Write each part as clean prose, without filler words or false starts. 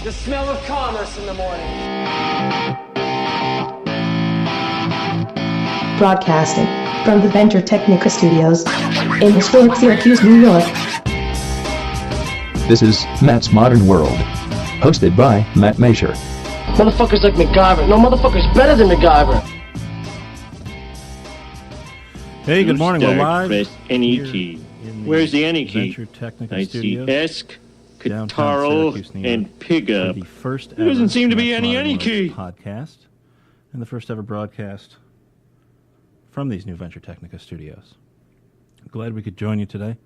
The smell of commerce in the morning. Broadcasting from the Venturetechnica studios in historic Syracuse, New York. This is Matt's Modern World, hosted by Matt Masher. Motherfuckers like MacGyver. No, motherfuckers better than MacGyver. Hey, good morning. We're live. Press any key. Where's the any key? Venturetechnica I studios. see Esk, Downtown Kataro, Syracuse, New York, and Pig for Up. the first ever There doesn't seem to be Matt's Modern any World key. podcast, and the first ever broadcast from these new Venturetechnica studios. Glad we could join you today.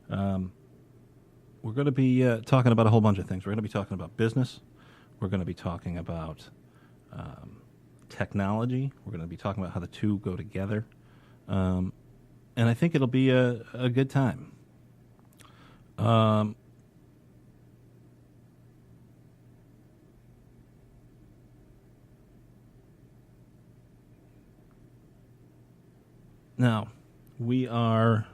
We're going to be talking about a whole bunch of things. We're going to be talking about business. We're going to be talking about technology. We're going to be talking about how the two go together. And I think it'll be a good time. Now, we are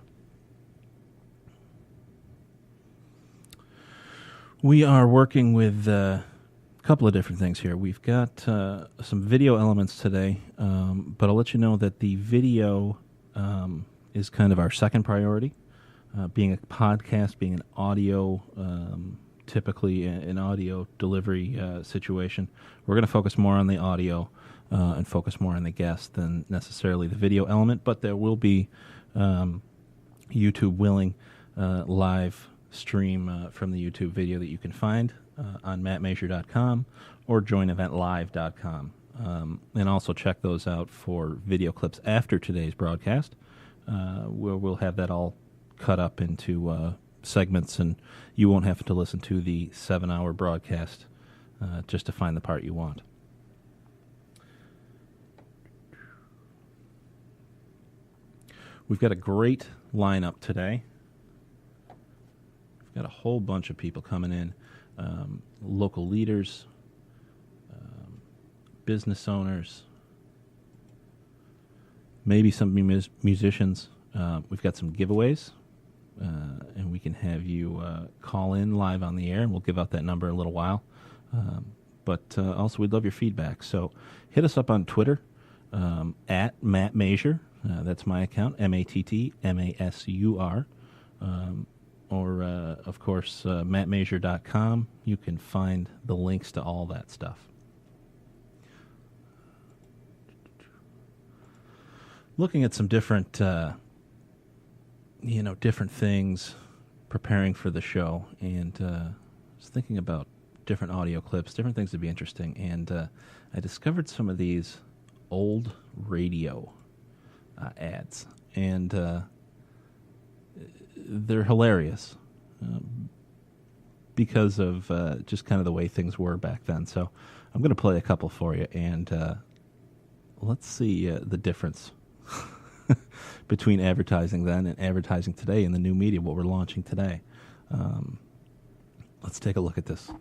working with a couple of different things here. We've got some video elements today, but I'll let you know that the video is kind of our second priority. Being a podcast, being an audio, typically an audio delivery situation, we're going to focus more on the audio and focus more on the guest than necessarily the video element, but there will be YouTube willing live stream from the YouTube video that you can find on MattMasher.com or JoinEventLive.com. And also check those out for video clips after today's broadcast. We'll have that all cut up into segments, and you won't have to listen to the 7-hour broadcast just to find the part you want. We've got a great lineup today. We've got a whole bunch of people coming in, local leaders, business owners, maybe some musicians. We've got some giveaways, and we can have you call in live on the air, and we'll give out that number in a little while. But also, we'd love your feedback. So hit us up on Twitter, at Matt Masher. That's my account, MattMasur. Or, of course, MattMasher.com. You can find the links to all that stuff. Looking at some different, different things, preparing for the show, and was thinking about different audio clips, different things to be interesting, and I discovered some of these old radio ads, and they're hilarious because of just kind of the way things were back then. So I'm going to play a couple for you, and let's see the difference between advertising then and advertising today in the new media, what we're launching today. Let's take a look at this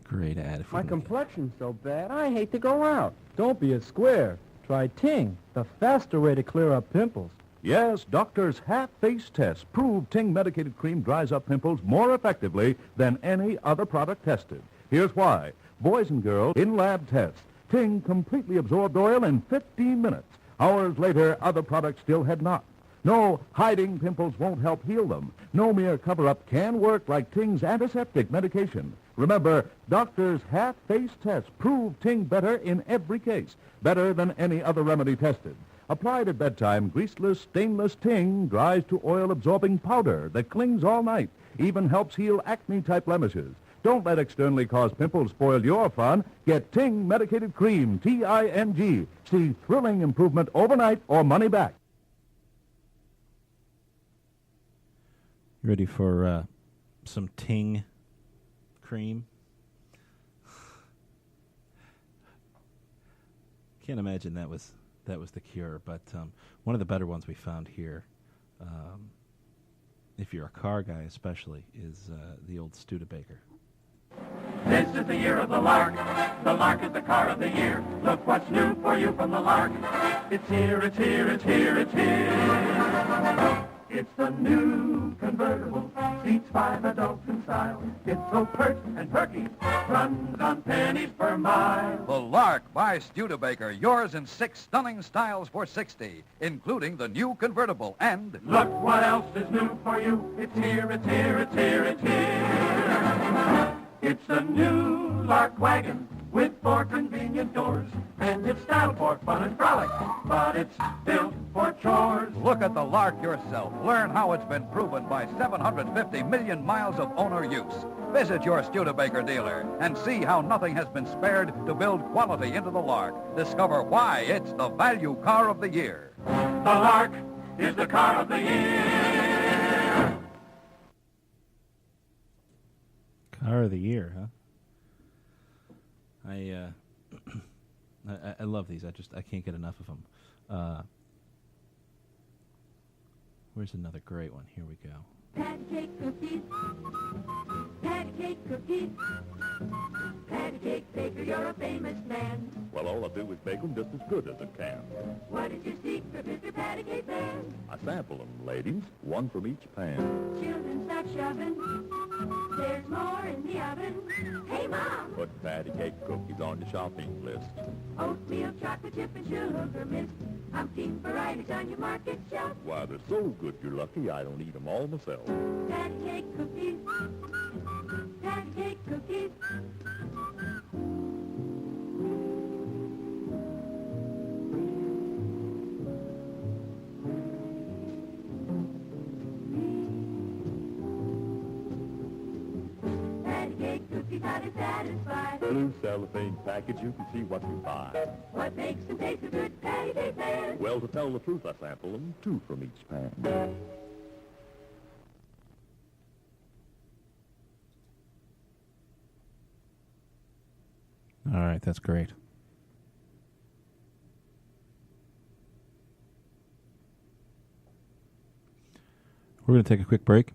great ad. My complexion's so bad, I hate to go out. Don't be a square. Try Ting, the faster way to clear up pimples. Yes, doctors' half-face tests prove Ting medicated cream dries up pimples more effectively than any other product tested. Here's why. Boys and girls, in lab tests, Ting completely absorbed oil in 15 minutes. Hours later, other products still had not. No, hiding pimples won't help heal them. No mere cover-up can work like Ting's antiseptic medication. Remember, doctors' half-face tests prove Ting better in every case, better than any other remedy tested. Applied at bedtime, greaseless, stainless Ting dries to oil-absorbing powder that clings all night, even helps heal acne-type blemishes. Don't let externally caused pimples spoil your fun. Get Ting medicated cream, T-I-N-G. See thrilling improvement overnight or money back. You ready for some Ting cream? Can't imagine that was the cure, but one of the better ones we found here, if you're a car guy especially, is the old Studebaker. This is the year of the Lark. The Lark is the car of the year. Look what's new for you from the Lark. It's here, it's here, it's here, it's here. It's the new convertible, seats 5 adults in style. It's so pert and perky, runs on pennies per mile. The Lark by Studebaker, yours in 6 stunning styles for $60, including the new convertible and... Look what else is new for you. It's here, it's here, it's here, it's here. It's the new Lark wagon with 4 convenient doors. And it's styled for fun and frolic, but it's built for chores. Look at the Lark yourself. Learn how it's been proven by 750 million miles of owner use. Visit your Studebaker dealer and see how nothing has been spared to build quality into the Lark. Discover why it's the value car of the year. The Lark is the car of the year. Car of the year, huh? I love these. I can't get enough of them. Where's another great one? Here we go. Patty cake cookies. Patty cake cookies. Patty cake baker, you're a famous man. Well, all I do is bake them just as good as I can. What is your secret, Mr. Patty Cake Man? I sample them, ladies, one from each pan. Children, stop shoving. There's more in the oven. Hey, Mom! Put patty cake cookies on your shopping list. Oatmeal, chocolate chip, and sugar mist. Umpteen varieties on your market shelf. Why, they're so good you're lucky I don't eat them all myself. Patty cake cookies. Patty cake cookies. Patty cake cookies, how to satisfy. Blue cellophane package, you can see what you buy. What makes them taste so good, Patty Cake Man? Well, to tell the truth, I sample them, 2 from each pan. All right, that's great. We're going to take a quick break.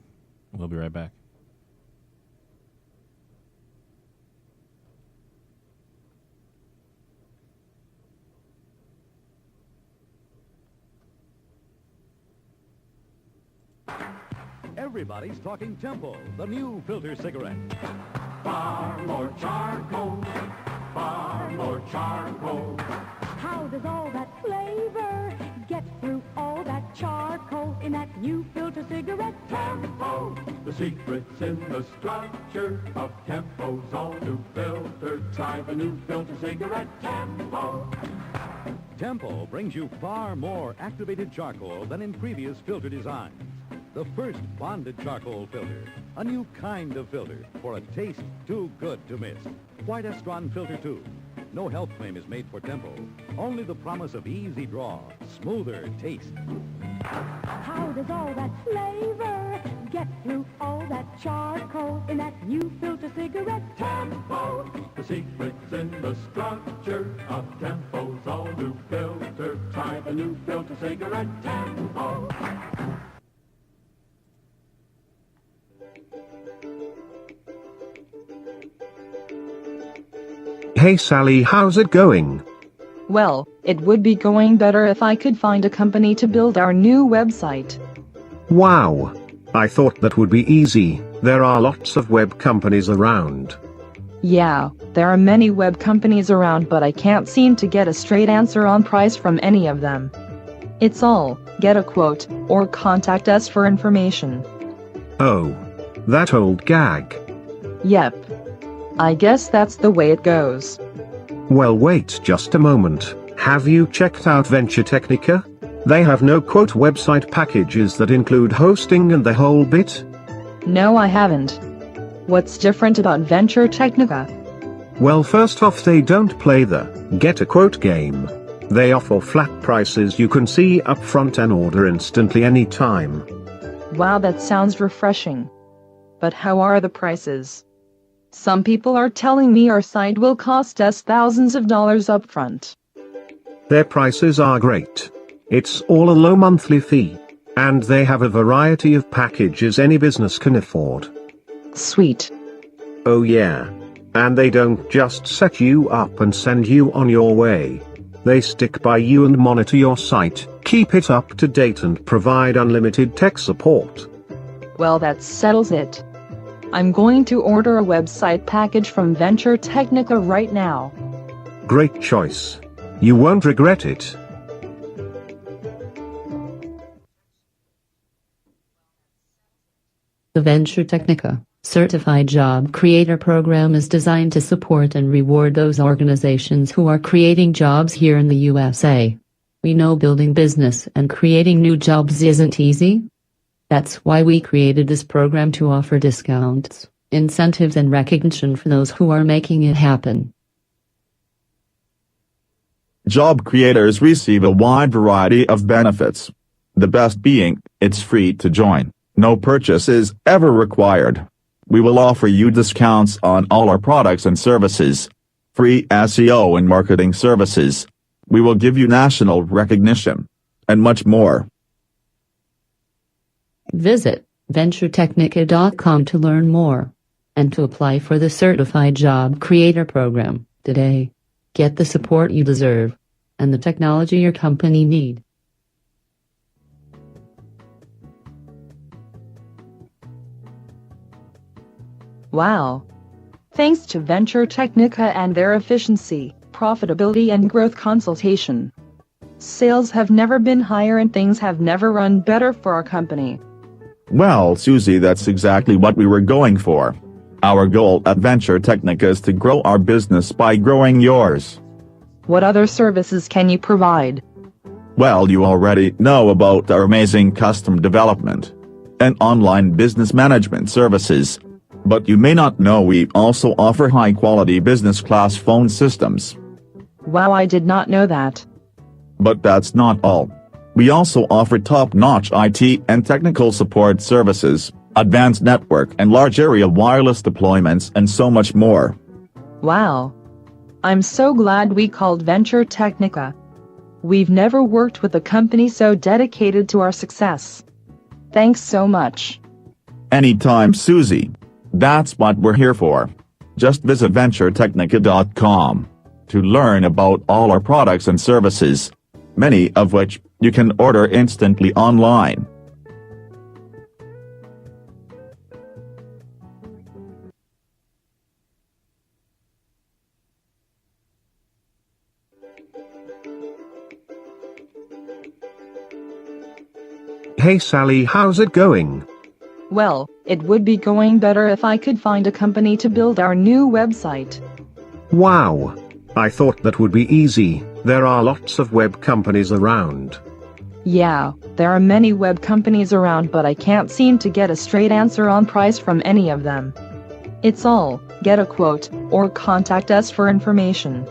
We'll be right back. Everybody's talking Tempo, the new filter cigarette. Far more charcoal, far more charcoal. How does all that flavor get through all that charcoal in that new filter cigarette? Tempo, the secret's in the structure of Tempo's all new filter. Try the new filter cigarette, Tempo. Tempo brings you far more activated charcoal than in previous filter designs. The first bonded charcoal filter, a new kind of filter for a taste too good to miss. White Estron Filter 2. No health claim is made for Tempo. Only the promise of easy draw, smoother taste. How does all that flavor get through all that charcoal in that new filter cigarette? Tempo, the secret's in the structure of Tempo's all new filter. Try the new filter cigarette, Tempo. Hey Sally, how's it going? Well, it would be going better if I could find a company to build our new website. Wow. I thought that would be easy. There are lots of web companies around. Yeah, there are many web companies around, but I can't seem to get a straight answer on price from any of them. It's all, get a quote, or contact us for information. Oh. That old gag. Yep. I guess that's the way it goes. Well, wait just a moment. Have you checked out Venturetechnica? They have no-quote website packages that include hosting and the whole bit? No, I haven't. What's different about Venturetechnica? Well, first off, they don't play the get-a-quote game. They offer flat prices you can see up front and order instantly anytime. Wow, that sounds refreshing. But how are the prices? Some people are telling me our site will cost us thousands of dollars up front. Their prices are great. It's all a low monthly fee. And they have a variety of packages any business can afford. Sweet. Oh yeah. And they don't just set you up and send you on your way. They stick by you and monitor your site, keep it up to date and provide unlimited tech support. Well, that settles it. I'm going to order a website package from Venturetechnica right now. Great choice. You won't regret it. The Venturetechnica Certified Job Creator Program is designed to support and reward those organizations who are creating jobs here in the USA. We know building business and creating new jobs isn't easy. That's why we created this program to offer discounts, incentives and recognition for those who are making it happen. Job creators receive a wide variety of benefits. The best being, it's free to join. No purchase is ever required. We will offer you discounts on all our products and services. Free SEO and marketing services. We will give you national recognition. And much more. Visit Venturetechnica.com to learn more. And to apply for the Certified Job Creator Program today. Get the support you deserve. And the technology your company needs. Wow! Thanks to Venturetechnica and their efficiency, profitability and growth consultation. Sales have never been higher and things have never run better for our company. Well, Susie, that's exactly what we were going for. Our goal at Venturetechnica is to grow our business by growing yours. What other services can you provide? Well, you already know about our amazing custom development and online business management services. But you may not know we also offer high-quality business class phone systems. Wow, I did not know that. But that's not all. We also offer top-notch IT and technical support services, advanced network and large area wireless deployments and so much more. Wow. I'm so glad we called Venturetechnica. We've never worked with a company so dedicated to our success. Thanks so much. Anytime, Susie. That's what we're here for. Just visit Venturetechnica.com to learn about all our products and services, many of which you can order instantly online. Hey Sally, how's it going? Well, it would be going better if I could find a company to build our new website. Wow. I thought that would be easy. There are lots of web companies around. Yeah, there are many web companies around, but I can't seem to get a straight answer on price from any of them. It's all, get a quote, or contact us for information.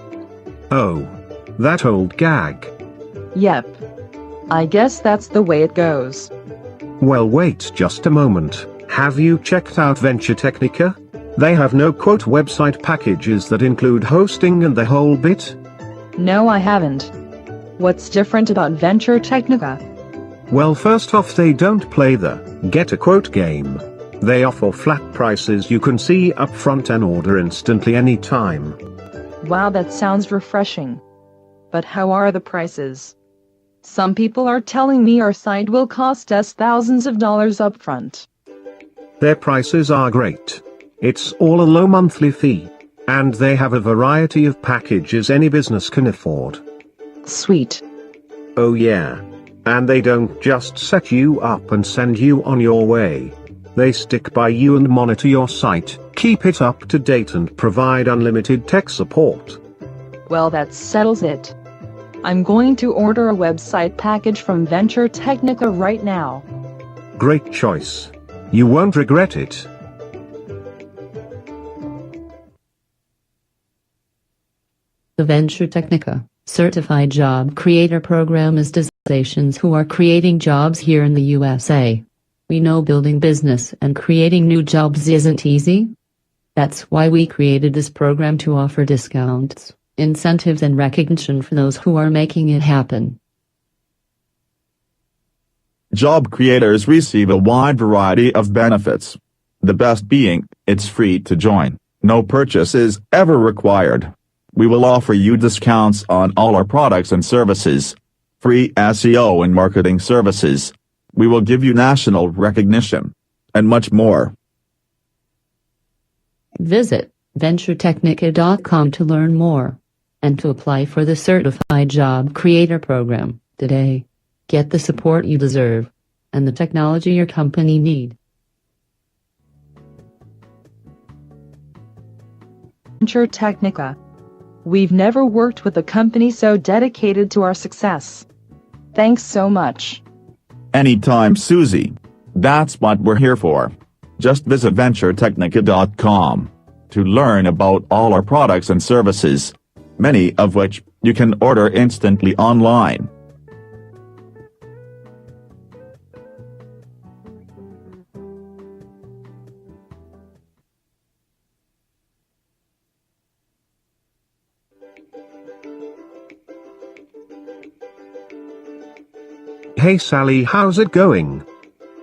Oh. That old gag. Yep. I guess that's the way it goes. Well, wait just a moment. Have you checked out Venturetechnica? They have no quote website packages that include hosting and the whole bit? No, I haven't. What's different about Venturetechnica? Well, first off, they don't play the get a quote game. They offer flat prices you can see up front and order instantly anytime. Wow, that sounds refreshing. But how are the prices? Some people are telling me our site will cost us thousands of dollars up front. Their prices are great. It's all a low monthly fee. And they have a variety of packages any business can afford. Sweet. Oh yeah. And they don't just set you up and send you on your way. They stick by you and monitor your site, keep it up to date and provide unlimited tech support. Well, that settles it. I'm going to order a website package from Venturetechnica right now. Great choice. You won't regret it. The Venturetechnica Certified Job Creator Program is designed for organizations who are creating jobs here in the USA. We know building business and creating new jobs isn't easy. That's why we created this program to offer discounts, incentives and recognition for those who are making it happen. Job creators receive a wide variety of benefits. The best being, it's free to join. No purchase is ever required. We will offer you discounts on all our products and services. free SEO and marketing services. We will give you national recognition, and much more. Visit Venturetechnica.com to learn more and to apply for the Certified Job Creator program today. Get the support you deserve and the technology your company need. Venturetechnica. We've never worked with a company so dedicated to our success. Thanks so much. Anytime, Susie. That's what we're here for. Just visit Venturetechnica.com to learn about all our products and services, many of which you can order instantly online. Hey Sally, how's it going?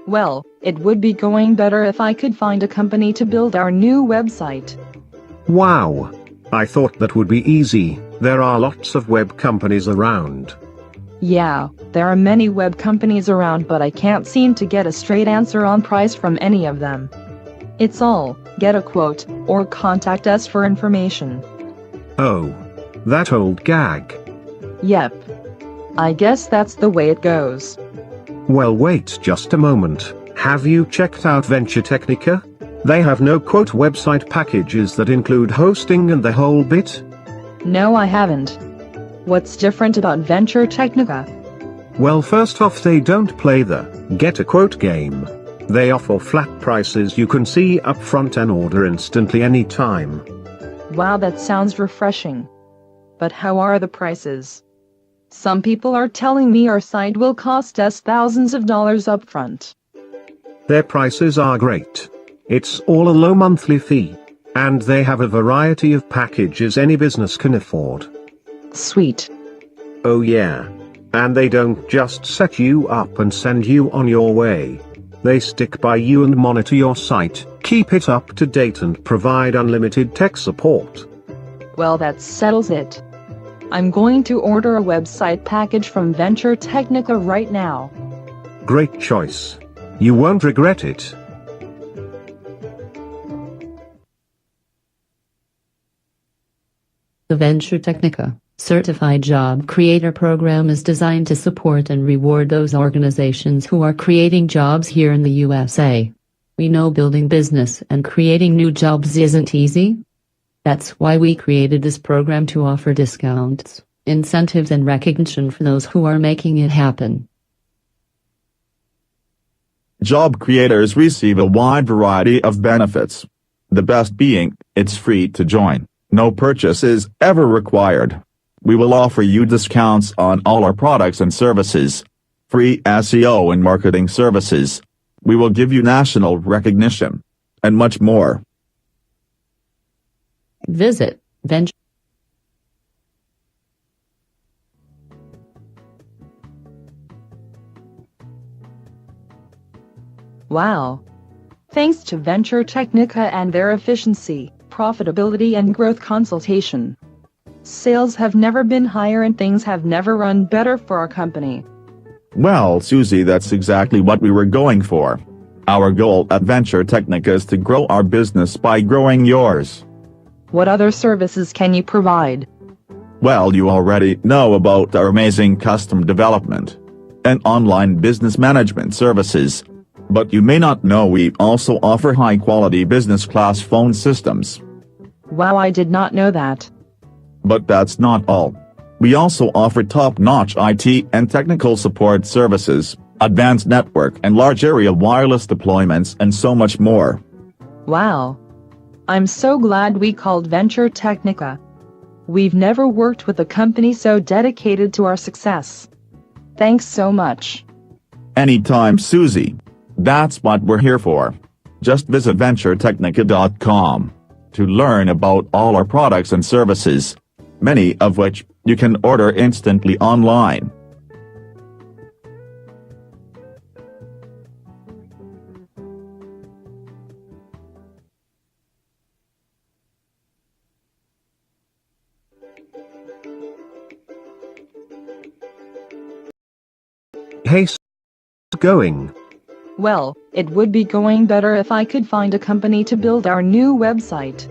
Well, it would be going better if I could find a company to build our new website. Wow. I thought that would be easy. There are lots of web companies around. Yeah, there are many web companies around, but I can't seem to get a straight answer on price from any of them. It's all, get a quote, or contact us for information. Oh. That old gag. Yep. I guess that's the way it goes. Well, wait just a moment. Have you checked out Venturetechnica? They have no quote website packages that include hosting and the whole bit? No, I haven't. What's different about Venturetechnica? Well, first off, they don't play the get a quote game. They offer flat prices you can see up front and order instantly anytime. Wow, that sounds refreshing. But how are the prices? Some people are telling me our site will cost us thousands of dollars up front. Their prices are great. It's all a low monthly fee. And they have a variety of packages any business can afford. Sweet. Oh yeah. And they don't just set you up and send you on your way. They stick by you and monitor your site, keep it up to date and provide unlimited tech support. Well, that settles it. I'm going to order a website package from Venturetechnica right now. Great choice. You won't regret it. The Venturetechnica Certified Job Creator program is designed to support and reward those organizations who are creating jobs here in the USA. We know building business and creating new jobs isn't easy. That's why we created this program to offer discounts, incentives and recognition for those who are making it happen. Job creators receive a wide variety of benefits. The best being, it's free to join. No purchase is ever required. We will offer you discounts on all our products and services, free SEO and marketing services. We will give you national recognition, and much more. Visit Venture. Wow. Thanks to Venturetechnica and their efficiency, profitability and growth consultation. Sales have never been higher and things have never run better for our company. Well, Susie, that's exactly what we were going for. Our goal at Venturetechnica is to grow our business by growing yours. What other services can you provide? Well, you already know about our amazing custom development and online business management services. But you may not know we also offer high-quality business-class phone systems. Wow, I did not know that. But that's not all. We also offer top-notch IT and technical support services, advanced network and large area wireless deployments and so much more. Wow. I'm so glad we called Venturetechnica. We've never worked with a company so dedicated to our success. Thanks so much. Anytime, Susie. That's what we're here for. Just visit Venturetechnica.com to learn about all our products and services, many of which you can order instantly online. Hey, going? Well, it would be going better if I could find a company to build our new website.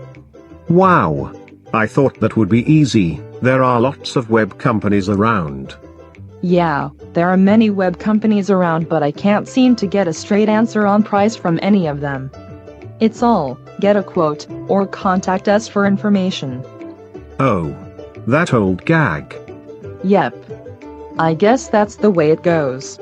Wow. I thought that would be easy. There are lots of web companies around. Yeah, there are many web companies around, but I can't seem to get a straight answer on price from any of them. It's all, get a quote, or contact us for information. Oh. That old gag. Yep. I guess that's the way it goes.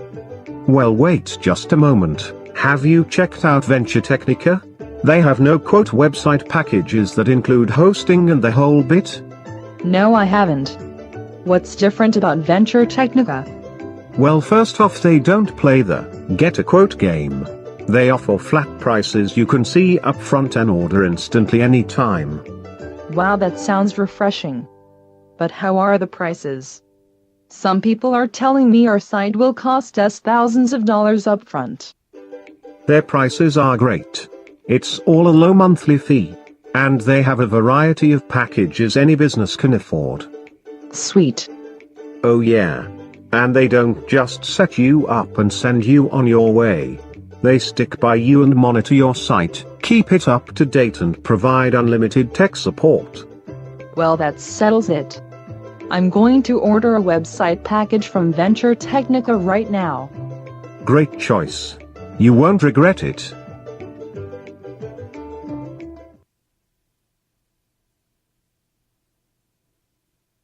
Well, wait just a moment. Have you checked out Venturetechnica? They have no quote website packages that include hosting and the whole bit? No, I haven't. What's different about Venturetechnica? Well, first off, they don't play the get a quote game. They offer flat prices you can see up front and order instantly anytime. Wow, that sounds refreshing. But how are the prices? Some people are telling me our site will cost us thousands of dollars up front. Their prices are great. It's all a low monthly fee. And they have a variety of packages any business can afford. Sweet. Oh yeah. And they don't just set you up and send you on your way. They stick by you and monitor your site, keep it up to date and provide unlimited tech support. Well, that settles it. I'm going to order a website package from Venturetechnica right now. Great choice. You won't regret it.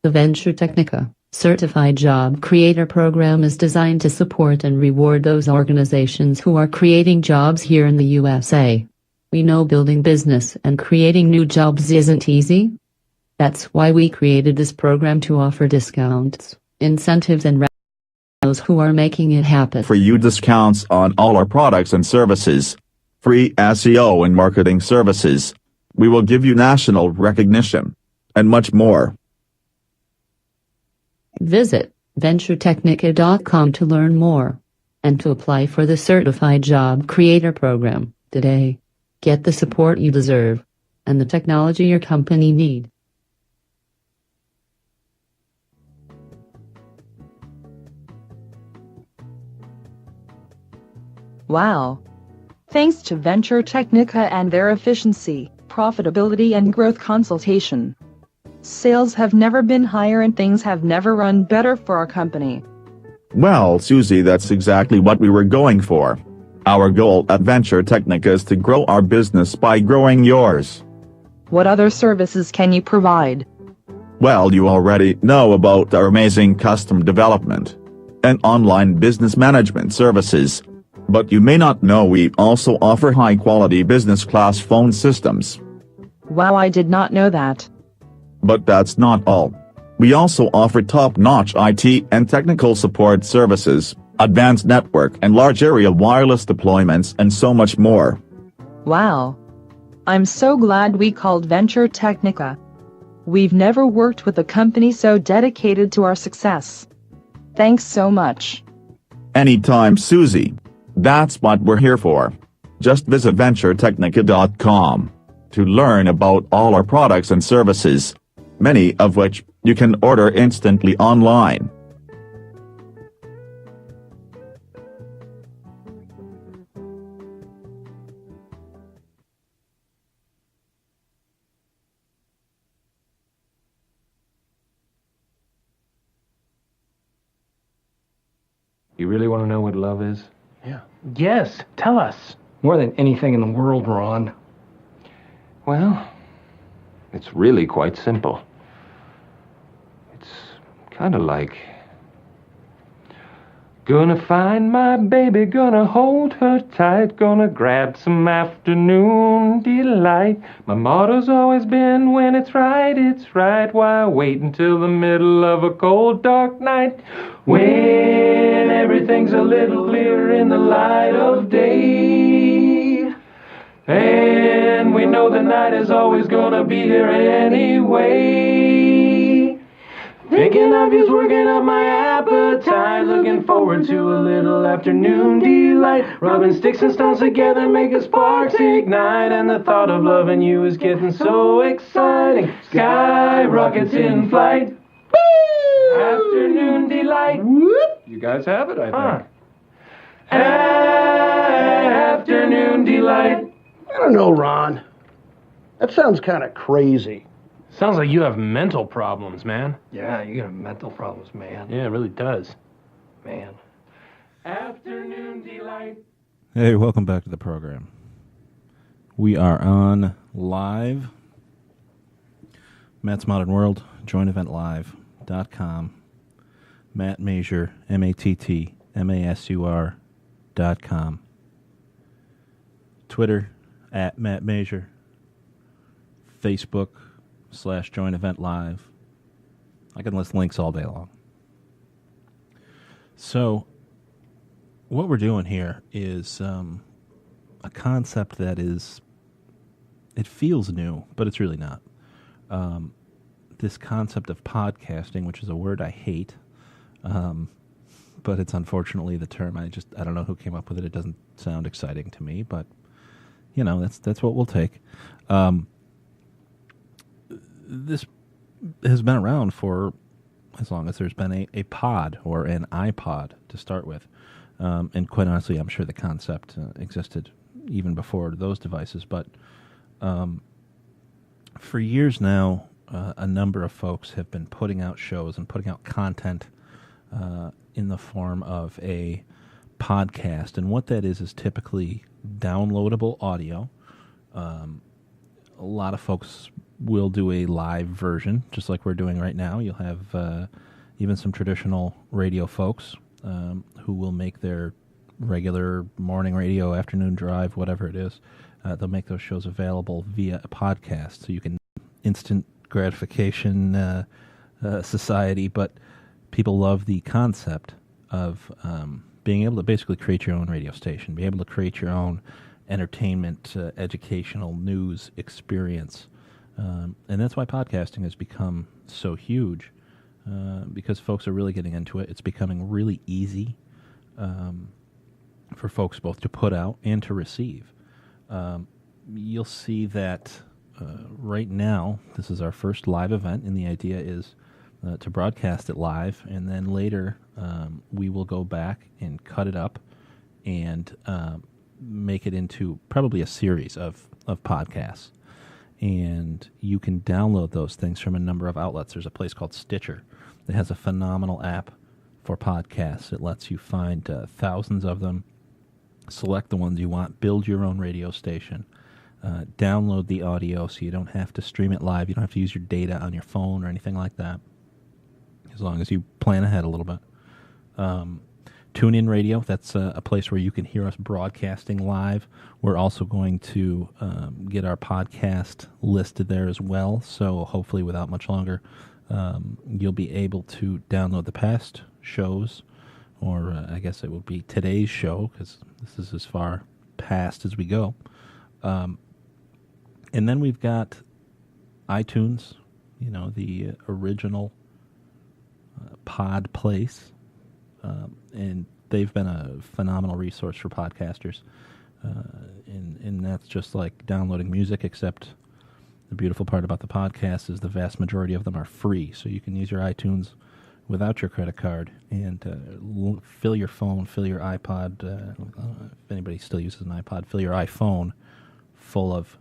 The Venturetechnica Certified Job Creator Program is designed to support and reward those organizations who are creating jobs here in the USA. We know building business and creating new jobs isn't easy. That's why we created this program to offer discounts, incentives and those who are making it happen. For you, discounts on all our products and services. Free SEO and marketing services. We will give you national recognition. And much more. Visit Venturetechnica.com to learn more. And to apply for the Certified Job Creator Program today. Get the support you deserve. And the technology your company needs. Wow. Thanks to Venturetechnica and their efficiency, profitability and growth consultation. Sales have never been higher and things have never run better for our company. Well, Susie, that's exactly what we were going for. Our goal at Venturetechnica is to grow our business by growing yours. What other services can you provide? Well, you already know about our amazing custom development and online business management services. But you may not know we also offer high-quality business class phone systems. Wow, I did not know that. But that's not all. We also offer top-notch IT and technical support services, advanced network and large area wireless deployments and so much more. Wow. I'm so glad we called Venturetechnica. We've never worked with a company so dedicated to our success. Thanks so much. Anytime, Susie. That's what we're here for. Just visit Venturetechnica.com to learn about all our products and services, many of which you can order instantly online. You really want to know what love is? Yeah. Yes, tell us. More than anything in the world, Ron. Well, it's really quite simple. It's kind of like... Gonna find my baby, gonna hold her tight, gonna grab some afternoon delight. My motto's always been, when it's right, why wait until the middle of a cold, dark night? When everything's a little clearer in the light of day. And we know the night is always gonna be here anyway. Thinking of you's working up my appetite. Looking forward to a little afternoon delight. Rubbing sticks and stones together, making sparks ignite. And the thought of loving you is getting so exciting. Sky rockets in flight. Woo! Afternoon delight. Whoop. You guys have it, I think. Afternoon delight. I don't know, Ron. That sounds kind of crazy. Sounds like you have mental problems, man. Yeah, you got mental problems, man. Yeah, it really does. Man. Afternoon delight. Hey, welcome back to the program. We are on live. Matt's Modern World, JoinEventLive.com. Matt Masur, MattMasur.com. Twitter, at Matt Masur. Facebook, /JoinEventLive. I can list links all day long. So, what we're doing here is a concept that is, it feels new, but it's really not. This concept of podcasting, which is a word I hate, but it's unfortunately the term. I don't know who came up with it. It doesn't sound exciting to me, but you know, that's what we'll take. This has been around for as long as there's been a pod or an iPod to start with. And quite honestly, I'm sure the concept existed even before those devices. But for years now, a number of folks have been putting out shows and putting out content in the form of a podcast. And what that is typically downloadable audio. A lot of folks will do a live version, just like we're doing right now. You'll have even some traditional radio folks who will make their regular morning radio, afternoon drive, whatever it is. They'll make those shows available via a podcast, so you can instant gratification society. But people love the concept of being able to basically create your own radio station, be able to create your own entertainment, educational, news experience. And that's why podcasting has become so huge, because folks are really getting into it. It's becoming really easy for folks both to put out and to receive. You'll see that right now, this is our first live event, and the idea is to broadcast it live, and then later we will go back and cut it up and make it into probably a series of podcasts. And you can download those things from a number of outlets. There's a place called Stitcher that has a phenomenal app for podcasts. It lets you find thousands of them, select the ones you want, build your own radio station, download the audio so you don't have to stream it live. You don't have to use your data on your phone or anything like that, as long as you plan ahead a little bit. TuneIn Radio, that's a place where you can hear us broadcasting live. We're also going to get our podcast listed there as well, so hopefully without much longer, you'll be able to download the past shows, or I guess it will be today's show, because this is as far past as we go. And then we've got iTunes, the original pod place. And they've been a phenomenal resource for podcasters. And that's just like downloading music, except the beautiful part about the podcast is the vast majority of them are free. So you can use your iTunes without your credit card and fill your phone, fill your iPod. If anybody still uses an iPod, fill your iPhone full of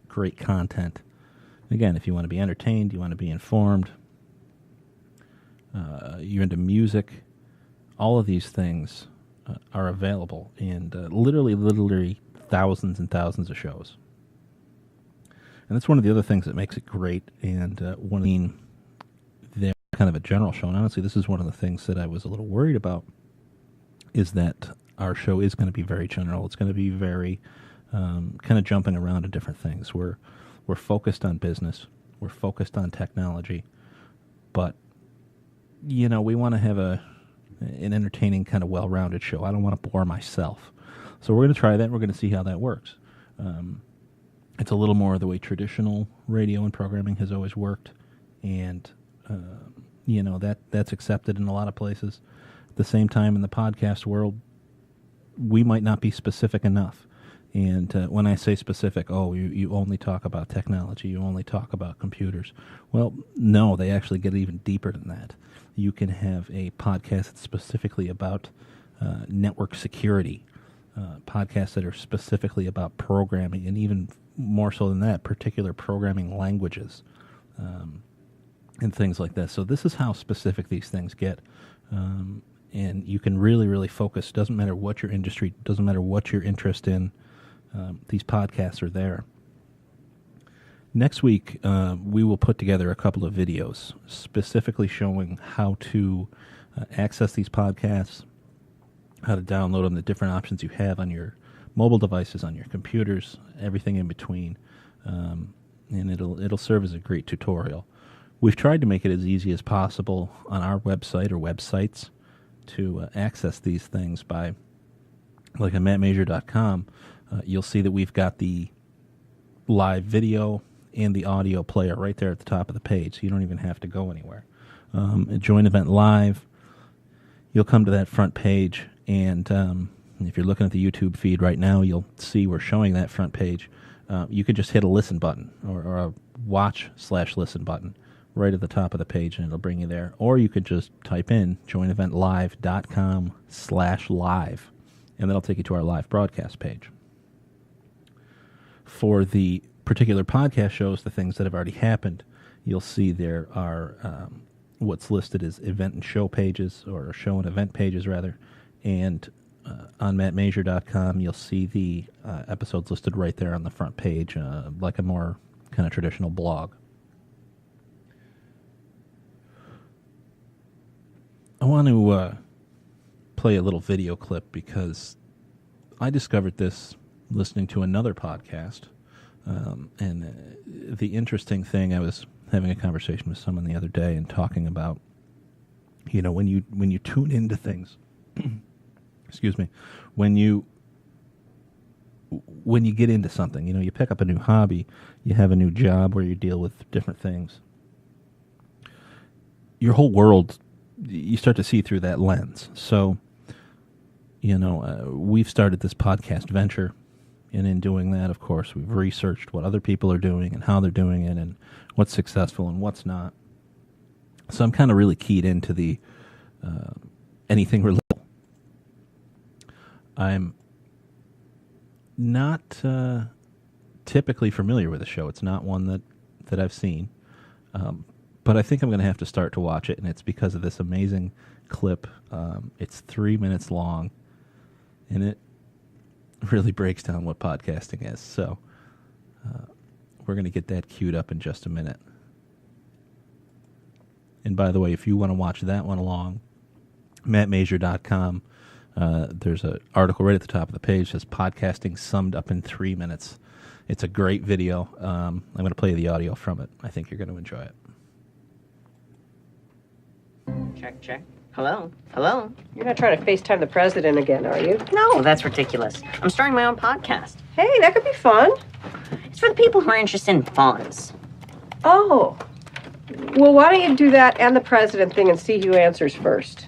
great content. Again, if you want to be entertained, you want to be informed, you're into music, all of these things are available, and literally thousands and thousands of shows. And that's one of the other things that makes it great, and they're kind of a general show. And honestly, this is one of the things that I was a little worried about, is that our show is going to be very general. It's going to be very kind of jumping around to different things. We're focused on business. We're focused on technology. But, we want to have an entertaining, kind of well-rounded show. I don't want to bore myself. So we're going to try that. We're going to see how that works. It's a little more the way traditional radio and programming has always worked. And, that's accepted in a lot of places. At the same time, in the podcast world, we might not be specific enough. And when I say specific, you only talk about technology, you only talk about computers. Well, no, they actually get even deeper than that. You can have a podcast that's specifically about network security, podcasts that are specifically about programming, and even more so than that, particular programming languages, and things like that. So this is how specific these things get. And you can really, really focus. Doesn't matter what your industry, doesn't matter what your interest in. These podcasts are there. Next week, we will put together a couple of videos specifically showing how to access these podcasts, how to download them, the different options you have on your mobile devices, on your computers, everything in between. And it'll serve as a great tutorial. We've tried to make it as easy as possible on our website or websites to access these things by, like on mattmajor.com, you'll see that we've got the live video and the audio player right there at the top of the page, so you don't even have to go anywhere. At Join Event Live, you'll come to that front page, and if you're looking at the YouTube feed right now, you'll see we're showing that front page. You can just hit a listen button or a watch/listen button right at the top of the page, and it'll bring you there. Or you could just type in JoinEventLive.com/live, and that'll take you to our live broadcast page. For the particular podcast shows, the things that have already happened, you'll see there are what's listed as event and show pages, or show and event pages, rather. And on mattmajor.com, you'll see the episodes listed right there on the front page, like a more kind of traditional blog. I want to play a little video clip because I discovered this listening to another podcast. And the interesting thing, I was having a conversation with someone the other day and talking about, when you tune into things, excuse me, when you get into something, you pick up a new hobby, you have a new job where you deal with different things, your whole world, you start to see through that lens. So, we've started this podcast venture, and in doing that, of course, we've researched what other people are doing and how they're doing it and what's successful and what's not. So I'm kind of really keyed into the anything related. I'm not typically familiar with the show. It's not one that I've seen. But I think I'm going to have to start to watch it, and it's because of this amazing clip. It's 3 minutes long, and it really breaks down what podcasting is. So we're going to get that queued up in just a minute. And by the way, if you want to watch that one along, mattmajor.com, there's an article right at the top of the page that says Podcasting Summed Up in 3 Minutes. It's a great video. I'm going to play the audio from it. I think you're going to enjoy it. Check, check. Hello? Hello? You're not trying to FaceTime the president again, are you? No, that's ridiculous. I'm starting my own podcast. Hey, that could be fun. It's for the people who are interested in fonts. Oh. Well, why don't you do that and the president thing and see who answers first?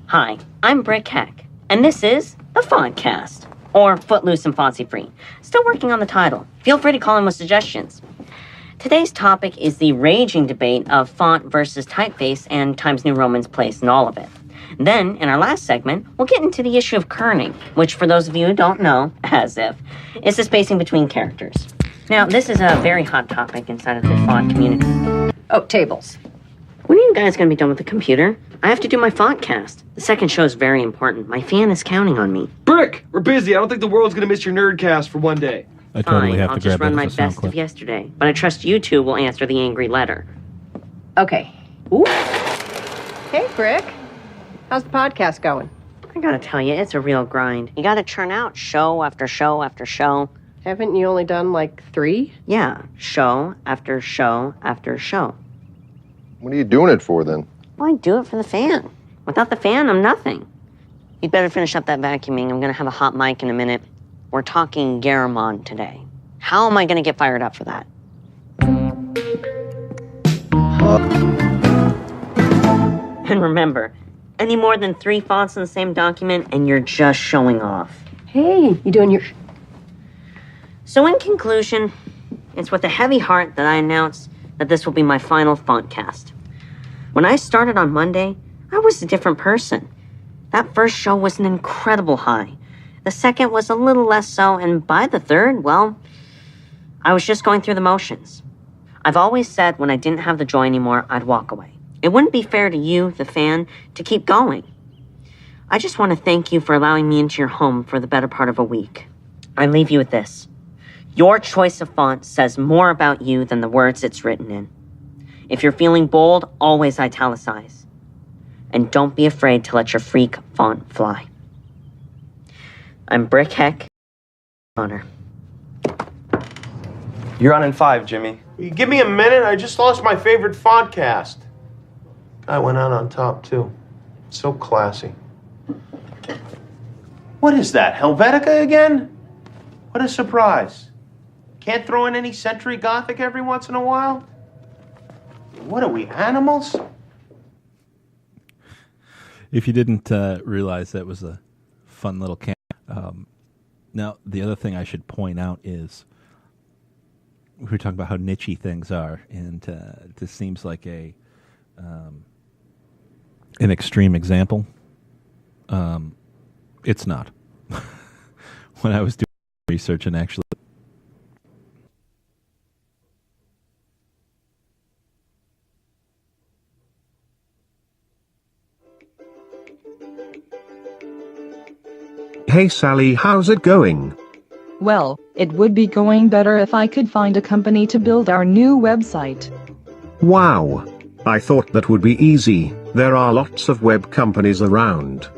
Hi, I'm Brick Heck, and this is the Fontcast, or Footloose and Fonzie Free. Still working on the title. Feel free to call in with suggestions. Today's topic is the raging debate of font versus typeface and Times New Roman's place in all of it. Then, in our last segment, we'll get into the issue of kerning, which, for those of you who don't know, as if, is the spacing between characters. Now, this is a very hot topic inside of the font community. Oh, tables. When are you guys going to be done with the computer? I have to do my Fontcast. The second show is very important. My fan is counting on me. Brick, we're busy. I don't think the world's going to miss your Nerdcast for one day. I totally Fine, have I'll to just grab run that my as a sound best clip. of yesterday, but I trust you two will answer the angry letter. Okay. Ooh. Hey, Brick. How's the podcast going? I gotta tell you, it's a real grind. You gotta churn out show after show after show. Haven't you only done like 3? Yeah, show after show after show. What are you doing it for, then? Well, I do it for the fan. Without the fan, I'm nothing. You'd better finish up that vacuuming. I'm gonna have a hot mic in a minute. We're talking Garamond today. How am I gonna get fired up for that? And remember, any more than 3 fonts in the same document and you're just showing off. Hey, you doing your... So in conclusion, it's with a heavy heart that I announce that this will be my final Fontcast. When I started on Monday, I was a different person. That first show was an incredible high. The second was a little less so, and by the third, well, I was just going through the motions. I've always said when I didn't have the joy anymore, I'd walk away. It wouldn't be fair to you, the fan, to keep going. I just want to thank you for allowing me into your home for the better part of a week. I leave you with this. Your choice of font says more about you than the words it's written in. If you're feeling bold, always italicize. And don't be afraid to let your freak font fly. I'm Brick Heck. Honor. You're on in 5, Jimmy. Give me a minute. I just lost my favorite font cast. I went out on top, too. So classy. What is that, Helvetica again? What a surprise. Can't throw in any Century Gothic every once in a while? What are we, animals? If you didn't realize that was a fun little camp. Now, the other thing I should point out is we were talking about how niche-y things are, and this seems like an extreme example. It's not. When I was doing research and actually Hey Sally, how's it going? Well, it would be going better if I could find a company to build our new website. Wow. I thought that would be easy. There are lots of web companies around.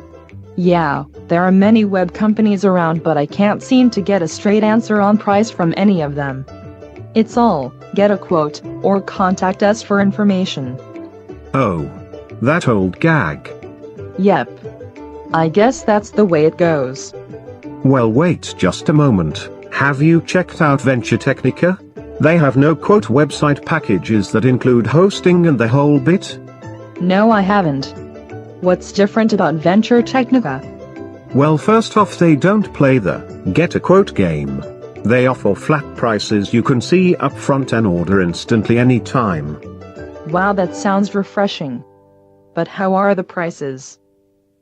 Yeah, there are many web companies around, but I can't seem to get a straight answer on price from any of them. It's all, get a quote, or contact us for information. Oh. That old gag. Yep. I guess that's the way it goes. Well, wait just a moment. Have you checked out Venturetechnica? They have no quote website packages that include hosting and the whole bit? No, I haven't. What's different about Venturetechnica? Well, first off, they don't play the get a quote game. They offer flat prices you can see up front and order instantly anytime. Wow, that sounds refreshing. But how are the prices?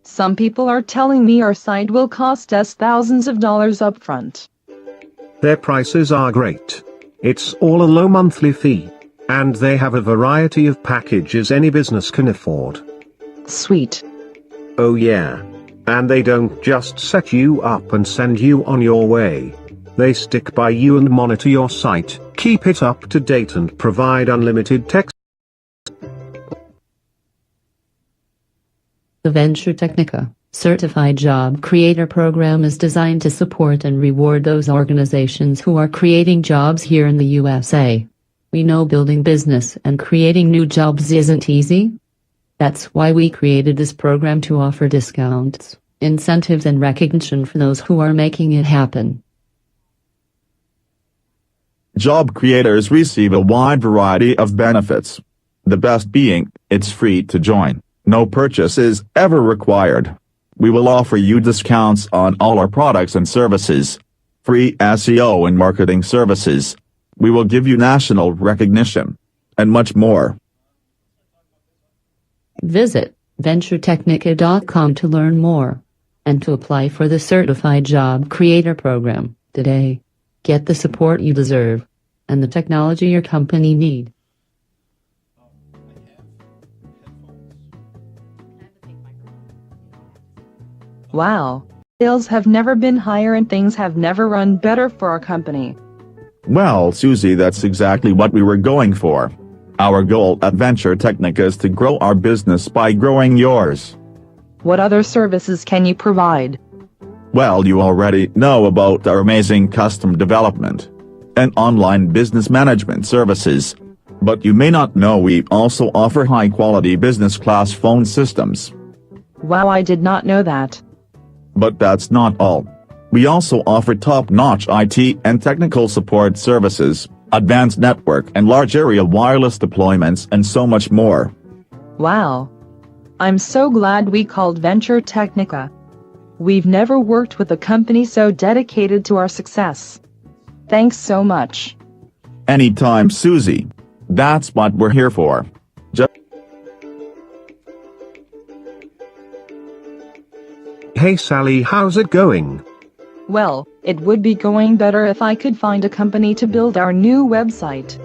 Some people are telling me our site will cost us thousands of dollars up front. Their prices are great. It's all a low monthly fee. And they have a variety of packages any business can afford. Sweet. Oh yeah. And they don't just set you up and send you on your way. They stick by you and monitor your site, keep it up to date and provide unlimited text. The Venturetechnica Certified Job Creator Program is designed to support and reward those organizations who are creating jobs here in the USA. We know building business and creating new jobs isn't easy. That's why we created this program to offer discounts, incentives and recognition for those who are making it happen. Job creators receive a wide variety of benefits. The best being, it's free to join. No purchase is ever required. We will offer you discounts on all our products and services. Free SEO and marketing services. We will give you national recognition. And much more. Visit Venturetechnica.com to learn more. And to apply for the Certified Job Creator Program today. Get the support you deserve. And the technology your company needs. Wow. Sales have never been higher and things have never run better for our company. Well, Susie, that's exactly what we were going for. Our goal at Venturetechnica is to grow our business by growing yours. What other services can you provide? Well, you already know about our amazing custom development and online business management services. But you may not know we also offer high-quality business-class phone systems. Wow, I did not know that. But that's not all. We also offer top-notch IT and technical support services, advanced network and large area wireless deployments and so much more. Wow. I'm so glad we called Venturetechnica. We've never worked with a company so dedicated to our success. Thanks so much. Anytime, Susie. That's what we're here for. Hey Sally, how's it going? Well, it would be going better if I could find a company to build our new website.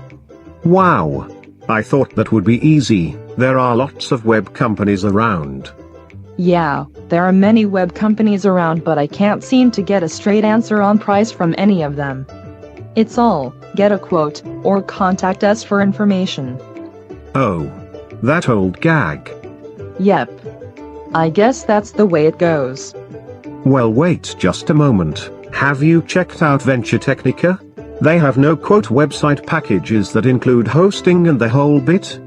Wow. I thought that would be easy. There are lots of web companies around. Yeah, there are many web companies around, but I can't seem to get a straight answer on price from any of them. It's all, get a quote, or contact us for information. Oh. That old gag. Yep. I guess that's the way it goes. Well, wait just a moment. Have you checked out Venturetechnica? They have no quote website packages that include hosting and the whole bit.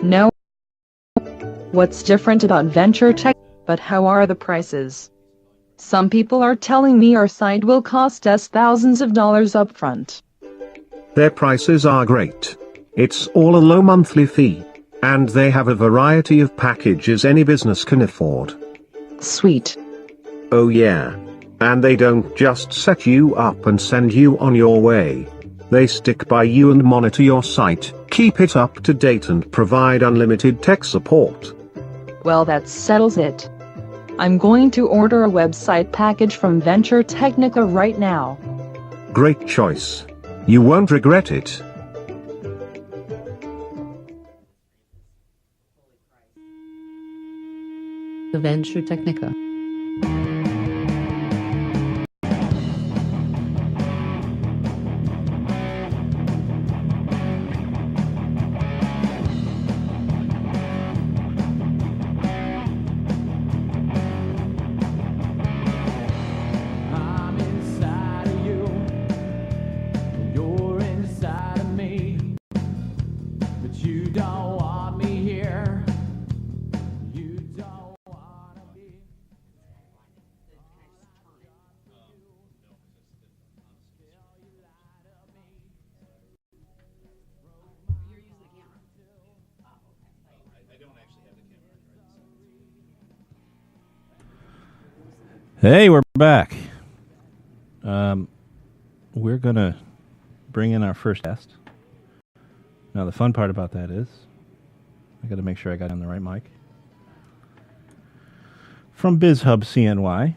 No. What's different about Venturetech? But how are the prices? Some people are telling me our site will cost us thousands of dollars upfront. Their prices are great. It's all a low monthly fee. And they have a variety of packages any business can afford. Sweet. Oh yeah. And they don't just set you up and send you on your way. They stick by you and monitor your site, keep it up to date and provide unlimited tech support. Well, that settles it. I'm going to order a website package from Venturetechnica right now. Great choice. You won't regret it. The Venturetechnica. Hey, we're back. We're going to bring in our first guest. Now, the fun part about that is I got to make sure I got on the right mic. From BizHub CNY,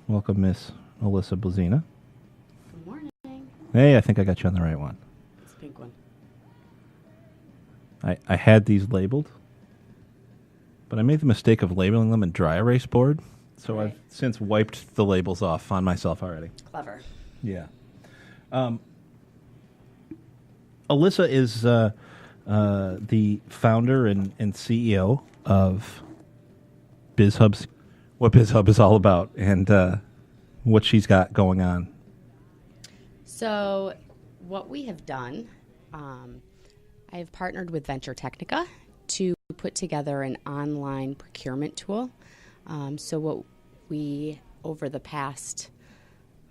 welcome Miss Alyssa Blazina. Good morning. Hey, I think I got you on the right one. It's a pink one. I had these labeled, but I made the mistake of labeling them in dry erase board. So I've since wiped the labels off on myself already. Clever. Yeah. Alyssa is the founder and CEO of BizHub. What BizHub is all about and what she's got going on. So what we have done, I have partnered with Venturetechnica to put together an online procurement tool. So what we, over the past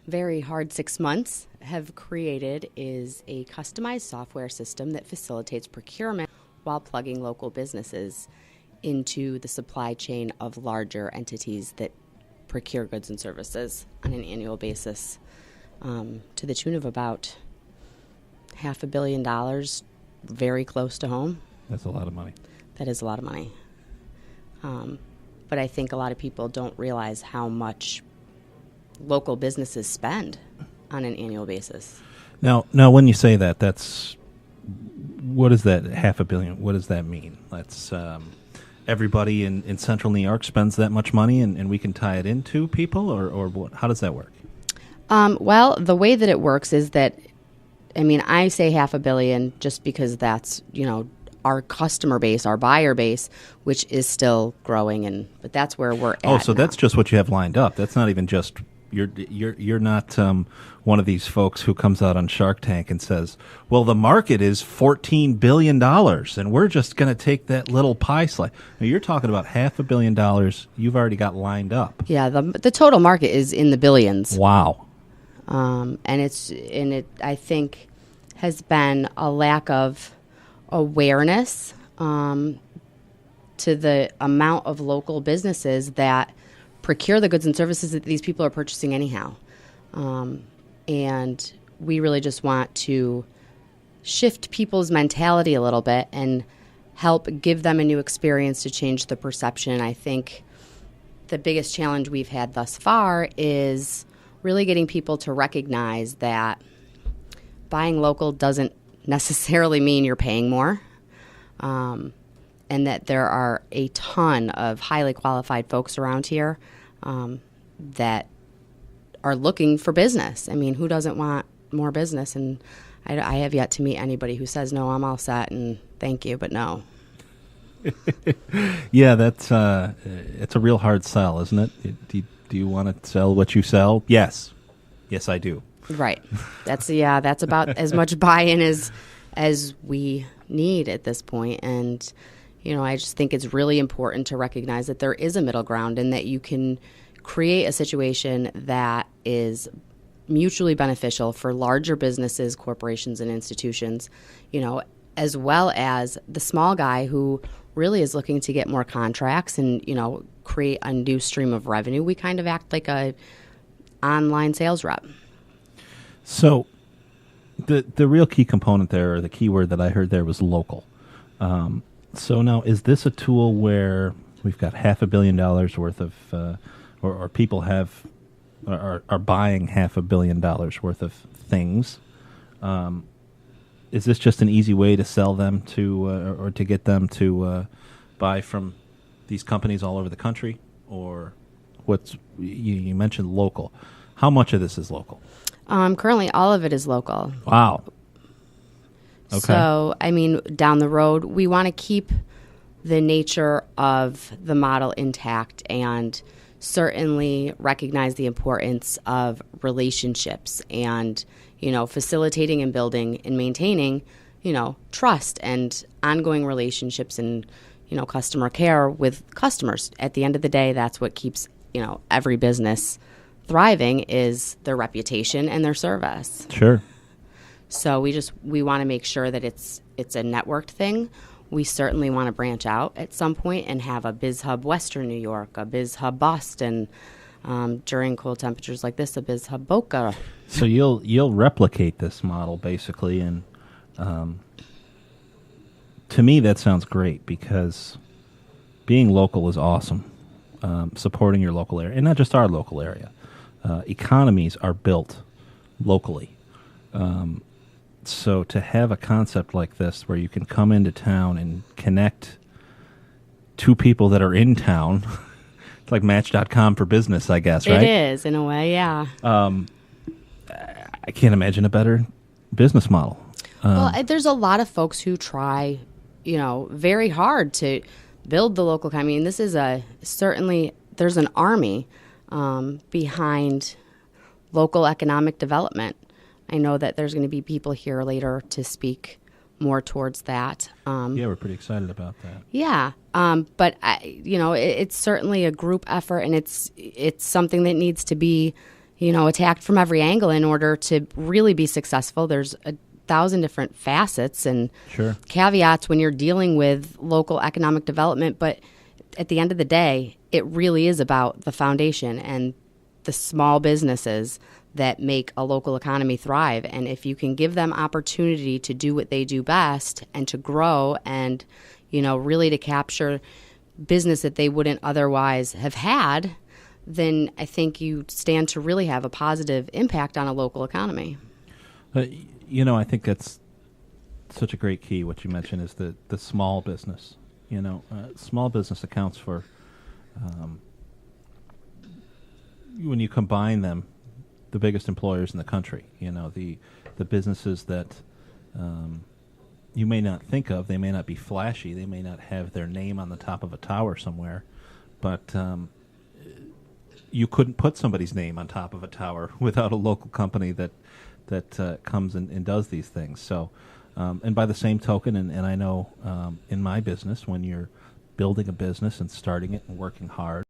very hard 6 months, have created is a customized software system that facilitates procurement while plugging local businesses into the supply chain of larger entities that procure goods and services on an annual basis, to the tune of about $500 million, very close to home. That's a lot of money. That is a lot of money. But I think a lot of people don't realize how much local businesses spend on an annual basis. Now, when you say that, that's what is that $500 million? What does that mean? That's everybody in Central New York spends that much money, and we can tie it into people, or what? How does that work? Well, the way that it works is that, I say $500 million just because that's our customer base, our buyer base, which is still growing, but that's where we're at. Oh, so now. that's just what you have lined up. That's not even just you're not one of these folks who comes out on Shark Tank and says, "Well, the market is $14 billion, and we're just going to take that little pie slice." Now, you're talking about $500 million. You've already got lined up. Yeah, the total market is in the billions. Wow. And it I think has been a lack of awareness to the amount of local businesses that procure the goods and services that these people are purchasing anyhow. And we really just want to shift people's mentality a little bit and help give them a new experience to change the perception. I think the biggest challenge we've had thus far is really getting people to recognize that buying local doesn't necessarily mean you're paying more, and that there are a ton of highly qualified folks around here that are looking for business. I mean, who doesn't want more business? And I have yet to meet anybody who says, no, I'm all set and thank you, but no. Yeah, that's it's a real hard sell, isn't it? Do you want to sell what you sell? Yes. Yes, I do. Right. That's about as much buy-in as we need at this point. And, I just think it's really important to recognize that there is a middle ground and that you can create a situation that is mutually beneficial for larger businesses, corporations, and institutions, as well as the small guy who really is looking to get more contracts and, create a new stream of revenue. We kind of act like a online sales rep. So the real key component there, or the key word that I heard there, was local. So now, is this a tool where we've got $500 million worth of, or people are buying $500 million worth of things? Is this just an easy way to sell them to, or to get them to buy from these companies all over the country? Or you mentioned local. How much of this is local? Currently, all of it is local. Wow. Okay. So, down the road, we want to keep the nature of the model intact and certainly recognize the importance of relationships and, facilitating and building and maintaining, trust and ongoing relationships and, customer care with customers. At the end of the day, that's what keeps, every business thriving, is their reputation and their service. Sure. So we want to make sure that it's a networked thing. We certainly want to branch out at some point and have a Biz Hub Western New York, a Biz Hub Boston, during cold temperatures like this, a Biz Hub Boca. So you'll replicate this model basically, and to me that sounds great, because being local is awesome. Supporting your local area, and not just our local area. Economies are built locally. So to have a concept like this where you can come into town and connect two people that are in town, it's like Match.com for business, I guess, right? It is, in a way, yeah. I can't imagine a better business model. There's a lot of folks who try, very hard to build the local economy. And this is certainly, there's an army behind local economic development. I know that there's going to be people here later to speak more towards that. Yeah, we're pretty excited about that. Yeah, but it's certainly a group effort, and it's something that needs to be, attacked from every angle in order to really be successful. There's 1,000 different facets and caveats when you're dealing with local economic development, but at the end of the day, it really is about the foundation and the small businesses that make a local economy thrive. And if you can give them opportunity to do what they do best and to grow and, really to capture business that they wouldn't otherwise have had, then I think you stand to really have a positive impact on a local economy. I think that's such a great key. What you mentioned is the small business. Small business accounts for, when you combine them, the biggest employers in the country. The businesses that you may not think of. They may not be flashy. They may not have their name on the top of a tower somewhere, but you couldn't put somebody's name on top of a tower without a local company that comes and does these things. So, and by the same token, and I know in my business, when you're building a business and starting it and working hard,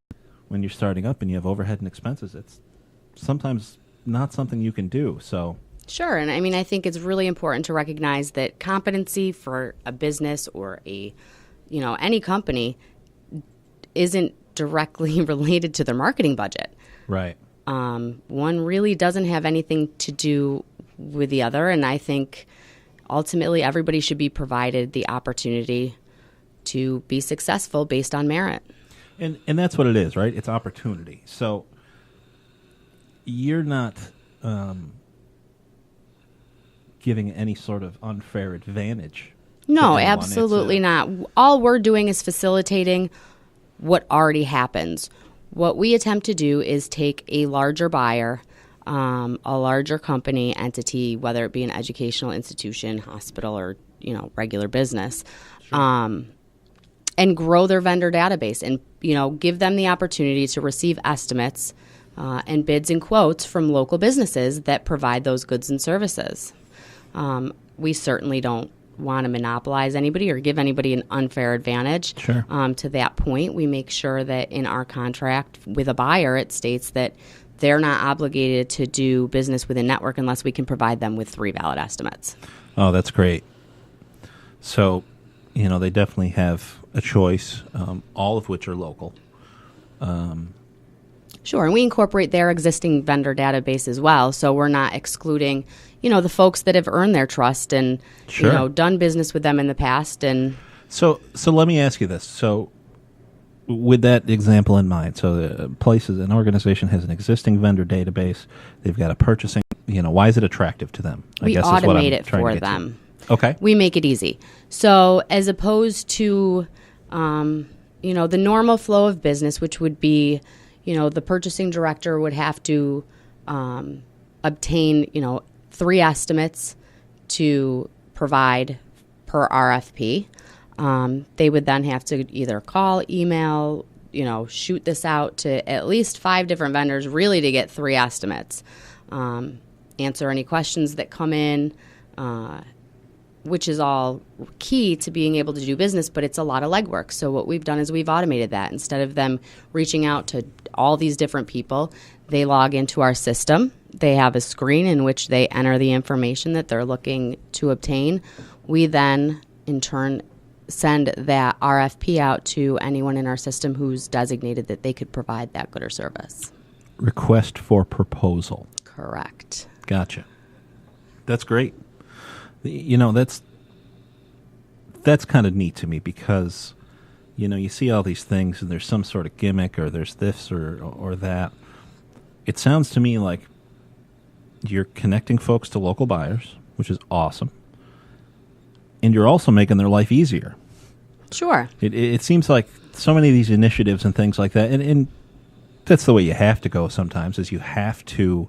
when you're starting up and you have overhead and expenses, it's sometimes not something you can do. So sure, and I think it's really important to recognize that competency for a business or any company isn't directly related to their marketing budget. Right. One really doesn't have anything to do with the other, and I think ultimately everybody should be provided the opportunity to be successful based on merit. And that's what it is, right? It's opportunity. So you're not giving any sort of unfair advantage. No, to anyone. absolutely not. All we're doing is facilitating what already happens. What we attempt to do is take a larger buyer, a larger company entity, whether it be an educational institution, hospital, or regular business, and grow their vendor database, and give them the opportunity to receive estimates and bids and quotes from local businesses that provide those goods and services. We certainly don't want to monopolize anybody or give anybody an unfair advantage. Sure. To that point, we make sure that in our contract with a buyer, it states that they're not obligated to do business with a network unless we can provide them with 3 valid estimates. Oh, that's great. So, they definitely have a choice, all of which are local. Sure, and we incorporate their existing vendor database as well, so we're not excluding, the folks that have earned their trust and, Sure. done business with them in the past. And So let me ask you this. So with that example in mind, so an organization has an existing vendor database, they've got a purchasing, why is it attractive to them? we automate it for them. Okay. We make it easy. So as opposed to, the normal flow of business, which would be, the purchasing director would have to obtain, 3 estimates to provide per RFP. They would then have to either call, email, shoot this out to at least 5 different vendors really to get 3 estimates. Answer any questions that come in, which is all key to being able to do business, but it's a lot of legwork. So what we've done is we've automated that. Instead of them reaching out to all these different people, they log into our system. They have a screen in which they enter the information that they're looking to obtain. We then, in turn, send that RFP out to anyone in our system who's designated that they could provide that good or service. Request for proposal. Correct. Gotcha. That's great. That's kind of neat to me because, you see all these things and there's some sort of gimmick or there's this or that. It sounds to me like you're connecting folks to local buyers, which is awesome. And you're also making their life easier. Sure. It seems like so many of these initiatives and things like that, and that's the way you have to go sometimes, is you have to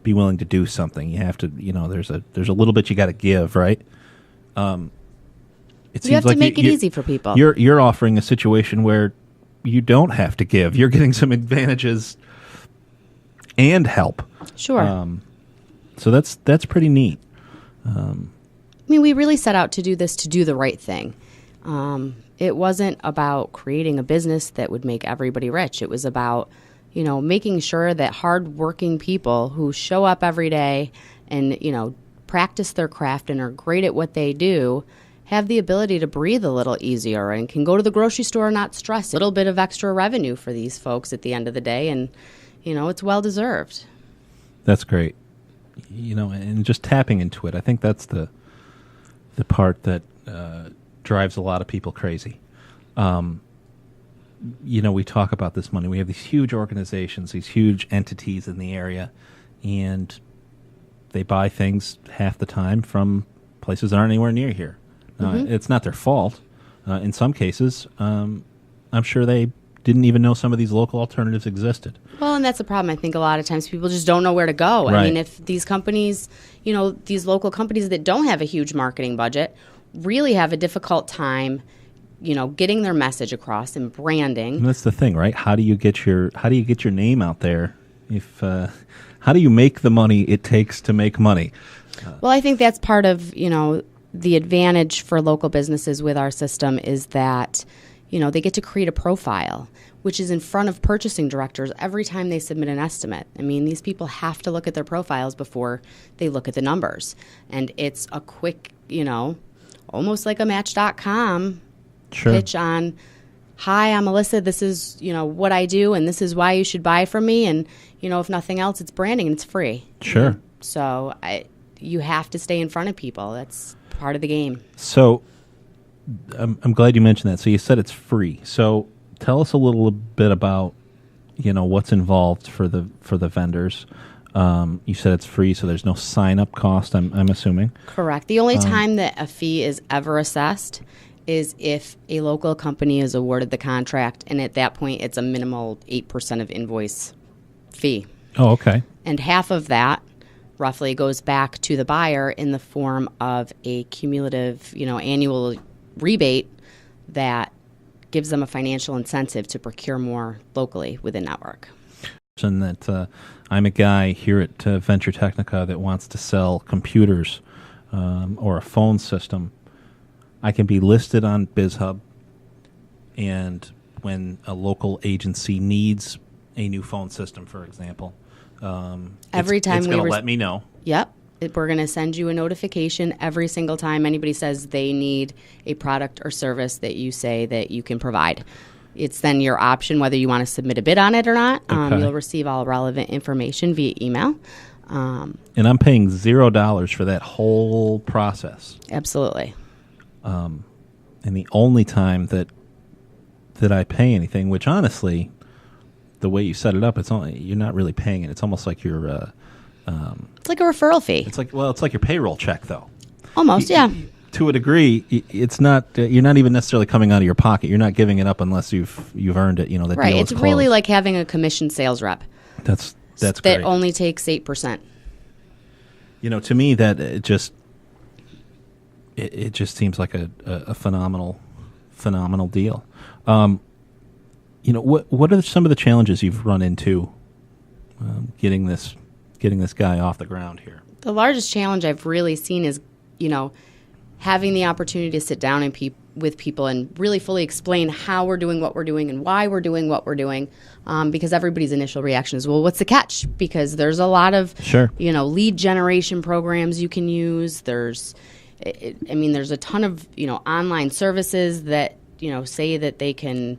be willing to do something. You have to, there's a little bit you got to give, right? You have to make it easy for people. You're offering a situation where you don't have to give. You're getting some advantages and help. Sure. So that's pretty neat. We really set out to do this to do the right thing. It wasn't about creating a business that would make everybody rich. It was about, making sure that hardworking people who show up every day and, practice their craft and are great at what they do have the ability to breathe a little easier and can go to the grocery store and not stress. A little bit of extra revenue for these folks at the end of the day, and, it's well-deserved. That's great. And just tapping into it, I think that's the part that drives a lot of people crazy. We talk about this money. We have these huge organizations, these huge entities in the area, and they buy things half the time from places that aren't anywhere near here. It's not their fault. In some cases, I'm sure they didn't even know some of these local alternatives existed. Well, and that's the problem. I think a lot of times people just don't know where to go. Right. I mean, if these companies, these local companies that don't have a huge marketing budget really have a difficult time, getting their message across and branding. And that's the thing, right? How do you get your name out there? How do you make the money it takes to make money? Well, I think that's part of, the advantage for local businesses with our system is that, they get to create a profile, which is in front of purchasing directors every time they submit an estimate. I mean, these people have to look at their profiles before they look at the numbers. And it's a quick, almost like a Match.com Sure. pitch on, hi, I'm Melissa, this is, what I do, and this is why you should buy from me. And, if nothing else, it's branding and it's free. Sure. So you have to stay in front of people. That's part of the game. So I'm glad you mentioned that. So you said it's free. So tell us a little bit about, what's involved for the vendors. You said it's free, so there's no sign-up cost, I'm assuming. Correct. The only time that a fee is ever assessed is if a local company is awarded the contract, and at that point, it's a minimal 8% of invoice fee. Oh, okay. And half of that roughly goes back to the buyer in the form of a cumulative, annual rebate that gives them a financial incentive to procure more locally within network. And that I'm a guy here at Venturetechnica that wants to sell computers or a phone system. I can be listed on BizHub, and when a local agency needs a new phone system, for example, every time it's going to let me know. Yep. We're going to send you a notification every single time anybody says they need a product or service that you say that you can provide. It's then your option whether you want to submit a bid on it or not. Okay. You'll receive all relevant information via email. And I'm paying $0 for that whole process. Absolutely. And the only time that I pay anything, which honestly, the way you set it up, you're not really paying it. It's almost like you're... it's like a referral fee. It's like your payroll check, though. Almost, yeah. To a degree, it's not. You're not even necessarily coming out of your pocket. You're not giving it up unless you've earned it. The right. deal It's is really closed. like having a commissioned sales rep. That's that great. only takes 8%. To me, that it just seems like a phenomenal deal. What are some of the challenges you've run into getting this guy off the ground here? The largest challenge I've really seen is, having the opportunity to sit down with people and really fully explain how we're doing what we're doing and why we're doing what we're doing, because everybody's initial reaction is, well, what's the catch? Because there's a lot of, lead generation programs you can use. There's a ton of, online services that, say that they can,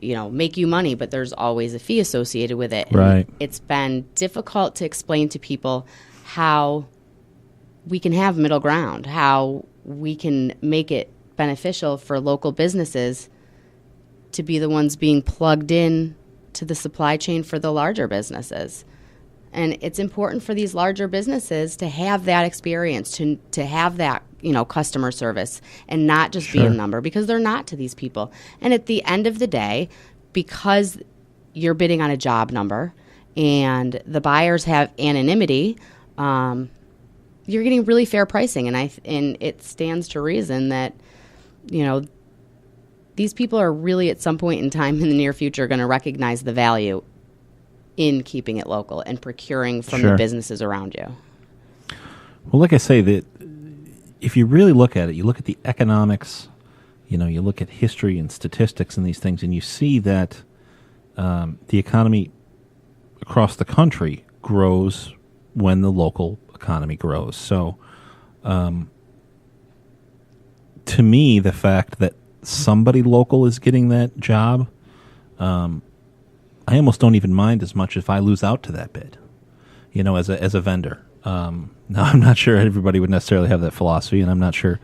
make you money, but there's always a fee associated with it. Right. And it's been difficult to explain to people how we can have middle ground, how we can make it beneficial for local businesses to be the ones being plugged in to the supply chain for the larger businesses. And it's important for these larger businesses to have that experience, to have that, customer service and not just be a number, because they're not to these people. And at the end of the day, because you're bidding on a job number and the buyers have anonymity, you're getting really fair pricing, and it stands to reason that, these people are really at some point in time in the near future going to recognize the value in keeping it local and procuring from the businesses around you. Well, like I say, that if you really look at it, you look at the economics, you look at history and statistics and these things, and you see that the economy across the country grows when the local economy grows. So, to me, the fact that somebody local is getting that job, I almost don't even mind as much if I lose out to that bid, as a vendor. Now, I'm not sure everybody would necessarily have that philosophy, and I'm not sure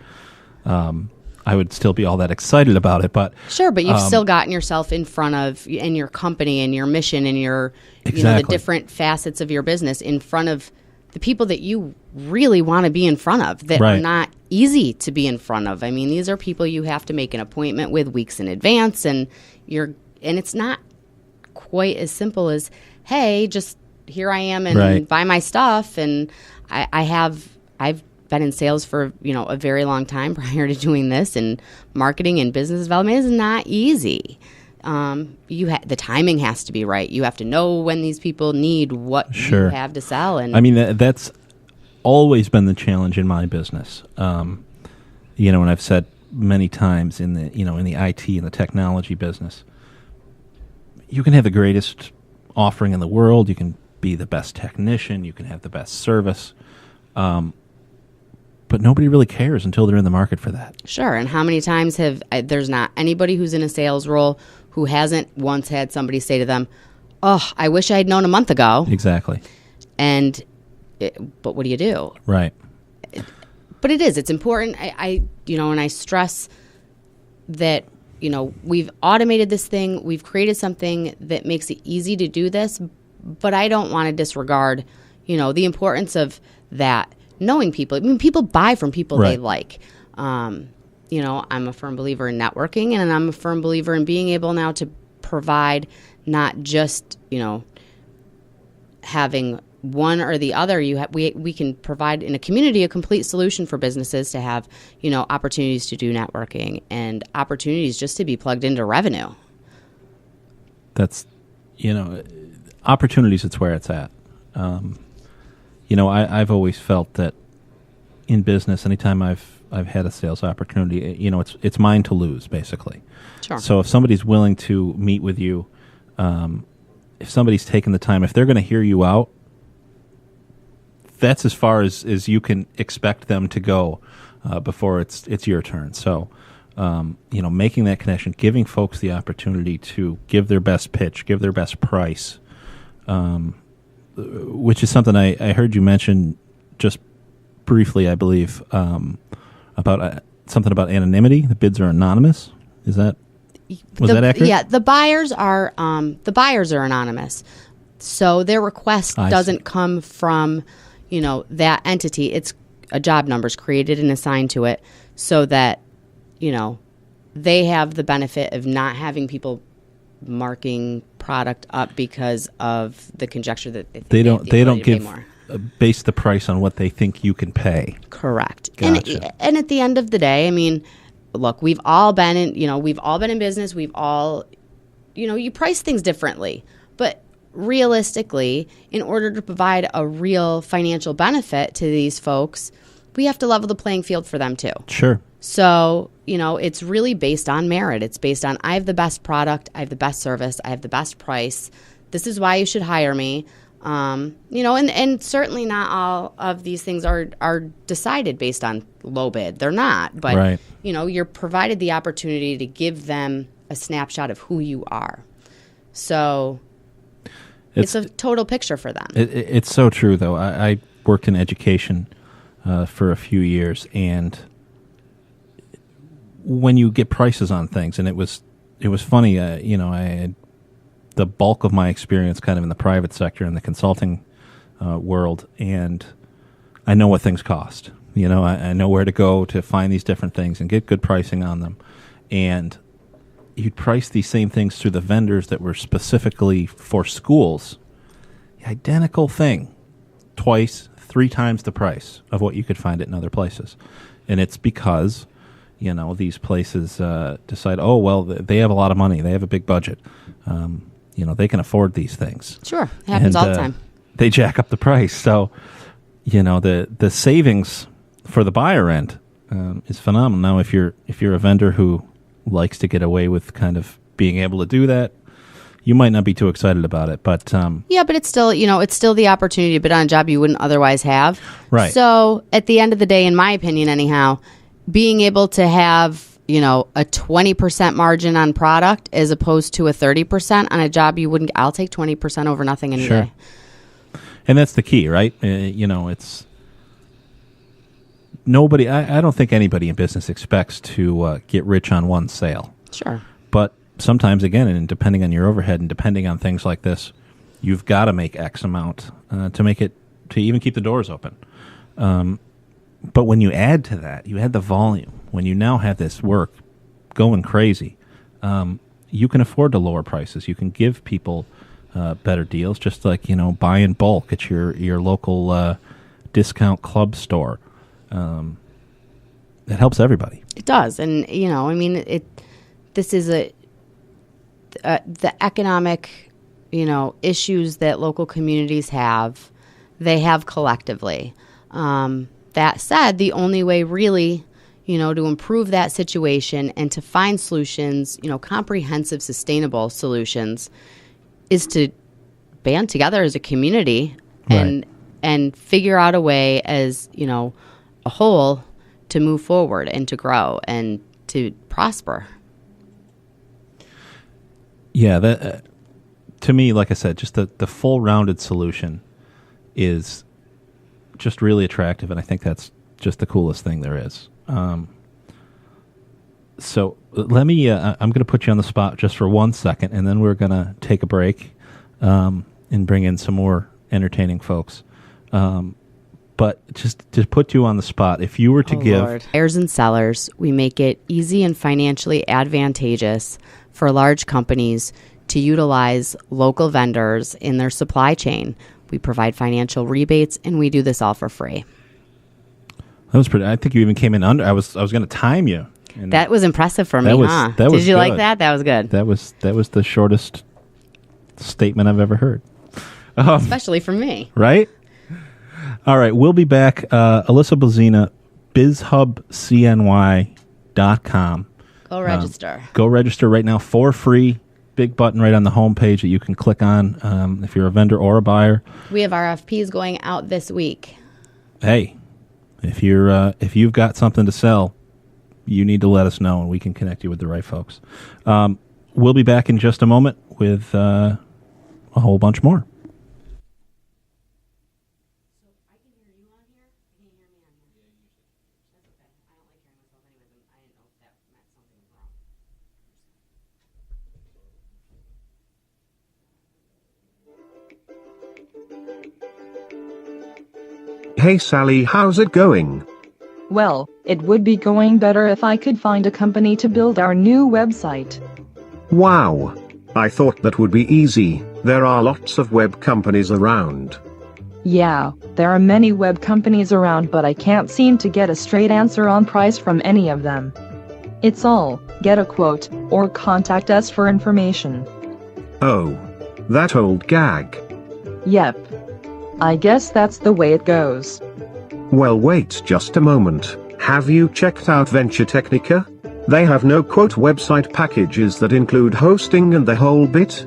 I would still be all that excited about it. But sure, but you've still gotten yourself in front of, and your company and your mission and your, the different facets of your business in front of the people that you really want to be in front of, that are not easy to be in front of. I mean, these are people you have to make an appointment with weeks in advance, and it's not quite as simple as, hey, just here I am and buy my stuff. And I've been in sales for a very long time prior to doing this, and marketing and business development is not easy. The timing has to be right. You have to know when these people need what you have to sell. And I mean, that's always been the challenge in my business. And I've said many times in the IT and the technology business, you can have the greatest offering in the world. You can be the best technician. You can have the best service. But nobody really cares until they're in the market for that. Sure. And how many times there's not anybody who's in a sales role who hasn't once had somebody say to them, oh, I wish I had known a month ago. Exactly. But what do you do? Right. But it's important. And I stress that we've automated this thing. We've created something that makes it easy to do this, but I don't want to disregard, the importance of that, knowing people. I mean, people buy from people they like. I'm a firm believer in networking, and I'm a firm believer in being able now to provide not just, having one or the other. We can provide in a community a complete solution for businesses to have, opportunities to do networking and opportunities just to be plugged into revenue. That's, opportunities, it's where it's at. I've always felt that in business, anytime I've had a sales opportunity, it's mine to lose, basically. Sure. So if somebody's willing to meet with you, if somebody's taken the time, if they're going to hear you out, that's as far as you can expect them to go before it's your turn. So, making that connection, giving folks the opportunity to give their best pitch, give their best price, which is something I heard you mention just briefly, I believe, about something about anonymity. The bids are anonymous. Was that accurate? Yeah, the buyers are anonymous, so their request doesn't come from that entity. It's a job number's created and assigned to it, so that they have the benefit of not having people marking product up because of the conjecture that they don't give base the price on what they think you can pay. Correct. Gotcha. And at the end of the day, I mean, look, we've all been in business. We've all, you price things differently, but realistically, in order to provide a real financial benefit to these folks, we have to level the playing field for them too. Sure. So, it's really based on merit. It's based on, I have the best product, I have the best service, I have the best price. This is why you should hire me. And certainly not all of these things are decided based on low bid. They're not. But, right. You're provided the opportunity to give them a snapshot of who you are. So it's a total picture for them. It's so true, though. I worked in education for a few years, and when you get prices on things, and it was funny, I had the bulk of my experience kind of in the private sector in the consulting world, and I know what things cost. I know where to go to find these different things and get good pricing on them. And you'd price these same things through the vendors that were specifically for schools. The identical thing, twice, 3 times the price of what you could find it in other places. And it's because, these places decide, oh, well, they have a lot of money. They have a big budget. They can afford these things. Sure. It happens all the time. They jack up the price. So, the savings for the buyer end is phenomenal. Now, if you're a vendor who likes to get away with kind of being able to do that, you might not be too excited about it. But yeah, but it's still, it's still the opportunity to bid on a job you wouldn't otherwise have. Right. So at the end of the day, in my opinion, anyhow, being able to have, a 20% margin on product as opposed to a 30% on a job you wouldn't, I'll take 20% over nothing any day. And that's the key, right? It's nobody, I don't think anybody in business expects to get rich on one sale. Sure. But sometimes, again, and depending on your overhead and depending on things like this, you've got to make X amount to even keep the doors open. But when you add to that, you add the volume. When you now have this work going crazy, you can afford to lower prices. You can give people better deals, just like, buy in bulk at your local discount club store. It helps everybody. It does. And, this is the economic, issues that local communities have, they have collectively. That said, the only way really, to improve that situation and to find solutions, comprehensive, sustainable solutions, is to band together as a community and figure out a way as, a whole to move forward and to grow and to prosper. Yeah, that to me, like I said, just the full rounded solution is just really attractive, and I think that's just the coolest thing there is. So let me, I'm going to put you on the spot just for 1 second, and then we're going to take a break and bring in some more entertaining folks. But just to put you on the spot, if you were to give... Buyers and sellers, we make it easy and financially advantageous for large companies to utilize local vendors in their supply chain. We provide financial rebates, and we do this all for free. That was pretty... I think you even came in under... I was going to time you. That was impressive for me, huh? Did you like that? That was good. That was the shortest statement I've ever heard. Especially from me. Right? All right, we'll be back. Alyssa Blazina, bizhubcny.com. Go register. Go register right now for free. Big button right on the homepage that you can click on if you're a vendor or a buyer. We have RFPs going out this week. Hey, if you've got something to sell, you need to let us know, and we can connect you with the right folks. We'll be back in just a moment with a whole bunch more. Hey Sally, how's it going? Well, it would be going better if I could find a company to build our new website. Wow. I thought that would be easy. There are lots of web companies around. Yeah, there are many web companies around, but I can't seem to get a straight answer on price from any of them. It's all, get a quote, or contact us for information. Oh. That old gag. Yep. I guess that's the way it goes. Well, wait just a moment. Have you checked out Venturetechnica? They have no-quote website packages that include hosting and the whole bit?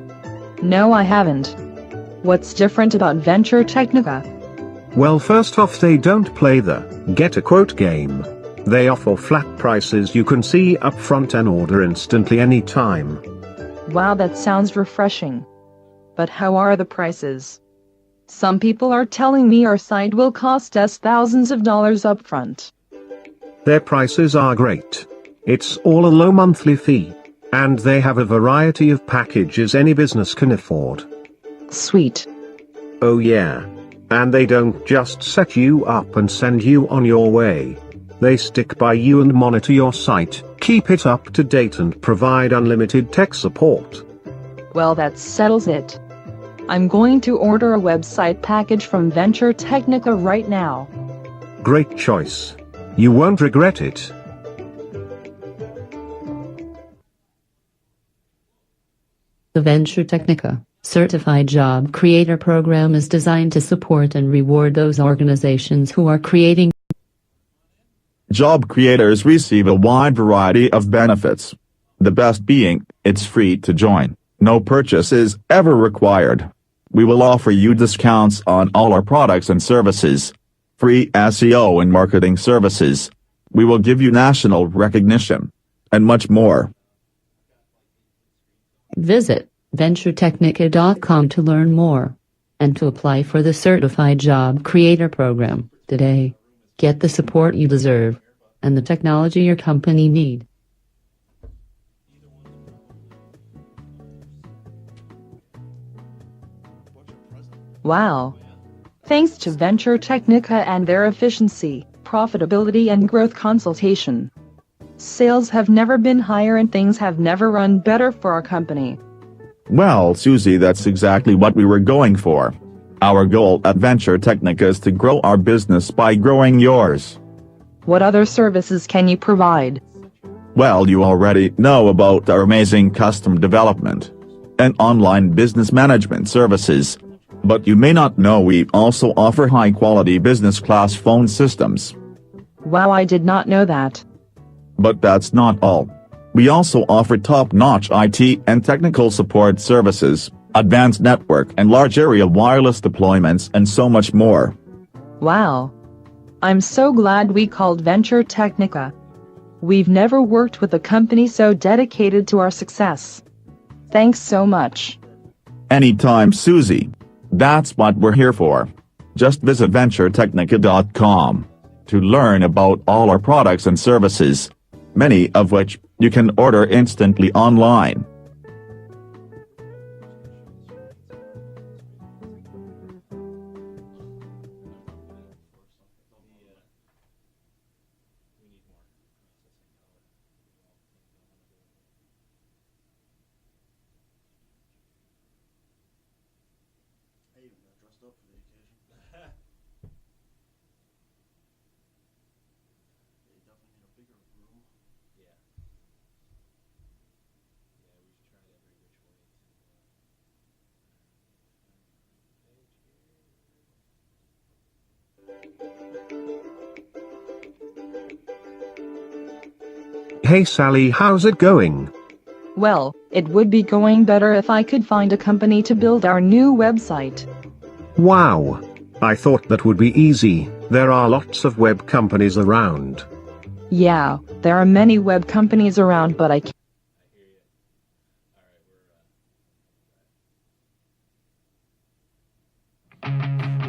No, I haven't. What's different about Venturetechnica? Well, first off, they don't play the get-a-quote game. They offer flat prices you can see up front and order instantly anytime. Wow, that sounds refreshing. But how are the prices? Some people are telling me our site will cost us thousands of dollars up front. Their prices are great. It's all a low monthly fee. And they have a variety of packages any business can afford. Sweet. Oh yeah. And they don't just set you up and send you on your way. They stick by you and monitor your site, keep it up to date and provide unlimited tech support. Well, that settles it. I'm going to order a website package from Venturetechnica right now. Great choice. You won't regret it. The Venturetechnica Certified Job Creator Program is designed to support and reward those organizations who are creating. Job creators receive a wide variety of benefits. The best being, it's free to join. No purchase is ever required. We will offer you discounts on all our products and services. Free SEO and marketing services. We will give you national recognition. And much more. Visit Venturetechnica.com to learn more. And to apply for the Certified Job Creator Program today. Get the support you deserve. And the technology your company needs. Wow. Thanks to Venturetechnica and their efficiency, profitability and growth consultation. Sales have never been higher and things have never run better for our company. Well, Susie, that's exactly what we were going for. Our goal at Venturetechnica is to grow our business by growing yours. What other services can you provide? Well, you already know about our amazing custom development and online business management services. But you may not know we also offer high-quality business-class phone systems. Wow, I did not know that. But that's not all. We also offer top-notch IT and technical support services, advanced network and large area wireless deployments and so much more. Wow. I'm so glad we called Venturetechnica. We've never worked with a company so dedicated to our success. Thanks so much. Anytime, Susie. That's what we're here for. Just visit Venturetechnica.com to learn about all our products and services, many of which You can order instantly online. Hey Sally, how's it going? Well, it would be going better if I could find a company to build our new website. Wow. I thought that would be easy. There are lots of web companies around. Yeah, there are many web companies around, but I can't.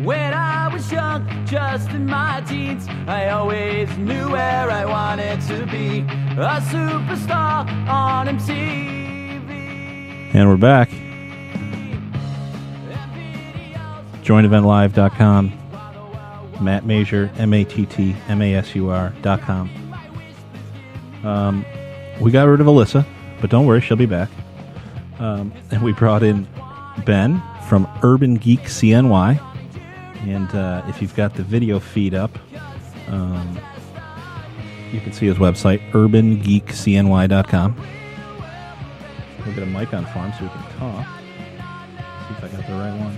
When I was young, just in my teens, I always knew where I wanted to be. A superstar on MTV. And we're back. JoinEventLive.com. Matt Masur, MattMasur.com. We got rid of Alyssa, but don't worry, she'll be back. And we brought in Ben from Urban Geek CNY. And if you've got the video feed up, you can see his website, urbangeekcny.com. We'll get a mic on for him so we can talk. See if I got the right one.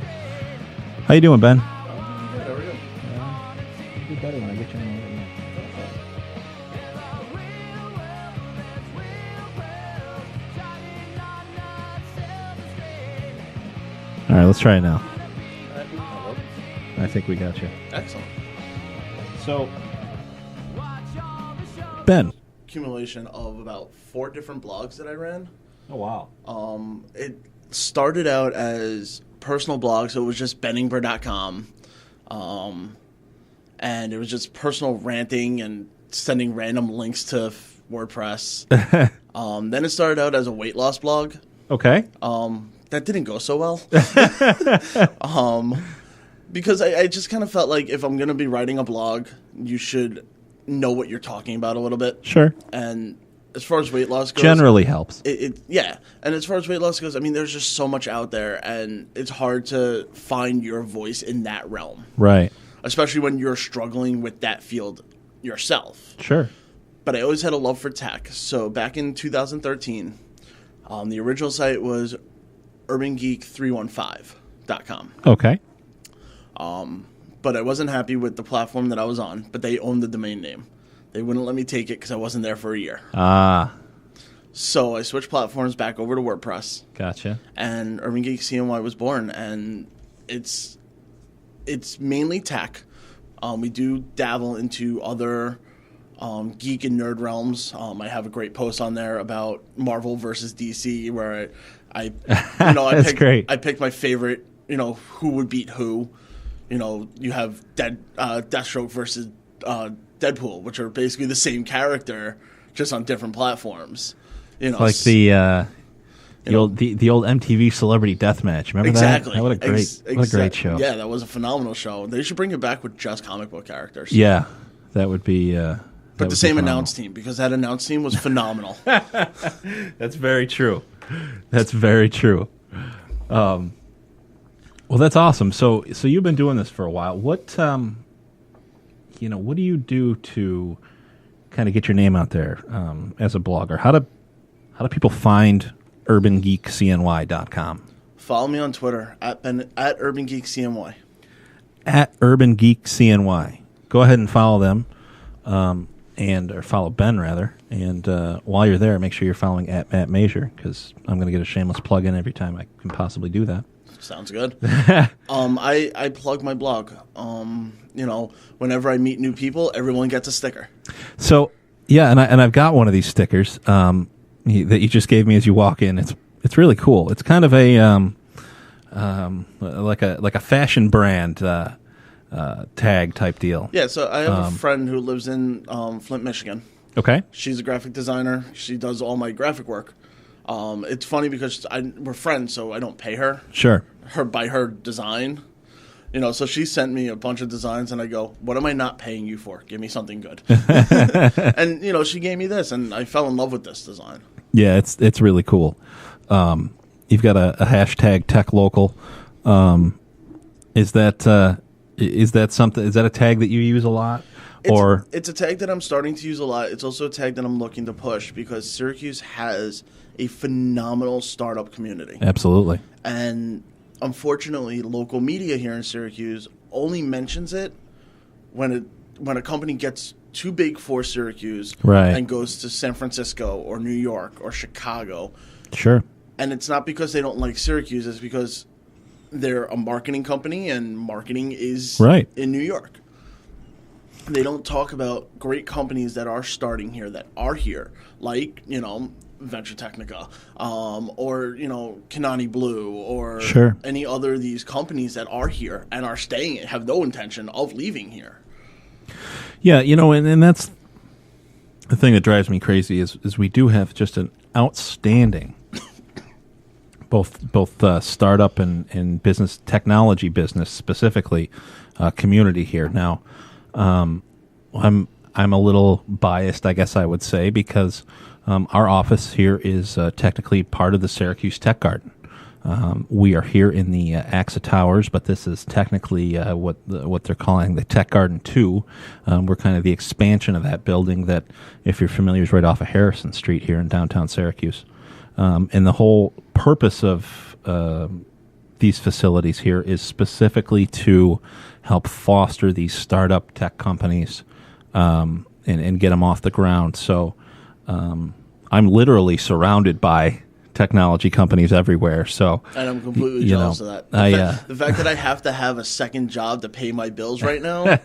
How you doing, Ben? Good, how are you? I'll do better when I get you on the All right, let's try it now. I think we got you. Excellent. So, Ben. Accumulation of about 4 different blogs that I ran. Oh, wow. It started out as personal blogs, so it was just benningbird.com. And it was just personal ranting and sending random links to WordPress. Then it started out as a weight loss blog. Okay. That didn't go so well. Because I just kind of felt like if I'm going to be writing a blog, you should know what you're talking about a little bit. Sure. And as far as weight loss goes... Generally helps. Yeah. And as far as weight loss goes, I mean, there's just so much out there, and it's hard to find your voice in that realm. Right. Especially when you're struggling with that field yourself. Sure. But I always had a love for tech. So back in 2013, the original site was urbangeek315.com. Okay. But I wasn't happy with the platform that I was on, but they owned the domain name. They wouldn't let me take it because I wasn't there for a year. Ah. So I switched platforms back over to WordPress. Gotcha. And Urban Geek CNY was born, and it's mainly tech. We do dabble into other geek and nerd realms. I have a great post on there about Marvel versus DC where I That's great. I picked my favorite, who would beat who. You have Deathstroke versus Deadpool, which are basically the same character, just on different platforms. It's like the old MTV Celebrity Deathmatch. Remember exactly. that? What a great show. Yeah, that was a phenomenal show. They should bring it back with just comic book characters. Yeah, that would be. But the same announce team, because that announce team was phenomenal. That's very true. That's very true. Well, that's awesome. So you've been doing this for a while. What what do you do to kind of get your name out there as a blogger? How do people find urbangeekcny.com? Follow me on Twitter at urbangeekcny. At urbangeekcny. Go ahead and follow them, or follow Ben rather. And while you're there, make sure you're following at Matt Masur, because I'm going to get a shameless plug in every time I can possibly do that. Sounds good. I plug my blog. Whenever I meet new people, everyone gets a sticker. So yeah, and I've got one of these stickers that you just gave me as you walk in. It's really cool. It's kind of a like a fashion brand tag type deal. Yeah. So I have a friend who lives in Flint, Michigan, Okay. She's a graphic designer. She does all my graphic work. It's funny because we're friends, so I don't pay her. Sure. By her design. So she sent me a bunch of designs, and I go, what am I not paying you for? Give me something good. And, she gave me this, and I fell in love with this design. Yeah, it's really cool. You've got a hashtag TechLocal. Is that something? Is that a tag that you use a lot? It's a tag that I'm starting to use a lot. It's also a tag that I'm looking to push because Syracuse has a phenomenal startup community. Absolutely. And unfortunately, local media here in Syracuse only mentions it when a company gets too big for Syracuse and goes to San Francisco or New York or Chicago. Sure. And it's not because they don't like Syracuse. It's because they're a marketing company and marketing is in New York. They don't talk about great companies that are starting here, that are here, like, Venturetechnica, or, Kanani Blue, or any other of these companies that are here and are staying, have no intention of leaving here. Yeah, and that's the thing that drives me crazy is we do have just an outstanding both startup and business, technology business specifically, community here. Now, I'm a little biased, I guess I would say, because our office here is technically part of the Syracuse Tech Garden. We are here in the AXA Towers, but this is technically what they're calling the Tech Garden 2. We're kind of the expansion of that building that, if you're familiar, is right off of Harrison Street here in downtown Syracuse. And the whole purpose of these facilities here is specifically to help foster these startup tech companies and get them off the ground. So I'm literally surrounded by technology companies everywhere. So, and I'm completely jealous of that. The fact that I have to have a second job to pay my bills right now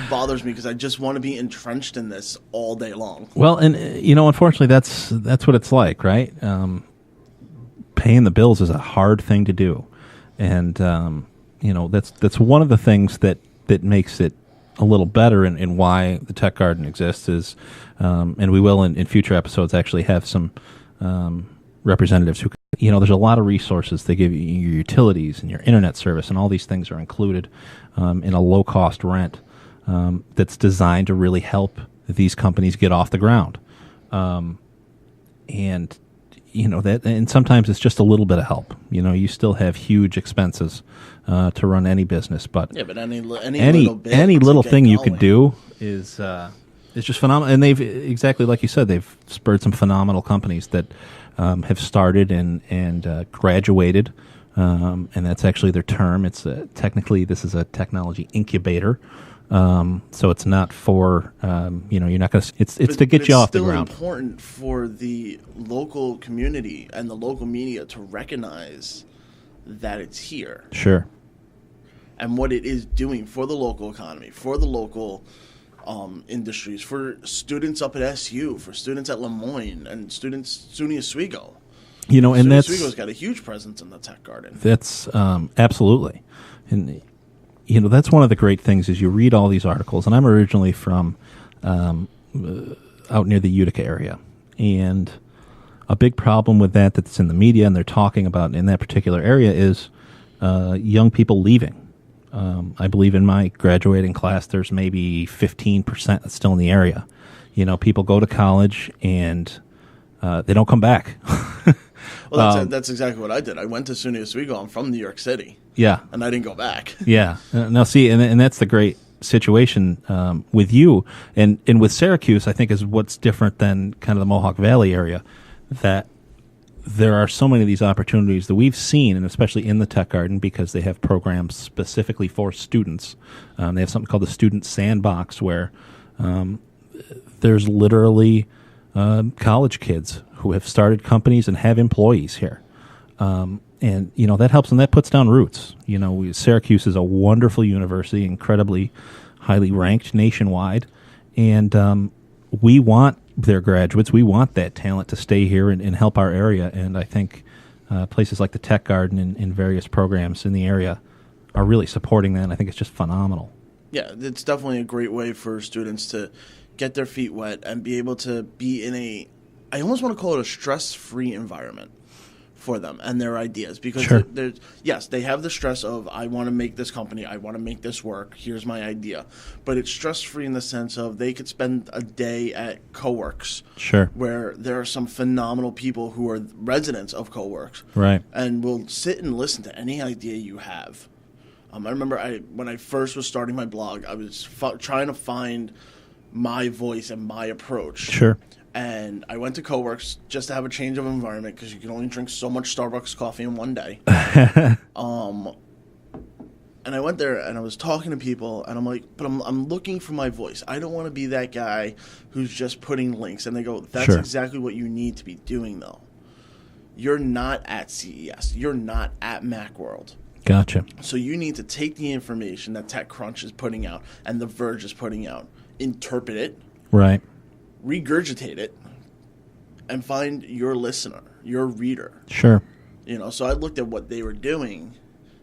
bothers me because I just want to be entrenched in this all day long. Well, and unfortunately, that's what it's like, right? Paying the bills is a hard thing to do, and that's one of the things that makes it a little better and why the Tech Garden exists is, and we will in future episodes actually have some representatives who, there's a lot of resources. They give you your utilities and your internet service, and all these things are included in a low-cost rent that's designed to really help these companies get off the ground. And sometimes it's just a little bit of help. You still have huge expenses to run any business, but but any little thing you could do is just phenomenal. And they've, exactly like you said, they've spurred some phenomenal companies that have started and graduated, and that's actually their term. It's technically, this is a technology incubator. So it's not for, you're not going to, it's to get you off the ground. It's still important for the local community and the local media to recognize that it's here. Sure. And what it is doing for the local economy, for the local industries, for students up at SU, for students at Lemoyne, and students SUNY Oswego. And that's, Oswego's got a huge presence in the Tech Garden. That's absolutely. And that's one of the great things is you read all these articles, and I'm originally from out near the Utica area, and a big problem with that's in the media and they're talking about in that particular area is young people leaving. I believe in my graduating class there's maybe 15% that's still in the area. People go to college and they don't come back. Well, that's exactly what I did. I went to SUNY Oswego. I'm from New York City. Yeah. And I didn't go back. Yeah. Now, see, and that's the great situation with you. And with Syracuse, I think, is what's different than kind of the Mohawk Valley area, that there are so many of these opportunities that we've seen, and especially in the Tech Garden, because they have programs specifically for students. They have something called the Student Sandbox, where there's literally college kids who have started companies and have employees here. And, that helps, and that puts down roots. Syracuse is a wonderful university, incredibly highly ranked nationwide, and we want their graduates, we want that talent to stay here and help our area. And I think places like the Tech Garden and various programs in the area are really supporting that, and I think it's just phenomenal. Yeah, it's definitely a great way for students to, get their feet wet, and be able to be in I almost want to call it a stress-free environment for them and their ideas. Because yes, they have the stress of, I want to make this company, I want to make this work, here's my idea. But it's stress-free in the sense of they could spend a day at Coworks, where there are some phenomenal people who are residents of Coworks, and will sit and listen to any idea you have. I remember when I first was starting my blog, I was trying to find my voice and my approach. And I went to Coworks just to have a change of environment because you can only drink so much Starbucks coffee in one day. And I went there and I was talking to people and I'm like, but I'm looking for my voice. I don't want to be that guy who's just putting links. And they go, that's exactly what you need to be doing, though. You're not at CES. You're not at Macworld. Gotcha. So you need to take the information that TechCrunch is putting out and The Verge is putting out, interpret it, regurgitate it, and find your listener, your reader. So I looked at what they were doing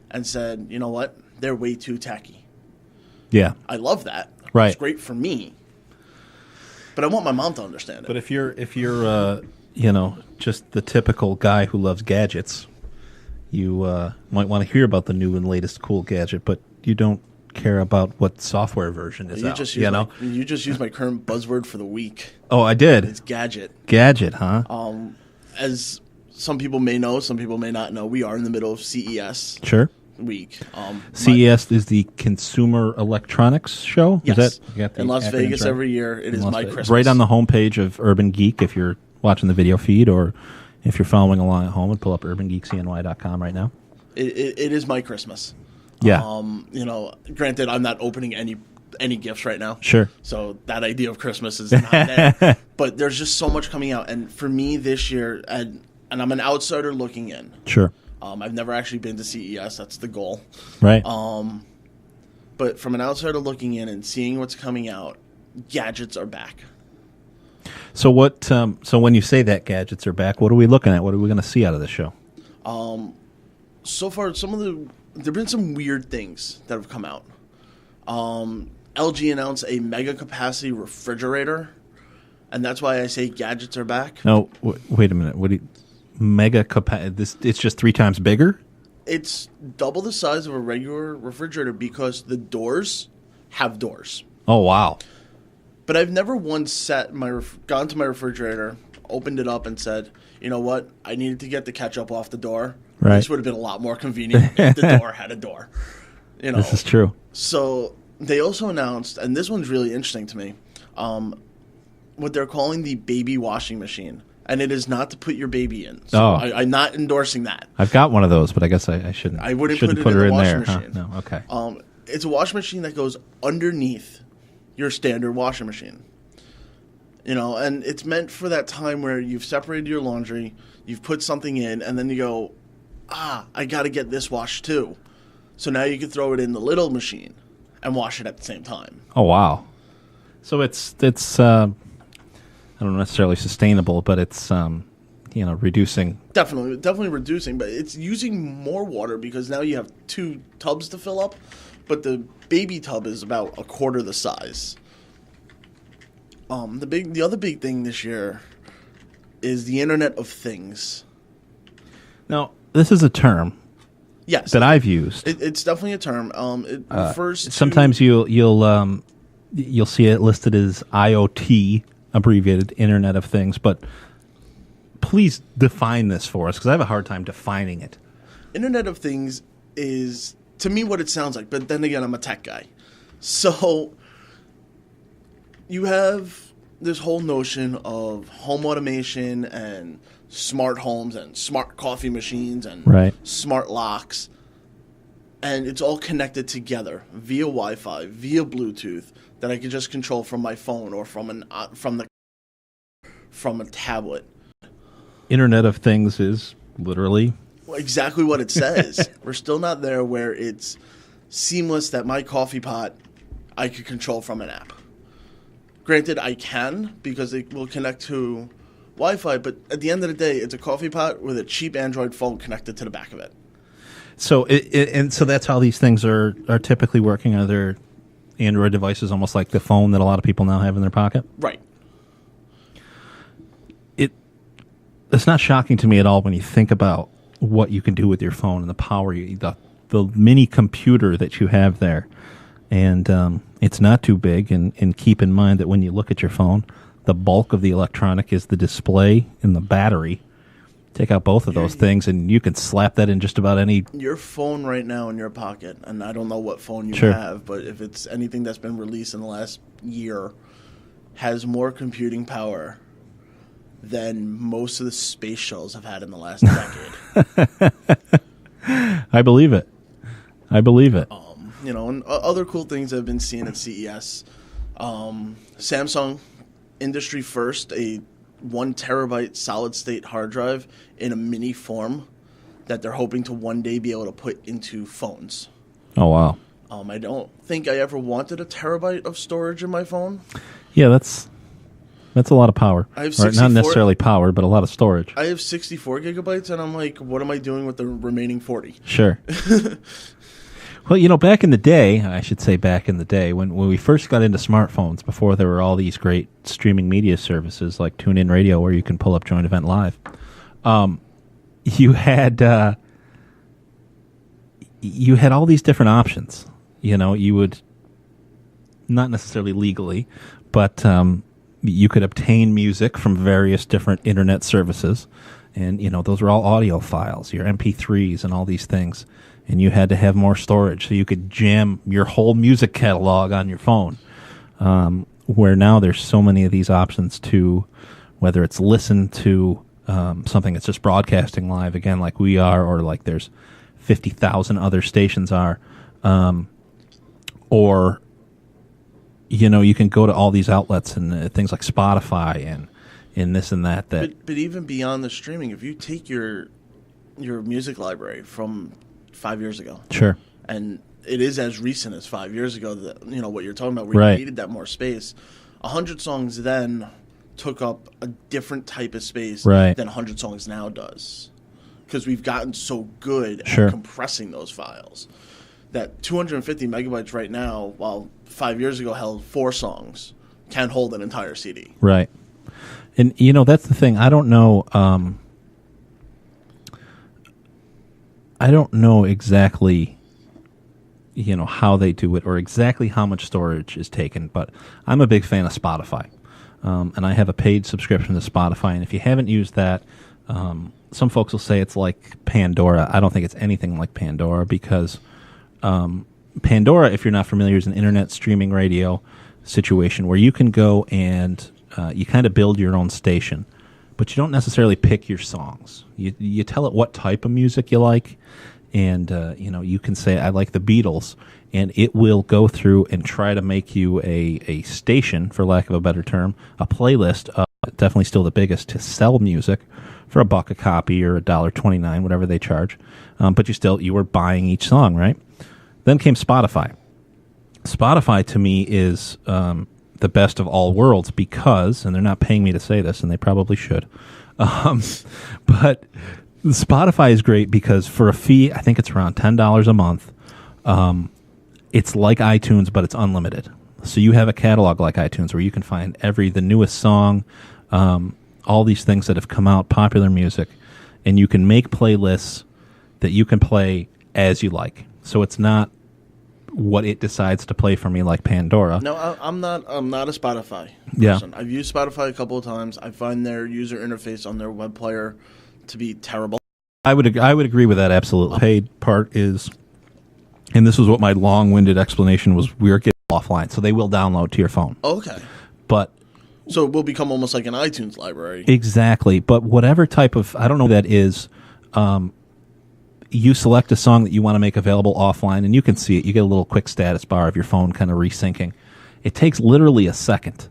and said, you know what? They're way too tacky. Yeah. I love that. Right. It's great for me. But I want my mom to understand it. But if you're just the typical guy who loves gadgets, you might want to hear about the new and latest cool gadget, but you don't care about what software version is out. You just used my current buzzword for the week. Oh, I did. It's gadget. Gadget, huh? As some people may know, some people may not know, we are in the middle of CES. Week. CES is the Consumer Electronics Show. Yes. Is that in Las Vegas every year. It is my Christmas. Right on the homepage of Urban Geek if you're watching the video feed, or if you're following along at home, and pull up urbangeekcny.com right now. It is my Christmas. Yeah. Granted, I'm not opening any gifts right now. So that idea of Christmas is not there. But there's just so much coming out, and for me this year, and I'm an outsider looking in. I've never actually been to CES. That's the goal. Right. But from an outsider looking in and seeing what's coming out, gadgets are back. So what? So when you say that gadgets are back, what are we looking at? What are we going to see out of this show? So far, there've been some weird things that have come out. LG announced a mega capacity refrigerator, and that's why I say gadgets are back. No, wait a minute. What do you? Mega capacity? It's just 3 times bigger? It's double the size of a regular refrigerator because the doors have doors. Oh, wow. But I've never once gone to my refrigerator, opened it up, and said, you know what? I needed to get the ketchup off the door. Right. This would have been a lot more convenient if the door had a door. This is true. So they also announced, and this one's really interesting to me, what they're calling the baby washing machine. And it is not to put your baby in. So I'm not endorsing that. I've got one of those, but I guess I shouldn't. I wouldn't put it in her the in washing there. machine. Huh? No, okay. It's a washing machine that goes underneath your standard washing machine. And it's meant for that time where you've separated your laundry, you've put something in, and then you go, I got to get this washed too. So now you can throw it in the little machine and wash it at the same time. Oh, wow. So it's I don't know necessarily sustainable, but it's reducing. Definitely reducing, but it's using more water because now you have 2 tubs to fill up, but the baby tub is about a quarter the size. The other big thing this year is the Internet of Things. Now, this is a term. Yes, that I've used. It's definitely a term. It refers to sometimes you'll see it listed as IoT, abbreviated Internet of Things, but please define this for us because I have a hard time defining it. Internet of Things is, to me, what it sounds like, but then again, I'm a tech guy. So you have this whole notion of home automation and smart homes and smart coffee machines and smart locks, and it's all connected together via Wi-Fi, via Bluetooth, that I can just control from my phone or from a tablet. Internet of Things is literally exactly what it says. We're still not there where it's seamless that my coffee pot I could control from an app. Granted, I can because it will connect to Wi-Fi, but at the end of the day, it's a coffee pot with a cheap Android phone connected to the back of it. So, and so that's how these things are typically working. Are Android devices, almost like the phone that a lot of people now have in their pocket. Right. It's not shocking to me at all when you think about what you can do with your phone and the power, the mini computer that you have there. And it's not too big. And keep in mind that when you look at your phone, the bulk of the electronic is the display and the battery. Take out both of those things, and you can slap that in just about any... Your phone right now in your pocket, and I don't know what phone you Sure. have, but if it's anything that's been released in the last year, has more computing power than most of the space shuttles have had in the last decade. I believe it. And other cool things I've been seeing at CES. Samsung, industry first, a 1 terabyte solid state hard drive in a mini form that they're hoping to one day be able to put into phones. Oh, wow. I don't think I ever wanted a terabyte of storage in my phone. Yeah, that's a lot of power. I have Or not 64 necessarily power, but a lot of storage. I have 64 gigabytes, and I'm like, what am I doing with the remaining 40? Sure. Well, back in the day, when we first got into smartphones, before there were all these great streaming media services like TuneIn Radio, where you can pull up Join Event Live, you had all these different options. You would, not necessarily legally, but you could obtain music from various different internet services, and those were all audio files, your MP3s and all these things. And you had to have more storage so you could jam your whole music catalog on your phone. Where now there's so many of these options to, whether it's listen to something that's just broadcasting live, again, like we are, or like there's 50,000 other stations are, or, you can go to all these outlets and things like Spotify and this and that. But even beyond the streaming, if you take your music library from 5 years ago. Sure. And it is as recent as 5 years ago that, what you're talking about, where Right. you needed that more space. 100 songs then took up a different type of space Right. than 100 songs now does. Because we've gotten so good Sure. at compressing those files. That 250 megabytes right now, while 5 years ago held 4 songs, can hold an entire CD. Right. And, that's the thing. I don't know... I don't know exactly, how they do it or exactly how much storage is taken, but I'm a big fan of Spotify. And I have a paid subscription to Spotify, and if you haven't used that, some folks will say it's like Pandora. I don't think it's anything like Pandora because Pandora, if you're not familiar, is an internet streaming radio situation where you can go and you kind of build your own station, but you don't necessarily pick your songs. You tell it what type of music you like, and you can say, I like the Beatles, and it will go through and try to make you a station, for lack of a better term, a playlist, definitely still the biggest, to sell music for $1 a copy or $1.29, whatever they charge. But you were buying each song, right? Then came Spotify. Spotify, to me, is the best of all worlds because, and they're not paying me to say this, and they probably should, but Spotify is great because for a fee, I think it's around $10 a month, it's like iTunes, but it's unlimited. So you have a catalog like iTunes where you can find the newest song, all these things that have come out, popular music, and you can make playlists that you can play as you like. So it's not what it decides to play for me like Pandora. No, I'm not a Spotify Yeah. person. I've used Spotify a couple of times. I find their user interface on their web player to be terrible. I would agree with that absolutely. Paid part is, and this was what my long-winded explanation was, we're getting offline, so they will download to your phone. Okay. But so it will become almost like an iTunes library. exactly. But whatever type of, I don't know what that is, you select a song that you want to make available offline, and you can see it. You get a little quick status bar of your phone kind of resyncing. It takes literally a second,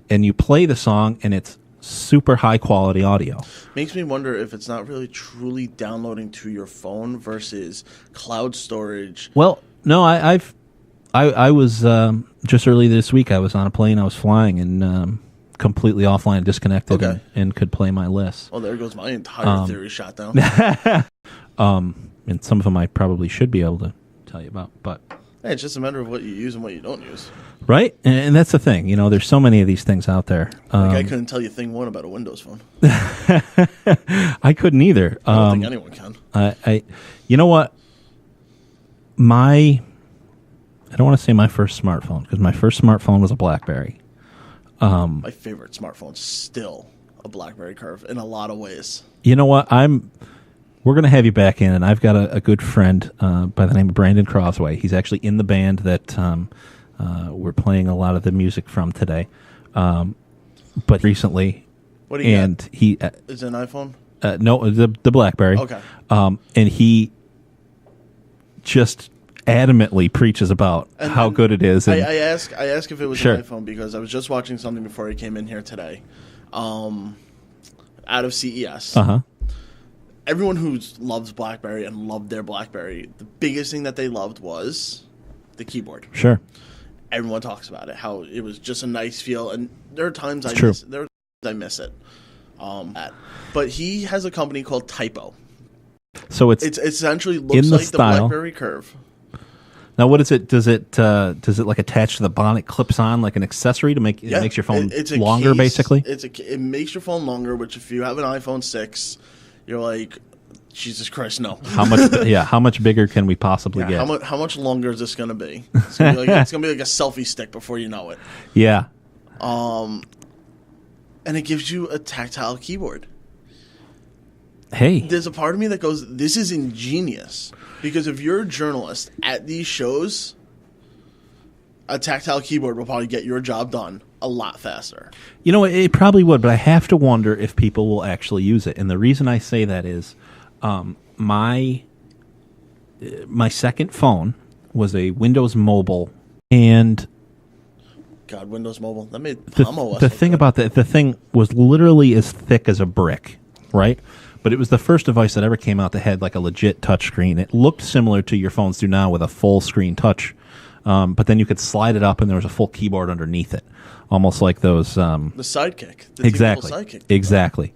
and you play the song, and it's super high-quality audio. Makes me wonder if it's not really truly downloading to your phone versus cloud storage. Well, no, I was just early this week. I was on a plane. I was flying and completely offline, disconnected, Okay. and could play my list. Well, there goes my entire theory shot down. And some of them I probably should be able to tell you about, but Hey, it's just a matter of what you use and what you don't use. Right? And that's the thing. You know, there's so many of these things out there. I couldn't tell you thing one about a Windows phone. I couldn't either. I don't think anyone can. You know what? I don't want to say my first smartphone, because my first smartphone was a BlackBerry. My favorite smartphone's still a BlackBerry Curve in a lot of ways. You know what? We're going to have you back in, and I've got a good friend by the name of Brandon Crosway. He's actually in the band that we're playing a lot of the music from today. But recently, What do you and got? he Is it an iPhone? No, the BlackBerry. Okay. And he just adamantly preaches about how good it is. And I ask if it was Sure. an iPhone because I was just watching something before I came in here today. Out of CES. Uh-huh. Everyone who loves BlackBerry and loved their BlackBerry, the biggest thing that they loved was the keyboard. Sure. Everyone talks about it, how it was just a nice feel, and there are times I miss it. But he has a company called Typo. So it's essentially in looks the like style. the BlackBerry Curve. Now, what is it? Does it like attach to the bonnet, clips on like an accessory to make it makes your phone It's a longer, case. basically? It makes your phone longer, which if you have an iPhone 6, you're like, Jesus Christ, no. How much? Yeah, how much bigger can we possibly get? How much longer is this going to be? It's going to be like a selfie stick before you know it. Yeah. And it gives you a tactile keyboard. Hey. There's a part of me that goes, this is ingenious. Because if you're a journalist at these shows, a tactile keyboard will probably get your job done a lot faster. You know, it probably would, but I have to wonder if people will actually use it. And the reason I say that is my second phone was a Windows Mobile, and God, Windows Mobile. That made the Palm OS thing about that, the thing was literally as thick as a brick, right? But it was the first device that ever came out that had like a legit touchscreen. It looked similar to your phones do now with a full screen touch, but then you could slide it up and there was a full keyboard underneath it, almost like those. the Sidekick. The Exactly. T-Mobile Sidekick. Exactly.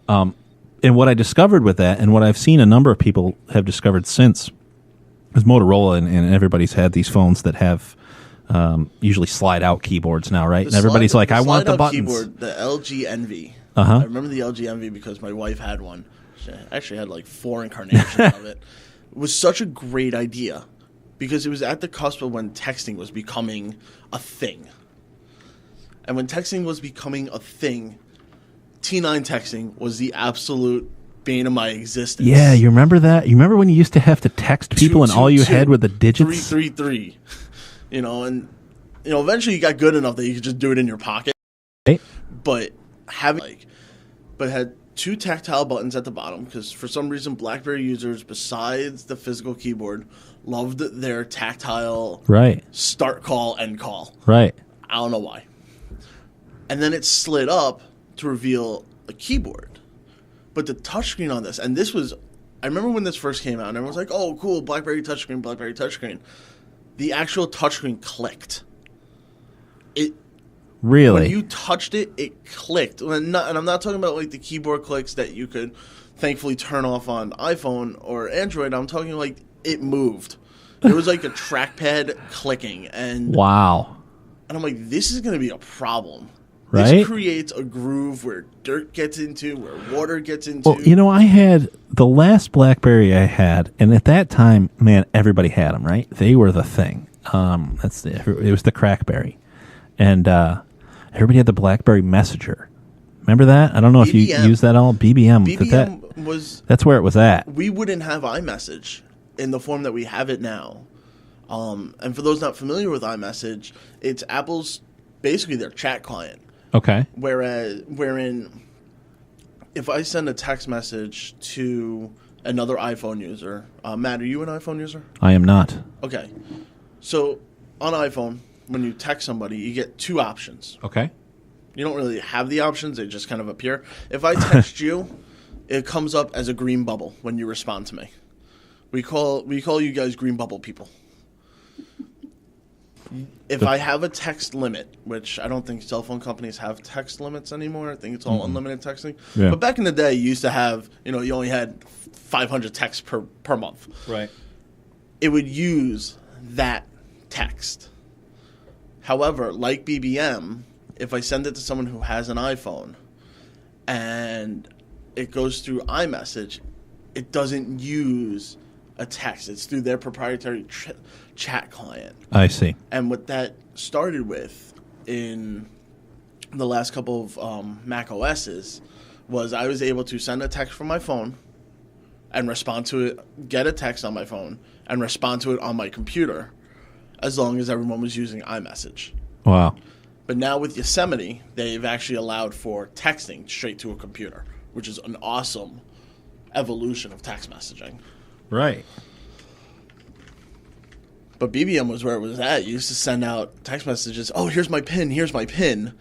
And what I discovered with that, and what I've seen a number of people have discovered since, is Motorola, and everybody's had these phones that have usually slide out keyboards now, right? And everybody's like, I want the buttons. Keyboard, the LG Envy. Uh-huh. I remember the LG Envy because my wife had one. She actually had like 4 incarnations of it. It was such a great idea because it was at the cusp of when texting was becoming a thing. And when texting was becoming a thing, T9 texting was the absolute bane of my existence. Yeah, you remember that? You remember when you used to have to text people and all you had were the digits? 333. And eventually you got good enough that you could just do it in your pocket. Right. But had 2 tactile buttons at the bottom because for some reason BlackBerry users, besides the physical keyboard, loved their tactile start call, end call. Right. I don't know why. And then it slid up to reveal a keyboard. But the touchscreen on this, and this was, I remember when this first came out, and everyone was like, oh, cool, BlackBerry touchscreen, BlackBerry touchscreen. The actual touchscreen clicked. Really? When you touched it, it clicked. And I'm not talking about like the keyboard clicks that you could thankfully turn off on iPhone or Android. I'm talking like it moved. There was like a trackpad clicking. And wow. And I'm like, this is going to be a problem. Right? This creates a groove where dirt gets into, where water gets into. Well, I had the last BlackBerry I had, and at that time, man, everybody had them, right? They were the thing. It was the Crackberry. And everybody had the BlackBerry Messenger. Remember that? I don't know if you used that all. BBM. That's where it was at. We wouldn't have iMessage in the form that we have it now. And for those not familiar with iMessage, it's Apple's basically their chat client. Okay. Wherein if I send a text message to another iPhone user, Matt, are you an iPhone user? I am not. Okay. So on iPhone, when you text somebody, you get 2 options. Okay. You don't really have the options. They just kind of appear. If I text you, it comes up as a green bubble when you respond to me. We call you guys green bubble people. If I have a text limit, which I don't think cell phone companies have text limits anymore. I think it's all unlimited texting. Yeah. But back in the day, you used to have, you only had 500 texts per month. Right. It would use that text. However, like BBM, if I send it to someone who has an iPhone and it goes through iMessage, it doesn't use a text. It's through their proprietary chat client. I see. And what that started with in the last couple of Mac OSs was I was able to send a text from my phone and respond to it, get a text on my phone, and respond to it on my computer, as long as everyone was using iMessage. Wow. But now with Yosemite, they've actually allowed for texting straight to a computer, which is an awesome evolution of text messaging. Right. But BBM was where it was at. You used to send out text messages. Oh, here's my PIN. Here's my PIN.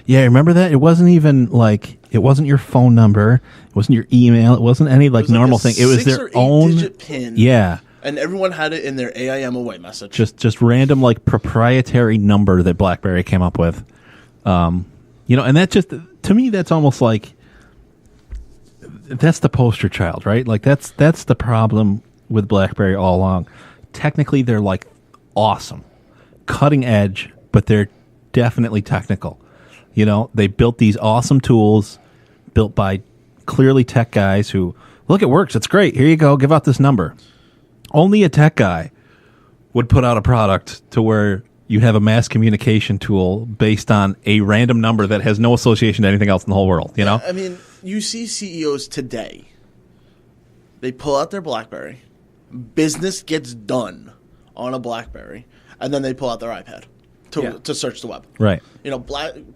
Yeah, remember that? It wasn't even like, it wasn't your phone number. It wasn't your email. It wasn't any like normal thing. It was their own 6 or 8 digit PIN. Yeah. And everyone had it in their AIM away message. Just random like proprietary number that BlackBerry came up with. And that just, to me, that's almost like, that's the poster child, right? Like that's the problem with BlackBerry all along. Technically, they're like awesome, cutting edge, but they're definitely technical. They built these awesome tools built by clearly tech guys who, look, it works. It's great. Here you go. Give out this number. Only a tech guy would put out a product to where you have a mass communication tool based on a random number that has no association to anything else in the whole world, I mean, you see CEOs today, they pull out their BlackBerry, business gets done on a BlackBerry, and then they pull out their iPad to search the web. Right.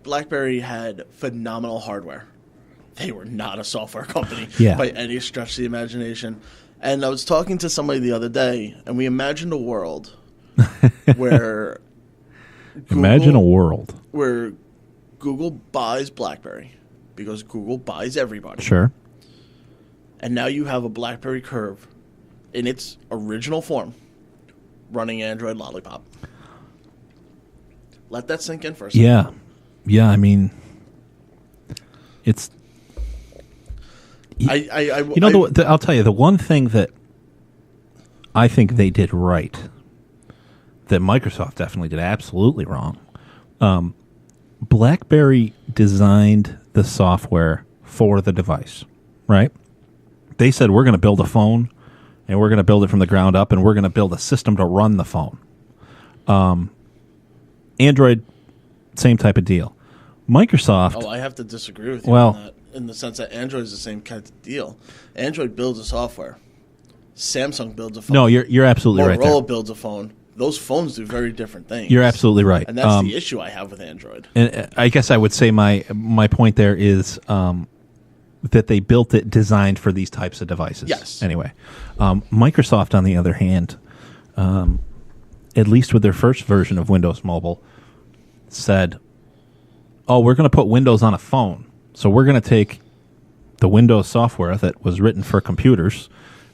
BlackBerry had phenomenal hardware. They were not a software company by any stretch of the imagination. And I was talking to somebody the other day, and we imagined a world where Imagine a world where Google buys BlackBerry because Google buys everybody. Sure. And now you have a BlackBerry Curve in its original form running Android Lollipop. Let that sink in for a second. Yeah. I mean, it's. I'll tell you the one thing that I think they did right, that Microsoft definitely did absolutely wrong. BlackBerry designed the software for the device, right? They said, we're going to build a phone, and we're going to build it from the ground up, and we're going to build a system to run the phone. Android, same type of deal. Microsoft... Oh, I have to disagree with you on that, in the sense that Android is the same kind of deal. Android builds a software. Samsung builds a phone. No, you're absolutely right there. Motorola builds a phone. Those phones do very different things. You're absolutely right. And that's the issue I have with Android. And I guess I would say my point there is that they built it designed for these types of devices. Yes. Anyway, Microsoft, on the other hand, at least with their first version of Windows Mobile, said, oh, we're going to put Windows on a phone. So we're going to take the Windows software that was written for computers.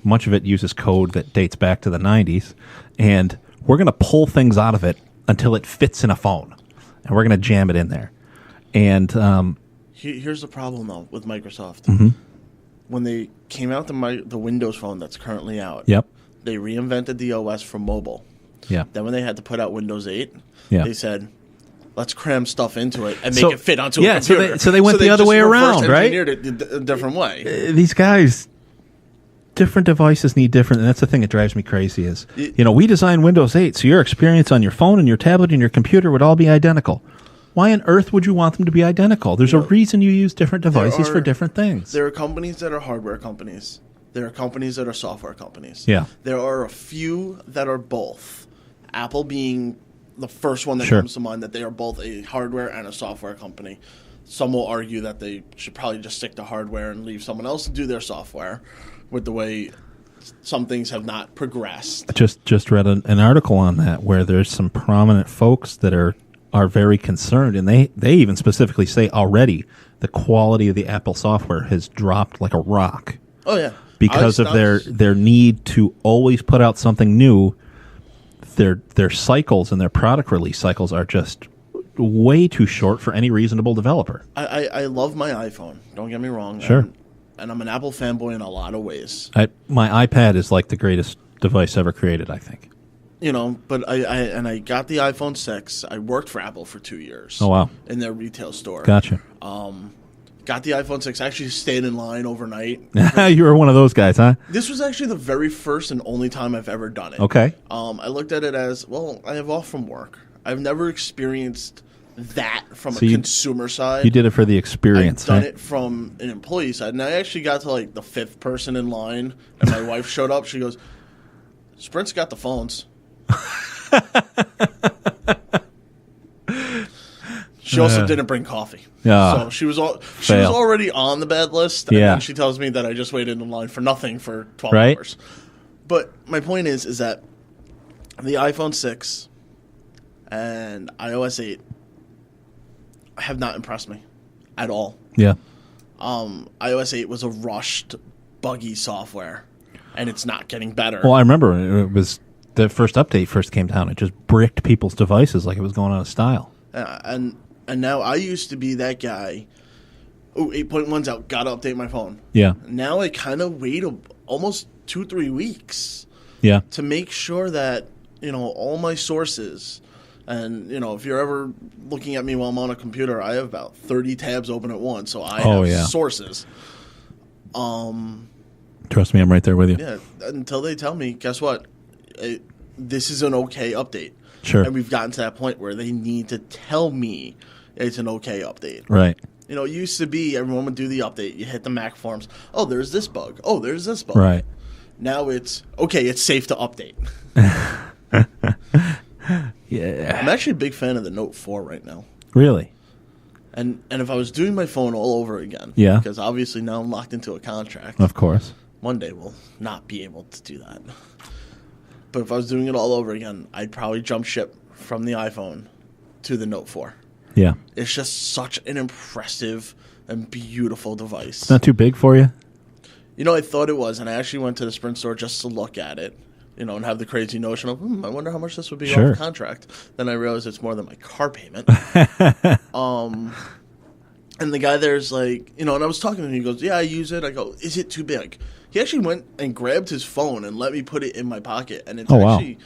Much of it uses code that dates back to the 90s. And we're going to pull things out of it until it fits in a phone. And we're going to jam it in there. And here's the problem, though, with Microsoft. Mm-hmm. When they came out the Windows Phone that's currently out, they reinvented the OS for mobile. Yeah. Then when they had to put out Windows 8, Yeah. they said, let's cram stuff into it and make it fit onto a so computer. they went the other way around, right? Engineered it a different way. These guys, different devices need different, and that's the thing that drives me crazy is, we designed Windows 8, so your experience on your phone and your tablet and your computer would all be identical. Why on earth would you want them to be identical? There's a reason you use different devices for different things. There are companies that are hardware companies. There are companies that are software companies. Yeah. There are a few that are both. Apple being the first one that Sure. comes to mind, that they are both a hardware and a software company. Some will argue that they should probably just stick to hardware and leave someone else to do their software, with the way some things have not progressed. Just read an article on that where there's some prominent folks that are very concerned, and they even specifically say already the quality of the Apple software has dropped like a rock. Oh, yeah. Because of their need to always put out something new. Their cycles and their product release cycles are just way too short for any reasonable developer. I love my iPhone. Don't get me wrong. Sure. And I'm an Apple fanboy in a lot of ways. My iPad is like the greatest device ever created, I think. But I got the iPhone 6. I worked for Apple for 2 years. Oh, wow. In their retail store. Gotcha. Got the iPhone 6. I actually stayed in line overnight. You were one of those guys, huh? This was actually the very first and only time I've ever done it. Okay. I looked at it as, well, I have off from work. I've never experienced that from So a you- consumer side. You did it for the experience, I've done right? it from an employee side. And I actually got to like the 5th person in line, and my wife showed up. She goes, Sprint's got the phones. She also didn't bring coffee. Yeah. So she was Fail. already on the bad list. And Yeah. then she tells me that I just waited in line for nothing for 12 Right. hours. But my point is that the iPhone 6 and iOS 8 have not impressed me at all. Yeah. iOS 8 was a rushed, buggy software, and it's not getting better. Well, I remember when it was the first update first came down. It just bricked people's devices like it was going out of style. And now I used to be that guy. Oh, 8.1's out. Gotta update my phone. Yeah. Now I kind of wait almost 2-3 weeks. Yeah. To make sure that all my sources, and if you're ever looking at me while I'm on a computer, I have about 30 tabs open at once, so I have sources. Trust me, I'm right there with you. Yeah. Until they tell me, guess what? This is an okay update. Sure. And we've gotten to that point where they need to tell me it's an okay update. Right. It used to be everyone would do the update. You hit the Mac forums. Oh, there's this bug. Oh, there's this bug. Right. Now it's, okay, it's safe to update. Yeah. I'm actually a big fan of the Note 4 right now. Really? And if I was doing my phone all over again, Yeah. because obviously now I'm locked into a contract. Of course. One day we'll not be able to do that. But if I was doing it all over again, I'd probably jump ship from the iPhone to the Note 4. Yeah. It's just such an impressive and beautiful device. It's not too big for you? I thought it was, and I actually went to the Sprint store just to look at it, and have the crazy notion of, I wonder how much this would be Sure. off contract. Then I realized it's more than my car payment. And the guy there's like, and I was talking to him, he goes, yeah, I use it. I go, is it too big? He actually went and grabbed his phone and let me put it in my pocket, and it's actually,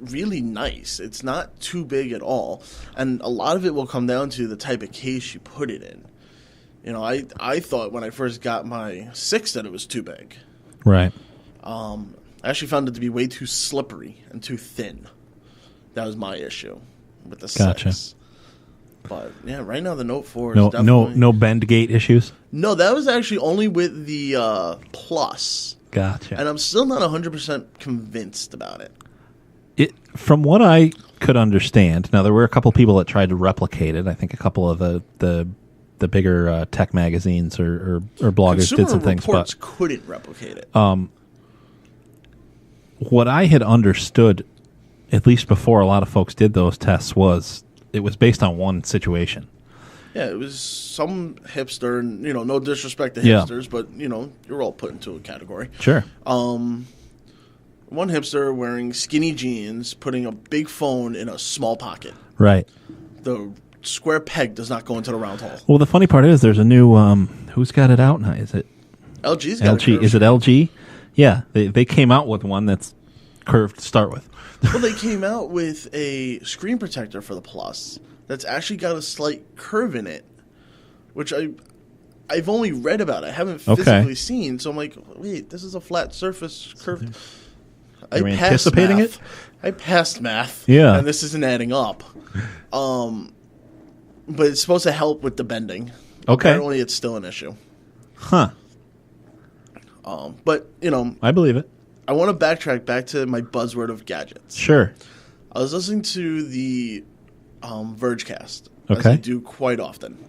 really nice. It's not too big at all, and a lot of it will come down to the type of case you put it in. I thought when I first got my 6 that it was too big. Right. I actually found it to be way too slippery and too thin. That was my issue with the 6. But yeah, right now the Note 4 is definitely... No bend gate issues? No, that was actually only with the Plus. Gotcha. And I'm still not 100% convinced about it. From what I could understand, now there were a couple people that tried to replicate it. I think a couple of the bigger tech magazines or bloggers did some things, Reports but couldn't replicate it. What I had understood, at least before a lot of folks did those tests, was it was based on one situation. Yeah, it was some hipster, and no disrespect to Yeah. hipsters, but you're all put into a category. Sure. One hipster wearing skinny jeans, putting a big phone in a small pocket. Right. The square peg does not go into the round hole. Well, the funny part is there's a new who's got it out now? Is it LG's got LG? Is it LG? Yeah, they came out with one that's curved to start with. Well, they came out with a screen protector for the Plus that's actually got a slight curve in it, which I've only read about. I haven't physically seen. So I'm like, wait, this is a flat surface curved. Are you anticipating it? I passed math. Yeah. And this isn't adding up. But it's supposed to help with the bending. Okay. Apparently it's still an issue. Huh. But, I believe it. I want to backtrack back to my buzzword of gadgets. Sure. I was listening to the Vergecast, as Okay. I do quite often.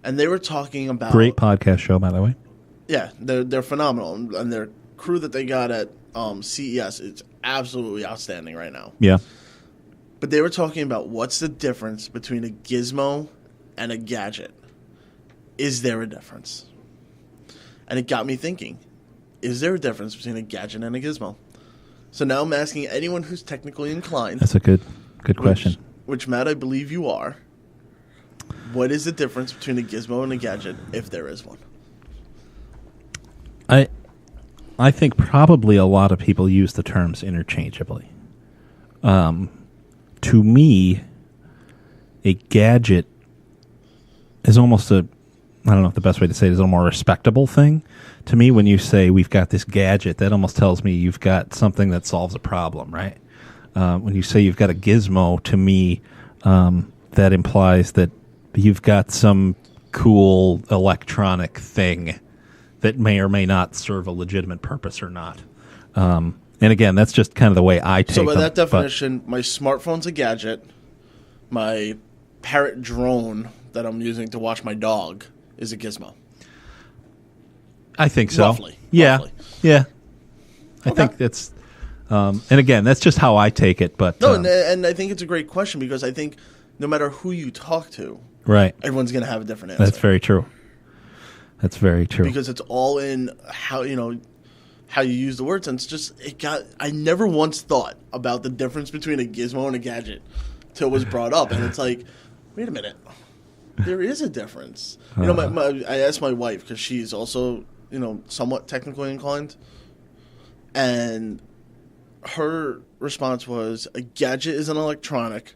And they were talking about... Great podcast show, by the way. Yeah, they're phenomenal. And their crew that they got at CES, it's absolutely outstanding right now. Yeah. But they were talking about what's the difference between a gizmo and a gadget. Is there a difference? And it got me thinking, is there a difference between a gadget and a gizmo? So now I'm asking anyone who's technically inclined. That's a good question. Which, Matt, I believe you are. What is the difference between a gizmo and a gadget, if there is one? I think probably a lot of people use the terms interchangeably. To me, a gadget is almost I don't know if the best way to say it is a more respectable thing. To me, when you say we've got this gadget, that almost tells me you've got something that solves a problem, right? When you say you've got a gizmo, to me, that implies that you've got some cool electronic thing that may or may not serve a legitimate purpose or not. And again, that's just kind of the way I take So by them, that definition, my smartphone's a gadget. My parrot drone that I'm using to watch my dog is a gizmo. I think so. Roughly. Yeah. I think that's, and again, that's just how I take it. But No, and I think it's a great question because I think no matter who you talk to, right, everyone's going to have a different answer. That's very true. That's very true. Because it's all in how you use the words, and it's just I never once thought about the difference between a gizmo and a gadget till it was brought up, and it's like, wait a minute, there is a difference. I asked my wife because she's also somewhat technically inclined, and her response was, a gadget is an electronic,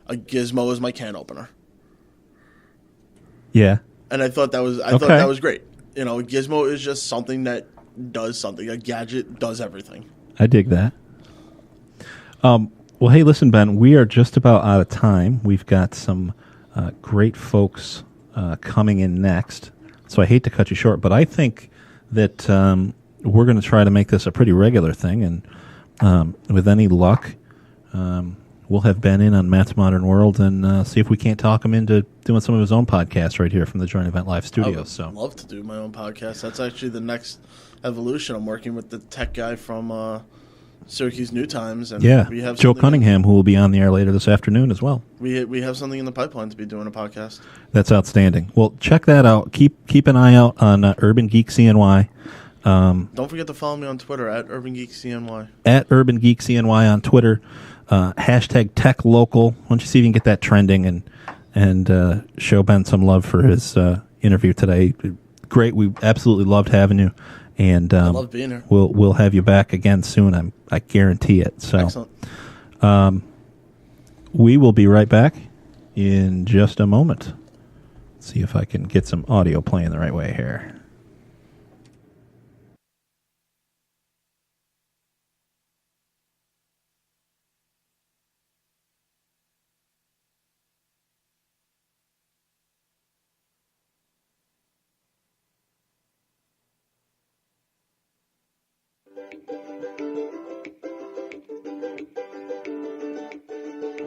a gizmo is my can opener. Yeah. And I thought that was great. A gizmo is just something that does something. A gadget does everything. I dig that. Well, hey, listen, Ben, we are just about out of time. We've got some great folks coming in next, so I hate to cut you short, but I think that we're going to try to make this a pretty regular thing, and with any luck, we'll have Ben in on Matt's Modern World and see if we can't talk him into doing some of his own podcasts right here from the Joint Event Live studios. I would love to do my own podcast. That's actually the next evolution. I'm working with the tech guy from Syracuse New Times. And yeah, we have Joe Cunningham, who will be on the air later this afternoon as well. We have something in the pipeline to be doing a podcast. That's outstanding. Well, check that out. Keep an eye out on Urban Geek CNY. Don't forget to follow me on Twitter at Urban Geek CNY. At Urban Geek CNY on Twitter. Hashtag Tech Local. Why don't you see if you can get that trending and show Ben some love for his interview today. Great. We absolutely loved having you. And I love being here. We'll have you back again soon. I guarantee it. So, excellent. We will be right back in just a moment. See if I can get some audio playing the right way here.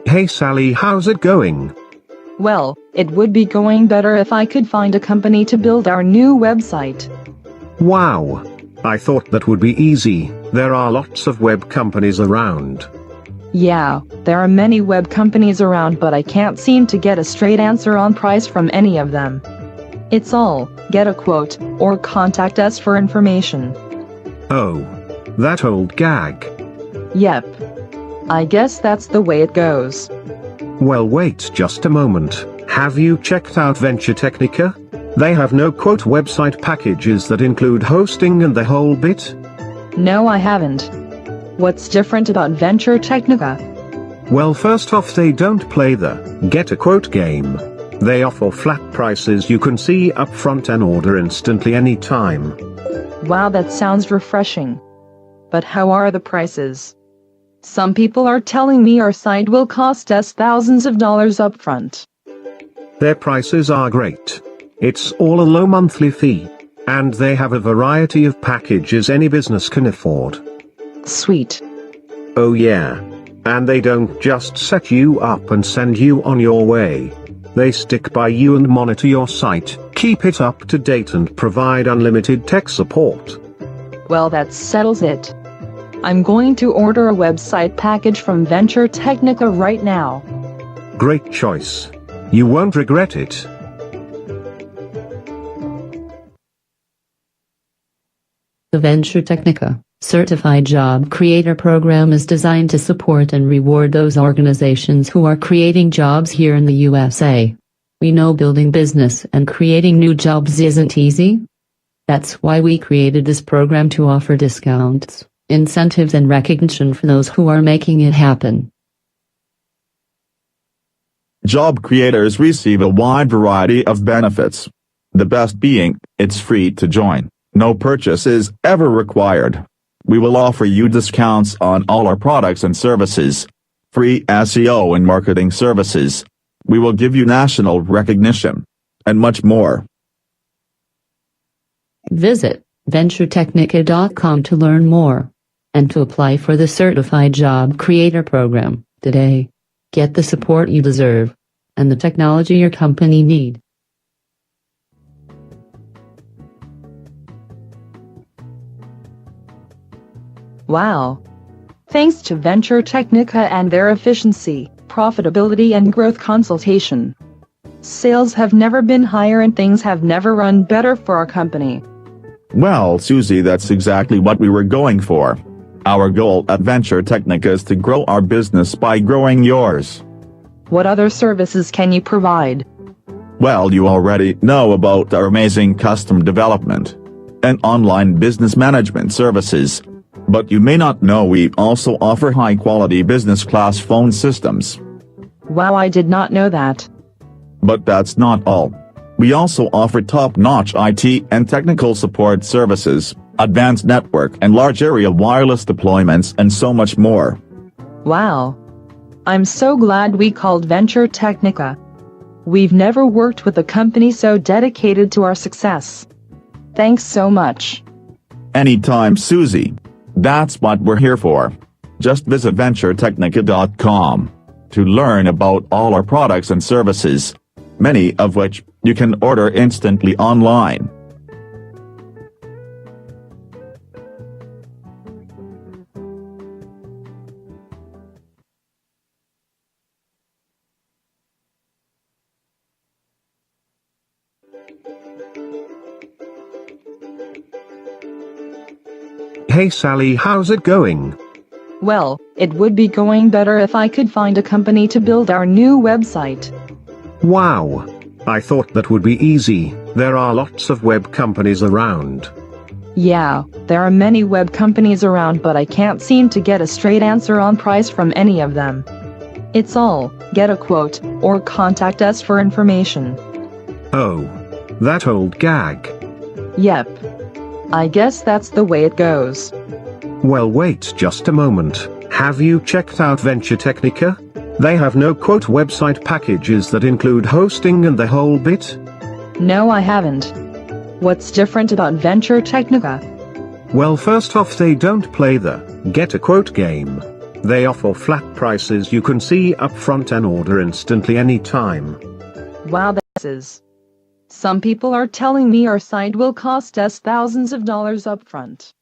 Hey Sally, how's it going? Well, it would be going better if I could find a company to build our new website. Wow. I thought that would be easy. There are lots of web companies around. Yeah, there are many web companies around, but I can't seem to get a straight answer on price from any of them. It's all, get a quote, or contact us for information. Oh. That old gag. Yep. I guess that's the way it goes. Well, wait just a moment. Have you checked out Venturetechnica? They have no-quote website packages that include hosting and the whole bit? No, I haven't. What's different about Venturetechnica? Well, first off, they don't play the get-a-quote game. They offer flat prices you can see up front and order instantly anytime. Wow, that sounds refreshing. But how are the prices? Some people are telling me our site will cost us thousands of dollars up front. Their prices are great. It's all a low monthly fee. And they have a variety of packages any business can afford. Sweet. Oh yeah. And they don't just set you up and send you on your way. They stick by you and monitor your site, keep it up to date and provide unlimited tech support. Well, that settles it. I'm going to order a website package from Venturetechnica right now. Great choice. You won't regret it. The Venturetechnica Certified Job Creator Program is designed to support and reward those organizations who are creating jobs here in the USA. We know building business and creating new jobs isn't easy. That's why we created this program to offer discounts, incentives and recognition for those who are making it happen. Job creators receive a wide variety of benefits. The best being, it's free to join. No purchase is ever required. We will offer you discounts on all our products and services. Free SEO and marketing services. We will give you national recognition. And much more. Visit Venturetechnica.com to learn more and to apply for the Certified Job Creator Program today. Get the support you deserve and the technology your company need. Wow. Thanks to Venturetechnica and their efficiency, profitability and growth consultation. Sales have never been higher and things have never run better for our company. Well, Susie, that's exactly what we were going for. Our goal at Venturetechnica is to grow our business by growing yours. What other services can you provide? Well, you already know about our amazing custom development and online business management services. But you may not know we also offer high-quality business class phone systems. Wow, I did not know that. But that's not all. We also offer top-notch IT and technical support services, advanced network and large area wireless deployments and so much more. Wow. I'm so glad we called Venturetechnica. We've never worked with a company so dedicated to our success. Thanks so much. Anytime, Susie. That's what we're here for. Just visit Venturetechnica.com to learn about all our products and services, many of which you can order instantly online. Hey Sally, how's it going? Well, it would be going better if I could find a company to build our new website. Wow. I thought that would be easy. There are lots of web companies around. Yeah, there are many web companies around, but I can't seem to get a straight answer on price from any of them. It's all, get a quote, or contact us for information. Oh. That old gag. Yep. I guess that's the way it goes. Well, wait just a moment. Have you checked out Venturetechnica? They have no quote website packages that include hosting and the whole bit? No, I haven't. What's different about Venturetechnica? Well, first off, they don't play the get a quote game. They offer flat prices you can see up front and order instantly anytime. Wow, this is. Some people are telling me our site will cost us thousands of dollars up front.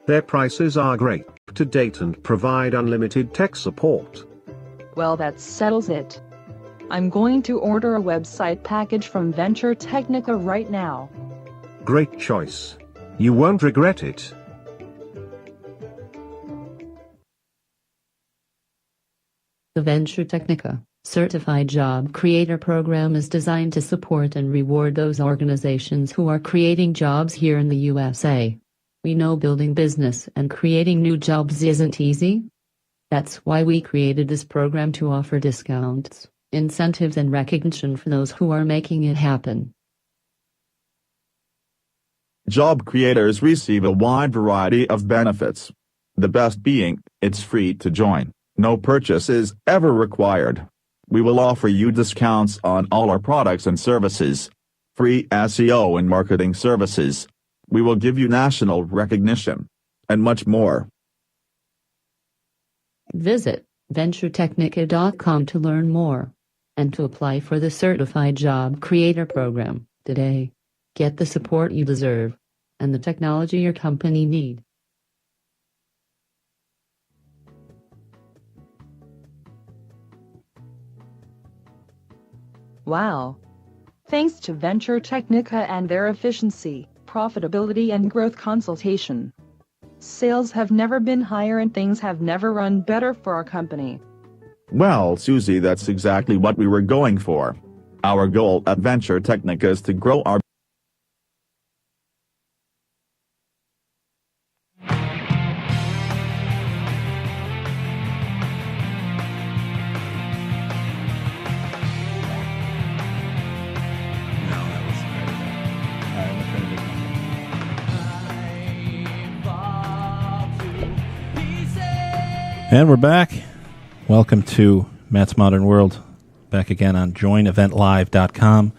Their prices are great, up to date and provide unlimited tech support. Well, that settles it. I'm going to order a website package from Venturetechnica right now. Great choice. You won't regret it. The Venturetechnica Certified Job Creator Program is designed to support and reward those organizations who are creating jobs here in the USA. We know building business and creating new jobs isn't easy. That's why we created this program to offer discounts, incentives and recognition for those who are making it happen. Job creators receive a wide variety of benefits. The best being, it's free to join. No purchase is ever required. We will offer you discounts on all our products and services. Free SEO and marketing services. We will give you national recognition. And much more. Visit Venturetechnica.com to learn more and to apply for the Certified Job Creator Program today. Get the support you deserve and the technology your company need. Wow. Thanks to Venturetechnica and their efficiency, profitability and growth consultation. Sales have never been higher and things have never run better for our company. Well, Susie, that's exactly what we were going for. Our goal at Venturetechnica is to grow our And we're back. Welcome to Matt's Modern World. Back again on JoinEventLive.com,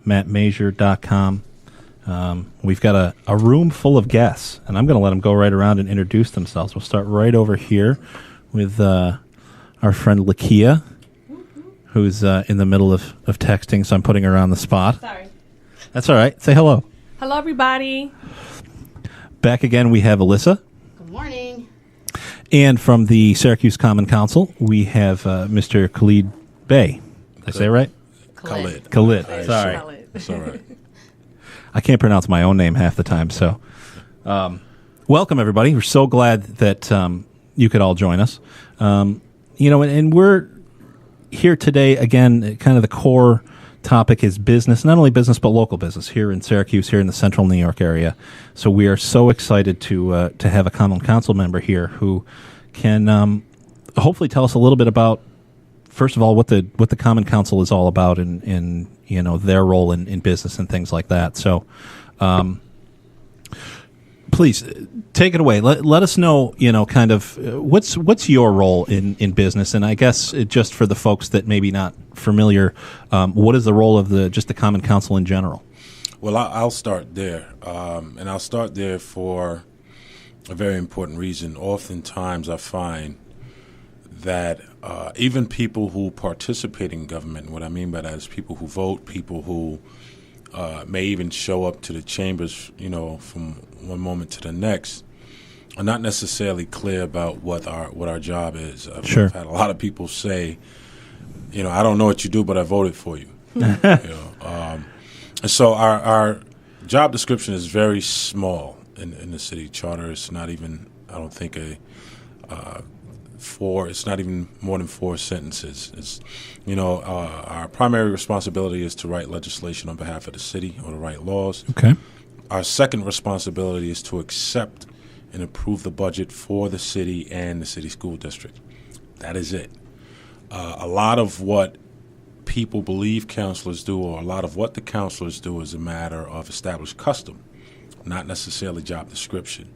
MattMajor.com. We've got a room full of guests, and I'm going to let them go right around and introduce themselves. We'll start right over here with our friend Lakia, who's in the middle of texting, so I'm putting her on the spot. Sorry. That's all right. Say hello. Hello, everybody. Back again, we have Alyssa. Good morning. And from the Syracuse Common Council, we have Mr. Khalid Bey. Did I say it right? Khalid. Khalid. Khalid. Sorry. Khalid. It's all right. I can't pronounce my own name half the time, so welcome, everybody. We're so glad that you could all join us. And we're here today, again, kind of the core topic is business, not only business, but local business here in Syracuse, here in the central New York area. So we are so excited to have a Common Council member here who can hopefully tell us a little bit about, first of all, what the Common Council is all about in their role in business and things like that. So please take it away. Let us know, kind of what's your role in business, and I guess just for the folks that maybe not familiar, what is the role of the Common Council in general? Well, I'll start there, and I'll start there for a very important reason. Oftentimes, I find that even people who participate in government, and what I mean by that is people who vote, people who may even show up to the chambers, from one moment to the next, are not necessarily clear about what our job is. I've had a lot of people say, I don't know what you do, but I voted for you. And so our job description is very small in the city charter. It's not even, I don't think, it's not even more than 4 sentences. It's, our primary responsibility is to write legislation on behalf of the city or to write laws. Okay. Our second responsibility is to accept and approve the budget for the city and the city school district. That is it. A lot of what people believe counselors do, or a lot of what the counselors do, is a matter of established custom, not necessarily job description.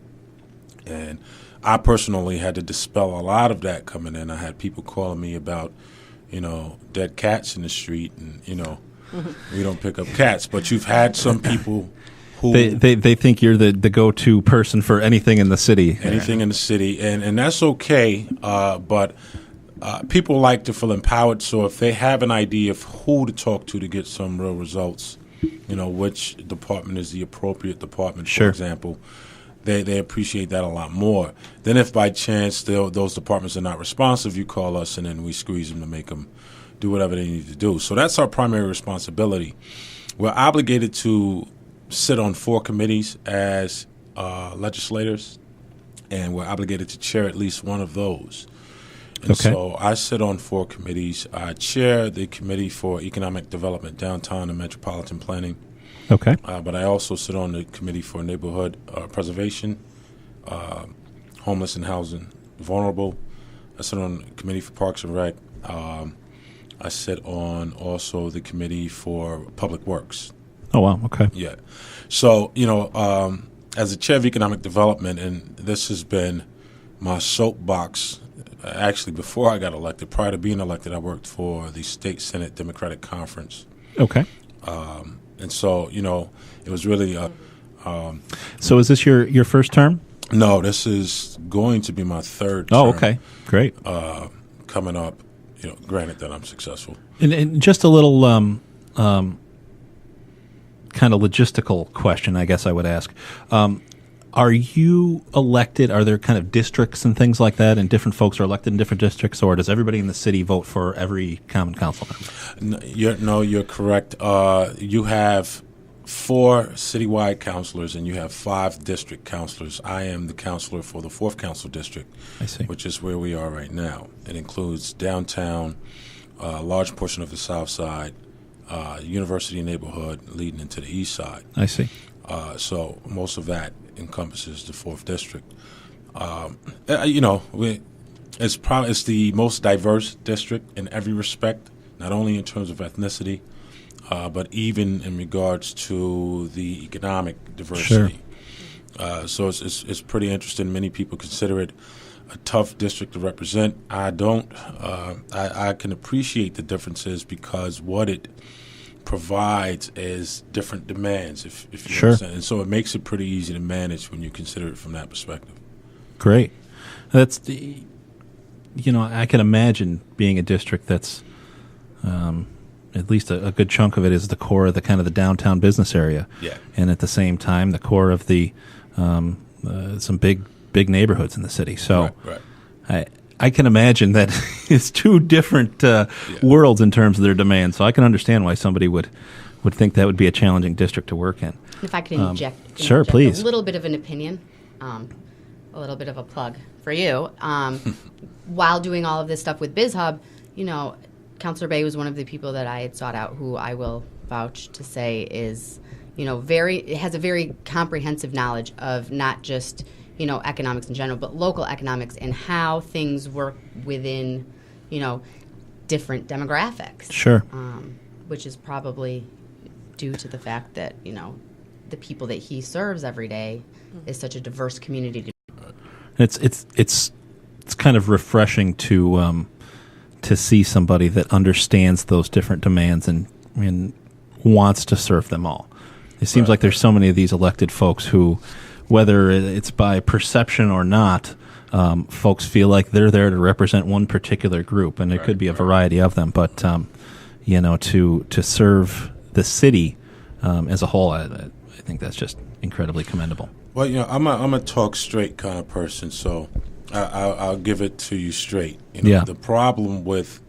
And I personally had to dispel a lot of that coming in. I had people calling me about, dead cats in the street, and, we don't pick up cats. But you've had some people who... They think you're the go-to person for anything in the city. Anything in the city, and that's okay, but people like to feel empowered, so if they have an idea of who to talk to get some real results, which department is the appropriate department, for example, they appreciate that a lot more. Then if by chance those departments are not responsive, you call us, and then we squeeze them to make them do whatever they need to do. So that's our primary responsibility. We're obligated to sit on 4 committees as legislators, and we're obligated to chair at least one of those. And so I sit on 4 committees. I chair the Committee for Economic Development, Downtown and Metropolitan Planning. Okay. But I also sit on the Committee for Neighborhood Preservation, Homeless and Housing Vulnerable. I sit on the Committee for Parks and Rec. I sit on also the Committee for Public Works. Oh, wow. Okay. Yeah. So, as the chair of economic development, and this has been my soapbox, actually before I got elected. Prior to being elected, I worked for the State Senate Democratic Conference. Okay. And so, it was really... so is this your first term? No, this is going to be my 3rd term. Oh, okay. Great. Coming up, granted that I'm successful. And just a little kind of logistical question, I guess I would ask. Are you elected? Are there kind of districts and things like that, and different folks are elected in different districts, or does everybody in the city vote for every common council member? You're correct. You have 4 citywide councilors, and you have 5 district councilors. I am the councilor for the 4th council district, I see. Which is where we are right now. It includes downtown, a large portion of the south side, university neighborhood leading into the east side. I see. So most of that encompasses the 4th district. It's the most diverse district in every respect, not only in terms of ethnicity, but even in regards to the economic diversity. Sure. So it's pretty interesting. Many people consider it a tough district to represent. I don't. I can appreciate the differences because what it provides is different demands, if you Sure. understand. And so it makes it pretty easy to manage when you consider it from that perspective. Great. That's the, I can imagine being a district that's, at least a good chunk of it is the core of the kind of the downtown business area. Yeah. And at the same time, the core of the, some big neighborhoods in the city. So Right. I can imagine that it's two different worlds in terms of their demands. So I can understand why somebody would think that would be a challenging district to work in. If I could interject please. a little bit of an opinion, a little bit of a plug for you. While doing all of this stuff with BizHub, Councilor Bay was one of the people that I had sought out, who I will vouch to say is, has a very comprehensive knowledge of not just economics in general, but local economics and how things work within, different demographics. Sure. Which is probably due to the fact that, the people that he serves every day is such a diverse community. It's kind of refreshing to see somebody that understands those different demands and wants to serve them all. It seems like there's so many of these elected folks who, whether it's by perception or not, folks feel like they're there to represent one particular group, and it could be a variety of them. But to serve the city as a whole, I think that's just incredibly commendable. Well, I'm a talk straight kind of person, so I'll give it to you straight. The problem with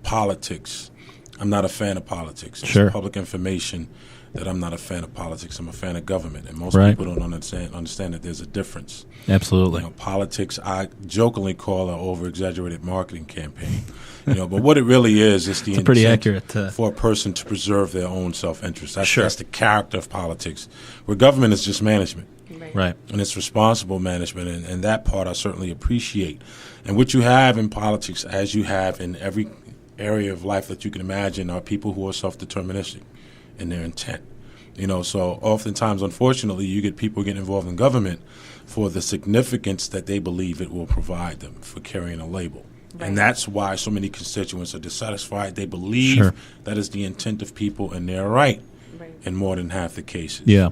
politics, I'm not a fan of politics. It's public information that I'm not a fan of politics. I'm a fan of government, and most people don't understand that there's a difference. Absolutely. Politics, I jokingly call an over-exaggerated marketing campaign. But what it really is the intent pretty accurate for a person to preserve their own self-interest. That's the character of politics, where government is just management. Right. And it's responsible management, and that part I certainly appreciate. And what you have in politics, as you have in every area of life that you can imagine, are people who are self-deterministic in their intent. So oftentimes, unfortunately, you get people getting involved in government for the significance that they believe it will provide them for carrying a label. Right. And that's why so many constituents are dissatisfied. They believe that is the intent of people, and they're right in more than half the cases. Yeah.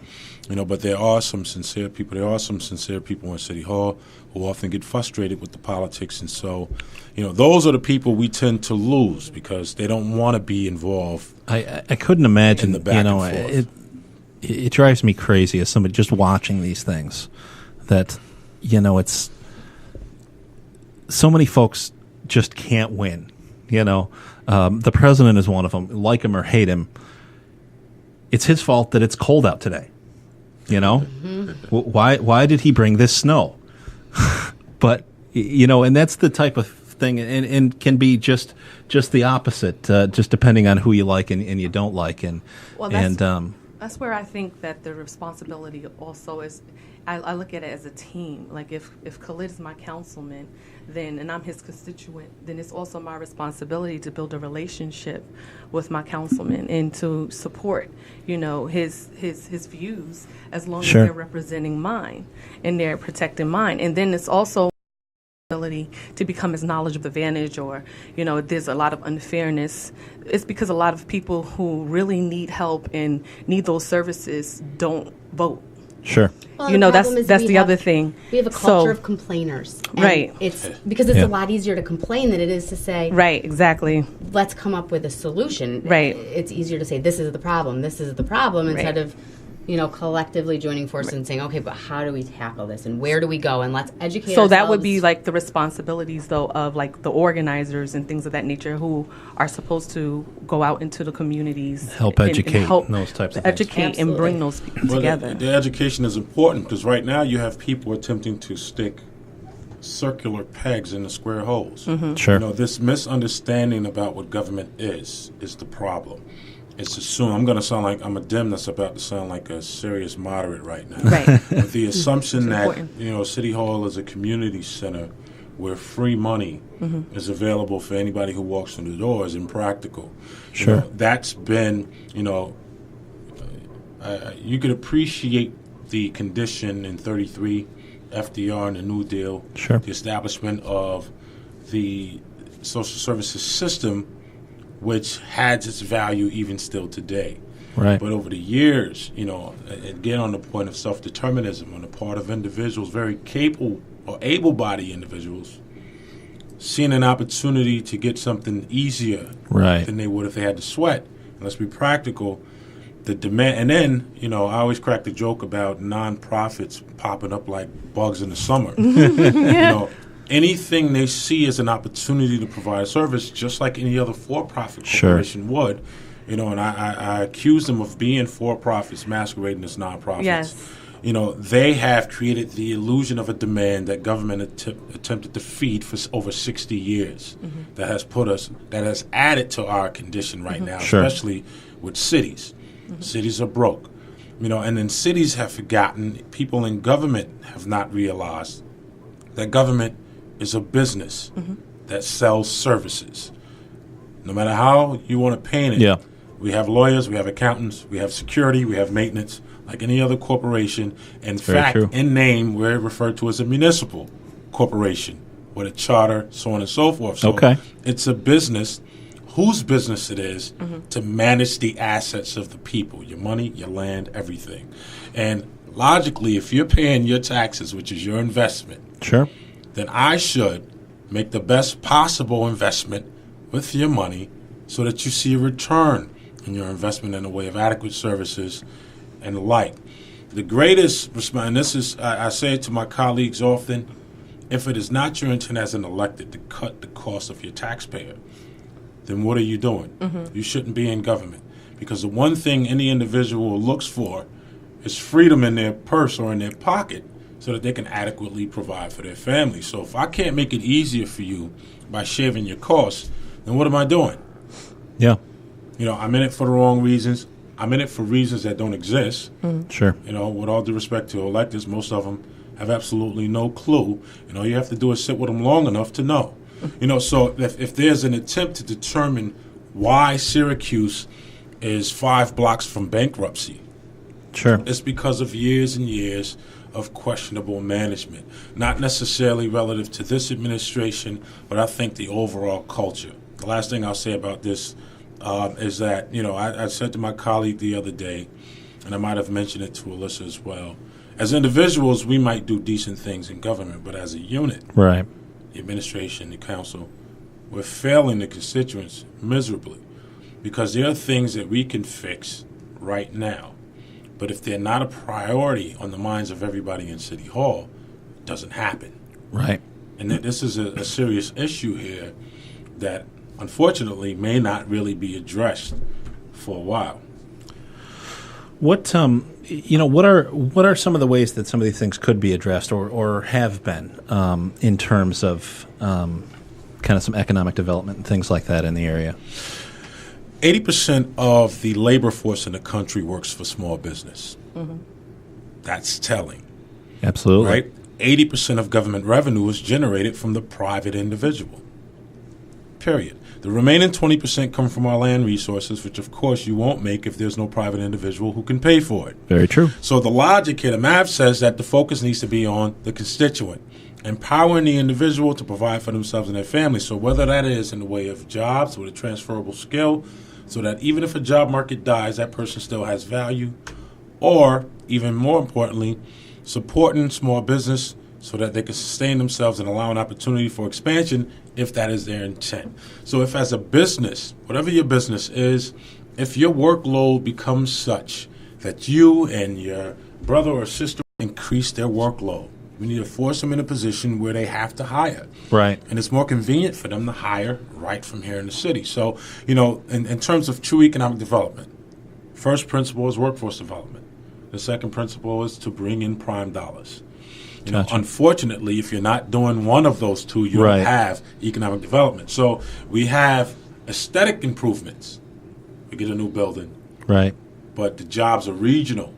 But there are some sincere people. There are some sincere people in City Hall who often get frustrated with the politics. And so, those are the people we tend to lose because they don't want to be involved. I couldn't imagine, in the back and forth. It drives me crazy as somebody just watching these things that, it's so many folks just can't win. The president is one of them. Like him or hate him, it's his fault that it's cold out today. Why did he bring this snow? But and that's the type of thing, and can be just the opposite, just depending on who you like and you don't like, that's where I think that the responsibility also is. I look at it as a team. Like if Khalid is my councilman, and I'm his constituent, then it's also my responsibility to build a relationship with my councilman and to support, his views as long as they're representing mine and they're protecting mine. And then it's also ability to become his knowledge of advantage, or there's a lot of unfairness. It's because a lot of people who really need help and need those services don't vote. Sure. Well, that's the other thing. We have a culture of complainers. Right. It's because it's a lot easier to complain than it is to say. Right, exactly. Let's come up with a solution. Right. It's easier to say this is the problem, instead of collectively joining forces and saying, okay, but how do we tackle this and where do we go, and let's educate So ourselves. that would be like the responsibilities, though, of like the organizers and things of that nature who are supposed to go out into the communities, help educate, and help those types of things. Educate and bring those people together. The education is important because right now you have people attempting to stick circular pegs in the square holes. Mm-hmm. Sure. This misunderstanding about what government is the problem. It's assumed, I'm going to sound like I'm a dim that's about to sound like a serious moderate right now. Right. With the assumption that, City Hall is a community center where free money is available for anybody who walks through the door is impractical. Sure. That's been, you could appreciate the condition in 33 FDR and the New Deal, Sure. the establishment of the social services system, which has its value even still today. Right. But over the years, again on the point of self-determinism on the part of individuals, very capable or able-bodied individuals, seeing an opportunity to get something easier Right. than they would if they had to sweat. And let's be practical. The demand, and then, I always crack the joke about nonprofits popping up like bugs in the summer. Anything they see as an opportunity to provide a service, just like any other for-profit corporation would, and I accuse them of being for-profits masquerading as nonprofits. Yes. They have created the illusion of a demand that government attempted to feed for over 60 years. That has added to our condition right now, Sure. especially with cities. Cities are broke, and then cities have forgotten, people in government have not realized that government is a business that sells services. No matter how you want to paint it, Yeah. we have lawyers, we have accountants, we have security, we have maintenance, like any other corporation. In Very fact, true. in name, we're referred to as a municipal corporation with a charter, so on and so forth. So Okay. it's a business whose business it is to manage the assets of the people, your money, your land, everything. And logically, if you're paying your taxes, which is your investment, Sure. then I should make the best possible investment with your money so that you see a return in your investment in the way of adequate services and the like. The greatest response, and this is, I say it to my colleagues often, if it is not your intent as an elected to cut the cost of your taxpayer, then what are you doing? You shouldn't be in government. Because the one thing any individual looks for is freedom in their purse or in their pocket so that they can adequately provide for their family. So if I can't make it easier for you by shaving your costs, then what am I doing? Yeah. I'm in it for the wrong reasons. I'm in it for reasons that don't exist. Sure. With all due respect to electeds, most of them have absolutely no clue. All you have to do is sit with them long enough to know. So if there's an attempt to determine why Syracuse is 5 blocks from bankruptcy, Sure. it's because of years and years of questionable management, not necessarily relative to this administration, but I think the overall culture. The last thing I'll say about this is that, I said to my colleague the other day, and I might have mentioned it to Alyssa as well, as individuals, we might do decent things in government, but as a unit, Right. the administration, the council, we're failing the constituents miserably because there are things that we can fix right now. But if they're not a priority on the minds of everybody in City Hall, it doesn't happen. Right. And that this is a serious issue here that unfortunately may not really be addressed for a while. What what are some of the ways that some of these things could be addressed or have been in terms of kind of some economic development and things like that in the area? 80% of the labor force in the country works for small business. That's telling. Absolutely. Right? 80% of government revenue is generated from the private individual. Period. The remaining 20% come from our land resources, which of course you won't make if there's no private individual who can pay for it. Very true. So the logic here, the math says that the focus needs to be on the constituent, empowering the individual to provide for themselves and their families. So whether that is in the way of jobs with a transferable skill, so that even if a job market dies, that person still has value, or even more importantly, supporting small business so that they can sustain themselves and allow an opportunity for expansion if that is their intent. So if as a business, whatever your business is, if your workload becomes such that you and your brother or sister increase their workload, we need to force them in a position where they have to hire. Right. And it's more convenient for them to hire right from here in the city. So, in terms of true economic development, first principle is workforce development. The second principle is to bring in prime dollars. Gotcha. Unfortunately, if you're not doing one of those two, you Right. don't have economic development. So we have aesthetic improvements. We get a new building, Right. but the jobs are regional.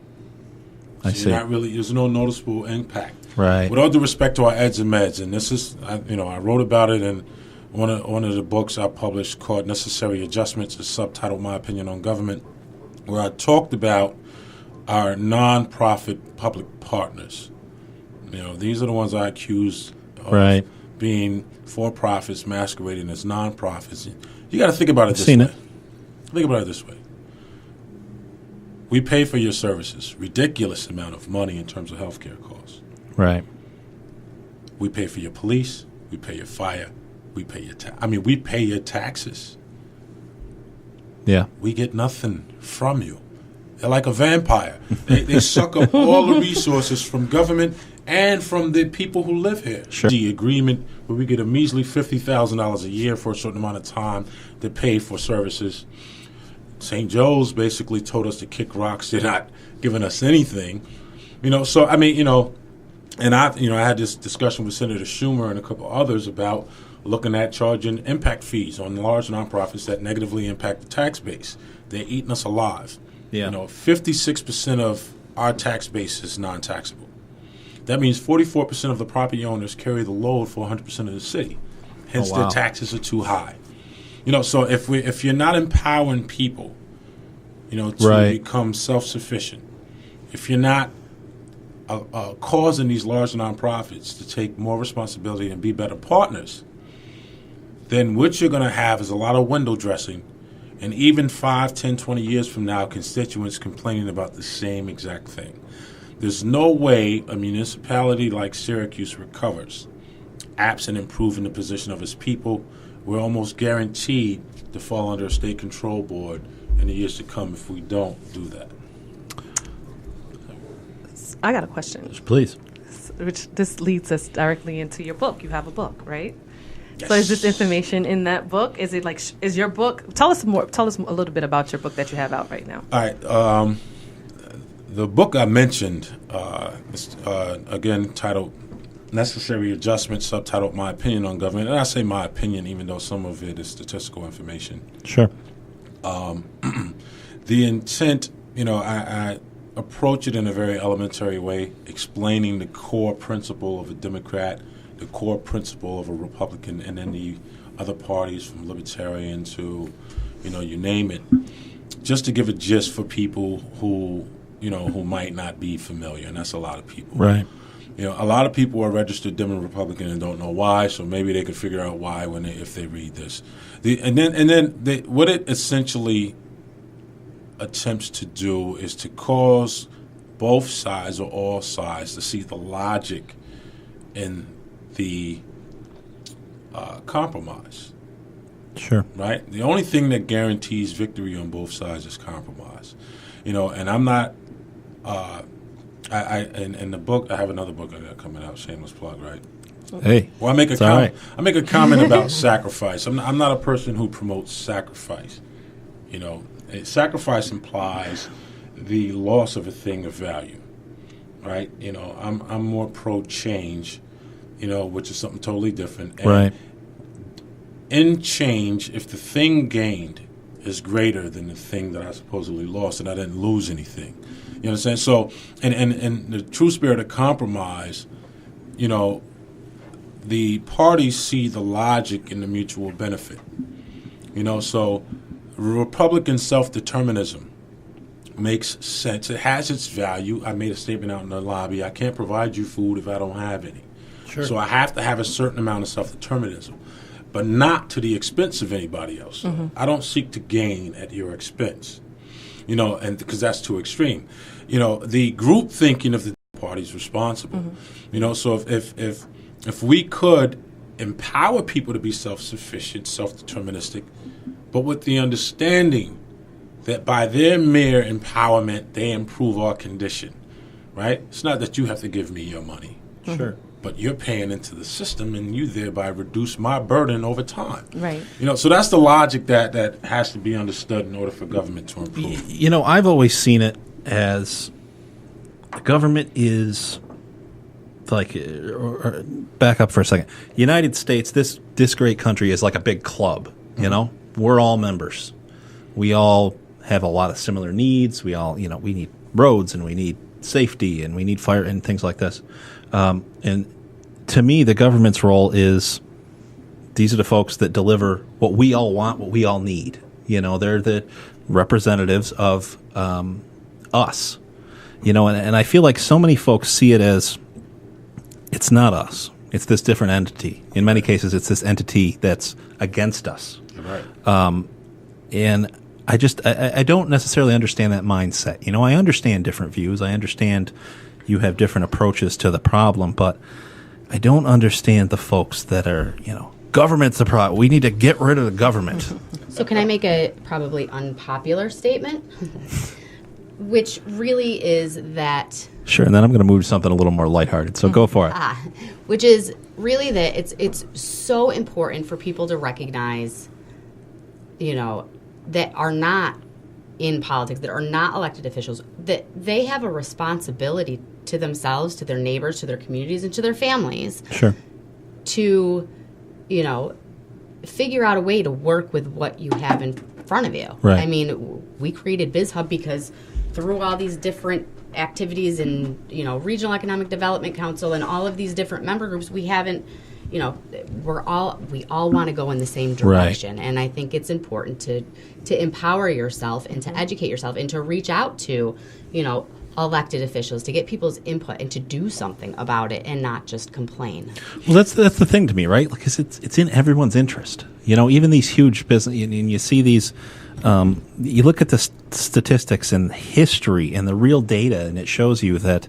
I So see. there's no noticeable impact. Right. With all due respect to our eds and meds, and this is, I wrote about it in one of the books I published called Necessary Adjustments, is subtitled My Opinion on Government, where I talked about our nonprofit public partners. These are the ones I accuse of Right. being for-profits masquerading as non-profits. You got to think about it this Seen way. it. Think about it this way. We pay for your services, ridiculous amount of money in terms of healthcare costs. Right. We pay for your police. We pay your fire. We pay your we pay your taxes. Yeah. We get nothing from you. They're like a vampire. They suck up all the resources from government and from the people who live here. Sure. The agreement where we get a measly $50,000 a year for a certain amount of time to pay for services. St. Joe's basically told us to kick rocks. They're not giving us anything. So and I had this discussion with Senator Schumer and a couple others about looking at charging impact fees on large nonprofits that negatively impact the tax base. They're eating us alive. Yeah. 56% of our tax base is non-taxable. That means 44% of the property owners carry the load for 100% of the city. Hence, Oh, wow. their taxes are too high. So if you're not empowering people, to Right. become self-sufficient, if you're not causing these large nonprofits to take more responsibility and be better partners, then what you're going to have is a lot of window dressing, and even 5, 10, 20 years from now, constituents complaining about the same exact thing. There's no way a municipality like Syracuse recovers absent improving the position of its people. We're almost guaranteed to fall under a state control board in the years to come if we don't do that. I got a question. Please. Which this leads us directly into your book. You have a book, right? Yes. So is this information in that book? Is it is your book? Tell us more. Tell us a little bit about your book that you have out right now. All right. The book I mentioned is, again, titled Necessary Adjustments, subtitled My Opinion on Government. And I say my opinion, even though some of it is statistical information. Sure. The intent, I approach it in a very elementary way, explaining the core principle of a Democrat, the core principle of a Republican, and then the other parties from Libertarian to, you name it, just to give a gist for people who might not be familiar, and that's a lot of people. Right. A lot of people are registered Democrat and Republican and don't know why, so maybe they could figure out why if they read this. What it essentially attempts to do is to cause both sides or all sides to see the logic in the compromise. Sure. Right? The only thing that guarantees victory on both sides is compromise. And I'm not in the book, I have another book I got coming out, shameless plug, right? Hey. Well, I make a right. I make a comment about sacrifice. I'm not a person who promotes sacrifice. Sacrifice implies the loss of a thing of value, right? I'm more pro change, which is something totally different. And right. In change, if the thing gained is greater than the thing that I supposedly lost, and I didn't lose anything, you understand? So, and the true spirit of compromise, the parties see the logic in the mutual benefit. So Republican self-determinism makes sense. It has its value. I made a statement out in the lobby. I can't provide you food if I don't have any. Sure. So I have to have a certain amount of self-determinism, but not to the expense of anybody else. Mm-hmm. I don't seek to gain at your expense, and because that's too extreme. The group thinking of the party is responsible. Mm-hmm. So if we could empower people to be self-sufficient, self-deterministic, but with the understanding that by their mere empowerment, they improve our condition, right? It's not that you have to give me your money. Sure. But you're paying into the system, and you thereby reduce my burden over time. Right. So that's the logic that has to be understood in order for government to improve. I've always seen it as the government is like, or back up for a second. United States, this great country is like a big club, We're all members. We all have a lot of similar needs. We all, we need roads and we need safety and we need fire and things like this. And to me, the government's role is these are the folks that deliver what we all want, what we all need. They're the representatives of us. And I feel like so many folks see it as it's not us. It's this different entity. In many cases, it's this entity that's against us. Right. And I don't necessarily understand that mindset. I understand different views. I understand you have different approaches to the problem, but I don't understand the folks that are, government's the problem. We need to get rid of the government. So can I make a probably unpopular statement? Which really is that... Sure, and then I'm going to move to something a little more lighthearted, so go for it. Which is really that it's so important for people to recognize, that are not in politics, that are not elected officials, that they have a responsibility to themselves, to their neighbors, to their communities, and to their families. Sure. To, figure out a way to work with what you have in front of you. Right. I mean, we created BizHub because through all these different activities and, Regional Economic Development Council and all of these different member groups, we haven't, we all want to go in the same direction. Right. And I think it's important to empower yourself and to educate yourself and to reach out to, elected officials, to get people's input and to do something about it and not just complain. Well, that's the thing to me, right? Because it's in everyone's interest. Even these huge business, and you see these, you look at the statistics and history and the real data, and it shows you that,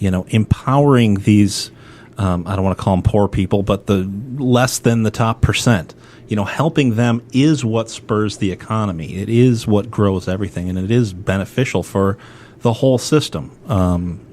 empowering these, I don't want to call them poor people, but the less than the top percent, helping them is what spurs the economy. It is what grows everything, and it is beneficial for the whole system.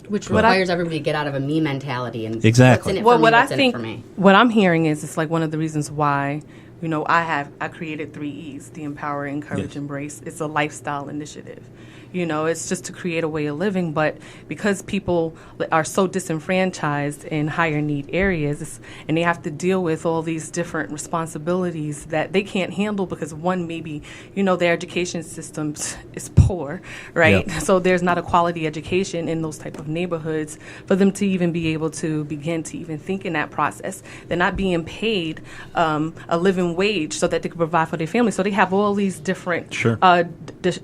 Which requires everybody to get out of a me mentality and exactly. What's in it for well, me, what what's I in think, it for me. what I'm hearing is it's like one of the reasons why, I created 3 E's, the Empower, Encourage, Embrace. It's a lifestyle initiative. It's just to create a way of living, but because people are so disenfranchised in higher need areas and they have to deal with all these different responsibilities that they can't handle because one, maybe, their education system is poor, right? Yep. So there's not a quality education in those type of neighborhoods for them to even be able to begin to even think in that process. They're not being paid a living wage so that they can provide for their family. So they have all these different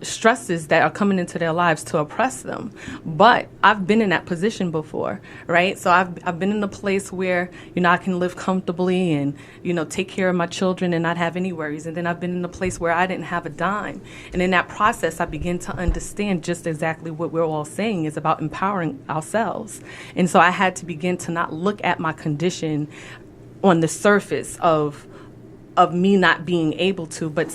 stresses that are coming into their lives to oppress them. But I've been in that position before, right? So I've been in a place where, I can live comfortably and, take care of my children and not have any worries. And then I've been in a place where I didn't have a dime. And in that process, I began to understand just exactly what we're all saying is about empowering ourselves. And so I had to begin to not look at my condition on the surface of me not being able to, but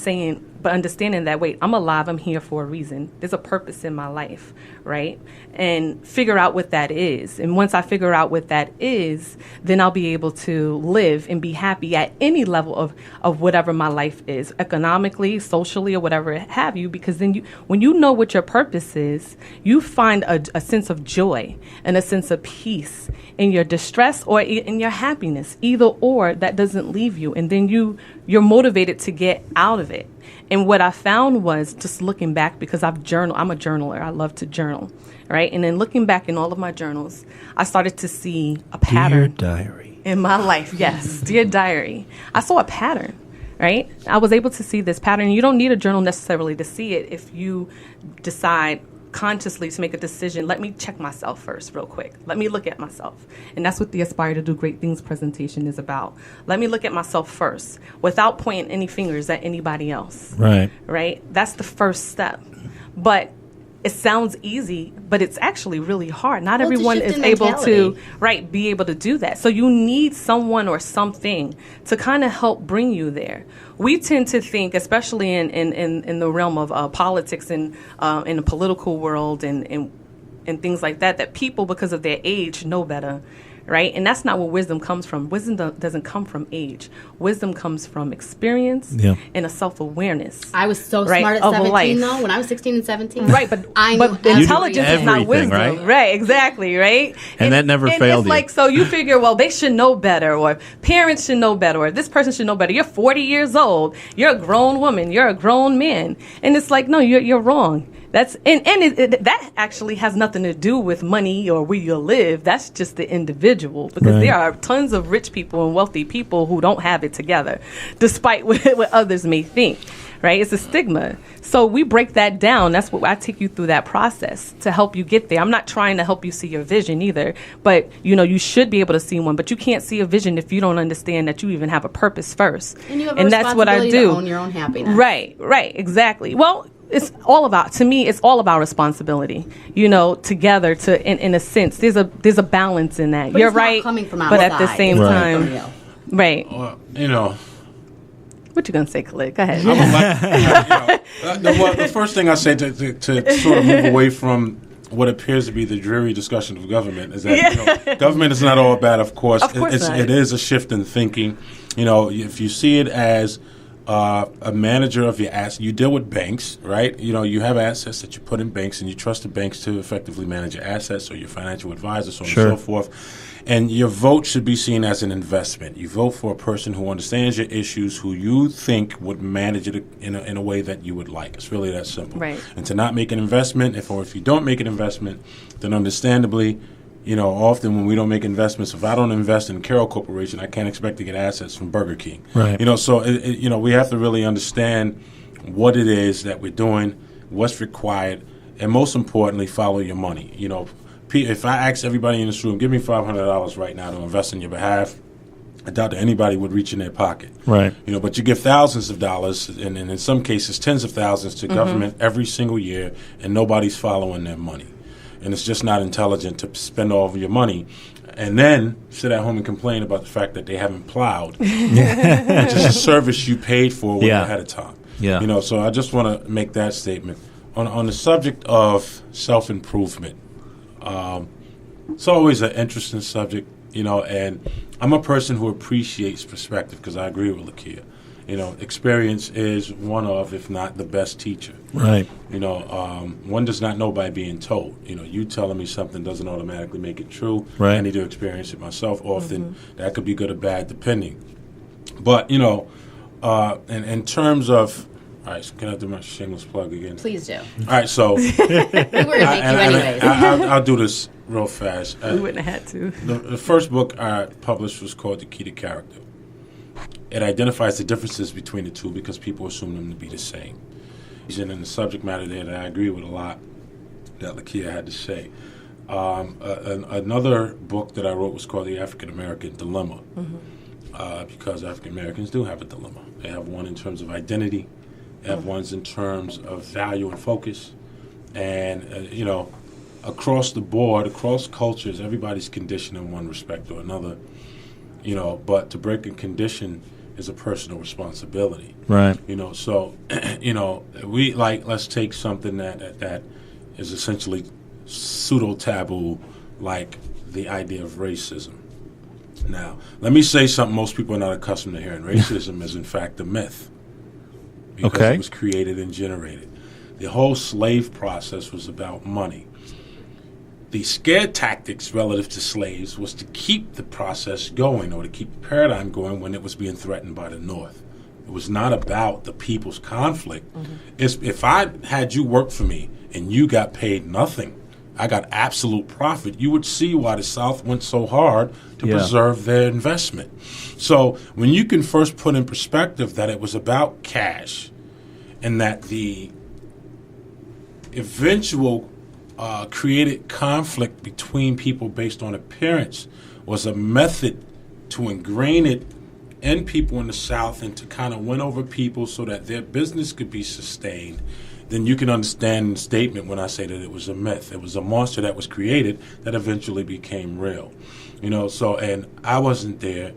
understanding that, wait, I'm alive, I'm here for a reason. There's a purpose in my life, right? And figure out what that is. And once I figure out what that is, then I'll be able to live and be happy at any level of whatever my life is, economically, socially, or whatever have you, because then when you know what your purpose is, you find a sense of joy and a sense of peace in your distress or in your happiness, either or, that doesn't leave you. And then you're motivated to get out of it. And what I found was just looking back, because I'm a journaler. I love to journal, right? And then looking back in all of my journals, I started to see a pattern. Dear diary. In my life, yes. Dear diary. I saw a pattern, right? I was able to see this pattern. You don't need a journal necessarily to see it if you decide consciously to make a decision. Let me check myself first real quick. Let me look at myself. And that's what the Aspire to Do Great Things presentation is about. Let me look at myself first without pointing any fingers at anybody else. Right. Right? That's the first step. But it sounds easy, but it's actually really hard. Not everyone is able to be able to do that. So you need someone or something to kind of help bring you there. We tend to think, especially in the realm of politics and in the political world and things like that people, because of their age, know better. Right? And that's not where wisdom comes from. Wisdom doesn't come from age. Wisdom comes from experience and a self-awareness. I was so smart at 17, though, when I was 16 and 17. Right, but intelligence is not wisdom. Right, exactly, right? And that never failed it's you. Like, so you figure, well, they should know better, or parents should know better, or this person should know better. You're 40 years old. You're a grown woman. You're a grown man. And it's like, no, you're wrong. That's that actually has nothing to do with money or where you live. That's just the individual, because there are tons of rich people and wealthy people who don't have it together, despite what others may think. Right? It's a stigma. So we break that down. That's what I take you through that process to help you get there. I'm not trying to help you see your vision either, but you should be able to see one, but you can't see a vision if you don't understand that you even have a purpose first. And you have and that's what I do. to own your own happiness. Right, exactly. Well, it's all about responsibility, together in a sense. There's a balance in that. But You're it's not right. coming from but at the outside. same It's time, from you. right. What you gonna say, Khalid? Go ahead. The first thing I say to sort of move away from what appears to be the dreary discussion of government is that government is not all bad. Of course, it is a shift in thinking. If you see it as a manager of your assets, you deal with banks, right? You have assets that you put in banks, and you trust the banks to effectively manage your assets, or your financial advisor, so on and so forth. And your vote should be seen as an investment. You vote for a person who understands your issues, who you think would manage it in a way that you would like. It's really that simple. Right. And to not make an investment, if you don't make an investment, then understandably, often when we don't make investments, if I don't invest in Carroll Corporation, I can't expect to get assets from Burger King. Right. So we have to really understand what it is that we're doing, what's required, and most importantly, follow your money. If I ask everybody in this room, give me $500 right now to invest on your behalf, I doubt that anybody would reach in their pocket. Right. But you give thousands of dollars, and in some cases tens of thousands to government every single year, and nobody's following their money. And it's just not intelligent to spend all of your money and then sit at home and complain about the fact that they haven't plowed, which is a service you paid for way ahead of time. Yeah. So I just want to make that statement. On the subject of self-improvement, it's always an interesting subject, and I'm a person who appreciates perspective, because I agree with Lakia. Experience is one of, if not the best teacher. Right. One does not know by being told. You telling me something doesn't automatically make it true. Right. I need to experience it myself. Often that could be good or bad, depending. But, in terms of, all right, so can I do my shameless plug again? Please do. All right, so We were going to make you anyways. I'll do this real fast. We wouldn't have had to. The first book I published was called The Key to Character. It identifies the differences between the two because people assume them to be the same. And in the subject matter there that I agree with a lot that Lakia had to say. Another book that I wrote was called The African American Dilemma, because African Americans do have a dilemma. They have one in terms of identity, they have ones in terms of value and focus, and across the board, across cultures, everybody's conditioned in one respect or another. But to break a condition is a personal responsibility. Right. So we let's take something that is essentially pseudo taboo, like the idea of racism. Now, let me say something most people are not accustomed to hearing. Racism is in fact a myth, because it was created and generated. The whole slave process was about money. The scare tactics relative to slaves was to keep the process going, or to keep the paradigm going when it was being threatened by the North. It was not about the people's conflict. If I had you work for me and you got paid nothing, I got absolute profit, you would see why the South went so hard to preserve their investment. So when you can first put in perspective that it was about cash, and that the eventual created conflict between people based on appearance was a method to ingrain it in people in the South and to kind of win over people so that their business could be sustained, then you can understand the statement when I say that it was a myth. It was a monster that was created that eventually became real. So, and I wasn't there.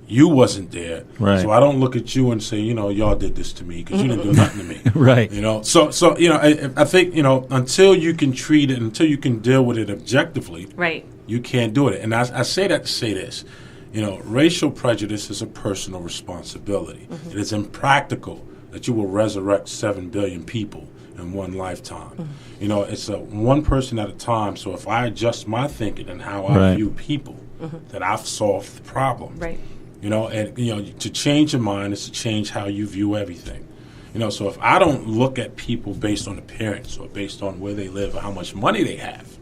You wasn't there. Right. So I don't look at you and say, y'all did this to me, because you didn't do nothing to me. Right. So I think, until you can treat it, until you can deal with it objectively, right, you can't do it. And I say that to say this. Racial prejudice is a personal responsibility. It is impractical that you will resurrect 7 billion people in one lifetime. It's a one person at a time. So if I adjust my thinking and how I view people, then I've solved the problem. Right. And to change your mind is to change how you view everything. So if I don't look at people based on appearance or based on where they live or how much money they have,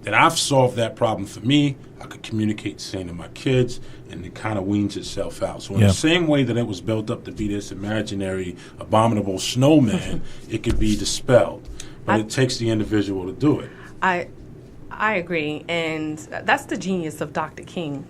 then I've solved that problem for me. I could communicate the same to my kids, and it kind of weans itself out. So in the same way that it was built up to be this imaginary, abominable snowman, it could be dispelled. But it takes the individual to do it. I agree, and that's the genius of Dr. King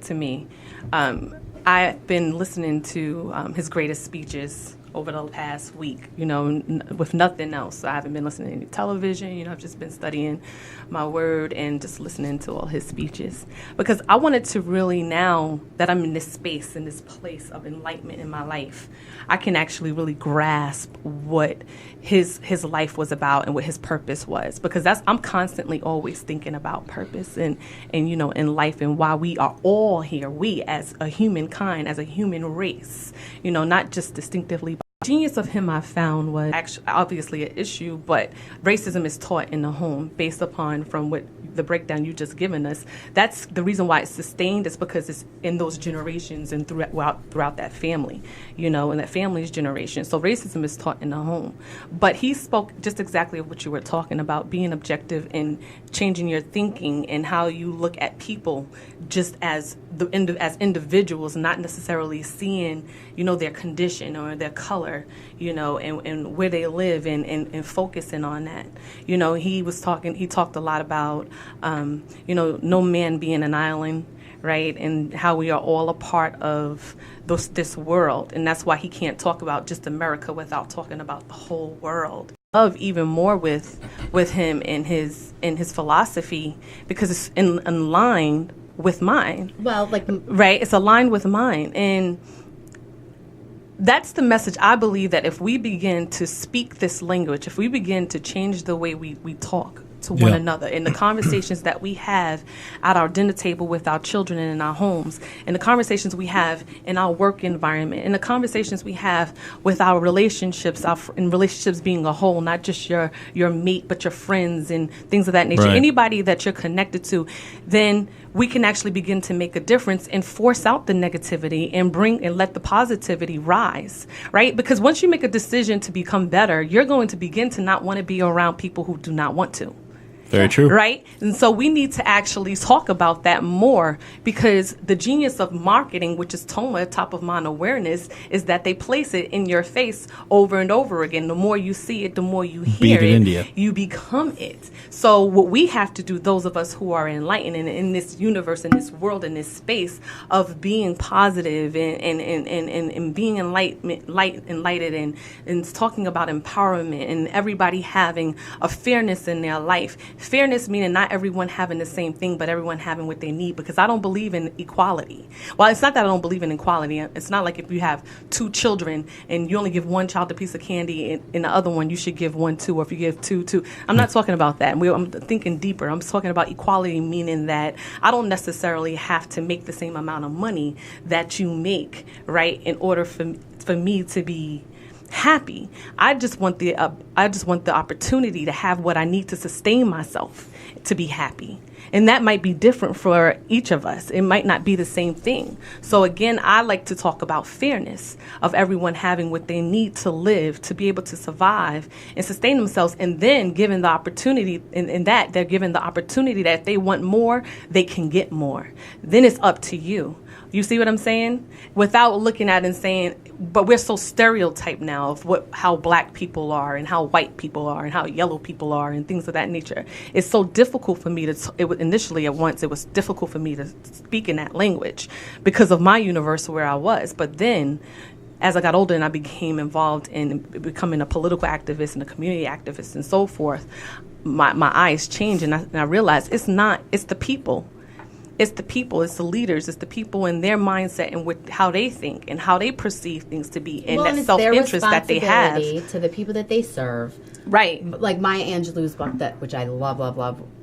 to me. I've been listening to his greatest speeches over the past week, with nothing else. So I haven't been listening to any television. I've just been studying my word and just listening to all his speeches. Because I wanted to really, now that I'm in this space, in this place of enlightenment in my life, I can actually really grasp what his life was about and what his purpose was. Because I'm constantly always thinking about purpose and in life and why we are all here, we as a humankind, as a human race, not just distinctively. Genius of him I found was actually obviously an issue, but racism is taught in the home based upon from what the breakdown you just given us. That's the reason why it's sustained, is because it's in those generations and throughout that family, and that family's generation. So racism is taught in the home. But he spoke just exactly of what you were talking about, being objective and changing your thinking and how you look at people just as individuals, not necessarily seeing, their condition or their color, and where they live and focusing on that. He talked a lot about, no man being an island, right? And how we are all a part of this world. And that's why he can't talk about just America without talking about the whole world. Love even more with him and his philosophy, because it's in line with mine. Well, right? It's aligned with mine. And that's the message. I believe that if we begin to speak this language, if we begin to change the way we talk to one another, in the conversations that we have at our dinner table with our children and in our homes, in the conversations we have in our work environment, in the conversations we have with our relationships, in relationships being a whole, not just your mate, but your friends and things of that nature, anybody that you're connected to, then we can actually begin to make a difference and force out the negativity and let the positivity rise, right? Because once you make a decision to become better, you're going to begin to not want to be around people who do not want to. Very true. Right? And so we need to actually talk about that more, because the genius of marketing, which is TOMA, top of mind awareness, is that they place it in your face over and over again. The more you see it, the more you hear it, you become it. So what we have to do, those of us who are enlightened and in this universe, in this world, in this space of being positive and being enlightened and talking about empowerment and everybody having a fairness in their life. Fairness meaning not everyone having the same thing, but everyone having what they need, because I don't believe in equality. Well, it's not that I don't believe in equality. It's not like if you have two children and you only give one child a piece of candy and the other one you should give one too, or if you give two. I'm not talking about that. I'm thinking deeper. I'm talking about equality, meaning that I don't necessarily have to make the same amount of money that you make, right, in order for me to be happy. I just want the opportunity to have what I need to sustain myself to be happy. And that might be different for each of us. It might not be the same thing. So again, I like to talk about fairness of everyone having what they need to live, to be able to survive and sustain themselves. And then given the opportunity, in that they're given the opportunity that if they want more, they can get more. Then it's up to you. You see what I'm saying? Without looking at it and saying, but we're so stereotyped now of how black people are and how white people are and how yellow people are and things of that nature. It's so difficult for me initially at once, it was difficult for me to speak in that language because of my universe where I was. But then as I got older and I became involved in becoming a political activist and a community activist and so forth, my eyes changed and I realized it's the people. It's the people, it's the leaders, it's the people in their mindset and with how they think and how they perceive things to be, and that self-interest that they have. To the people that they serve. Right. Like Maya Angelou's book, which I love,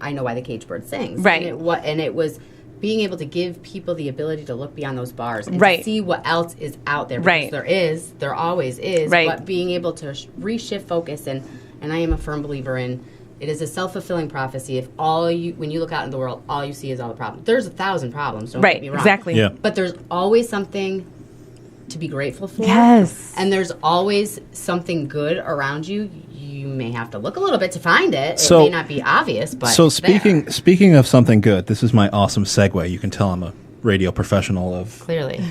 I Know Why the Caged Bird Sings. Right. And it was being able to give people the ability to look beyond those bars and to see what else is out there. Because there always is. Right. But being able to reshift focus, and I am a firm believer in, it is a self-fulfilling prophecy. If when you look out in the world, all you see is all the problems. There's 1,000 problems, don't get me wrong. Exactly. Yeah. But there's always something to be grateful for. Yes. And there's always something good around you. You may have to look a little bit to find it. So- it may not be obvious, but So it's there. speaking of something good, this is my awesome segue. You can tell I'm a radio professional of Clearly.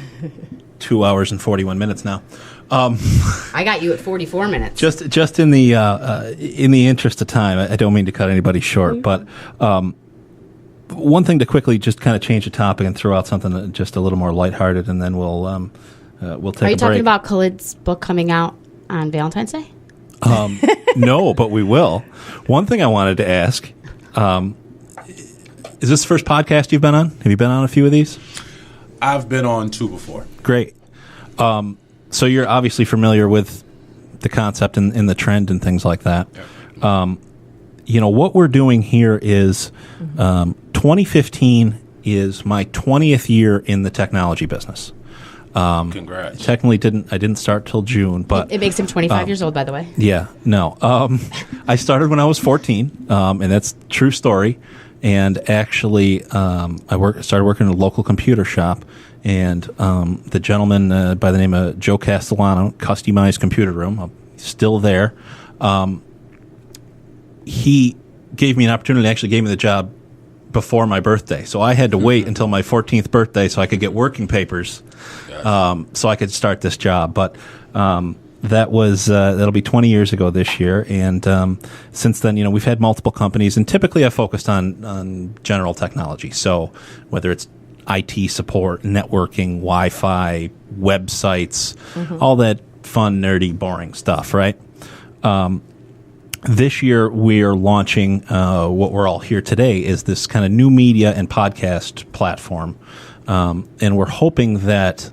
2 hours and 41 minutes now. I got you at 44 minutes. Just in the interest of time, I don't mean to cut anybody short, but one thing to quickly just kind of change the topic and throw out something just a little more lighthearted, and then we'll take Are you a break. talking about Khalid's book coming out on Valentine's Day? No, but we will. One thing I wanted to ask, is this the first podcast you've been on? Have you been on a few of these? I've been on 2 before. Great. So you're obviously familiar with the concept and the trend and things like that. What we're doing here is 2015 is my 20th year in the technology business. Congrats. Technically, I didn't start till June, but It makes him 25 years old, by the way. yeah, no. I started when I was 14, and that's a true story. And actually, started working in a local computer shop, and the gentleman by the name of Joe Castellano, customized computer room, still there. He gave me an opportunity, actually gave me the job before my birthday. So I had to wait until my 14th birthday so I could get working papers, so I could start this job. But that'll be 20 years ago this year, and since then, we've had multiple companies, and typically I focused on general technology. So whether it's IT support, networking, Wi-Fi, websites, all that fun, nerdy, boring stuff, right? This year we are launching what we're all here today is this kind of new media and podcast platform, and we're hoping that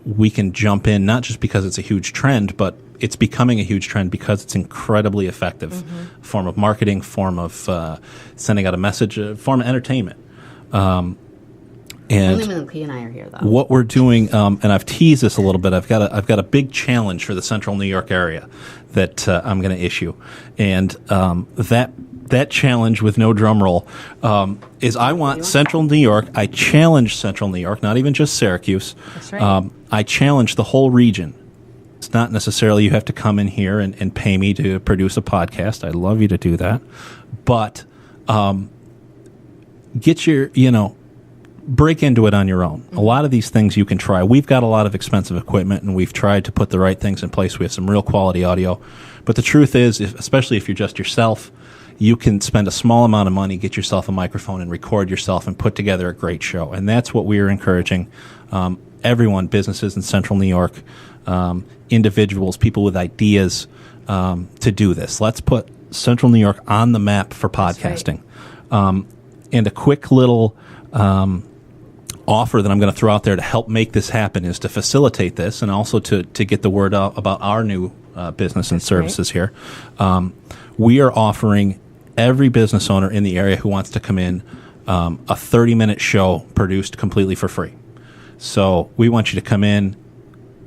we can jump in, not just because it's a huge trend, but it's becoming a huge trend because it's incredibly effective form of marketing, form of sending out a message, form of entertainment. And Only when he and I are here, though. what we're doing, and I've teased this a little bit. I've got a big challenge for the Central New York area that I'm going to issue, and that challenge with no drum roll is I want Central New York. I challenge Central New York, not even just Syracuse. That's right. I challenge the whole region. It's not necessarily you have to come in here and pay me to produce a podcast. I'd love you to do that, but get your break into it on your own. A lot of these things you can try. We've got a lot of expensive equipment, and we've tried to put the right things in place. We have some real quality audio. But the truth is, especially if you're just yourself, you can spend a small amount of money, get yourself a microphone, and record yourself and put together a great show. And that's what we are encouraging everyone, businesses in Central New York, individuals, people with ideas to do this. Let's put Central New York on the map for podcasting. And a quick little offer that I'm going to throw out there to help make this happen is to facilitate this, and also to get the word out about our new business and services here. We are offering every business owner in the area who wants to come in a 30-minute show produced completely for free. So we want you to come in,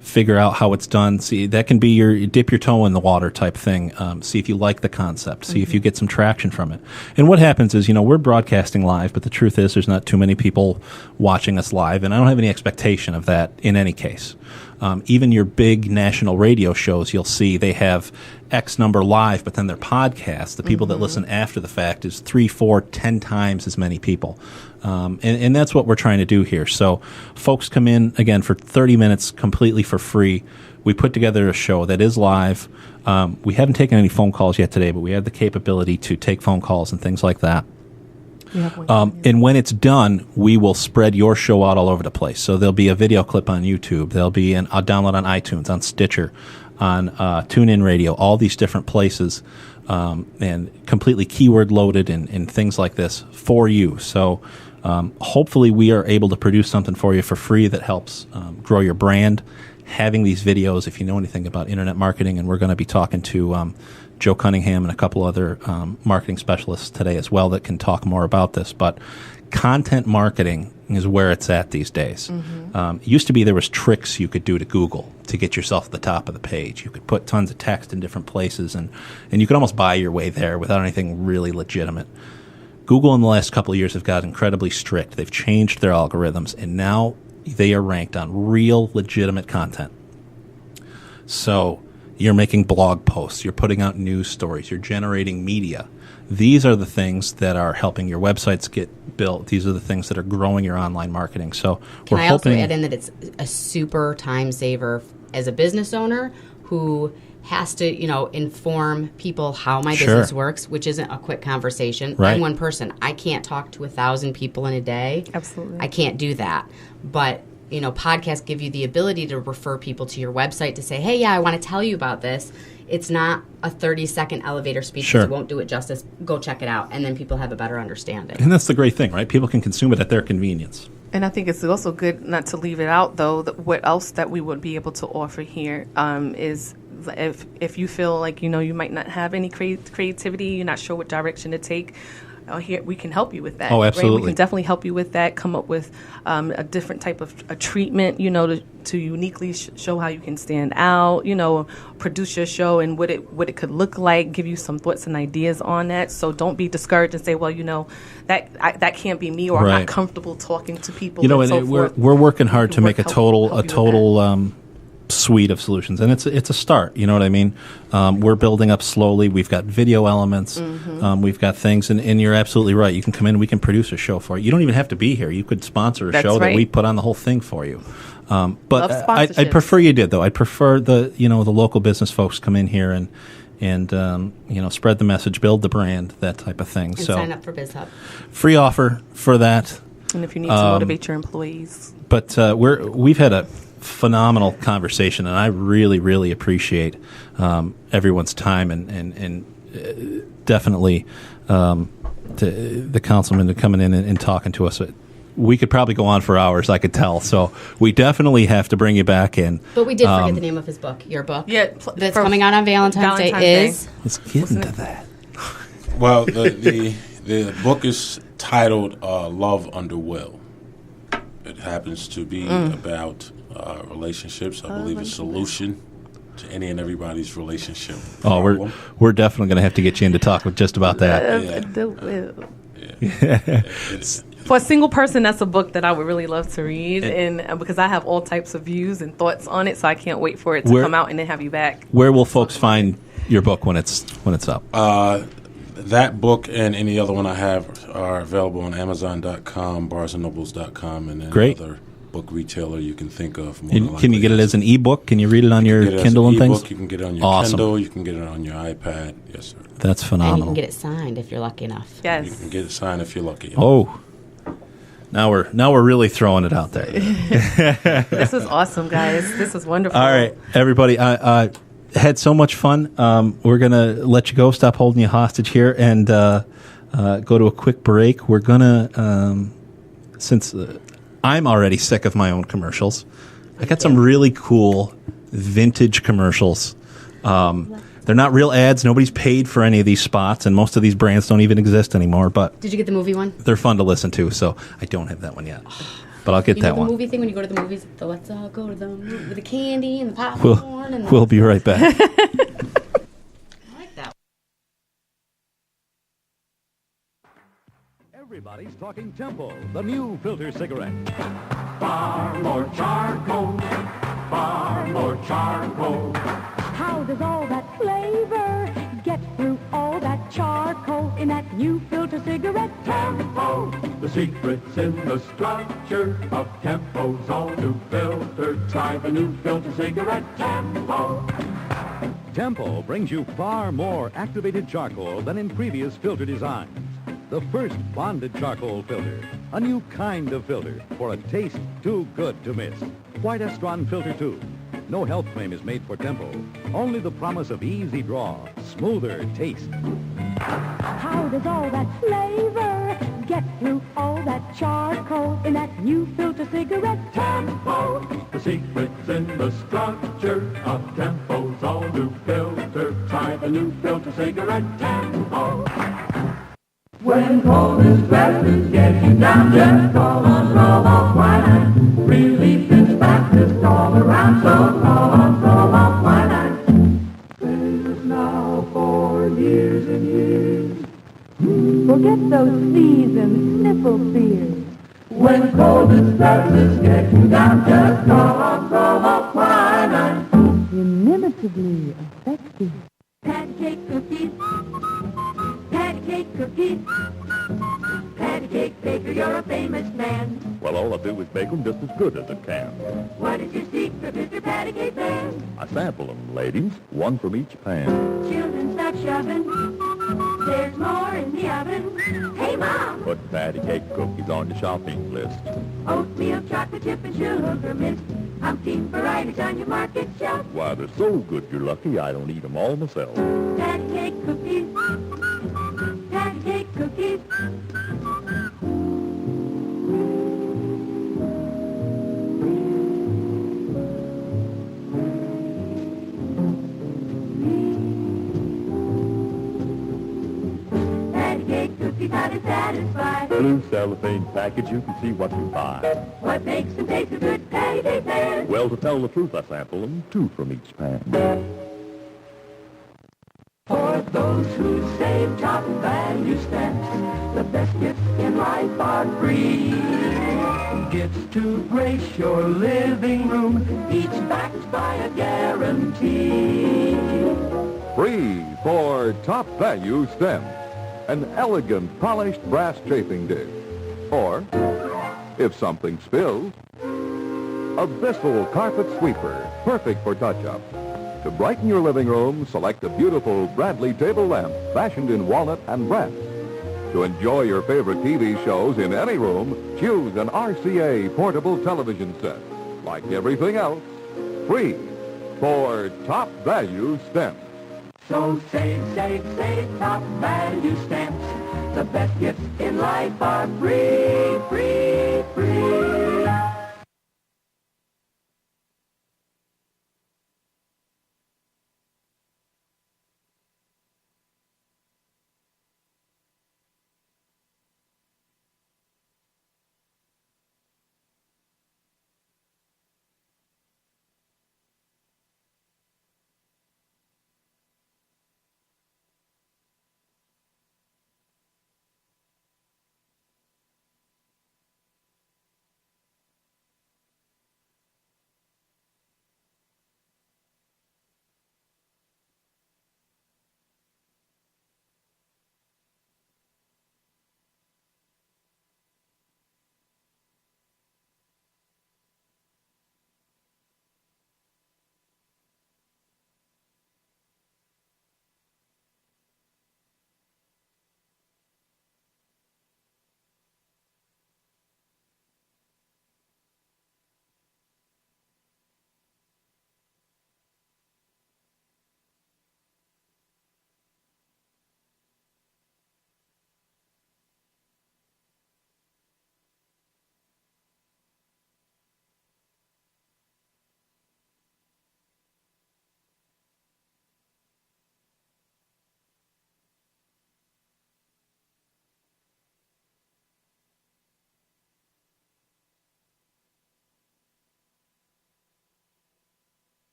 figure out how it's done. See, that can be your dip your toe in the water type thing. See if you like the concept. See if you get some traction from it. And what happens is, we're broadcasting live, but the truth is there's not too many people watching us live, and I don't have any expectation of that in any case. Even your big national radio shows, you'll see they have X number live, but then their podcasts, the people that listen after the fact, is 3, 4, 10 times as many people. And that's what we're trying to do here. So folks come in, again, for 30 minutes completely for free. We put together a show that is live. We haven't taken any phone calls yet today, but we have the capability to take phone calls and things like that. And when it's done, we will spread your show out all over the place. So there'll be a video clip on YouTube. There'll be a download on iTunes, on Stitcher, on TuneIn Radio, all these different places, and completely keyword loaded and things like this for you. So hopefully we are able to produce something for you for free that helps grow your brand. Having these videos, if you know anything about internet marketing, and we're going to be talking to Joe Cunningham and a couple other marketing specialists today as well that can talk more about this. But content marketing is where it's at these days. It used to be there was tricks you could do to Google to get yourself at the top of the page. You could put tons of text in different places, and you could almost buy your way there without anything really legitimate. Google in the last couple of years have got incredibly strict. They've changed their algorithms, and now they are ranked on real, legitimate content. So you're making blog posts, you're putting out news stories, you're generating media. These are the things that are helping your websites get built. These are the things that are growing your online marketing. So Can we're I also hoping, add in that it's a super time saver as a business owner who has to, inform people how my business works, which isn't a quick conversation. Right. I'm one person. I can't talk to 1,000 people in a day. Absolutely. I can't do that. But, podcasts give you the ability to refer people to your website to say, hey, yeah, I want to tell you about this. It's not a 30-second elevator speech. Sure. It won't do it justice. Go check it out. And then people have a better understanding. and that's the great thing, right? People can consume it at their convenience. And I think it's also good not to leave it out, though. What else that we would be able to offer here is if you feel like, you might not have any creativity, you're not sure what direction to take, here we can help you with that. Oh, right? absolutely. We can definitely help you with that, come up with a different type of a treatment, to uniquely show how you can stand out, produce your show and what it could look like, give you some thoughts and ideas on that. So don't be discouraged and say, well, that can't be me, or I'm Right. not comfortable talking to people. And so forth. we're working hard to make a help total suite of solutions, and it's a start. You know what I mean? We're building up slowly. We've got video elements. We've got things, and you're absolutely right. You can come in. We can produce a show for you. You don't even have to be here. You could sponsor a That's show right. that we put on the whole thing for you. Love But I'd sponsorships. prefer you did, though. I'd prefer the local business folks come in here and spread the message, build the brand, that type of thing. And So sign up for BizHub. free offer for that. And if you need to motivate your employees. But we've had a phenomenal conversation, and I really, really appreciate everyone's time and definitely the councilman coming in and talking to us. We could probably go on for hours, I could tell. So we definitely have to bring you back in. But we did forget the name of his book, your book. Yeah, that's coming out on Valentine's Day is... Let's get into that. Well, the book is titled Love Under Will. It happens to be about relationships. I believe a solution to any and everybody's relationship problem. We're definitely going to have to get you in to talk with just about that. For a single person, that's a book that I would really love to read, and because I have all types of views and thoughts on it, so I can't wait for it to come out and then have you back. Where will folks find your book when it's up? That book and any other one I have are available on Amazon.com, BarnesandNobles.com, and any other book retailer you can think of. Can you get it as an ebook? Can you read it on your Kindle and things? You can get it on your Kindle. You can get it on your iPad. Yes, sir. That's And phenomenal. you can get it signed if you're lucky enough. Yes. You can get it signed if you're lucky. Oh, now we're really throwing it out there. This was awesome, guys. This was wonderful. All right, everybody. I had so much fun. We're gonna let you go. Stop holding you hostage here, and go to a quick break. We're gonna since I'm already sick of my own commercials. I got some really cool vintage commercials. They're not real ads. Nobody's paid for any of these spots, and most of these brands don't even exist anymore. But Did you get the movie one? they're fun to listen to. So I don't have that one yet, but I'll get that the one. movie thing when you go to the movies, the let's all go to the movie with the candy and the popcorn and the... We'll be right back. I like that. Everybody's talking Tempo, the new filter cigarette. Far more charcoal, far more charcoal. How does all that flavor get through all that charcoal in that new filter cigarette? Tempo, the secret's in the structure of Tempo's all new filter. Try the new filter cigarette, Tempo. Tempo brings you far more activated charcoal than in previous filter designs. The first bonded charcoal filter, a new kind of filter for a taste too good to miss. White Estron Filter 2. No health claim is made for Tempo. Only the promise of easy draw, smoother taste. How does all that flavor get through all that charcoal in that new filter cigarette? Tempo, the secret's in the structure of Tempo's all new filter. Try the new filter cigarette, Tempo. When coldest breath is getting down, just call on Roll-Off Quinine. Relief is fastest all around, so call on Roll-Off Quinine. Famous now for years and years. Forget those seasoned sniffle fears. When coldest love is getting down, just call on promo quinine. Inimitably effective. Patty cake cookies. Patty cake cookies. Patty cake baker, you're a famous man. Well, all I do is make them just as good as it can. What is your secret, Mr. Patty Cake Man? I sample them, ladies, one from each pan. Children, stop shoving. There's more in the oven. Hey, Mom! Put patty cake cookies on your shopping list. Oatmeal, chocolate chip, and sugar mist. Umpteen varieties on your market shelf. Why, they're so good you're lucky I don't eat them all myself. Patty cake cookies. Patty cake cookies. Patty cake cookies, how to satisfy. Blue cellophane package, you can see what you buy. What makes them taste so good, Patty Cake Man? Well, to tell the truth, I sample them, two from each pan. For those who save top value stamps, the best gifts in life are free. Gifts to grace your living room, each backed by a guarantee. Free for top value stamps. An elegant polished brass chafing dish. Or, if something spills, a Bissell carpet sweeper, perfect for touch-up. To brighten your living room, select a beautiful Bradley table lamp fashioned in walnut and brass. To enjoy your favorite TV shows in any room, choose an RCA portable television set. Like everything else, free for top value stamps. So save, save, save top value stamps. The best gifts in life are free, free, free.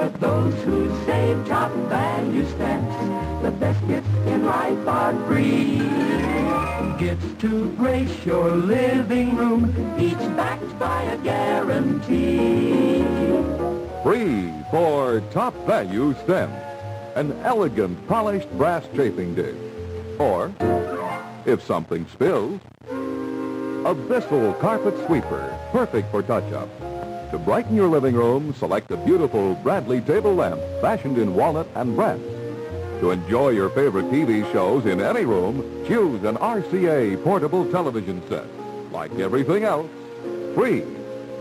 for those who save top value stamps. The best gifts in life are free. Gifts to grace your living room, each backed by a guarantee. Free for top value stamps. An elegant polished brass chafing dish. Or, if something spills, a Bissell carpet sweeper, perfect for touch-up. To brighten your living room, select a beautiful Bradley table lamp fashioned in walnut and brass. To enjoy your favorite TV shows in any room, choose an RCA portable television set. Like everything else, free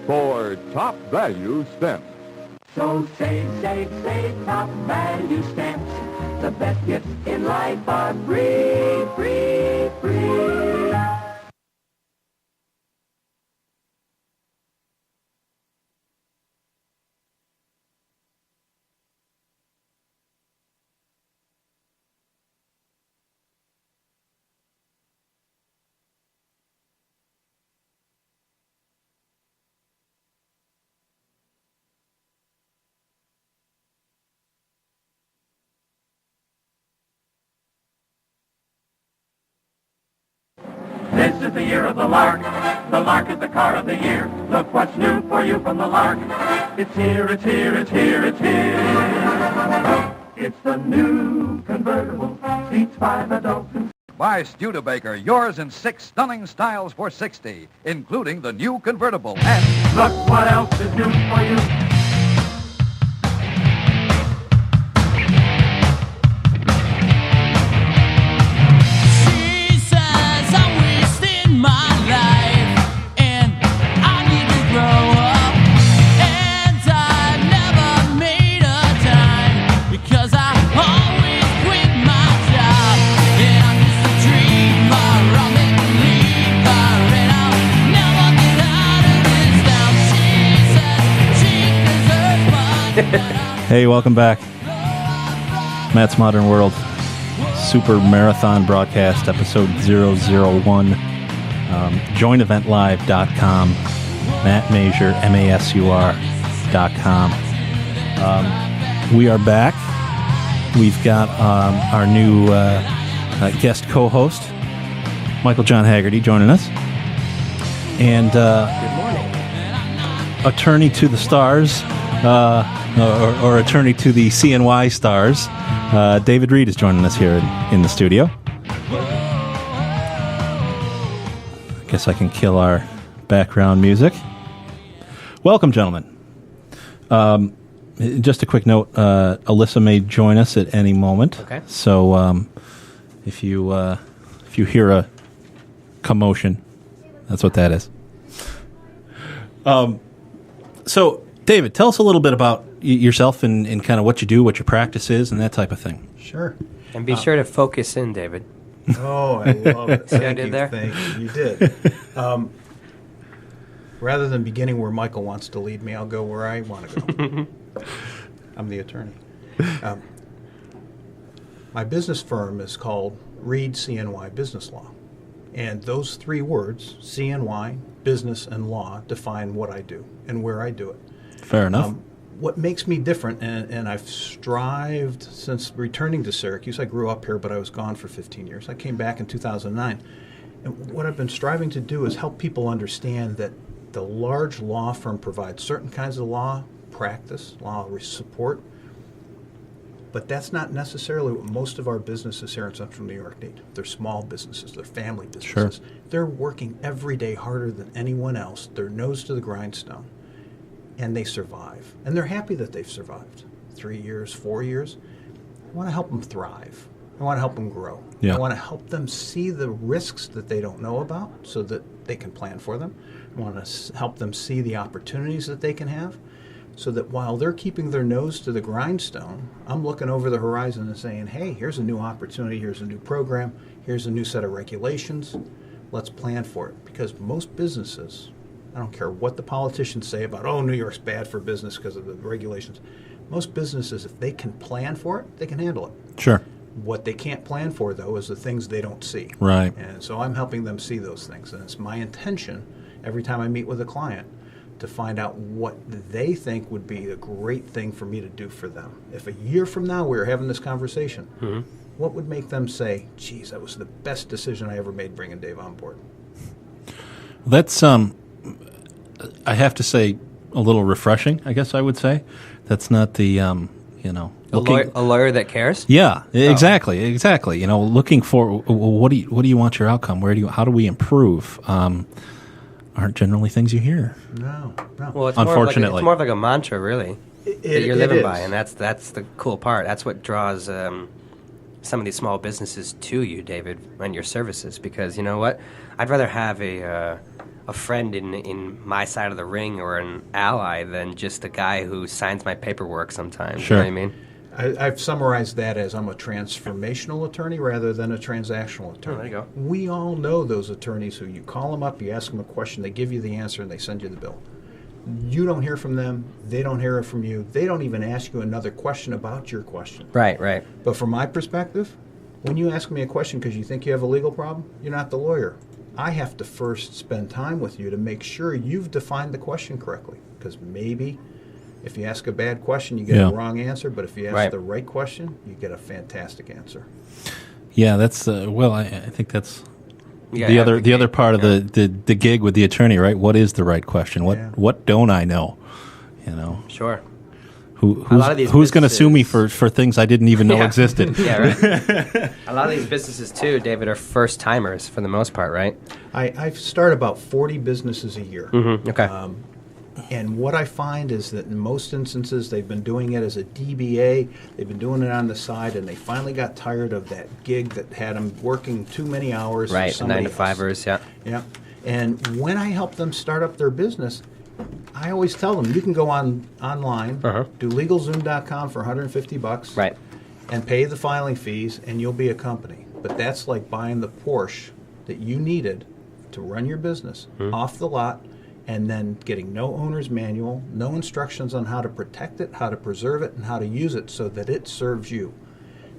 for top value stamps. So save, save, save top value stamps. The best gifts in life are free, free, free. This is the year of the lark. The lark is the car of the year. Look what's new for you from the lark. It's here, it's here, it's here, it's here. It's the new convertible. Seats 5 adults and By Studebaker, yours in 6 stunning styles for $60, including the new convertible. And look what else is new for you. She says I'm wasting my life, and I need to grow up. And I never made a dime because I always quit my job. And I used to dream I'll make a leap, and I'll never get out of this town. She says she deserves my. Hey, welcome back. Matt's Modern World Super Marathon Broadcast, episode 001. JoinEventLive.com. Matt Masur, MASUR.com. We are back. We've got our new guest co-host, Michael John Haggerty, joining us. And good morning. Attorney to the stars, or attorney to the CNY stars, David Reed is joining us here in the studio. I guess I can kill our background music. Welcome, gentlemen. Just a quick note, Alyssa may join us at any moment. Okay. So if you hear a commotion, that's what that is. So, David, tell us a little bit about yourself and kind of what you do, what your practice is, and that type of thing. Sure. And be sure to focus in, David. Oh, I love it. See what I Thank did you, there? thank you. You did. Rather than beginning where Michael wants to lead me, I'll go where I want to go. I'm the attorney. My business firm is called Reed CNY Business Law. And those 3 words, CNY, business, and law, define what I do and where I do it. Fair enough. What makes me different, and I've strived since returning to Syracuse. I grew up here, but I was gone for 15 years. I came back in 2009. And what I've been striving to do is help people understand that the large law firm provides certain kinds of law practice, law support, but that's not necessarily what most of our businesses here in Central New York need. They're small businesses. They're family businesses. Sure. They're working every day harder than anyone else. They're nose to the grindstone. And they survive. And they're happy that they've survived. 3 years, 4 years. I want to help them thrive. I want to help them grow. Yeah. I want to help them see the risks that they don't know about so that they can plan for them. I want to help them see the opportunities that they can have so that while they're keeping their nose to the grindstone, I'm looking over the horizon and saying, hey, here's a new opportunity, here's a new program, here's a new set of regulations. Let's plan for it. Because most businesses, I don't care what the politicians say about, oh, New York's bad for business because of the regulations. Most businesses, if they can plan for it, they can handle it. Sure. What they can't plan for, though, is the things they don't see. Right. And so I'm helping them see those things. And it's my intention, every time I meet with a client, to find out what they think would be a great thing for me to do for them. If a year from now we were having this conversation, what would make them say, geez, that was the best decision I ever made bringing Dave on board? That's, I have to say, a little refreshing, I guess I would say. That's not the, you know... A lawyer that cares? Yeah, exactly. You know, looking for, what do you want your outcome? How do we improve? Aren't generally things you hear. No. Well, it's unfortunately. more of like a mantra, really, that you're living by, and that's the cool part. That's what draws some of these small businesses to you, David, and your services. Because you know what, I'd rather have a friend in my side of the ring or an ally than just a guy who signs my paperwork sometimes. Sure. You know what I mean? I've summarized that as I'm a transformational attorney rather than a transactional attorney. Oh, there you go. We all know those attorneys who you call them up, you ask them a question, they give you the answer, and they send you the bill. You don't hear from them. They don't hear it from you. They don't even ask you another question about your question. Right. But from my perspective, when you ask me a question because you think you have a legal problem, you're not the lawyer. I have to first spend time with you to make sure you've defined the question correctly. Because maybe if you ask a bad question, you get a wrong answer. But if you ask the right question, you get a fantastic answer. Yeah, that's I think that's the other part of the gig with the attorney, right? What is the right question? What don't I know? You know. Sure. Who's going to sue me for things I didn't even know existed? Yeah, right. A lot of these businesses too, David, are first timers for the most part, right? I start about 40 businesses a year. Mm-hmm. Okay. And what I find is that in most instances, they've been doing it as a DBA, they've been doing it on the side, and they finally got tired of that gig that had them working too many hours. Right, 9-to-5ers, yeah. Yeah. And when I help them start up their business, I always tell them, you can go online, do LegalZoom.com for $150, right, and pay the filing fees, and you'll be a company. But that's like buying the Porsche that you needed to run your business off the lot, and then getting no owner's manual, no instructions on how to protect it, how to preserve it, and how to use it so that it serves you.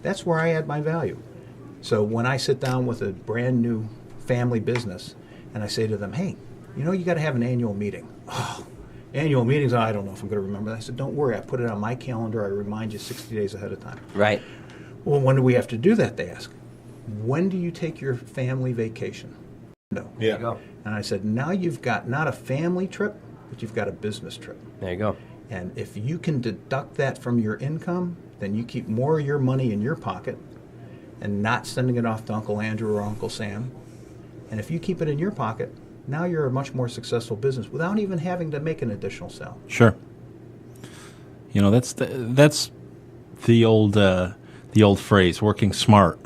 That's where I add my value. So when I sit down with a brand new family business and I say to them, hey, you know, you got to have an annual meeting. Oh, annual meetings, I don't know if I'm going to remember that. I said, don't worry, I put it on my calendar. I remind you 60 days ahead of time. Right. Well, when do we have to do that, they ask. When do you take your family vacation? No. Yeah. There you go. And I said, now you've got not a family trip, but you've got a business trip. There you go. And if you can deduct that from your income, then you keep more of your money in your pocket and not sending it off to Uncle Andrew or Uncle Sam. And if you keep it in your pocket, now you're a much more successful business without even having to make an additional sale. Sure. You know, that's the old phrase, working smart,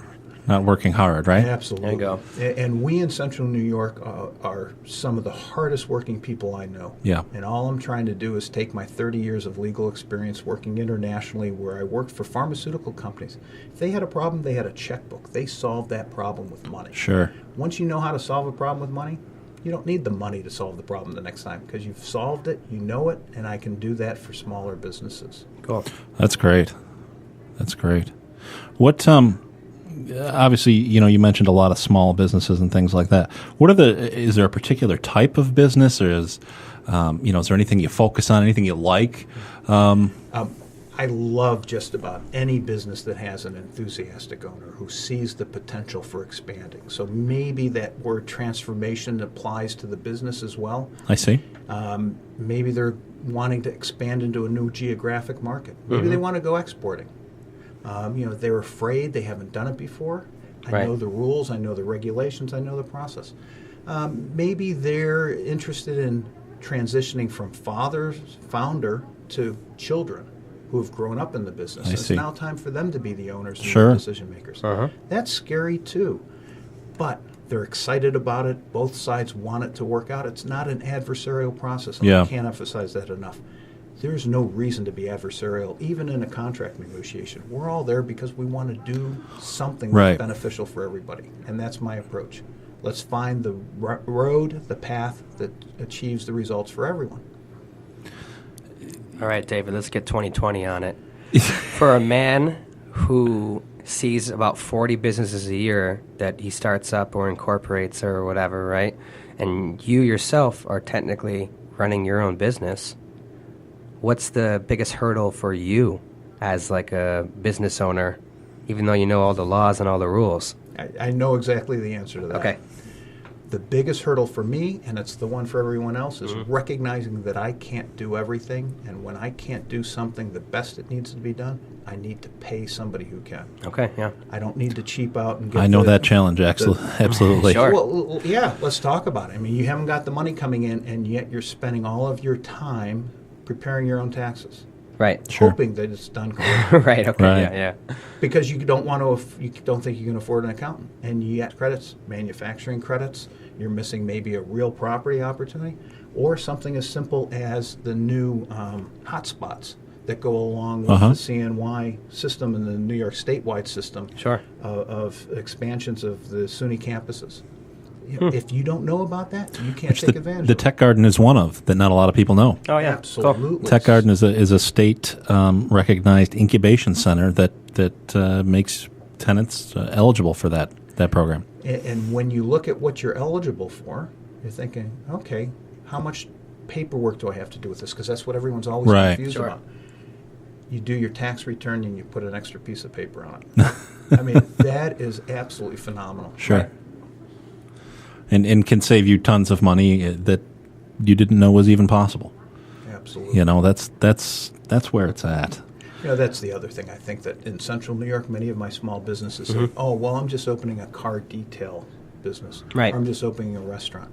not working hard, right? Absolutely. There you go. And we in Central New York are some of the hardest working people I know. Yeah. And all I'm trying to do is take my 30 years of legal experience working internationally where I worked for pharmaceutical companies. If they had a problem, they had a checkbook. They solved that problem with money. Sure. Once you know how to solve a problem with money, you don't need the money to solve the problem the next time because you've solved it, you know it, and I can do that for smaller businesses. Cool. That's great. That's great. What obviously, you know, you mentioned a lot of small businesses and things like that. Is there a particular type of business, or is there anything you focus on, anything you like? I love just about any business that has an enthusiastic owner who sees the potential for expanding. So maybe that word transformation applies to the business as well. I see. Maybe they're wanting to expand into a new geographic market. Maybe they want to go exporting. They're afraid, they haven't done it before. I know the rules, I know the regulations, I know the process. Maybe they're interested in transitioning from founder to children who have grown up in the business. It's now time for them to be the owners and the decision makers. That's scary too, but they're excited about it. Both sides want it to work out. It's not an adversarial process. And I can't emphasize that enough. There's no reason to be adversarial, even in a contract negotiation. We're all there because we want to do something that's beneficial for everybody, and that's my approach. Let's find the road, the path that achieves the results for everyone. All right, David, let's get 2020 on it. For a man who sees about 40 businesses a year that he starts up or incorporates or whatever, right? And you yourself are technically running your own business, what's the biggest hurdle for you as like a business owner, even though you know all the laws and all the rules? I know exactly the answer to that. Okay. The biggest hurdle for me, and it's the one for everyone else, is recognizing that I can't do everything, and when I can't do something the best it needs to be done, I need to pay somebody who can. Okay, yeah. I don't need to cheap out and get I know that challenge, absolutely. Sure. Well, yeah, let's talk about it. I mean, you haven't got the money coming in, and yet you're spending all of your time preparing your own taxes. Right. Hoping that it's done correctly. Right, okay, Right. yeah. Because you don't want to, you don't think you can afford an accountant, and you get credits, manufacturing credits. You're missing maybe a real property opportunity, or something as simple as the new hotspots that go along with the CNY system and the New York statewide system of expansions of the SUNY campuses. If you don't know about that, you can't take advantage The of it. Tech Garden is one of that not a lot of people know. Oh, yeah. Absolutely. Tech Garden is a state recognized incubation center that makes tenants eligible for that program. And when you look at what you're eligible for, you're thinking, okay, how much paperwork do I have to do with this? Because that's what everyone's always confused about. You do your tax return and you put an extra piece of paper on it. I mean, that is absolutely phenomenal. Sure. Right? And can save you tons of money that you didn't know was even possible. Absolutely. You know, that's where it's at. You know, that's the other thing. I think that in central New York, many of my small businesses say, oh, well, I'm just opening a car detail business. Right. Or I'm just opening a restaurant.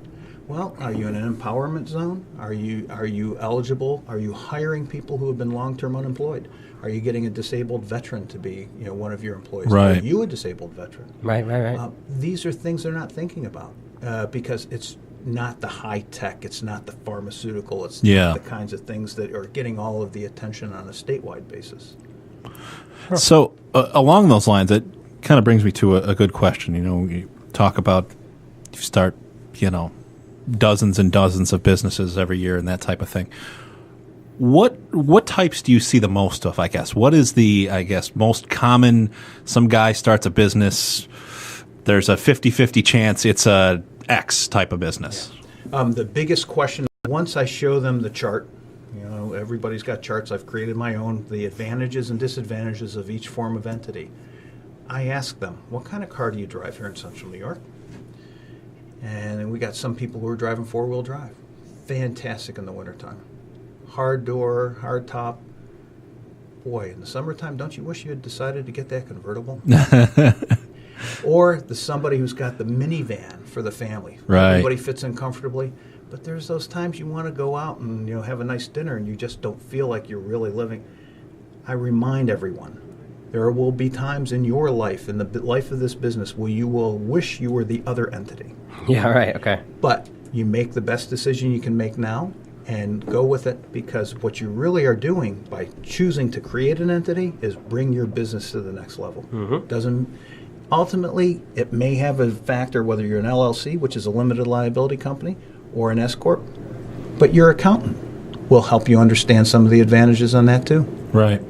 Well, are you in an empowerment zone? Are you eligible? Are you hiring people who have been long-term unemployed? Are you getting a disabled veteran to be, one of your employees? Right. Are you a disabled veteran? Right. These are things they're not thinking about because it's not the high tech, it's not the pharmaceutical, it's not the kinds of things that are getting all of the attention on a statewide basis. So along those lines, it kind of brings me to a good question. You talk about you start, dozens and dozens of businesses every year and that type of thing. What types do you see the most of, I guess? What is the, most common? Some guy starts a business, there's a 50-50 chance it's a X type of business. The biggest question, once I show them the chart, everybody's got charts, I've created my own, the advantages and disadvantages of each form of entity. I ask them, what kind of car do you drive here in central New York? And then we got some people who are driving four-wheel drive. Fantastic in the wintertime. Hard door, hard top. Boy, in the summertime, don't you wish you had decided to get that convertible? Or somebody who's got the minivan for the family. Right. Everybody fits in comfortably. But there's those times you want to go out and have a nice dinner and you just don't feel like you're really living. I remind everyone, there will be times in your life, in the life of this business, where you will wish you were the other entity. Yeah, right, okay. But you make the best decision you can make now and go with it, because what you really are doing by choosing to create an entity is bring your business to the next level. Ultimately, it may have a factor whether you're an LLC, which is a limited liability company, or an S-Corp, but your accountant will help you understand some of the advantages on that too. Right.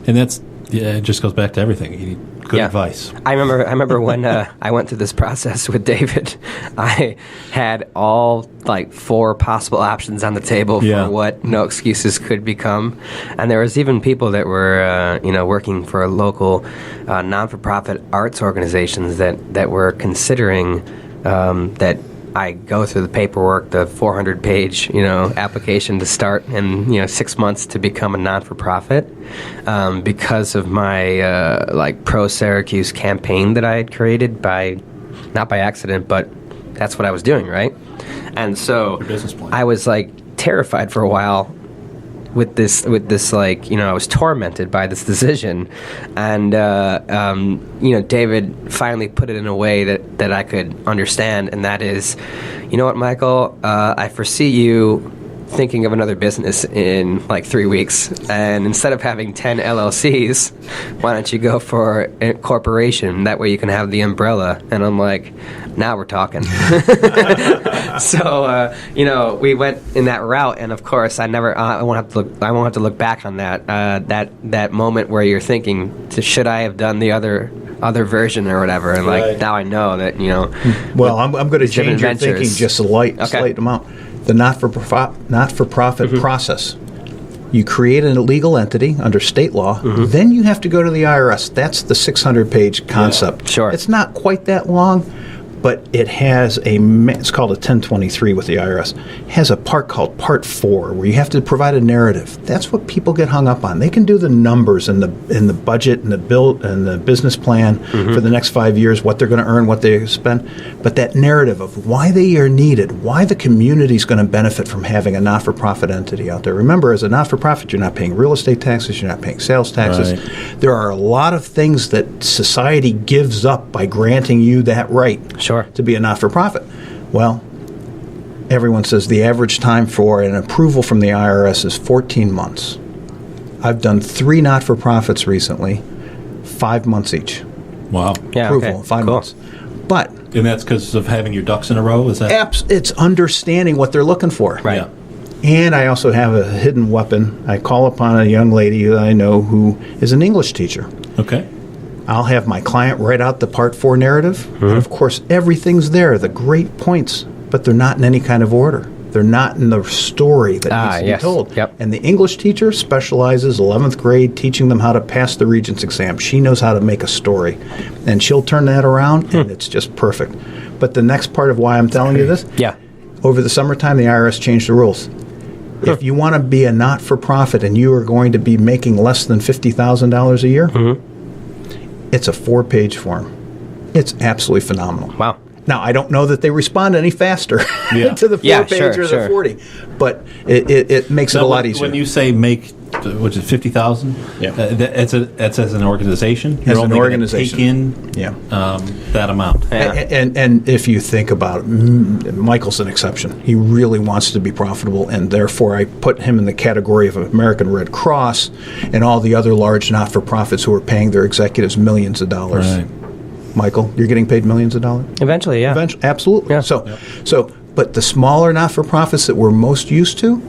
And it just goes back to everything. You need good advice. I remember when I went through this process with David, I had all 4 possible options on the table for what no excuses could become. And there was even people that were, working for local non-for-profit arts organizations that were considering that I go through the paperwork, the 400-page, application to start, and 6 months to become a non-for-profit, because of my pro Syracuse campaign that I had created not by accident, but that's what I was doing, right? And so your business plan. I was terrified for a while with this I was tormented by this decision, and David finally put it in a way that I could understand, and that is, you know what, Michael, I foresee you thinking of another business in 3 weeks, and instead of having 10 LLCs, why don't you go for a corporation? That way you can have the umbrella. And I'm like, now we're talking. So we went in that route, and of course I won't have to look back on that moment where you're thinking, should I have done the other version or whatever, and now I know that Well, I'm going to change your thinking just a slight amount. the not-for-profit process. You create a legal entity under state law, then you have to go to the IRS. That's the 600-page concept. Sure. It's not quite that long, but it has it's called a 1023 with the IRS. It has a part called Part 4 where you have to provide a narrative. That's what people get hung up on. They can do the numbers in the budget and the bill and the business plan for the next 5 years, what they're going to earn, what they spend, but that narrative of why they are needed, why the community is going to benefit from having a not-for-profit entity out there. Remember, as a not-for-profit, you're not paying real estate taxes, you're not paying sales taxes. Right. There are a lot of things that society gives up by granting you that right. To be a not-for-profit. Well, everyone says the average time for an approval from the IRS is 14 months. I've done 3 not-for-profits recently, 5 months each. Wow. Yeah, approval, 5 months. But and that's because of having your ducks in a row? Is that? It's understanding what they're looking for. Right. Yeah. And I also have a hidden weapon. I call upon a young lady that I know who is an English teacher. Okay. I'll have my client write out the Part 4 narrative. And of course, everything's there, the great points, but they're not in any kind of order. They're not in the story that needs to be told. Yep. And the English teacher specializes 11th grade, teaching them how to pass the Regents exam. She knows how to make a story. And she'll turn that around, and it's just perfect. But the next part of why I'm telling you this, over the summertime, the IRS changed the rules. If you want to be a not-for-profit and you are going to be making less than $50,000 a year, it's a 4-page form. It's absolutely phenomenal. Wow. Now, I don't know that they respond any faster to the 4-page or the 40, but it makes it a lot easier. When you say make, which is 50,000, that's as an organization. As You're an only organization, take in that amount. And if you think about it, Michael's an exception. He really wants to be profitable, and therefore I put him in the category of American Red Cross and all the other large not-for-profits who are paying their executives millions of dollars. Right. Michael, you're getting paid millions of dollars? Eventually, yeah. Absolutely. Yeah. So, but the smaller not-for-profits that we're most used to,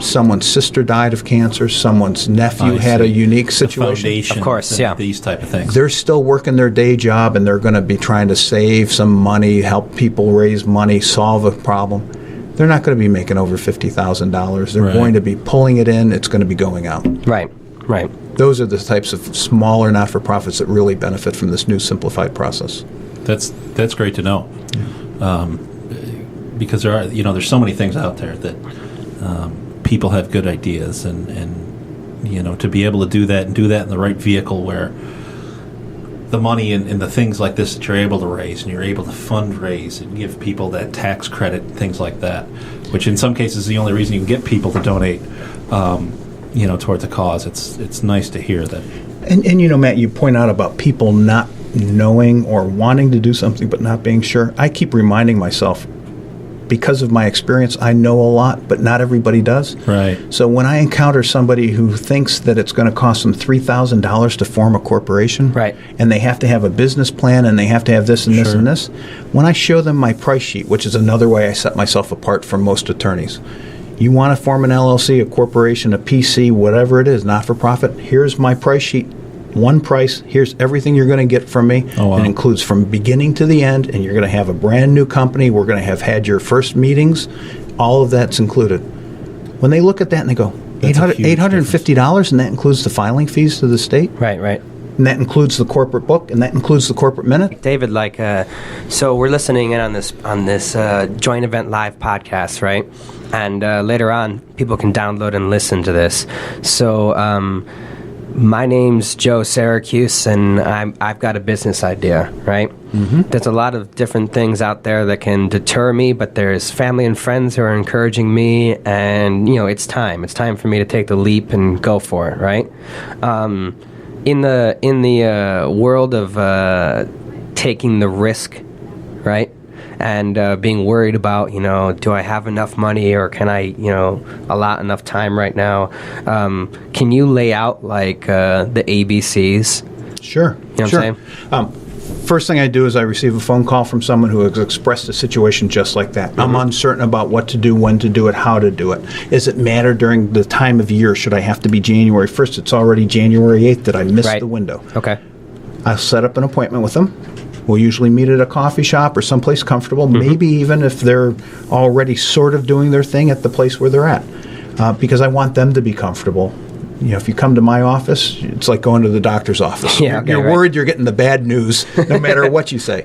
someone's sister died of cancer, someone's nephew had a unique situation. Of course, yeah. These type of things. They're still working their day job, and they're going to be trying to save some money, help people raise money, solve a problem. They're not going to be making over $50,000. They're going to be pulling it in. It's going to be going out. Right. Those are the types of smaller not-for-profits that really benefit from this new simplified process. That's great to know, because there's so many things out there that people have good ideas, and to be able to do that in the right vehicle where the money and the things like this that you're able to raise, and you're able to fundraise and give people that tax credit, things like that, which in some cases is the only reason you can get people to donate. Towards a cause. It's nice to hear that. And Matt, you point out about people not knowing or wanting to do something but not being sure. I keep reminding myself, because of my experience, I know a lot, but not everybody does. Right. So when I encounter somebody who thinks that it's going to cost them $3,000 to form a corporation, and they have to have a business plan, and they have to have this and this and this, when I show them my price sheet, which is another way I set myself apart from most attorneys, you want to form an LLC, a corporation, a PC, whatever it is, not-for-profit, here's my price sheet. One price, here's everything you're going to get from me. Oh, wow. It includes from beginning to the end, and you're going to have a brand new company. We're going to have had your first meetings. All of that's included. When they look at that and they go, $850, and that includes the filing fees to the state? Right. And that includes the corporate book, and that includes the corporate minute? David, so we're listening in on this Join Event Live podcast, right? And later on, people can download and listen to this. So my name's Joe Syracuse, and I've got a business idea, right? Mm-hmm. There's a lot of different things out there that can deter me, but there's family and friends who are encouraging me, and, it's time. It's time for me to take the leap and go for it, right? In the world of taking the risk, right? And being worried about, do I have enough money, or can I, allot enough time right now? Can you lay out the ABCs? Sure. You know what I'm saying? First thing I do is I receive a phone call from someone who has expressed a situation just like that. Mm-hmm. I'm uncertain about what to do, when to do it, how to do it. Does it matter during the time of year? Should I have to be January 1st? It's already January 8th. Did I miss the window? Okay. I'll set up an appointment with them. We'll usually meet at a coffee shop or someplace comfortable, maybe even if they're already sort of doing their thing at the place where they're at, because I want them to be comfortable. You know, if you come to my office, it's like going to the doctor's office. You're worried you're getting the bad news no matter what you say.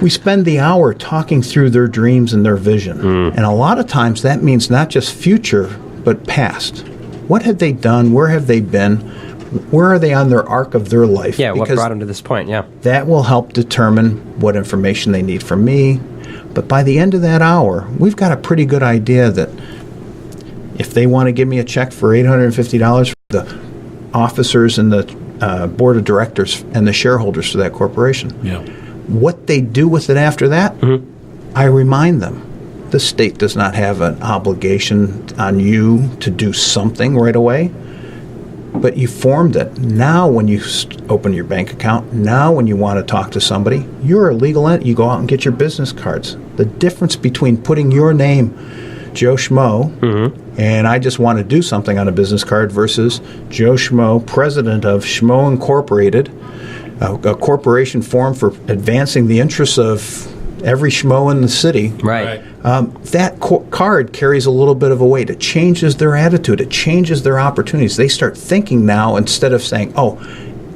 We spend the hour talking through their dreams and their vision. And a lot of times that means not just future, but past. What have they done? Where have they been? Where are they on their arc of their life? Yeah, what brought them to this point, That will help determine what information they need from me. But by the end of that hour, we've got a pretty good idea that if they want to give me a check for $850 for the officers and the board of directors and the shareholders for that corporation, what they do with it after that, I remind them. The state does not have an obligation on you to do something right away, but you formed it. Now when you open your bank account, now when you want to talk to somebody, you're a legal entity. You go out and get your business cards. The difference between putting your name, Joe Schmo, and I just want to do something on a business card versus Joe Schmo, president of Schmo Incorporated, a corporation formed for advancing the interests of every schmo in the city. That card carries a little bit of a weight. It changes their attitude. It changes their opportunities. They start thinking now, instead of saying, oh,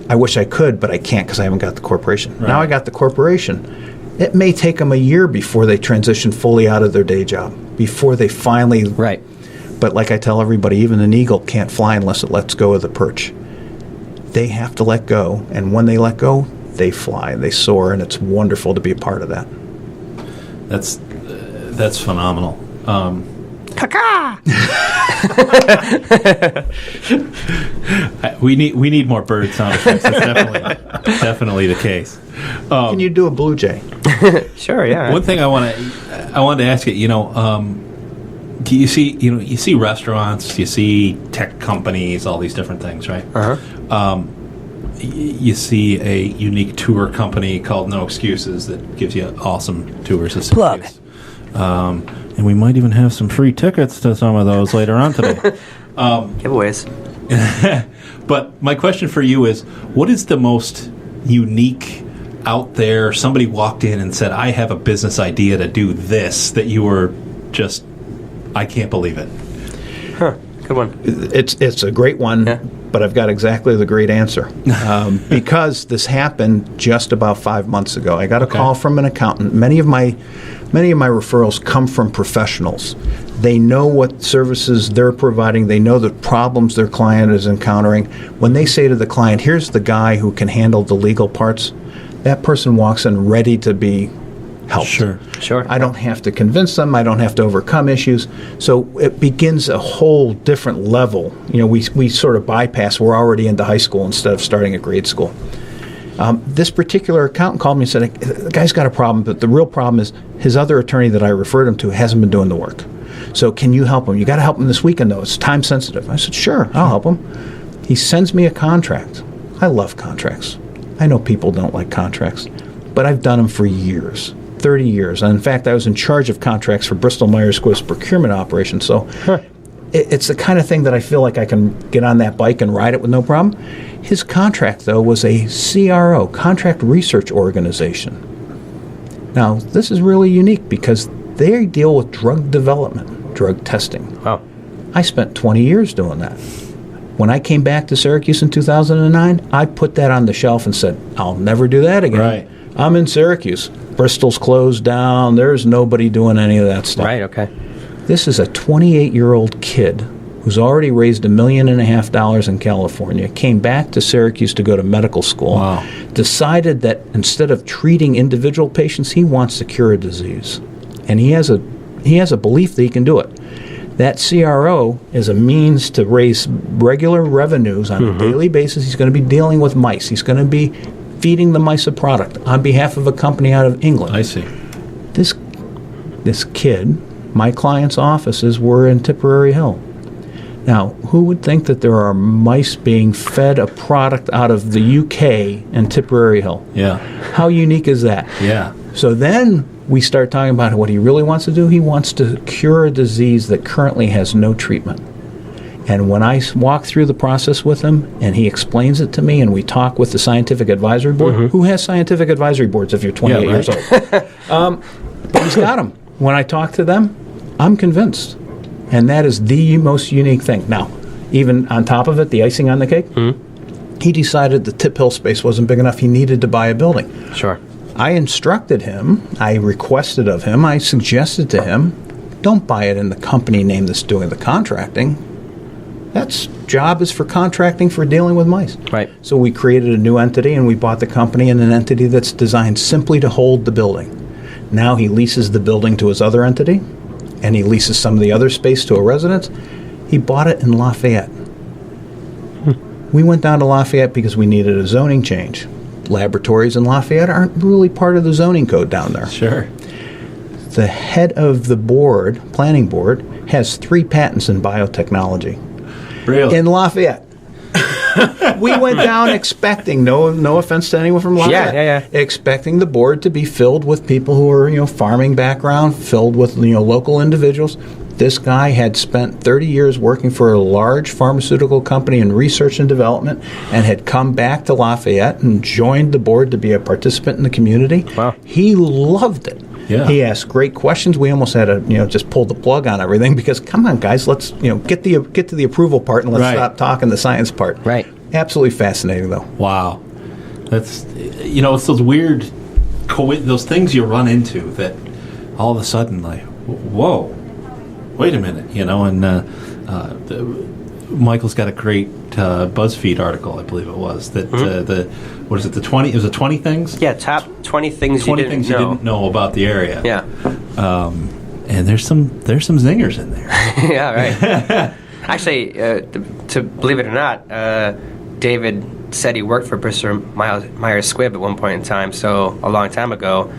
I wish I could, but I can't because I haven't got the corporation. Now I got the corporation. It may take them a year before they transition fully out of their day job, before they finally... But like I tell everybody, even an eagle can't fly unless it lets go of the perch. They have to let go, and when they let go, they fly, they soar, and it's wonderful to be a part of that. That's phenomenal. We need more bird sound effects. That's definitely the case. Can you do a blue jay? Sure, yeah. One thing I wanted to ask you. Do you see restaurants, you see tech companies, all these different things, right? You see a unique tour company called No Excuses that gives you awesome tours. Plug. And we might even have some free tickets to some of those later on today. Giveaways. But my question for you is, what is the most unique out there? Somebody walked in and said, I have a business idea to do this, that you were just, I can't believe it. Good one. It's a great one, but I've got exactly the great answer. Because this happened just about 5 months ago. I got a call from an accountant. Many of my referrals come from professionals. They know what services they're providing. They know the problems their client is encountering. When they say to the client, here's the guy who can handle the legal parts, that person walks in ready to be helped. Sure. I don't have to convince them. I don't have to overcome issues. So it begins a whole different level. We sort of bypass. We're already into high school instead of starting at grade school. This particular accountant called me and said, the guy's got a problem, but the real problem is his other attorney that I referred him to hasn't been doing the work. So can you help him? You got to help him this weekend, though. It's time sensitive. I said, sure, I'll help him. He sends me a contract. I love contracts. I know people don't like contracts, but I've done them for years. 30 years. And in fact, I was in charge of contracts for Bristol Myers Squibb's procurement operation. So it's the kind of thing that I feel like I can get on that bike and ride it with no problem. His contract, though, was a CRO, Contract Research Organization. Now, this is really unique because they deal with drug development, drug testing. Wow. I spent 20 years doing that. When I came back to Syracuse in 2009, I put that on the shelf and said, I'll never do that again. Right. I'm in Syracuse. Bristol's closed down. There's nobody doing any of that stuff. Right, okay. This is a 28-year-old kid who's already raised $1.5 million in California, came back to Syracuse to go to medical school, decided that instead of treating individual patients, he wants to cure a disease. And he has a belief that he can do it. That CRO is a means to raise regular revenues on a daily basis. He's going to be dealing with mice. He's going to be feeding the mice a product on behalf of a company out of England. I see. This kid, my client's offices were in Tipperary Hill. Now, who would think that there are mice being fed a product out of the UK and Tipperary Hill? Yeah. How unique is that? Yeah. So then we start talking about what he really wants to do. He wants to cure a disease that currently has no treatment. And when I walk through the process with him and he explains it to me and we talk with the scientific advisory board, who has scientific advisory boards if you're 28 years old? But he's got them. When I talk to them, I'm convinced. And that is the most unique thing. Now, even on top of it, the icing on the cake, he decided the tip hill space wasn't big enough. He needed to buy a building. Sure. I instructed him, I requested of him, I suggested to him, don't buy it in the company name that's doing the contracting. That's job is for contracting for dealing with mice. Right. So we created a new entity and we bought the company and an entity that's designed simply to hold the building. Now he leases the building to his other entity and he leases some of the other space to a residence. He bought it in Lafayette. We went down to Lafayette because we needed a zoning change. Laboratories in Lafayette aren't really part of the zoning code down there. Sure. The head of the board, planning board, has 3 patents in biotechnology. Really? In Lafayette. We went down expecting, no offense to anyone from Lafayette, expecting the board to be filled with people who are, farming background, filled with, local individuals. This guy had spent 30 years working for a large pharmaceutical company in research and development and had come back to Lafayette and joined the board to be a participant in the community. Wow. He loved it. Yeah. He asked great questions. We almost had to, just pull the plug on everything because, come on, guys, let's, get to the approval part and let's stop talking the science part. Right. Absolutely fascinating, though. Wow. That's, it's those weird, those things you run into that all of a sudden, like, whoa. Wait a minute, and Michael's got a great BuzzFeed article, I believe it was, that what is it, it was 20 things? Yeah, top 20 things 20 you didn't things know. you didn't know about the area. Yeah. And there's some zingers in there. Yeah, right. Actually, to believe it or not, David said he worked for Bristol Myers Squibb at one point in time, so a long time ago.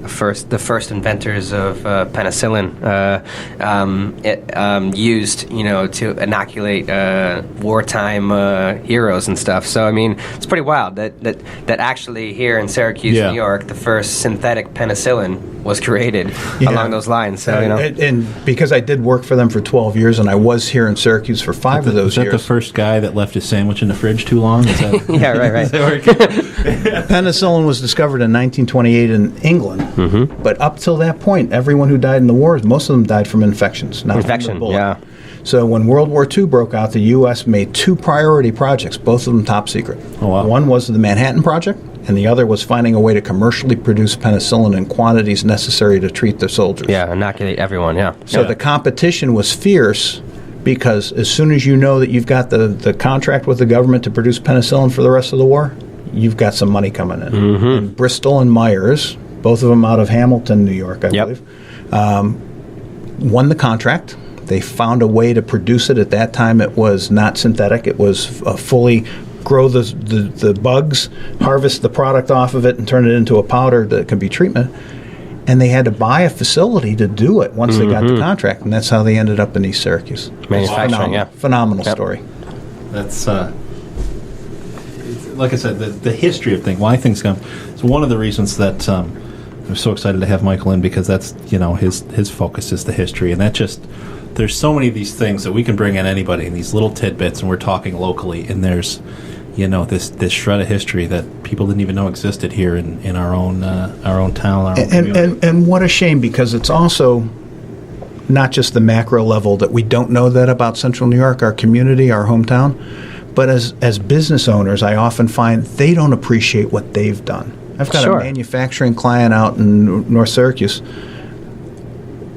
The first inventors of penicillin used, to inoculate wartime heroes and stuff. So, it's pretty wild that actually here in Syracuse, New York, the first synthetic penicillin was created along those lines. So, And because I did work for them for 12 years and I was here in Syracuse for 5 of those years. Was that the first guy that left his sandwich in the fridge too long? Is that, yeah, right. Penicillin was discovered in 1928 in England. Mm-hmm. But up till that point, everyone who died in the wars, most of them died from infections, not from the bullet. Yeah. So when World War II broke out, the U.S. made 2 priority projects, both of them top secret. Oh, wow. One was the Manhattan Project, and the other was finding a way to commercially produce penicillin in quantities necessary to treat the soldiers. Yeah, inoculate everyone, So the competition was fierce because as soon as you know that you've got the contract with the government to produce penicillin for the rest of the war, you've got some money coming in. Mm-hmm. And Bristol and Myers, both of them out of Hamilton, New York, I believe, won the contract. They found a way to produce it. At that time, it was not synthetic. It was fully grow the bugs, harvest the product off of it, and turn it into a powder that can be treatment. And they had to buy a facility to do it once they got the contract, and that's how they ended up in East Syracuse. Manufacturing, phenomenal story. That's like I said, the history of things, why things come. It's one of the reasons that I'm so excited to have Michael in because that's his focus is the history, and that just there's so many of these things that we can bring in anybody in these little tidbits, and we're talking locally, and there's this shred of history that people didn't even know existed here in our own town, our own community. And what a shame, because it's also not just the macro level that we don't know that about Central New York, our community, our hometown, but as business owners, I often find they don't appreciate what they've done. I've got a manufacturing client out in North Syracuse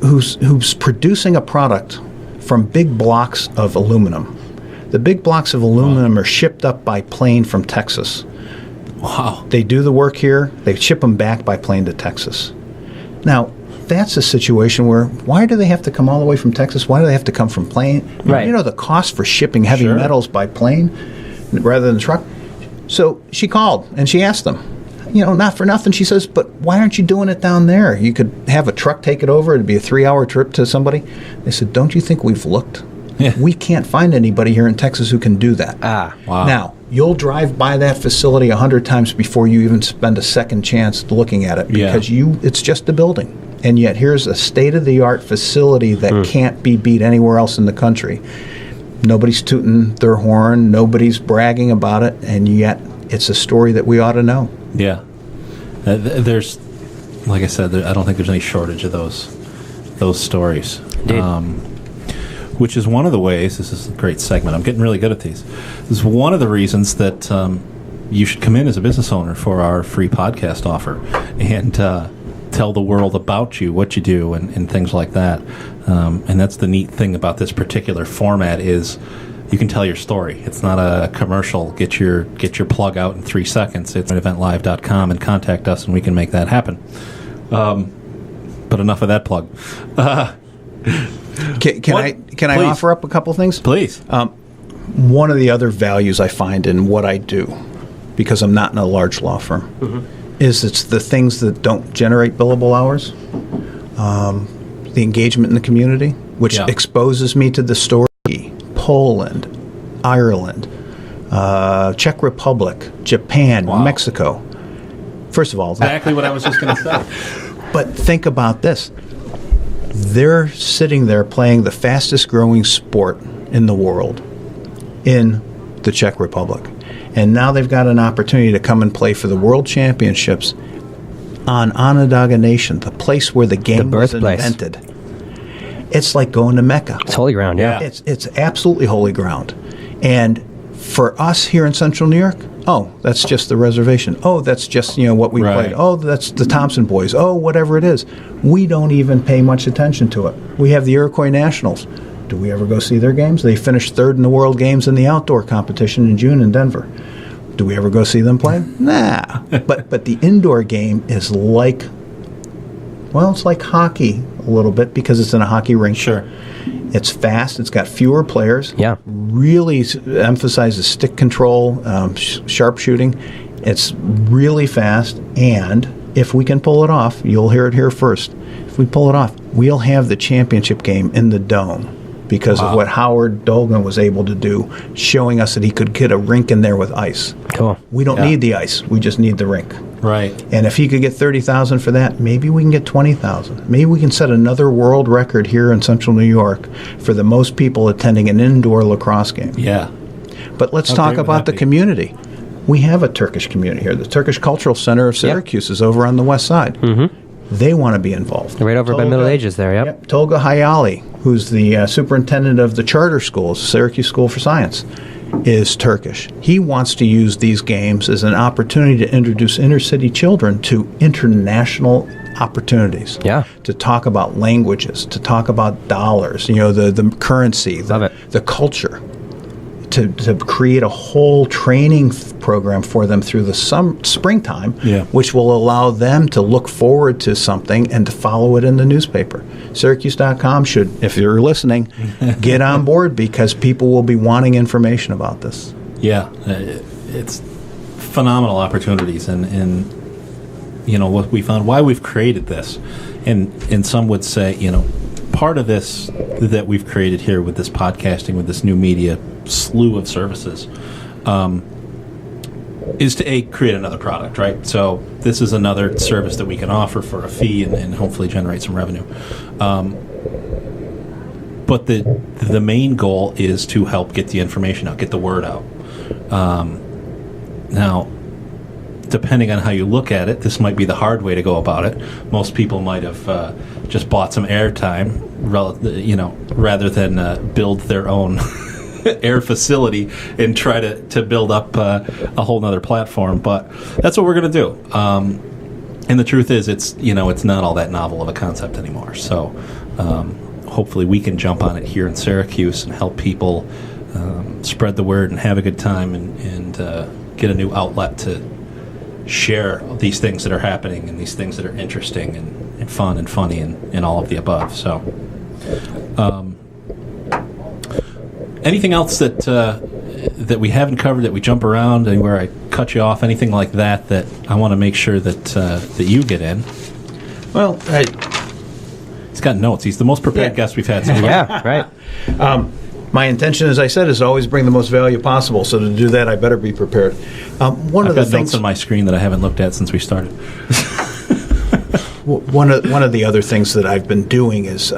who's producing a product from big blocks of aluminum. The big blocks of aluminum are shipped up by plane from Texas. Wow. They do the work here. They ship them back by plane to Texas. Now, that's a situation where why do they have to come all the way from Texas? Why do they have to come from plane? Right. The cost for shipping heavy metals by plane rather than truck. So she called and she asked them, not for nothing. She says, but why aren't you doing it down there? You could have a truck take it over. It'd be a 3-hour trip to somebody. They said, don't you think we've looked? Yeah. We can't find anybody here in Texas who can do that. Wow. Now, you'll drive by that facility 100 times before you even spend a second chance looking at it because it's just a building. And yet here's a state-of-the-art facility that can't be beat anywhere else in the country. Nobody's tooting their horn. Nobody's bragging about it, and yet it's a story that we ought to know. Yeah. There's, like I said, I don't think there's any shortage of those stories. Which is one of the ways, this is a great segment, I'm getting really good at these. This is one of the reasons that you should come in as a business owner for our free podcast offer and tell the world about you, what you do, and things like that. And that's the neat thing about this particular format is you can tell your story. It's not a commercial. Get your plug out in 3 seconds. It's JoinEventLive.com and contact us, and we can make that happen. But enough of that plug. Can I offer up a couple things? Please. One of the other values I find in what I do, because I'm not in a large law firm, is it's the things that don't generate billable hours. The engagement in the community, which exposes me to the story. Poland, Ireland, Czech Republic, Japan, Mexico. First of all, exactly what I was just going to say. But think about this. They're sitting there playing the fastest growing sport in the world in the Czech Republic. And now they've got an opportunity to come and play for the World Championships on Onondaga Nation, the place where the game was invented. It's like going to Mecca. It's holy ground, yeah. It's absolutely holy ground. And for us here in Central New York, oh, that's just the reservation. Oh, that's just, what we played. Oh, that's the Thompson boys. Oh, whatever it is. We don't even pay much attention to it. We have the Iroquois Nationals. Do we ever go see their games? They finished third in the World Games in the outdoor competition in June in Denver. Do we ever go see them play? Nah. But the indoor game is like, it's like hockey a little bit because it's in a hockey rink. Sure. It's fast. It's got fewer players. Yeah. Really emphasizes stick control, sharpshooting. It's really fast. And if we can pull it off, you'll hear it here first. If we pull it off, we'll have the championship game in the Dome because of what Howard Dolgan was able to do, showing us that he could get a rink in there with ice. Cool. We don't need the ice. We just need the rink. Right. And if he could get 30,000 for that, maybe we can get 20,000. Maybe we can set another world record here in Central New York for the most people attending an indoor lacrosse game. Yeah. But let's talk about the community. We have a Turkish community here. The Turkish Cultural Center of Syracuse is over on the west side. Mm-hmm. They want to be involved. Right over by Middle Ages there, yep. Tolga Hayali, who's the superintendent of the charter schools, Syracuse School for Science, is Turkish. He wants to use these games as an opportunity to introduce inner-city children to international opportunities. Yeah. To talk about languages, to talk about dollars, the currency, the culture. To create a whole training program for them through the springtime, which will allow them to look forward to something and to follow it in the newspaper. Syracuse.com should, if you're listening, get on board because people will be wanting information about this. Yeah, it's phenomenal opportunities, and what we found, why we've created this, and some would say, part of this that we've created here with this podcasting, with this new media slew of services, is to create another product, right? So this is another service that we can offer for a fee and hopefully generate some revenue. But the main goal is to help get the information out, get the word out. Now, depending on how you look at it, this might be the hard way to go about it. Most people might have just bought some airtime, rather than build their own air facility and try to build up a whole nother platform. But that's what we're going to do. And the truth is, it's not all that novel of a concept anymore. So hopefully we can jump on it here in Syracuse and help people spread the word and have a good time and get a new outlet to share these things that are happening and these things that are interesting and fun and funny and all of the above. So anything else that we haven't covered, that we jump around, anywhere I cut you off, anything like that I want to make sure that you get in? Well, he's got notes. He's the most prepared guest we've had so far. Yeah, right. My intention, as I said, is to always bring the most value possible. So to do that, I better be prepared. I've got notes on my screen that I haven't looked at since we started. One of the other things that I've been doing is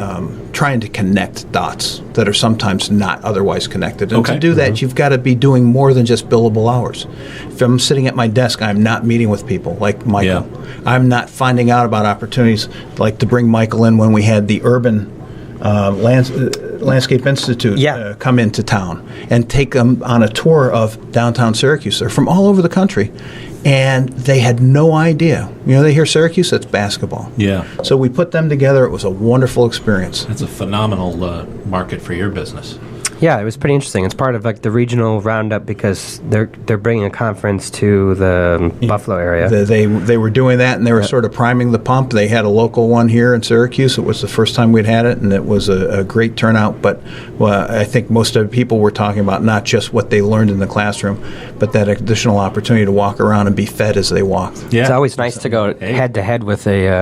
trying to connect dots that are sometimes not otherwise connected. And to do that, you've got to be doing more than just billable hours. If I'm sitting at my desk, I'm not meeting with people like Michael. Yeah. I'm not finding out about opportunities like to bring Michael in when we had the Urban Landscape Institute come into town and take them on a tour of downtown Syracuse. They're from all over the country. And they had no idea. They hear Syracuse, that's basketball. Yeah. So we put them together. It was a wonderful experience. That's a phenomenal market for your business. Yeah, it was pretty interesting. It's part of like the regional roundup because they're bringing a conference to the Buffalo area. They were doing that, and they were sort of priming the pump. They had a local one here in Syracuse. It was the first time we'd had it, and it was a great turnout. But I think most of the people were talking about not just what they learned in the classroom, but that additional opportunity to walk around and be fed as they walked. Yeah. It's always nice to go head to head with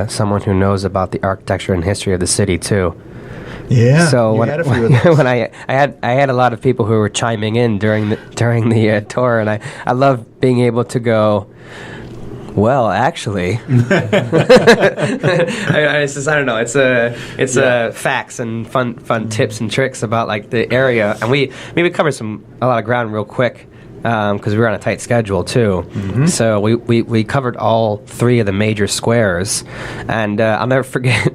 someone who knows about the architecture and history of the city too. Yeah. So when I had a lot of people who were chiming in during the tour, and I love being able to go, well, actually, I don't know. It's facts and fun tips and tricks about like the area, and we covered a lot of ground real quick. Because we were on a tight schedule too, so we covered all 3 of the major squares, and I'll never forget.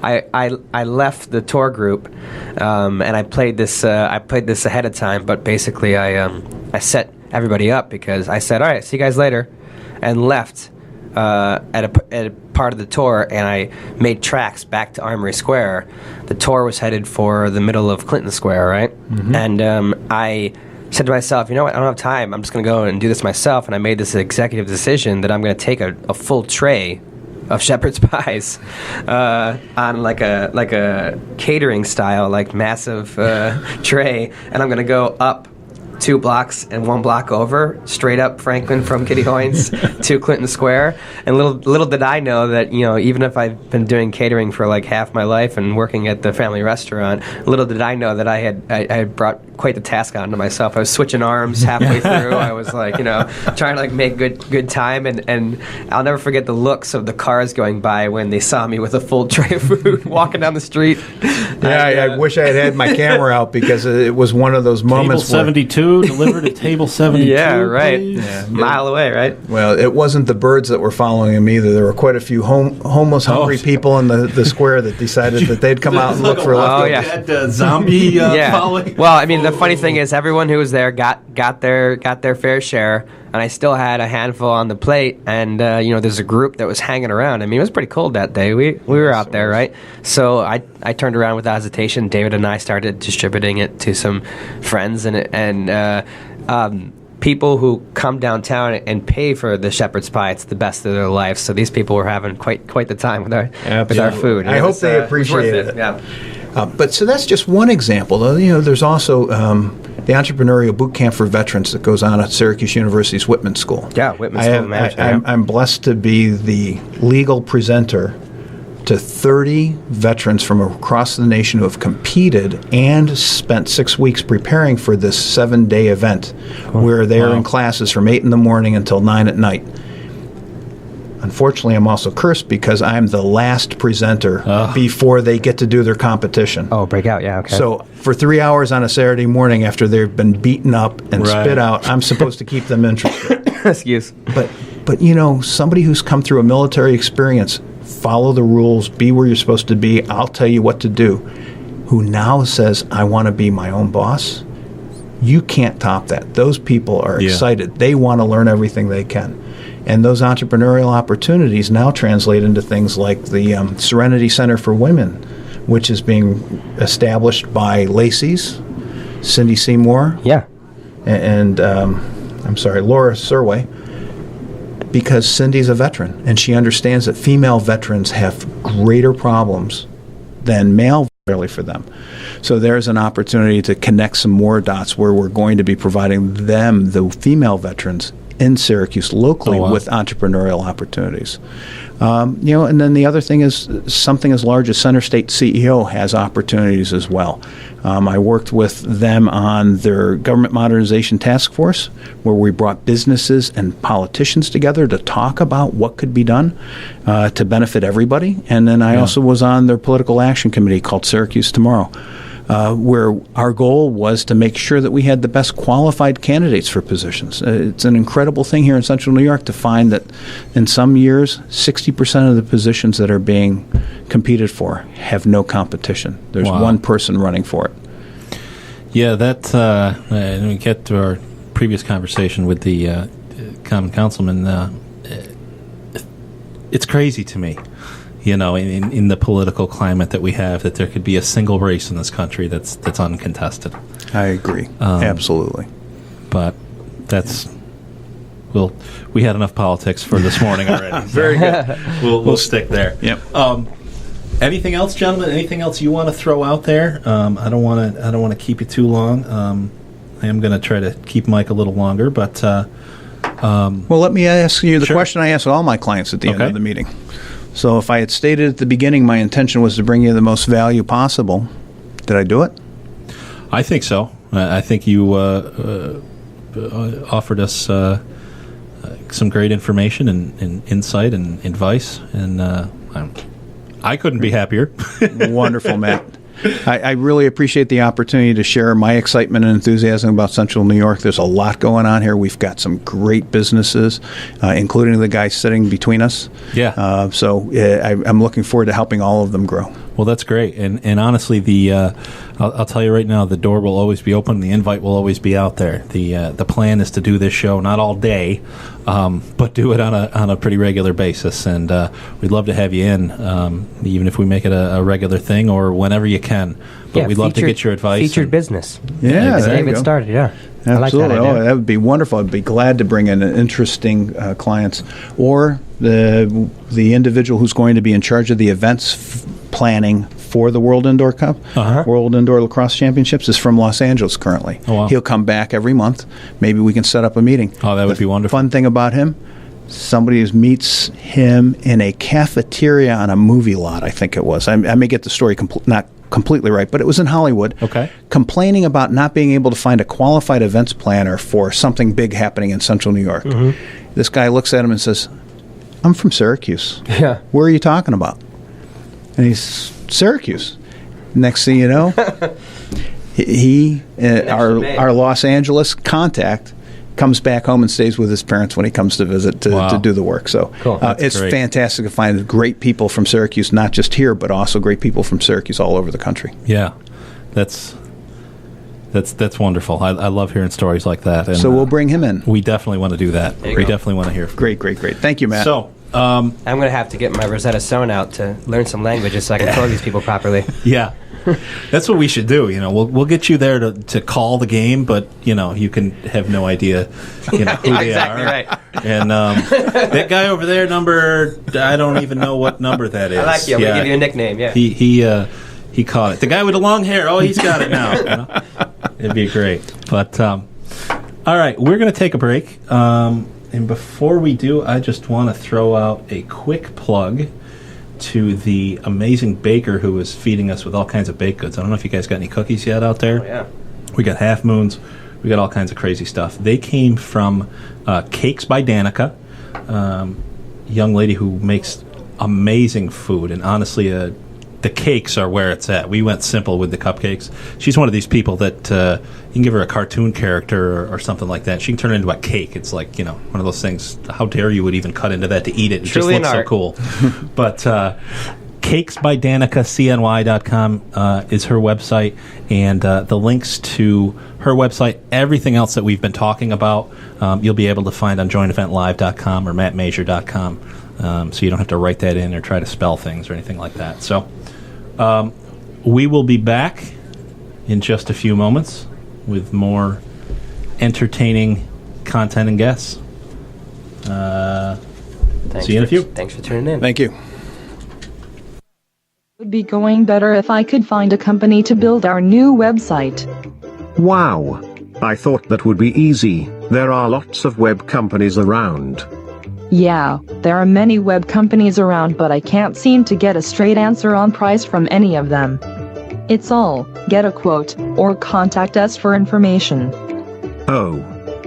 I left the tour group, and I played this ahead of time. But basically, I set everybody up because I said, "All right, see you guys later," and left at a part of the tour, and I made tracks back to Armory Square. The tour was headed for the middle of Clinton Square, right? And I said to myself, you know what, I don't have time. I'm just going to go and do this myself. And I made this executive decision that I'm going to take a full tray of shepherd's pies on like a catering style, like massive tray, and I'm going to go up 2 blocks and 1 block over, straight up Franklin from Kitty Hoynes to Clinton Square. And little did I know that, even if I've been doing catering for like half my life and working at the family restaurant, little did I know that I had brought quite the task onto myself. I was switching arms halfway through. I was like, trying to like make good time, and I'll never forget the looks of the cars going by when they saw me with a full tray of food walking down the street. I wish I had my camera out because it was one of those moments. Table 72 delivered at table 72. Yeah, right. Please. Yeah, mile away, right? Well, it wasn't the birds that were following him either. There were quite a few homeless, hungry people in the square that decided that they'd come out and look for leftovers. Zombie following. Well, I mean, the funny thing is, everyone who was there got their fair share, and I still had a handful on the plate. And there's a group that was hanging around. I mean, it was pretty cold that day. We were out there, right? So I turned around without hesitation. David and I started distributing it to some friends and people who come downtown and pay for the shepherd's pie. It's the best of their life. So these people were having quite the time with our food. I hope they appreciated it. Yeah. But so that's just one example. There's also the entrepreneurial boot camp for veterans that goes on at Syracuse University's Whitman School. Yeah, Whitman School. I'm blessed to be the legal presenter to 30 veterans from across the nation who have competed and spent 6 weeks preparing for this 7-day event where they're in classes from 8 in the morning until 9 at night. Unfortunately, I'm also cursed because I'm the last presenter before they get to do their competition. Oh, breakout, yeah, okay. So for 3 hours on a Saturday morning after they've been beaten up and spit out, I'm supposed to keep them interested. Excuse. But somebody who's come through a military experience, follow the rules, be where you're supposed to be, I'll tell you what to do, who now says, I want to be my own boss, you can't top that. Those people are excited. They want to learn everything they can. And those entrepreneurial opportunities now translate into things like the Serenity Center for Women, which is being established by Lacey's, Cindy Seymour, and Laura Surway, because Cindy's a veteran, and she understands that female veterans have greater problems than male really for them. So there's an opportunity to connect some more dots where we're going to be providing them, the female veterans, in Syracuse locally with entrepreneurial opportunities. And then the other thing is something as large as Center State CEO has opportunities as well. I worked with them on their government modernization task force, where we brought businesses and politicians together to talk about what could be done to benefit everybody. And then I also was on their political action committee called Syracuse Tomorrow, where our goal was to make sure that we had the best qualified candidates for positions. It's an incredible thing here in Central New York to find that in some years, 60% of the positions that are being competed for have no competition. There's one person running for it. Yeah, that, and we get to our previous conversation with the common councilman, it's crazy to me. In the political climate that we have, that there could be a single race in this country that's uncontested. I agree. Absolutely. But we had enough politics for this morning already. Very good. We'll stick there. Yep. Anything else, gentlemen? Anything else you want to throw out there? I don't want to keep you too long. I am going to try to keep Mike a little longer, but well, let me ask you the question I ask all my clients at the end of the meeting. So if I had stated at the beginning my intention was to bring you the most value possible, did I do it? I think so. I think you offered us some great information and insight and advice, and I couldn't be happier. Wonderful, Matt. I really appreciate the opportunity to share my excitement and enthusiasm about Central New York. There's a lot going on here. We've got some great businesses, including the guy sitting between us. Yeah. So I'm looking forward to helping all of them grow. Well, that's great. And honestly, I'll tell you right now, the door will always be open. The invite will always be out there. The plan is to do this show not all day, but do it on a pretty regular basis. And we'd love to have you in, even if we make it a regular thing or whenever you can. But we'd love to get your advice. Featured business. Yeah, there get started. Yeah. Absolutely. I like that that would be wonderful. I'd be glad to bring in interesting clients, or the individual who's going to be in charge of the events planning for the World Indoor Cup. World Indoor Lacrosse Championships is from Los Angeles currently. Oh, wow. He'll come back every month. Maybe we can set up a meeting. Oh, that would be wonderful. Fun thing about him, somebody meets him in a cafeteria on a movie lot, I think it was. I may get the story not completely right, but it was in Hollywood. Okay. Complaining about not being able to find a qualified events planner for something big happening in Central New York. This guy looks at him and says, "I'm from Syracuse. Yeah. Where are you talking about?" And he's Syracuse. Next thing you know, our Los Angeles contact comes back home and stays with his parents when he comes to visit to do the work. So cool. It's great. Fantastic to find great people from Syracuse, not just here, but also great people from Syracuse all over the country. Yeah, that's wonderful. I love hearing stories like that. And, so we'll bring him in. We definitely want to do that. We definitely want to hear from him. Great. Thank you, Matt. So I'm going to have to get my Rosetta Stone out to learn some languages so I can talk these people properly. Yeah. That's what we should do. We'll get you there to call the game, but you can have no idea who they exactly are. Right. And that guy over there, I don't even know what number that is. I like you. I'm going to give you a nickname. Yeah. He caught it. The guy with the long hair. Oh, he's got it now. It'd be great. But all right, we're going to take a break. And before we do, I just want to throw out a quick plug to the amazing baker who is feeding us with all kinds of baked goods. I don't know if you guys got any cookies yet out there. Oh, yeah. We got Half Moons. We got all kinds of crazy stuff. They came from Cakes by Danica, young lady who makes amazing food. And honestly, the cakes are where it's at. We went simple with the cupcakes. She's one of these people that you can give her a cartoon character or something like that. She can turn it into a cake. It's like, one of those things, how dare you would even cut into that to eat it. It Truly just looks so cool. But Cakes by Danica, CNY.com is her website. And the links to her website, everything else that we've been talking about, you'll be able to find on JoinEventLive.com or MattMajor.com. So you don't have to write that in or try to spell things or anything like that. So we will be back in just a few moments with more entertaining content and guests. See you in a few. Thanks for tuning in. Thank you. It would be going better if I could find a company to build our new website. Wow. I thought that would be easy. There are lots of web companies around. Yeah, there are many web companies around, but I can't seem to get a straight answer on price from any of them. It's all, get a quote, or contact us for information. Oh,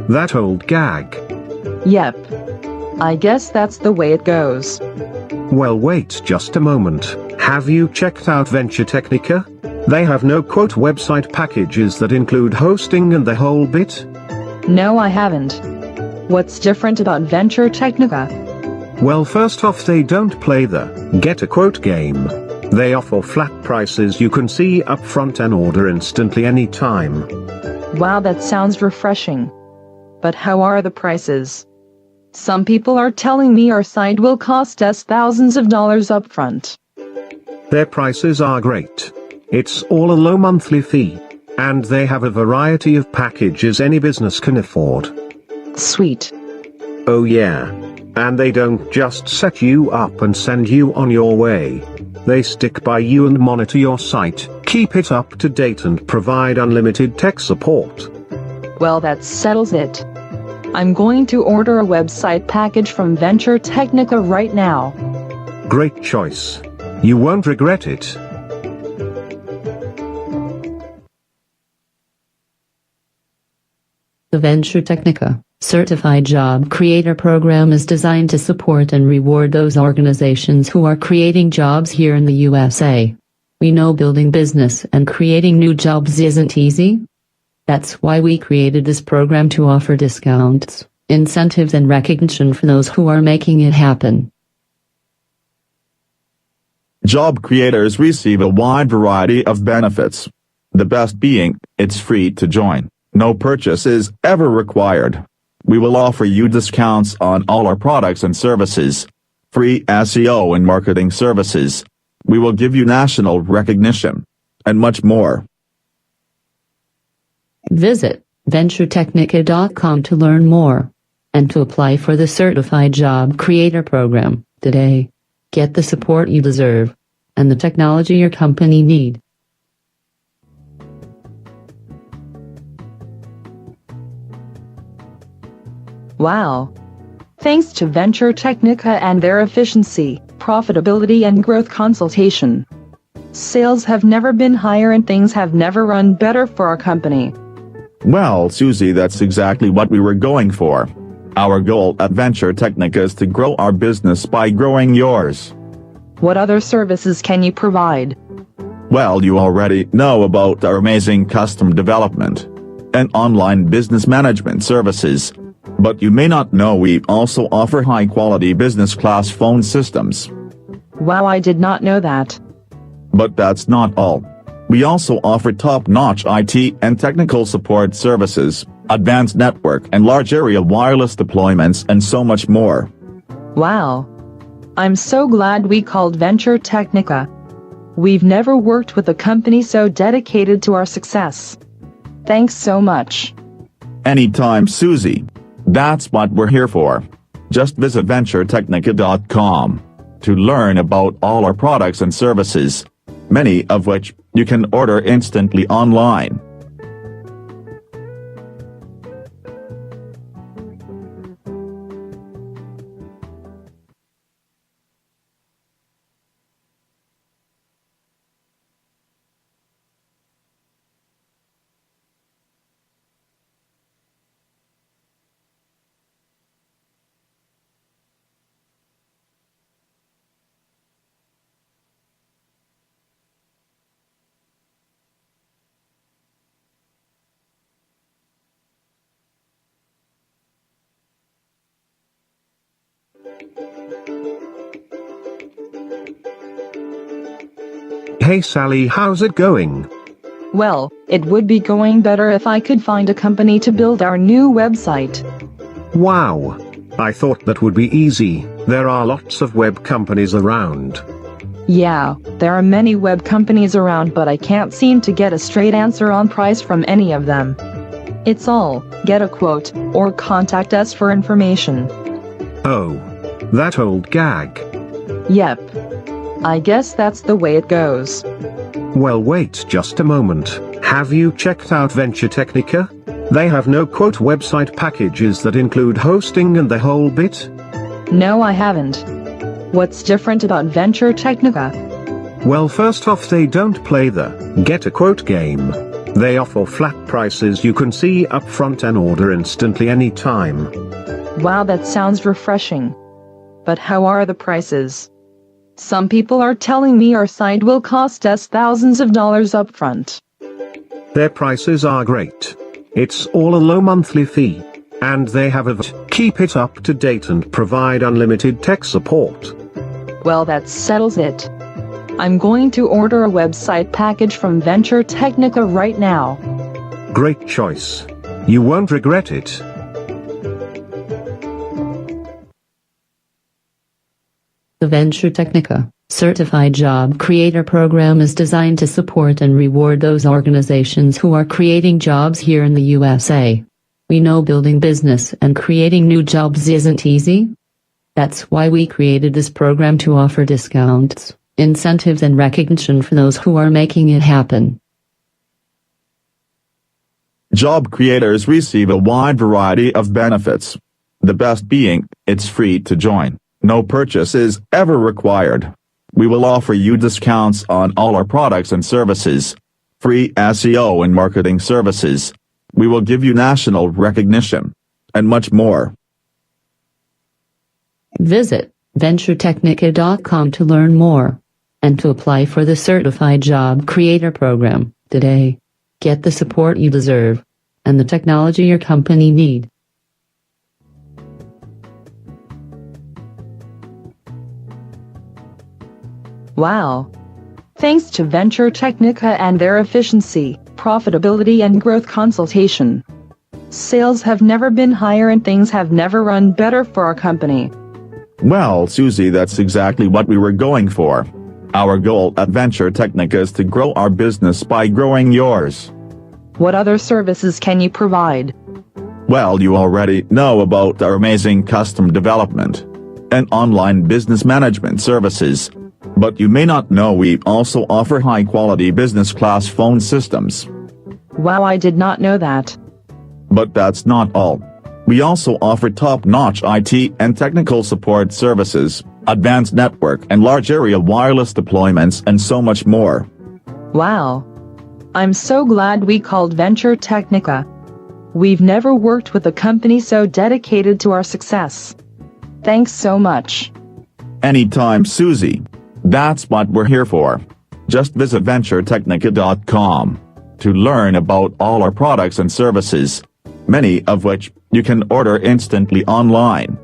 that old gag. Yep. I guess that's the way it goes. Well, wait just a moment. Have you checked out Venturetechnica? They have no quote website packages that include hosting and the whole bit. No, I haven't. What's different about Venturetechnica? Well, first off, they don't play the get a quote game. They offer flat prices you can see up front and order instantly anytime. Wow, that sounds refreshing. But how are the prices? Some people are telling me our site will cost us thousands of dollars up front. Their prices are great. It's all a low monthly fee. And they have a variety of packages any business can afford. Sweet. Oh yeah. And they don't just set you up and send you on your way. They stick by you and monitor your site, keep it up to date and provide unlimited tech support. Well, that settles it. I'm going to order a website package from Venturetechnica right now. Great choice. You won't regret it. The Venturetechnica Certified Job Creator Program is designed to support and reward those organizations who are creating jobs here in the USA. We know building business and creating new jobs isn't easy. That's why we created this program to offer discounts, incentives and recognition for those who are making it happen. Job creators receive a wide variety of benefits. The best being, it's free to join. No purchase is ever required. We will offer you discounts on all our products and services. Free SEO and marketing services. We will give you national recognition. And much more. Visit Venturetechnica.com to learn more. And to apply for the Certified Job Creator Program today. Get the support you deserve. And the technology your company needs. Wow. Thanks to Venturetechnica and their efficiency, profitability and growth consultation. Sales have never been higher and things have never run better for our company. Well, Susie, that's exactly what we were going for. Our goal at Venturetechnica is to grow our business by growing yours. What other services can you provide? Well, you already know about our amazing custom development and online business management services. But you may not know we also offer high-quality business-class phone systems. Wow, I did not know that. But that's not all. We also offer top-notch IT and technical support services, advanced network and large area wireless deployments and so much more. Wow. I'm so glad we called Venturetechnica. We've never worked with a company so dedicated to our success. Thanks so much. Anytime, Susie. That's what we're here for. Just visit Venturetechnica.com to learn about all our products and services, many of which you can order instantly online. Hey Sally, how's it going? Well, it would be going better if I could find a company to build our new website. Wow. I thought that would be easy. There are lots of web companies around. Yeah, there are many web companies around, but I can't seem to get a straight answer on price from any of them. It's all, get a quote, or contact us for information. Oh. That old gag. Yep. I guess that's the way it goes. Well, wait just a moment. Have you checked out Venturetechnica? They have no quote website packages that include hosting and the whole bit? No, I haven't. What's different about Venturetechnica? Well, first off, they don't play the get a quote game. They offer flat prices you can see up front and order instantly anytime. Wow, that sounds refreshing. But how are the prices? Some people are telling me our site will cost us thousands of dollars up front. Their prices are great. It's all a low monthly fee. And they have a keep it up to date and provide unlimited tech support. Well, that settles it. I'm going to order a website package from Venturetechnica right now. Great choice. You won't regret it. The Venturetechnica Certified Job Creator Program is designed to support and reward those organizations who are creating jobs here in the USA. We know building business and creating new jobs isn't easy. That's why we created this program to offer discounts, incentives, and recognition for those who are making it happen. Job creators receive a wide variety of benefits. The best being, it's free to join. No purchase is ever required. We will offer you discounts on all our products and services. Free SEO and marketing services. We will give you national recognition. And much more. Visit Venturetechnica.com to learn more. And to apply for the Certified Job Creator Program today. Get the support you deserve. And the technology your company needs. Wow. Thanks to Venturetechnica and their efficiency, profitability, and growth consultation. Sales have never been higher and things have never run better for our company. Well, Susie, that's exactly what we were going for. Our goal at Venturetechnica is to grow our business by growing yours. What other services can you provide? Well, you already know about our amazing custom development and online business management services. But you may not know we also offer high-quality business class phone systems. Wow, I did not know that. But that's not all. We also offer top-notch IT and technical support services, advanced network and large area wireless deployments, and so much more. Wow. I'm so glad we called Venturetechnica. We've never worked with a company so dedicated to our success. Thanks so much. Anytime, Susie. That's what we're here for. Just visit Venturetechnica.com to learn about all our products and services, many of which you can order instantly online.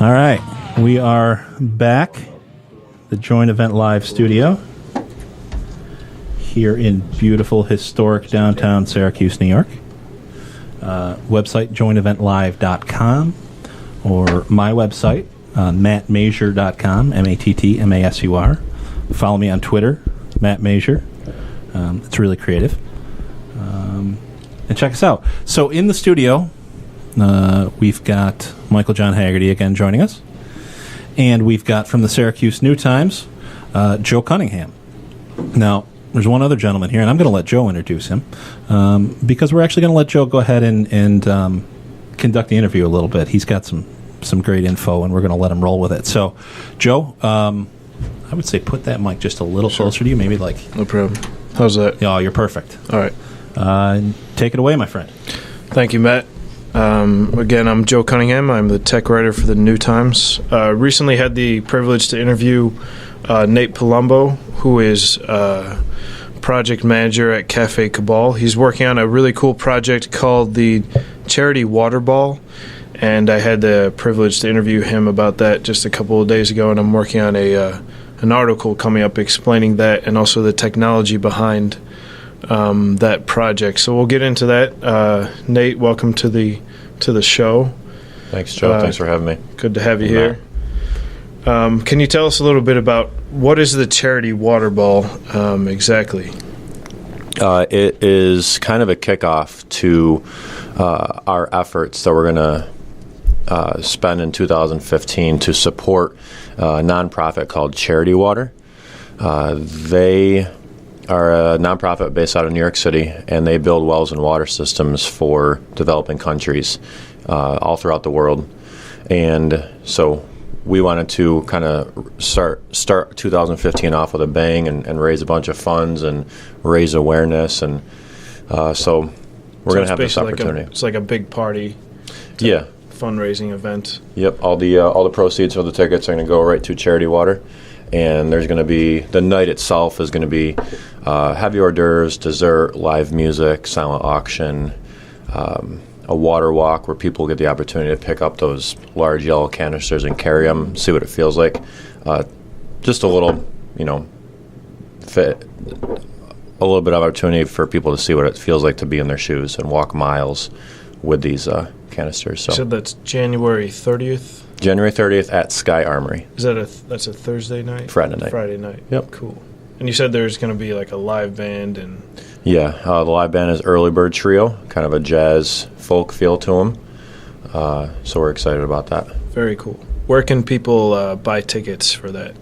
All right, we are back, the Join Event Live studio, here in beautiful, historic downtown Syracuse, New York. Website, JoinEventLive.com, or my website, mattmasur.com, MattMasur. follow me on Twitter, Matt Major. It's really creative. And check us out. So in the studio, we've got Michael John Haggerty again joining us. And we've got from the Syracuse New Times, Joe Cunningham. Now, there's one other gentleman here, and I'm going to let Joe introduce him because we're actually going to let Joe go ahead and conduct the interview a little bit. He's got some great info, and we're going to let him roll with it. So, Joe, I would say put that mic just a little closer to you, maybe like... No problem. How's that? Oh, you're perfect. All right. Take it away, my friend. Thank you, Matt. Again, I'm Joe Cunningham. I'm the tech writer for the New Times. Recently had the privilege to interview Nate Palumbo, who is project manager at Cafe Cabal. He's working on a really cool project called the Charity Water Ball, and I had the privilege to interview him about that just a couple of days ago, and I'm working on an article coming up explaining that and also the technology behind that project. So we'll get into that. Nate, welcome to the show. Thanks, Joe. Thanks for having me. Good to have you here. Can you tell us a little bit about what is the Charity Water Ball exactly? It is kind of a kickoff to our efforts that we're going to spend in 2015 to support a nonprofit called Charity Water. They are a nonprofit based out of New York City, and they build wells and water systems for developing countries all throughout the world. And so we wanted to kind of start 2015 off with a bang and raise a bunch of funds and raise awareness. And so we're going to have this opportunity. It's like a big party. Yeah. Fundraising event. Yep. All the proceeds of the tickets are going to go right to Charity Water. And there's going to be, the night itself is going to be heavy hors d'oeuvres, dessert, live music, silent auction, a water walk where people get the opportunity to pick up those large yellow canisters and carry them, see what it feels like. Just a little, a little bit of opportunity for people to see what it feels like to be in their shoes and walk miles with these canisters. So you said that's January 30th? January 30th at Sky Armory. Is that that's a Thursday night? Friday night. Friday night. Yep. Cool. And you said there's going to be like a live band and... Yeah, the live band is Early Bird Trio, kind of a jazz folk feel to them. So we're excited about that. Very cool. Where can people buy tickets for that?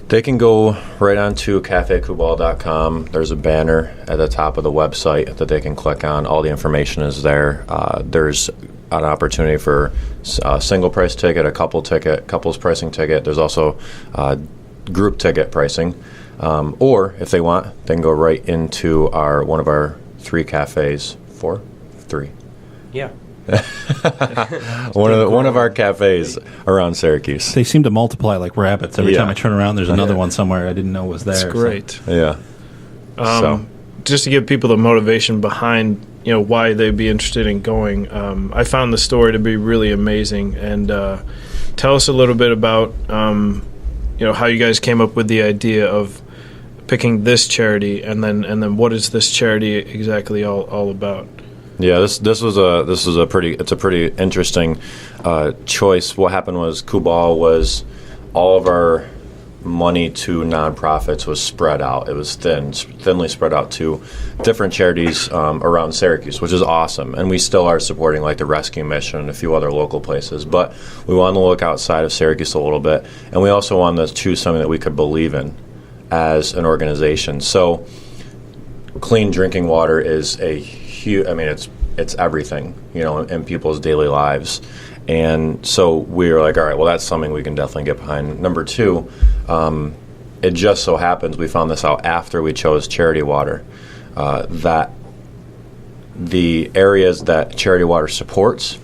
They can go right onto cafecubal.com. There's a banner at the top of the website that they can click on. All the information is there. There's an opportunity for a single price ticket, a couples pricing ticket. There's also group ticket pricing. Or if they want, they can go right into one of our 3 cafes. 4? 3. Yeah. one of our cafes around Syracuse. They seem to multiply like rabbits. Every time I turn around, there's another one somewhere I didn't know was there. That's great. So. Yeah. Just to give people the motivation behind, why they'd be interested in going. I found the story to be really amazing. And tell us a little bit about, how you guys came up with the idea of picking this charity, and then what is this charity exactly all about? Yeah, this was a pretty interesting choice. What happened was Kubal was all of our money to nonprofits was spread out. It was thinly spread out to different charities around Syracuse, which is awesome. And we still are supporting like the Rescue Mission and a few other local places. But we wanted to look outside of Syracuse a little bit, and we also wanted to choose something that we could believe in as an organization. So clean drinking water is a huge, it's everything, in people's daily lives. And so we were like, all right, well, that's something we can definitely get behind. Number 2, it just so happens we found this out after we chose Charity Water, that the areas that Charity Water supports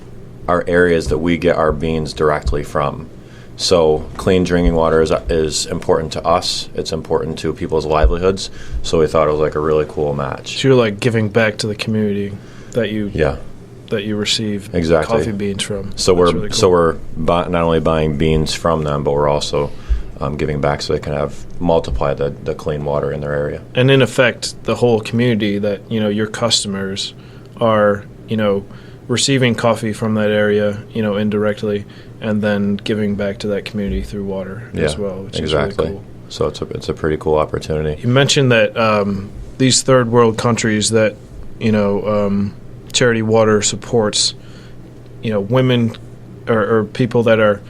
are areas that we get our beans directly from. So clean drinking water is important to us. It's important to people's livelihoods. So we thought it was like a really cool match. So you're like giving back to the community that you receive coffee beans from. So That's really cool. we're not only buying beans from them, but we're also giving back so they can multiply the clean water in their area. And in effect, the whole community that your customers are receiving coffee from that area indirectly, and then giving back to that community through water as well, which is really cool. So it's a pretty cool opportunity. You mentioned that these third world countries that Charity Water supports, women or people that are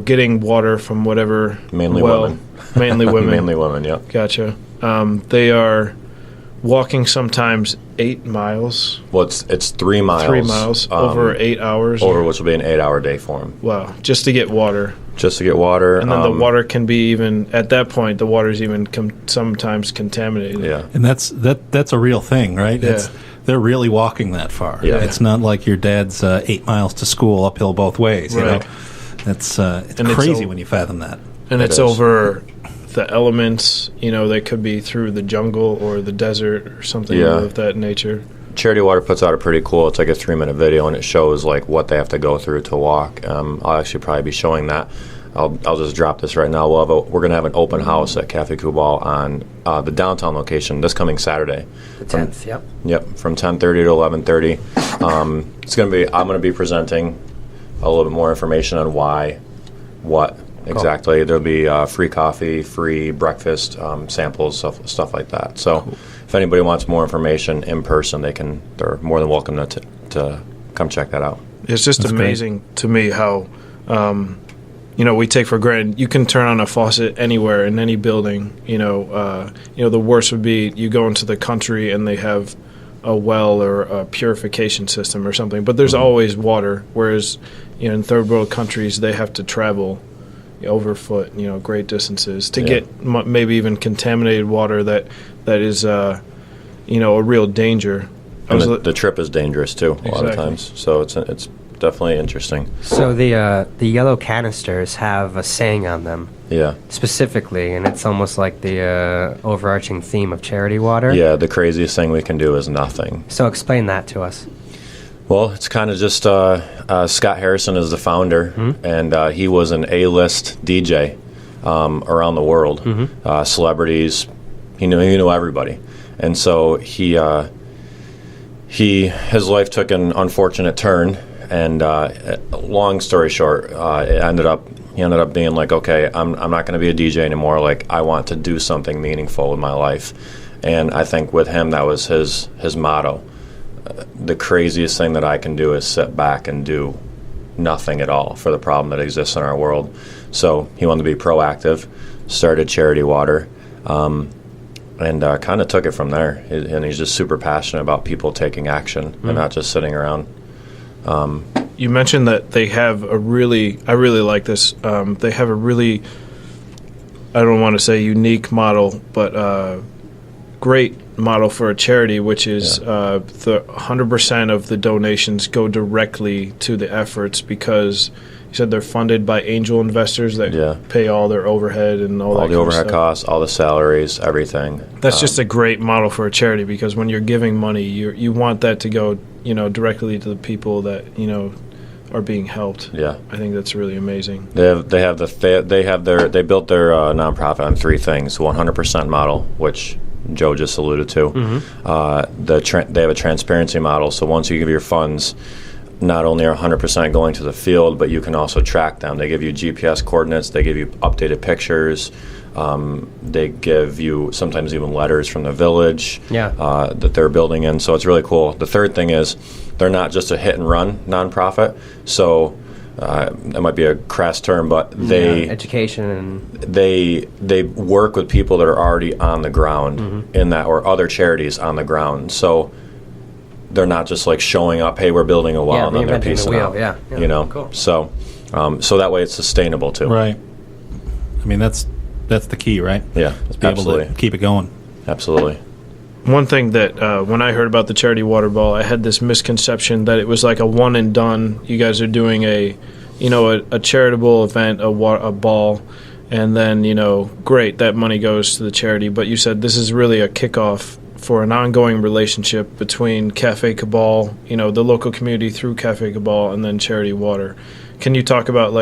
getting water from whatever. Mainly women. Mainly women. Mainly women. Yeah. Gotcha. They are walking sometimes 8 miles. Well, it's 3 miles. 3 miles over 8 hours. Over which will be an 8-hour day for them. Wow, just to get water. Just to get water. And then the water can be even, at that point, the water is even sometimes contaminated. Yeah. And that's a real thing, right? Yeah. They're really walking that far. Yeah. It's not like your dad's 8 miles to school uphill both ways. You know? It's crazy when you fathom that. And it's over the elements, they could be through the jungle or the desert or something of that nature. Charity Water puts out a pretty cool, it's like a 3-minute video, and it shows like what they have to go through to walk. I'll actually probably be showing that. I'll just drop this right now. We're going to have an open house at Cafe Kubal on the downtown location this coming Saturday. The 10th, yep. Yep, from 10:30 to 11:30. I'm going to be presenting a little bit more information on what exactly. There'll be free coffee, free breakfast, samples, stuff like that. So if anybody wants more information in person, they're more than welcome to come check that out. It's just amazing to me how we take for granted you can turn on a faucet anywhere in any building. The worst would be you go into the country and they have a well or a purification system or something, but there's always water, whereas in third world countries they have to travel over foot, great distances to get maybe even contaminated water that is a real danger. And the trip is dangerous too a lot of times, so it's definitely interesting. So the yellow canisters have a saying on them, specifically, and it's almost like the overarching theme of Charity Water. Yeah, the craziest thing we can do is nothing. So explain that to us. Well, it's kind of just Scott Harrison is the founder, and he was an A-list DJ around the world, celebrities. He knew everybody, and so his life took an unfortunate turn. And long story short, he ended up being like, okay, I'm not going to be a DJ anymore. Like, I want to do something meaningful with my life, and I think with him that was his motto. The craziest thing that I can do is sit back and do nothing at all for the problem that exists in our world. So he wanted to be proactive, started Charity Water, and kind of took it from there. And he's just super passionate about people taking action and not just sitting around. You mentioned that they have I really like this, they have a really, I don't want to say unique model, but great model for a charity, which is the 100% of the donations go directly to the efforts, because you said they're funded by angel investors that pay all their overhead and all that the overhead costs, all the salaries, everything. That's just a great model for a charity, because when you're giving money, you want that to go directly to the people that are being helped. Yeah, I think that's really amazing. They built their nonprofit on 3 things: 100% model, which Joe just alluded to. They have a transparency model, so once you give your funds, not only are 100% going to the field, but you can also track them. They give you GPS coordinates, they give you updated pictures, they give you sometimes even letters from the village that they're building in, so it's really cool. The third thing is they're not just a hit-and-run nonprofit, so that might be a crass term, but education and they work with people that are already on the ground in that, or other charities on the ground. So they're not just like showing up, hey, we're building a well, and then they're piecing out. Cool. So that way it's sustainable too. Right. I mean, that's the key, right? Yeah, Just be able to keep it going. Absolutely. One thing that when I heard about the Charity Water Ball, I had this misconception that it was like a one and done. You guys are doing a charitable event, a ball, and then great, that money goes to the charity. But you said this is really a kickoff for an ongoing relationship between Cafe Cabal, the local community through Cafe Cabal, and then Charity Water. Can you talk about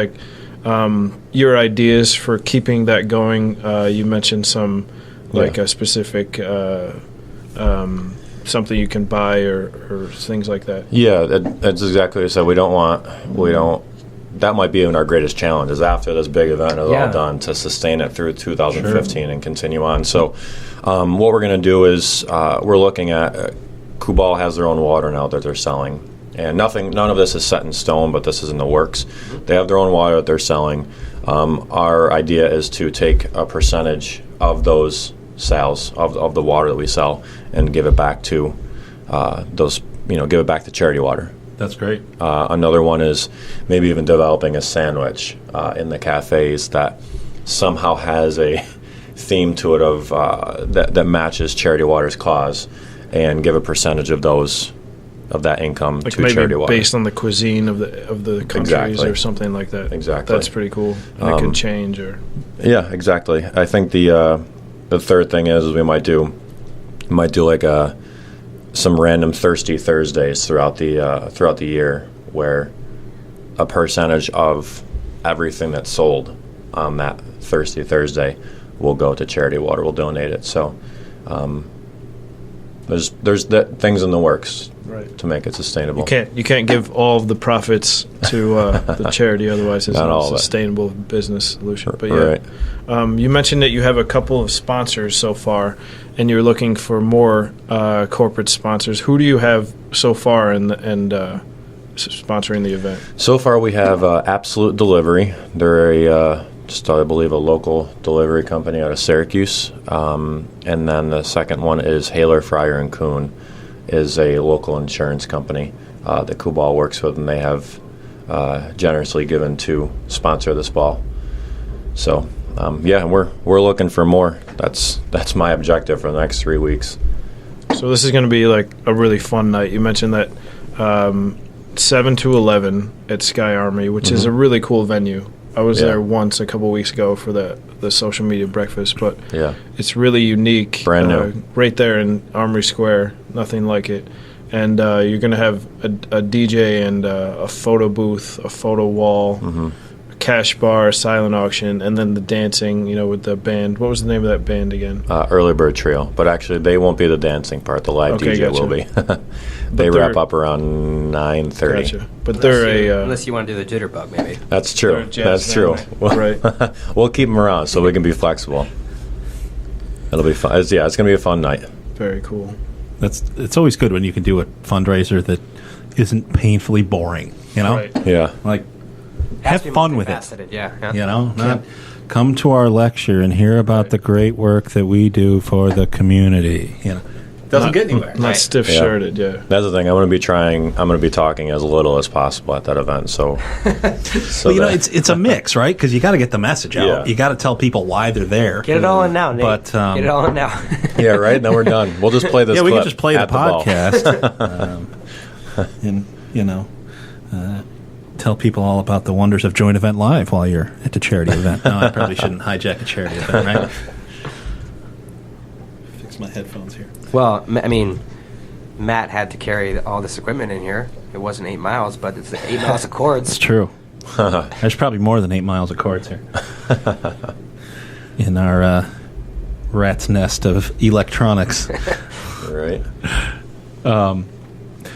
your ideas for keeping that going? You mentioned some a specific. Something you can buy or things like that. Yeah, that's exactly what I said. We don't that might be even our greatest challenge is after this big event is all done to sustain it through 2015 and continue on. So what we're going to do is we're looking at Kubal has their own water now that they're selling. And none of this is set in stone, but this is in the works. They have their own water that they're selling. Our idea is to take a percentage of those sales of the water that we sell and give it back to give it back to charity water. That's great. Another one is maybe even developing a sandwich in the cafes that somehow has a theme to it of that matches Charity Water's cause, and give a percentage of that income like to maybe Charity Water. based on the cuisine of the countries or something like that. Exactly. That's pretty cool. And it can change Yeah, exactly. I think the third thing is we might do like some random Thirsty Thursdays throughout the year, where a percentage of everything that's sold on that Thirsty Thursday will go to Charity Water. We'll donate it. So there's things in the works to make it sustainable. You can't give all of the profits to the charity, otherwise it's not a sustainable business solution. But you mentioned that you have a couple of sponsors so far, and you're looking for more corporate sponsors. Who do you have so far and sponsoring the event? So far, we have Absolute Delivery. They're I believe a local delivery company out of Syracuse. And then the second one is Haler, Fryer, and Kuhn, is a local insurance company that Kubal works with, and they have generously given to sponsor this ball. So, we're looking for more. That's my objective for the next 3 weeks. So this is going to be like a really fun night. You mentioned that 7 to 11 at Sky Army, which is a really cool venue. I was there once a couple weeks ago for the social media breakfast, but it's really unique. Brand new. Right there in Armory Square, nothing like it. And you're going to have a DJ and a photo booth, a photo wall, a cash bar, silent auction, and then the dancing, with the band. What was the name of that band again? Early Bird Trio. But actually, they won't be the dancing part. The live DJ will be. They wrap up around 9:30. Gotcha. But they're unless you want to do the jitterbug, maybe. That's true. That's true. Right. We'll keep them around so we can be flexible. It'll be fun. It's going to be a fun night. Very cool. It's always good when you can do a fundraiser that isn't painfully boring. Right. Yeah. Like, have fun with it. Yeah. Come to our lecture and hear about the great work that we do for the community. Doesn't get anywhere. Not stiff-shirted, That's the thing. I'm going to be talking as little as possible at that event. So, it's a mix, right? Because you got to get the message out. Yeah. You got to tell people why they're there. Get it all in now, Nate. But, get it all in now. Yeah, right. Then we're done. We'll just play this. Yeah, we clip can just play the at podcast. And tell people all about the wonders of Join Event Live while you're at the charity event. No, I probably shouldn't hijack a charity event, right? Fix my headphones here. Well, I mean, Matt had to carry all this equipment in here. It wasn't 8 miles, but it's 8 miles of cords. It's true. There's probably more than 8 miles of cords here. In our rat's nest of electronics. Right.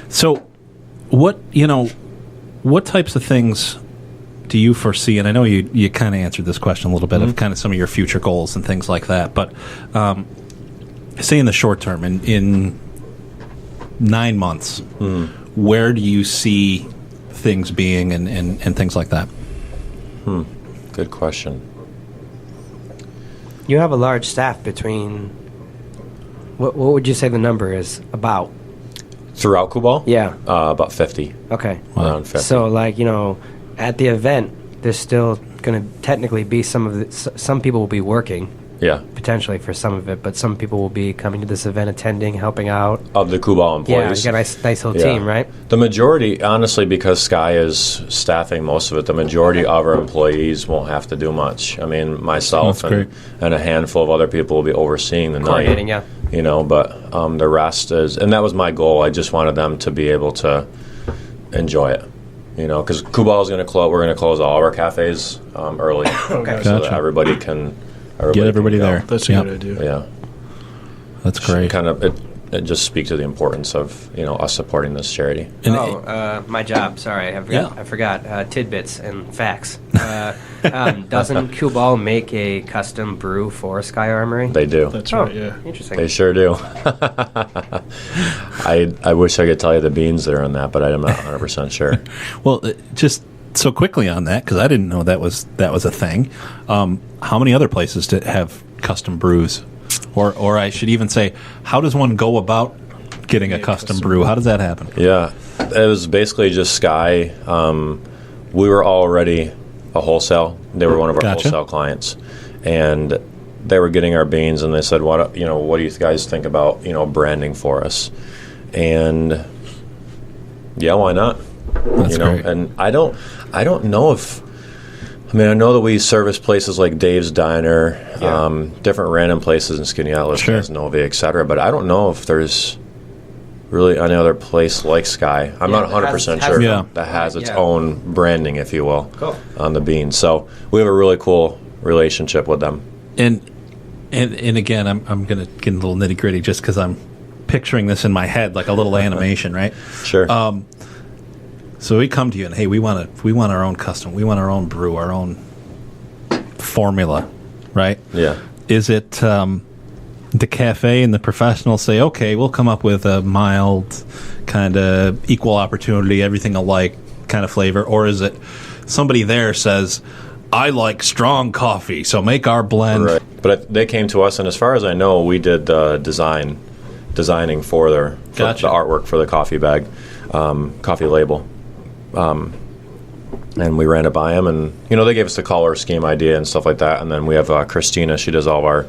So, what types of things do you foresee? And I know you kind of answered this question a little bit of kind of some of your future goals and things like that. But say in the short term, in 9 months, where do you see things being and things like that? Good question. You have a large staff between. What would you say the number is about? Throughout Kubal? Yeah. About 50. Okay. Around 50. So, at the event, there's still going to technically be some people will be working. Yeah. Potentially for some of it, but some people will be coming to this event, attending, helping out. Of the Kubal employees. Yeah, you got a nice little team, right? The majority, honestly, because Sky is staffing most of it, the majority of our employees won't have to do much. I mean, myself and a handful of other people will be overseeing the night. Coordinating, yeah. But the rest is, and that was my goal. I just wanted them to be able to enjoy it. Because Kubal is going to close. We're going to close all of our cafes early, so that everybody can. Get everybody there. That's a good idea. Yeah, that's great. Kind of, just speak to the importance of us supporting this charity. My job. Sorry, I forgot tidbits and facts. Doesn't Kubal make a custom brew for Sky Armory? They do. That's right. Yeah. Interesting. They sure do. I wish I could tell you the beans that are in that, but I'm not 100% sure. Well, just so quickly on that, because I didn't know that was a thing. How many other places have custom brews? Or I should even say, how does one go about getting a custom brew? How does that happen? Yeah, it was basically just Sky. We were already a wholesale. They were one of our wholesale clients, and they were getting our beans, and they said, "What do you guys think about branding for us?" And yeah, why not? That's great. And I don't know if. I know that we service places like Dave's Diner, different random places in Skaneateles, Casanova, etc. But I don't know if there's really any other place like Sky. I'm not 100% sure that has its own branding, if you will, on the beans. So we have a really cool relationship with them. And again, I'm going to get a little nitty gritty just because I'm picturing this in my head like a little animation, right? Sure. So we come to you and, hey, we want our own custom, we want our own brew, our own formula, right? Yeah. Is it the cafe and the professionals say, okay, we'll come up with a mild kind of equal opportunity, everything alike kind of flavor, or is it somebody there says, I like strong coffee, so make our blend? Right. But they came to us, and as far as I know, we did designing for the artwork for the coffee bag, coffee label. And we ran it by them, and they gave us the color scheme idea and stuff like that. And then we have Christina; she does all of our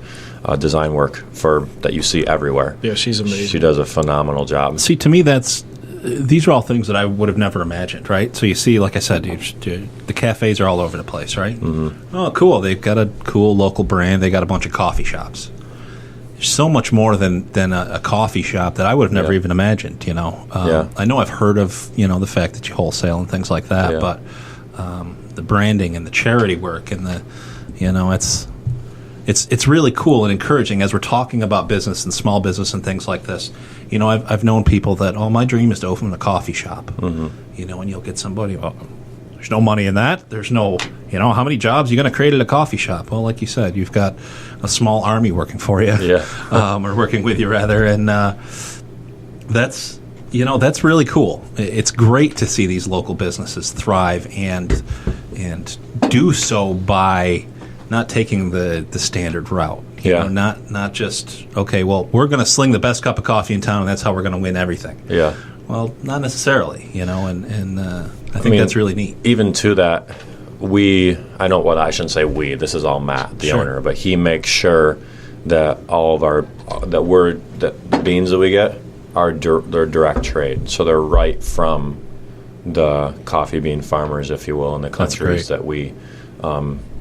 design work that you see everywhere. Yeah, she's amazing. She does a phenomenal job. See, to me, these are all things that I would have never imagined, right? So you see, like I said, the cafes are all over the place, right? Mm-hmm. Oh, cool! They've got a cool local brand. They got a bunch of coffee shops. There's so much more than a coffee shop that I would have never even imagined. I know I've heard of the fact that you wholesale and things like that, but the branding and the charity work and it's really cool and encouraging as we're talking about business and small business and things like this. I've known people that my dream is to open a coffee shop. Mm-hmm. And you'll get somebody. There's no money in that. There's no, how many jobs are you going to create at a coffee shop? Well, like you said, you've got a small army working for you, or working with you rather, and that's really cool. It's great to see these local businesses thrive and do so by not taking the standard route. Not just okay. Well, we're going to sling the best cup of coffee in town, and that's how we're going to win everything. Yeah. Well, not necessarily. And I think that's really neat. Even to that, I know what I shouldn't say we. This is all Matt, the owner, but he makes sure that all of the beans that we get they're direct trade, so they're right from the coffee bean farmers, if you will, in the countries that we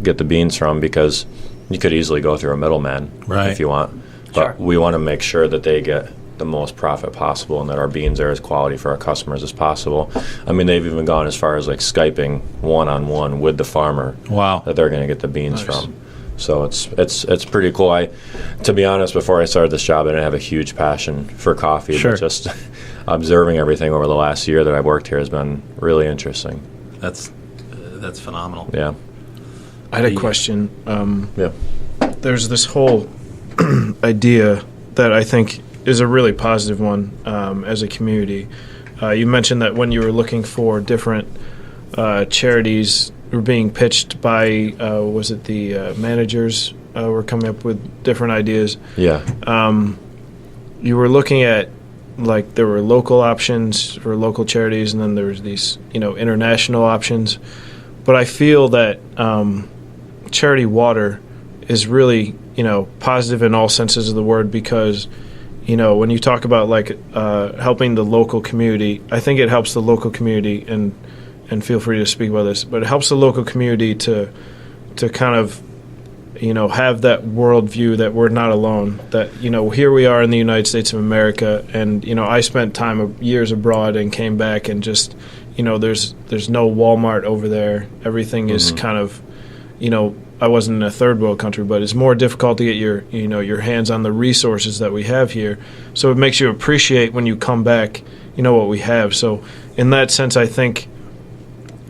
get the beans from, because you could easily go through a middleman if you want, but we want to make sure that they get the most profit possible and that our beans are as quality for our customers as possible. They've even gone as far as like Skyping one-on-one with the farmer that they're going to get the beans from. So it's pretty cool. To be honest, before I started this job, I didn't have a huge passion for coffee, but just observing everything over the last year that I've worked here has been really interesting. That's phenomenal. Yeah. I had a question. There's this whole idea that I think is a really positive one as a community. You mentioned that when you were looking for different charities were being pitched by, was it the managers were coming up with different ideas? Yeah. You were looking at, like, there were local options for local charities, and then there was these, international options. But I feel that Charity Water is really, positive in all senses of the word, because when you talk about helping the local community, I think it helps the local community, and feel free to speak about this, but it helps the local community to kind of have that worldview that we're not alone, that here we are in the United States of America, and I spent years abroad and came back, and just there's no Walmart over there. Everything is kind of I wasn't in a third world country, but it's more difficult to get your hands on the resources that we have here. So it makes you appreciate when you come back, what we have. So in that sense, I think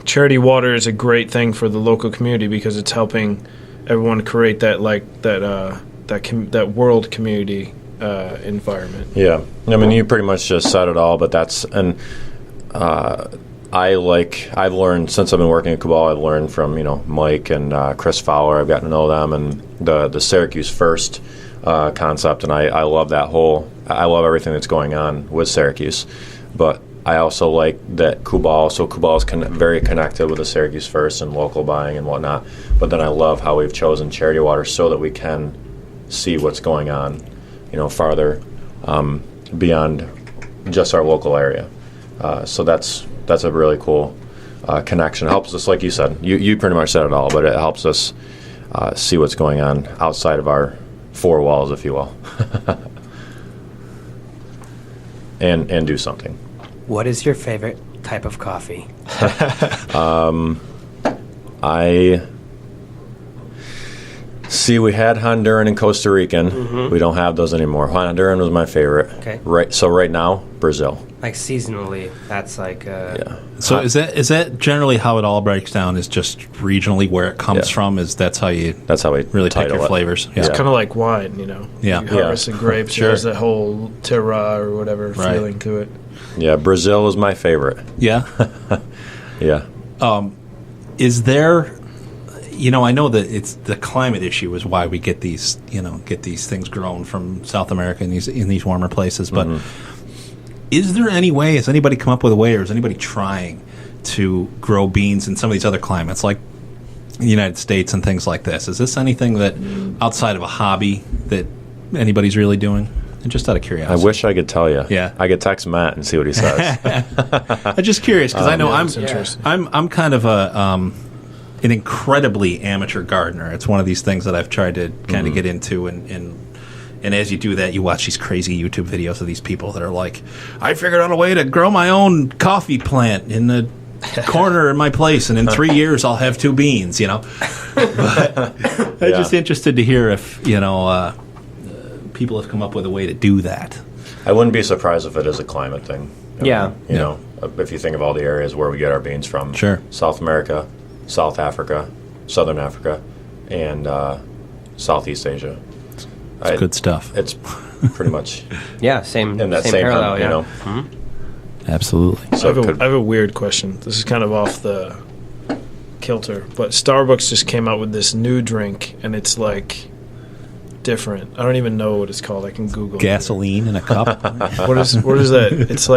charity water is a great thing for the local community because it's helping everyone create that that world community environment. Yeah, I mean, you pretty much just said it all, but I've learned since I've been working at Cabal. I've learned from Mike and Chris Fowler. I've gotten to know them and the Syracuse First concept, and I love that I love everything that's going on with Syracuse, but I also like that Cabal. So Cabal is very connected with the Syracuse First and local buying and whatnot. But then I love how we've chosen charity water so that we can see what's going on, farther beyond just our local area. So that's a really cool connection. It helps us, like you said. You pretty much said it all, but it helps us see what's going on outside of our four walls, if you will, and do something. What is your favorite type of coffee? We had Honduran and Costa Rican. Mm-hmm. We don't have those anymore. Honduran was my favorite. Okay. Right now, Brazil. Like seasonally, that's like. Yeah. So is that generally how it all breaks down? Is just regionally where it comes from? That's how we really pick your flavors. It's kind of like wine, Yeah. You harvest the grapes. Sure. There's that whole terroir or whatever feeling to it. Yeah, Brazil is my favorite. Yeah. Yeah. Is there? I know that it's the climate issue is why we get these things grown from South America in these warmer places. But is there any way? Has anybody come up with a way, or is anybody trying to grow beans in some of these other climates, like the United States and things like this? Is this anything that outside of a hobby that anybody's really doing? And just out of curiosity, I wish I could tell you. Yeah, I could text Matt and see what he says. I'm just curious because I know I'm kind of an incredibly amateur gardener. It's one of these things that I've tried to kind of get into, and as you do that, you watch these crazy YouTube videos of these people that are like, I figured out a way to grow my own coffee plant in the corner in my place, and in 3 years I'll have 2 beans, But I'm just interested to hear if, people have come up with a way to do that. I wouldn't be surprised if it is a climate thing. Yeah. If you think of all the areas where we get our beans from. Sure. South America, South Africa, Southern Africa, and Southeast Asia. It's good stuff. It's pretty much same in that same same parallel, hunt, Mm-hmm. Absolutely. So I have a weird question. This is kind of off the kilter, but Starbucks just came out with this new drink, and it's like different. I don't even know what it's called. I can Google gasoline in a cup. What is that? It's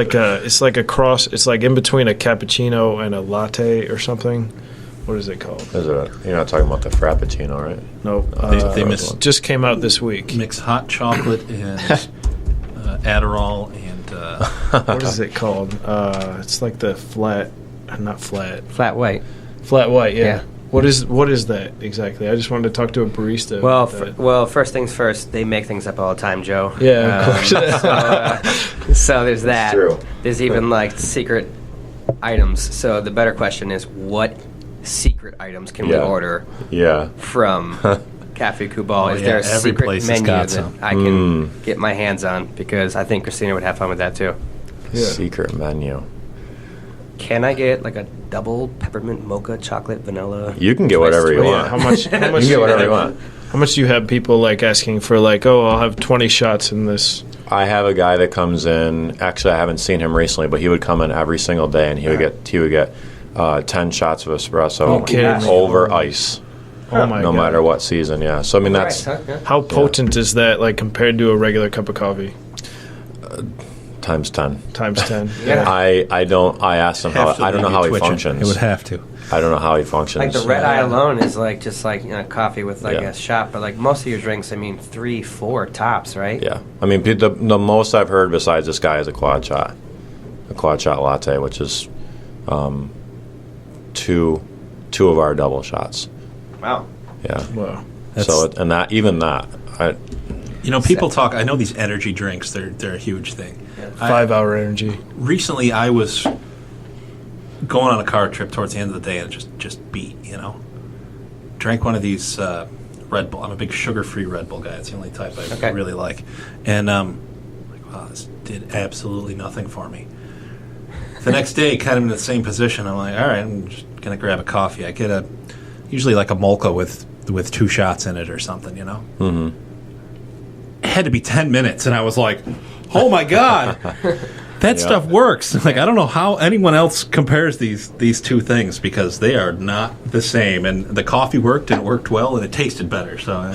like a cross. It's like in between a cappuccino and a latte or something. What is it called? You're not talking about the Frappuccino, right? No. They just came out this week. Mix hot chocolate and Adderall and what is it called? It's like the flat white. Flat white. Yeah. What is that exactly? I just wanted to talk to a barista. Well, first things first. They make things up all the time, Joe. Yeah, of course. So there's that. It's true. There's even like secret items. So the better question is, what secret items can we order? Yeah. From Cafe Cabal. Is there a secret menu that I can get my hands on? Because I think Christina would have fun with that too. Yeah. Secret menu. Can I get like a double peppermint mocha chocolate vanilla? You can get whatever you want. How much? You can get whatever you want. How much do you have people like asking for? Like, I'll have 20 shots in this. I have a guy that comes in. Actually, I haven't seen him recently, but he would come in every single day, and he would get 10 shots of espresso over ice. Oh my no God. matter what season, yeah. So I mean that's how potent is that? Like compared to a regular cup of coffee? Times 10. Times 10. Yeah. I asked him how. I don't know how he functions. It would have to. I don't know how he functions. Like the red eye alone is like just like coffee with like a shot, but like most of your drinks, 3, 4 tops, right? Yeah, I mean the most I've heard besides this guy is a quad shot latte, which is two of our double shots. Wow. Yeah. Wow. So and that even that. People talk. I know these energy drinks. They're a huge thing. 5-hour energy. Recently, I was going on a car trip towards the end of the day, and it just beat. drank one of these Red Bull. I'm a big sugar-free Red Bull guy. It's the only type I really like. And like, wow, this did absolutely nothing for me. The next day, kind of in the same position, I'm like, all right, I'm just gonna grab a coffee. I get usually like a mocha with 2 shots in it or something, you know. Mm-hmm. It had to be 10 minutes, and I was like, oh my god. That stuff works. Like, I don't know how anyone else compares these two things, because they are not the same. And the coffee worked, and it worked well, and it tasted better. So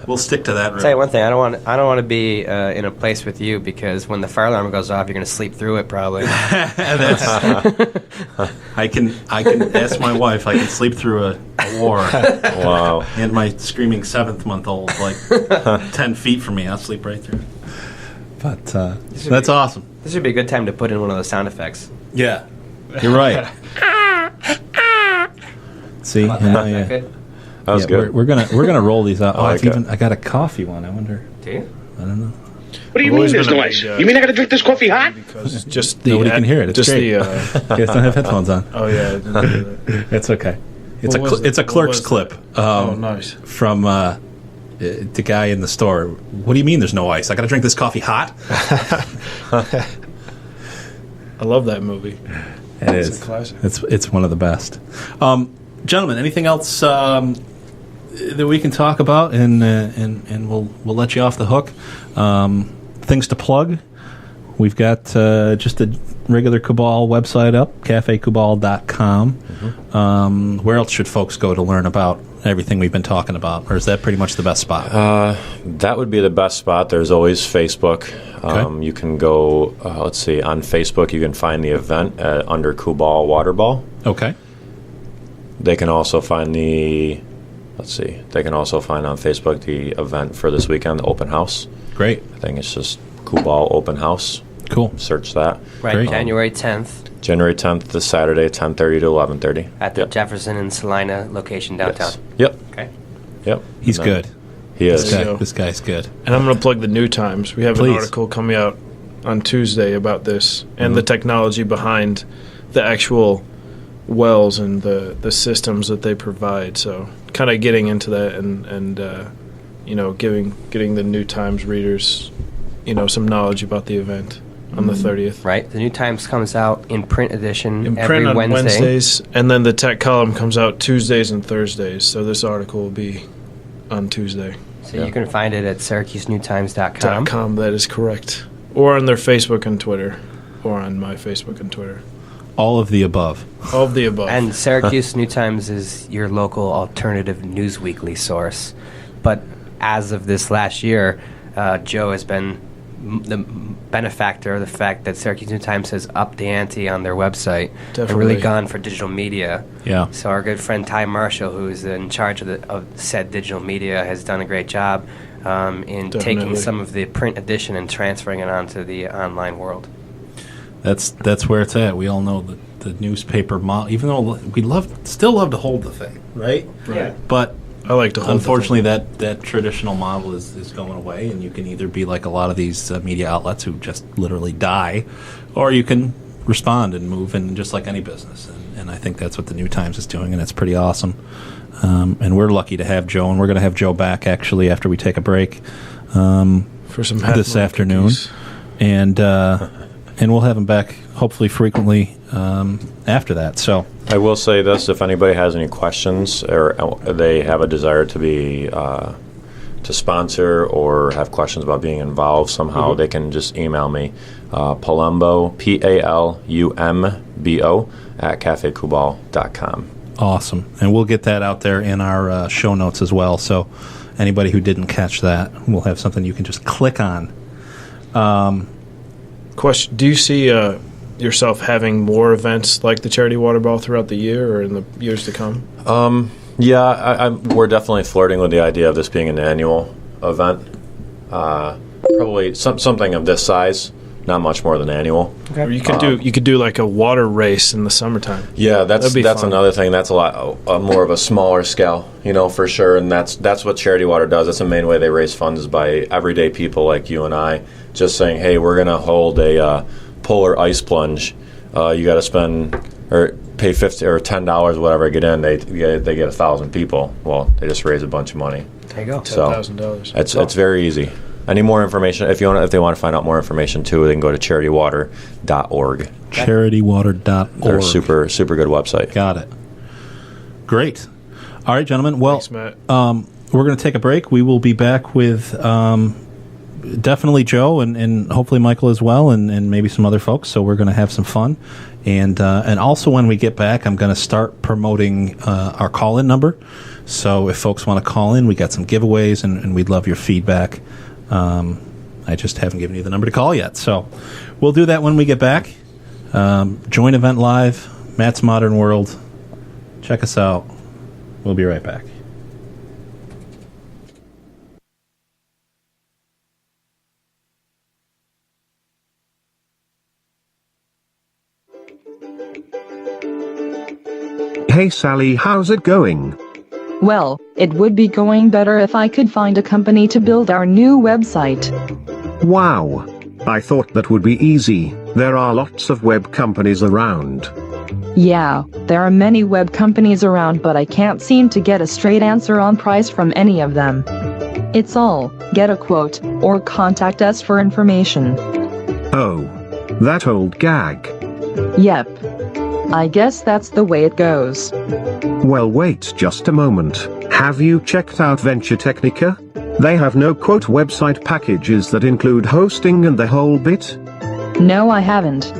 we'll stick to that. I'll tell you one thing. I don't want to be in a place with you, because when the fire alarm goes off, you're going to sleep through it probably. I can ask my wife. I can sleep through a war. Wow. And my screaming 7th-month-old, like 10 feet from me, I'll sleep right through it. But that's awesome. This would be a good time to put in one of those sound effects. Yeah, you're right. See, That was good. We're gonna roll these out. I like I got a coffee one. I wonder. Do you? I don't know. What do you mean there's no ice? You mean I got to drink this coffee hot? Because just Nobody can hear it. It's just great. the. You guys don't have headphones on. Oh yeah, I didn't do that. It's okay. It's What a Clerks clip. Oh, nice. From the guy in the store. What do you mean there's no ice? I got to drink this coffee hot. I love that movie. It's a classic. It's one of the best. Gentlemen, anything else that we can talk about, and we'll let you off the hook. Things to plug. We've got just a regular Kubal website up, cafekubal.com. Mm-hmm. Where else should folks go to learn about everything we've been talking about, or is that pretty much the best spot? That would be the best spot. There's always Facebook. Okay. You can go, let's see, on Facebook you can find the event under Kubal Waterball. Okay. They can also find they can also find on Facebook the event for this weekend, the open house. Great. I think it's just Kubal Open House. Cool. Search that. Right, Great. January 10th. January 10th, this Saturday, 10:30 to 11:30. At the Jefferson and Salina location downtown. Yes. Yep. Okay. Yep. He's good. He is. This guy's good. And I'm going to plug the New Times. We have Please. an article coming out on Tuesday about this and the technology behind the actual wells and the systems that they provide. So kind of getting into that and getting the New Times readers, some knowledge about the event on the 30th. Right. The New Times comes out in print edition In every print on Wednesday. Wednesdays, and then the tech column comes out Tuesdays and Thursdays. So this article will be on Tuesday. So you can find it at SyracuseNewTimes.com. .com, that is correct. Or on their Facebook and Twitter. Or on my Facebook and Twitter. All of the above. All of the above. And Syracuse New Times is your local alternative news weekly source. But as of this last year, Joe has been the benefactor of the fact that Syracuse New Times has upped the ante on their website and really Definitely. gone for digital media. Yeah. So our good friend Ty Marshall, who is in charge of said digital media, has done a great job in taking Definitely. some of the print edition and transferring it onto the online world. That's where it's at. We all know that the newspaper model, even though we still love to hold the thing, right? Right. But I like to hold unfortunately, that traditional model is going away, and you can either be like a lot of these media outlets who just literally die, or you can respond and move in just like any business. And I think that's what the New Times is doing, and it's pretty awesome. And we're lucky to have Joe, and we're going to have Joe back actually after we take a break for some this afternoon, and we'll have him back hopefully frequently after that. So I will say this: if anybody has any questions or they have a desire to be to sponsor or have questions about being involved somehow, they can just email me, Palumbo, PALUMBO @cafekubal.com. awesome, and we'll get that out there in our show notes as well. So anybody who didn't catch that, we'll have something you can just click on. Question: do you see yourself having more events like the Charity Water Ball throughout the year or in the years to come? Yeah, we're definitely flirting with the idea of this being an annual event. Probably something of this size, not much more than annual. Okay. Or you could do like a water race in the summertime. Yeah, that's fun. another thing. That's a lot more of a smaller scale, for sure. And that's what Charity Water does. That's the main way they raise funds, is by everyday people like you and I just saying, hey, we're going to hold a polar ice plunge. You got to spend, or pay $50 or $10, whatever, get in, they get 1,000 people. Well, they just raise a bunch of money. There you go. So $10,000. it's very easy. Any more information? If they want to find out more information too, they can go to charitywater.org. Charitywater.org. They're a super good website. Got it. Great. All right, gentlemen. Well, Thanks, Matt. We're going to take a break. We will be back with definitely Joe and hopefully Michael as well, and maybe some other folks. So we're going to have some fun. And also when we get back, I'm going to start promoting our call-in number. So if folks want to call in, we got some giveaways, and we'd love your feedback. I just haven't given you the number to call yet. So we'll do that when we get back. Join Event Live, Matt's Modern World. Check us out. We'll be right back. Hey Sally, how's it going? Well, it would be going better if I could find a company to build our new website. Wow. I thought that would be easy. There are lots of web companies around. Yeah, there are many web companies around, but I can't seem to get a straight answer on price from any of them. It's all, get a quote, or contact us for information. Oh. That old gag. Yep. I guess that's the way it goes. Well, wait just a moment. Have you checked out Venturetechnica? They have no-quote website packages that include hosting and the whole bit? No, I haven't.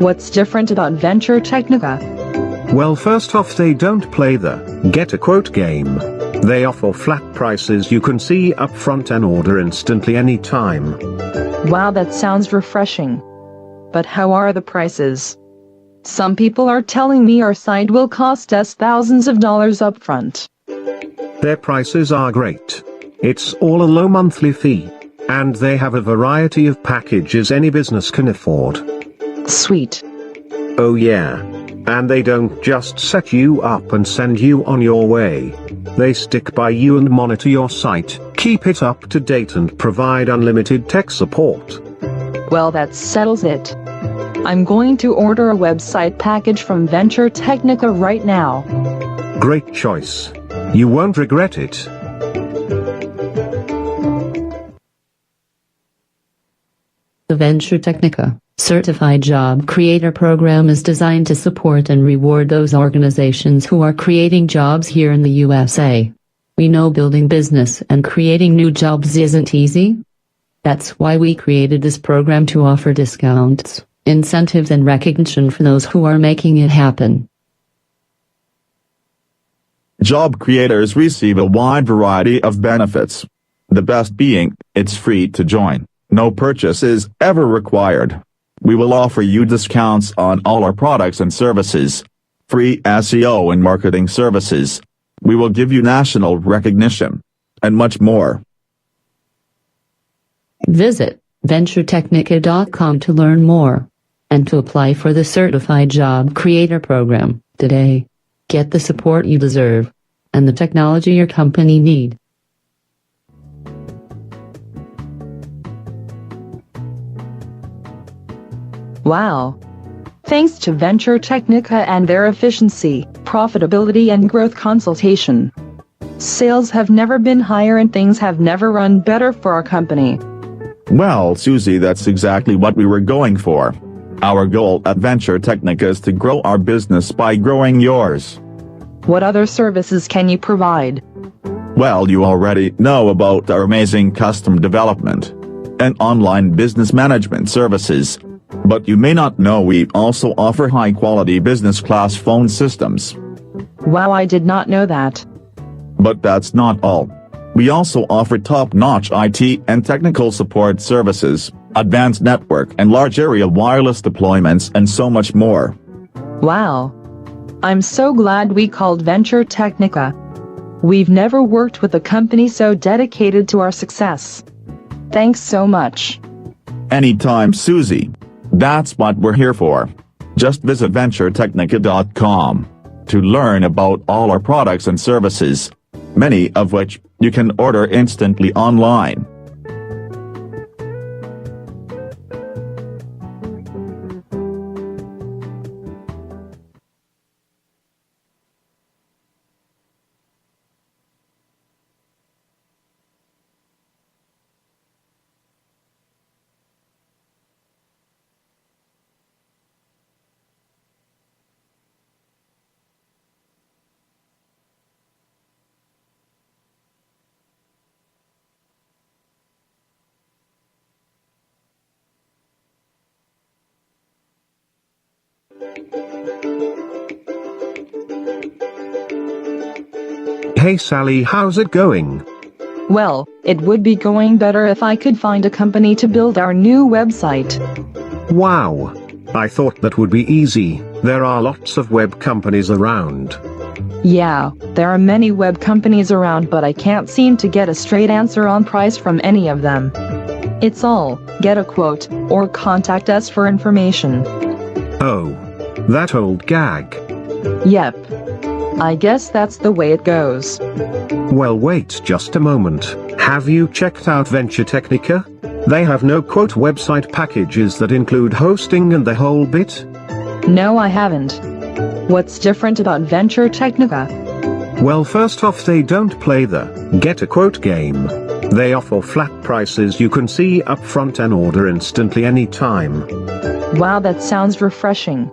What's different about Venturetechnica? Well, first off, they don't play the get-a-quote game. They offer flat prices you can see up front and order instantly anytime. Wow, that sounds refreshing. But how are the prices? Some people are telling me our site will cost us thousands of dollars up front. Their prices are great. It's all a low monthly fee. And they have a variety of packages any business can afford. Sweet. Oh yeah. And they don't just set you up and send you on your way. They stick by you and monitor your site, keep it up to date and provide unlimited tech support. Well, that settles it. I'm going to order a website package from Venturetechnica right now. Great choice. You won't regret it. The Venturetechnica Certified Job Creator Program is designed to support and reward those organizations who are creating jobs here in the USA. We know building business and creating new jobs isn't easy. That's why we created this program to offer discounts, incentives and recognition for those who are making it happen. Job creators receive a wide variety of benefits. The best being, it's free to join. No purchase is ever required. We will offer you discounts on all our products and services. Free SEO and marketing services. We will give you national recognition. And much more. Visit Venturetechnica.com to learn more. And to apply for the Certified Job Creator Program today. Get the support you deserve. And the technology your company needs. Wow. Thanks to Venturetechnica and their efficiency, profitability and growth consultation. Sales have never been higher and things have never run better for our company. Well, Susie, that's exactly what we were going for. Our goal at Venturetechnica is to grow our business by growing yours. What other services can you provide? Well, you already know about our amazing custom development and online business management services. But you may not know we also offer high-quality business-class phone systems. Wow, I did not know that. But that's not all. We also offer top-notch IT and technical support services, advanced network and large area wireless deployments and so much more. Wow. I'm so glad we called Venturetechnica. We've never worked with a company so dedicated to our success. Thanks so much. Anytime, Susie. That's what we're here for. Just visit Venturetechnica.com to learn about all our products and services, many of which you can order instantly online. Hey Sally, how's it going? Well, it would be going better if I could find a company to build our new website. Wow. I thought that would be easy. There are lots of web companies around. Yeah, there are many web companies around, but I can't seem to get a straight answer on price from any of them. It's all, get a quote, or contact us for information. Oh. That old gag. Yep. I guess that's the way it goes. Well, wait just a moment. Have you checked out Venturetechnica? They have no quote website packages that include hosting and the whole bit? No, I haven't. What's different about Venturetechnica? Well, first off, they don't play the get a quote game. They offer flat prices you can see up front and order instantly anytime. Wow, that sounds refreshing.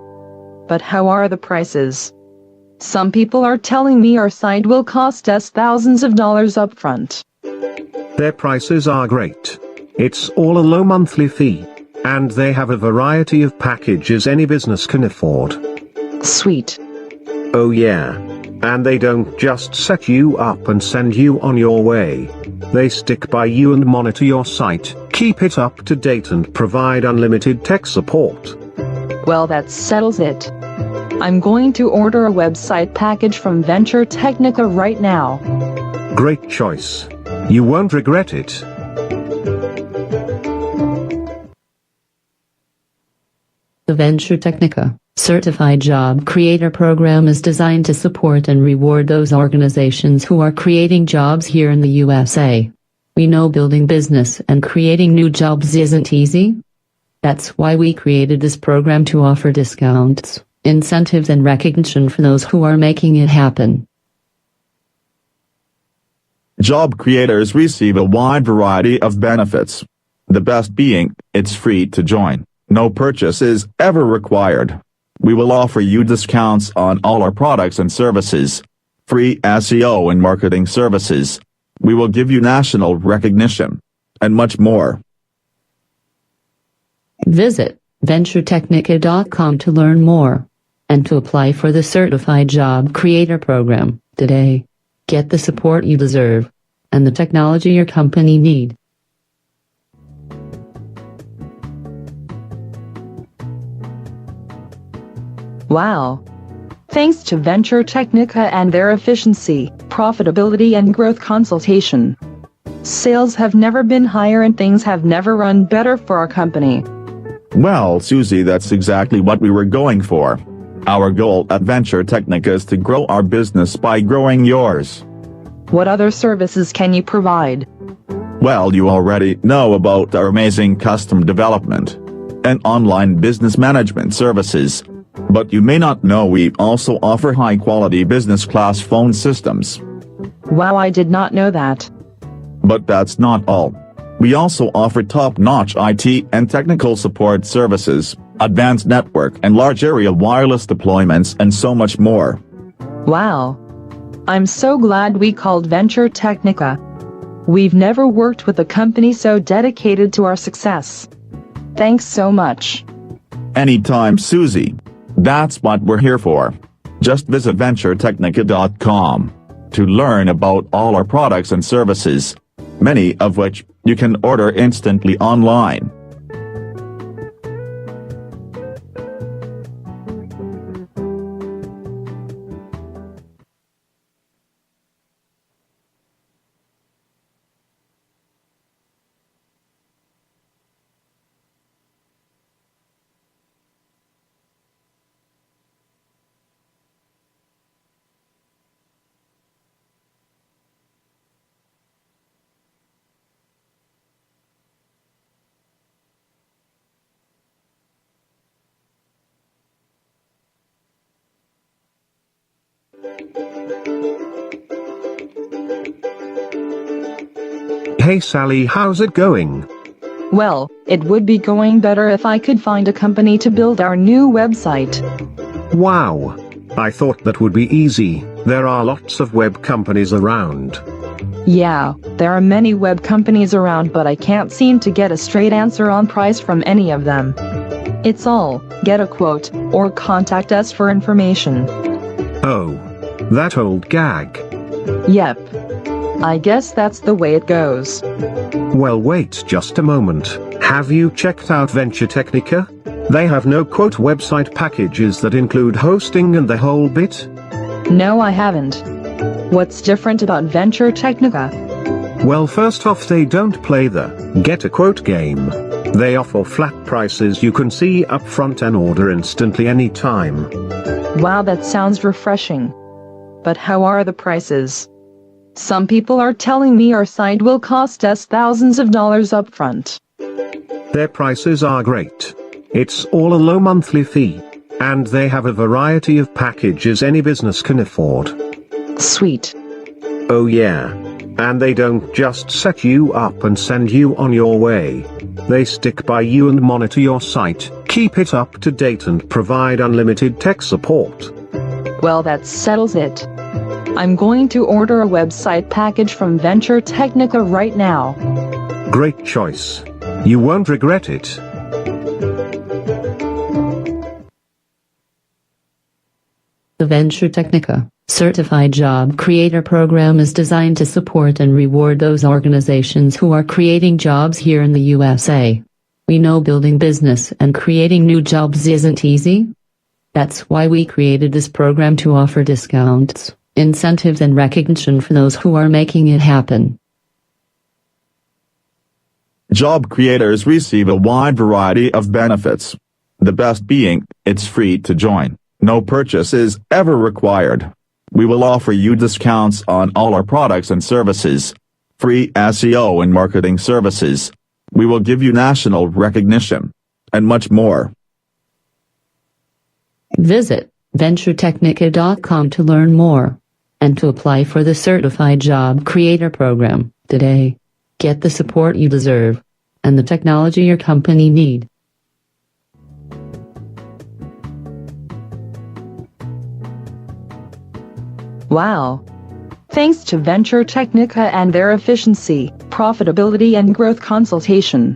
But how are the prices? Some people are telling me our site will cost us thousands of dollars up front. Their prices are great. It's all a low monthly fee. And they have a variety of packages any business can afford. Sweet. Oh yeah. And they don't just set you up and send you on your way. They stick by you and monitor your site, keep it up to date and provide unlimited tech support. Well, that settles it. I'm going to order a website package from Venturetechnica right now. Great choice. You won't regret it. The Venturetechnica Certified Job Creator Program is designed to support and reward those organizations who are creating jobs here in the USA. We know building business and creating new jobs isn't easy. That's why we created this program to offer discounts, incentives and recognition for those who are making it happen. Job creators receive a wide variety of benefits. The best being, it's free to join. No purchase is ever required. We will offer you discounts on all our products and services. Free SEO and marketing services. We will give you national recognition. And much more. Visit Venturetechnica.com to learn more. And to apply for the Certified Job Creator Program today. Get the support you deserve. And the technology your company needs. Wow. Thanks to Venturetechnica and their efficiency, profitability and growth consultation. Sales have never been higher and things have never run better for our company. Well, Susie, that's exactly what we were going for. Our goal at Venturetechnica is to grow our business by growing yours. What other services can you provide? Well, you already know about our amazing custom development and online business management services. But you may not know we also offer high-quality business-class phone systems. Wow, I did not know that. But that's not all. We also offer top-notch IT and technical support services, advanced network and large area wireless deployments and so much more. Wow. I'm so glad we called Venturetechnica. We've never worked with a company so dedicated to our success. Thanks so much. Anytime, Susie. That's what we're here for. Just visit Venturetechnica.com to learn about all our products and services, many of which you can order instantly online. Hey Sally, how's it going? Well, it would be going better if I could find a company to build our new website. Wow. I thought that would be easy. There are lots of web companies around. Yeah, there are many web companies around, but I can't seem to get a straight answer on price from any of them. It's all, get a quote, or contact us for information. Oh, that old gag. Yep. I guess that's the way it goes. Well, wait just a moment. Have you checked out Venturetechnica? They have no quote website packages that include hosting and the whole bit? No, I haven't. What's different about Venturetechnica? Well, first off, they don't play the get a quote game. They offer flat prices you can see up front and order instantly anytime. Wow, that sounds refreshing. But how are the prices? Some people are telling me our site will cost us thousands of dollars up front. Their prices are great. It's all a low monthly fee. And they have a variety of packages any business can afford. Sweet. Oh yeah. And they don't just set you up and send you on your way. They stick by you and monitor your site, keep it up to date and provide unlimited tech support. Well, that settles it. I'm going to order a website package from Venturetechnica right now. Great choice. You won't regret it. The Venturetechnica Certified Job Creator Program is designed to support and reward those organizations who are creating jobs here in the USA. We know building business and creating new jobs isn't easy. That's why we created this program to offer discounts, incentives and recognition for those who are making it happen. Job creators receive a wide variety of benefits. The best being, it's free to join. No purchase is ever required. We will offer you discounts on all our products and services. Free SEO and marketing services. We will give you national recognition. And much more. Visit Venturetechnica.com to learn more. And to apply for the Certified Job Creator Program today. Get the support you deserve. And the technology your company needs. Wow. Thanks to Venturetechnica and their efficiency, profitability and growth consultation.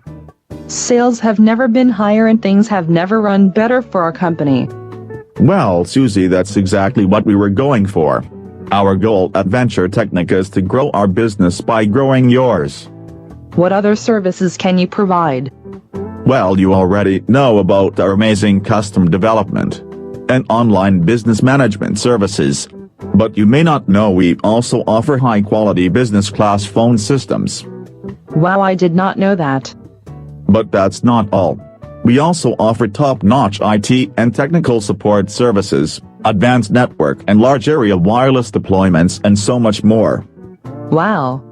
Sales have never been higher and things have never run better for our company. Well, Susie, that's exactly what we were going for. Our goal at Venturetechnica is to grow our business by growing yours. What other services can you provide? Well, you already know about our amazing custom development and online business management services. But you may not know we also offer high-quality business-class phone systems. Wow, I did not know that. But that's not all. We also offer top-notch IT and technical support services, advanced network and large area wireless deployments and so much more. Wow.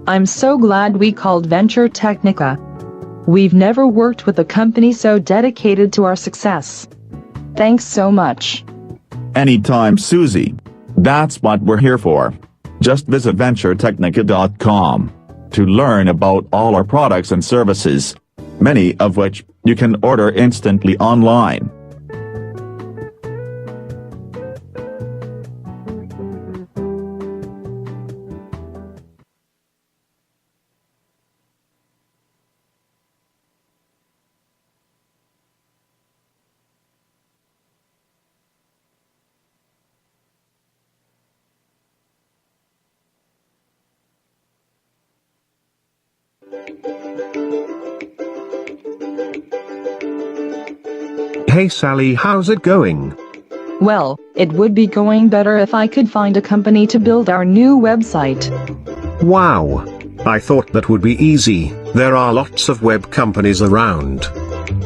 I'm so glad we called Venturetechnica. We've never worked with a company so dedicated to our success. Thanks so much. Anytime, Susie. That's what we're here for. Just visit Venturetechnica.com to learn about all our products and services, many of which you can order instantly online. Hey Sally, how's it going? Well, it would be going better if I could find a company to build our new website. Wow. I thought that would be easy. There are lots of web companies around.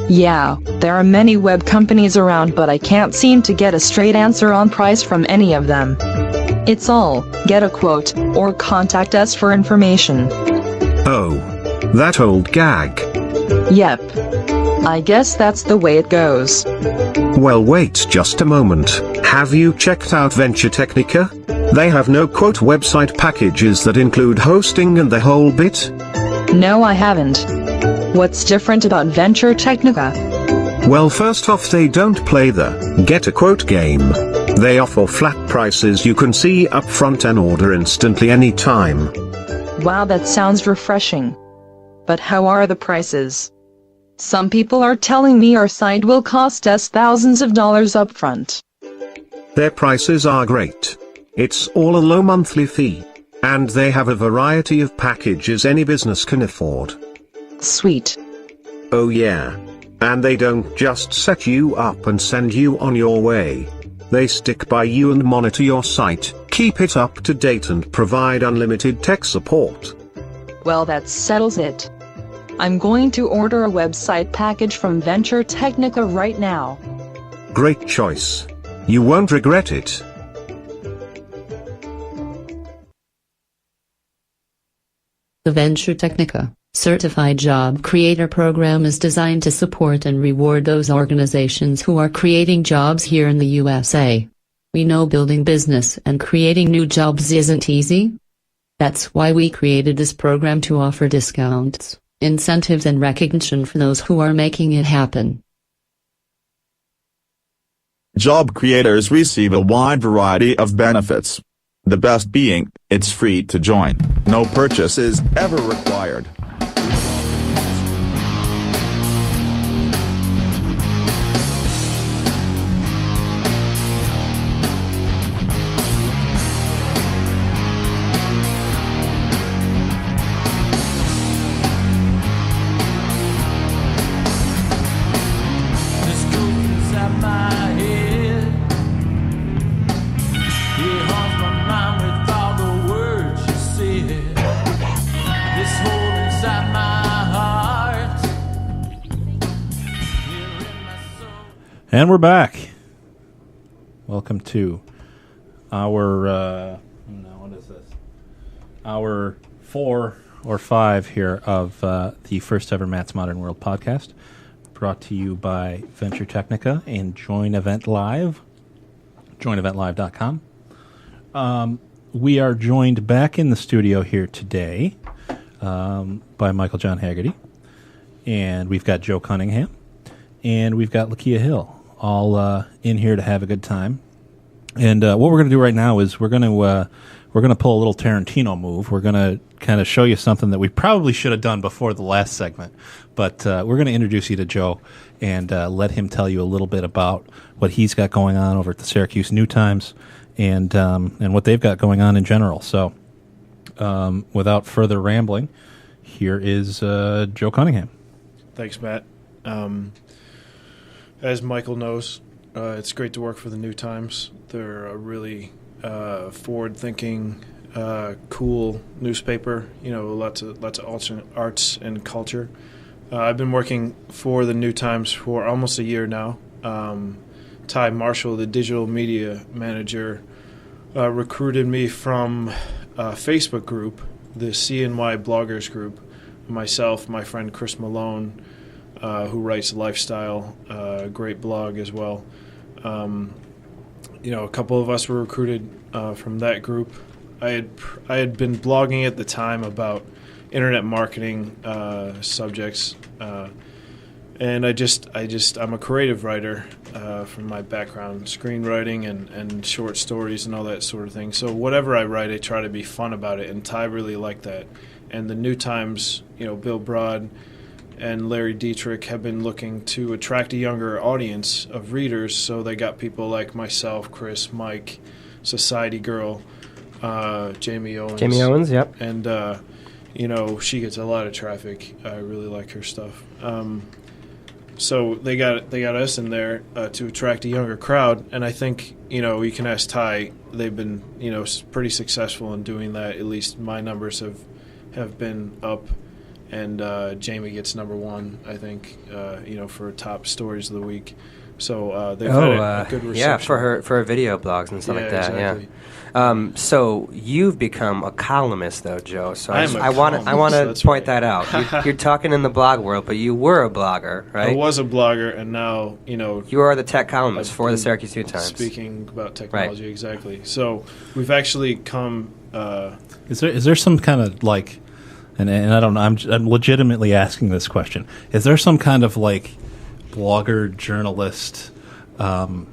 Yeah, there are many web companies around, but I can't seem to get a straight answer on price from any of them. It's all, get a quote, or contact us for information. Oh. That old gag. Yep. I guess that's the way it goes. Well, wait just a moment. Have you checked out Venturetechnica? They have no quote website packages that include hosting and the whole bit? No, I haven't. What's different about Venturetechnica? Well, first off, they don't play the get a quote game. They offer flat prices you can see up front and order instantly anytime. Wow, that sounds refreshing. But how are the prices? Some people are telling me our site will cost us thousands of dollars upfront. Their prices are great. It's all a low monthly fee. And they have a variety of packages any business can afford. Sweet. Oh yeah. And they don't just set you up and send you on your way. They stick by you and monitor your site, keep it up to date and provide unlimited tech support. Well, that settles it. I'm going to order a website package from Venturetechnica right now. Great choice. You won't regret it. The Venturetechnica Certified Job Creator Program is designed to support and reward those organizations who are creating jobs here in the USA. We know building business and creating new jobs isn't easy. That's why we created this program to offer discounts, incentives and recognition for those who are making it happen. Job creators receive a wide variety of benefits. The best being, it's free to join. No purchase is ever required. And we're back. Welcome to our, what is this? Our 4 or 5 here of the first ever Matt's Modern World podcast, brought to you by Venturetechnica and Join Event Live, JoinEventLive.com. We are joined back in the studio here today by Michael John Haggerty, and we've got Joe Cunningham, and we've got Lakia Hill, all in here to have a good time. And what we're going to do right now is we're going to pull a little Tarantino move. We're going to kind of show you something that we probably should have done before the last segment, but we're going to introduce you to Joe and let him tell you a little bit about what he's got going on over at the Syracuse New Times and what they've got going on in general. So without further rambling, here is Joe Cunningham. Thanks, Matt. As Michael knows, it's great to work for the New Times. They're a really forward-thinking, cool newspaper. You know, lots of arts and culture. I've been working for the New Times for almost a year now. Ty Marshall, the digital media manager, recruited me from a Facebook group, the CNY bloggers group. Myself, my friend Chris Malone, who writes Lifestyle, great blog as well. A couple of us were recruited from that group. I had been blogging at the time about internet marketing subjects, and I'm a creative writer from my background, screenwriting and short stories and all that sort of thing. So whatever I write, I try to be fun about it, and Ty really liked that. And the New Times, Bill Broad and Larry Dietrich have been looking to attract a younger audience of readers, so they got people like myself, Chris, Mike, Society Girl, Jamie Owens. Jamie Owens, yep. And, she gets a lot of traffic. I really like her stuff. So they got us in there to attract a younger crowd, and I think, you can ask Ty, they've been, pretty successful in doing that. At least my numbers have been up. And Jamie gets number 1, I think, for top stories of the week. So they've had a good reception. Yeah, for her video blogs and stuff like that. Exactly. Yeah. So you've become a columnist, though, Joe. So I want to point that out. You're talking in the blog world, but you were a blogger, right? I was a blogger, and now you are the tech columnist for the Syracuse New Times. Speaking about technology, right. Exactly. So we've actually come. Is there some kind of like? And I don't know. I'm legitimately asking this question. Is there some kind of like blogger journalist? I don't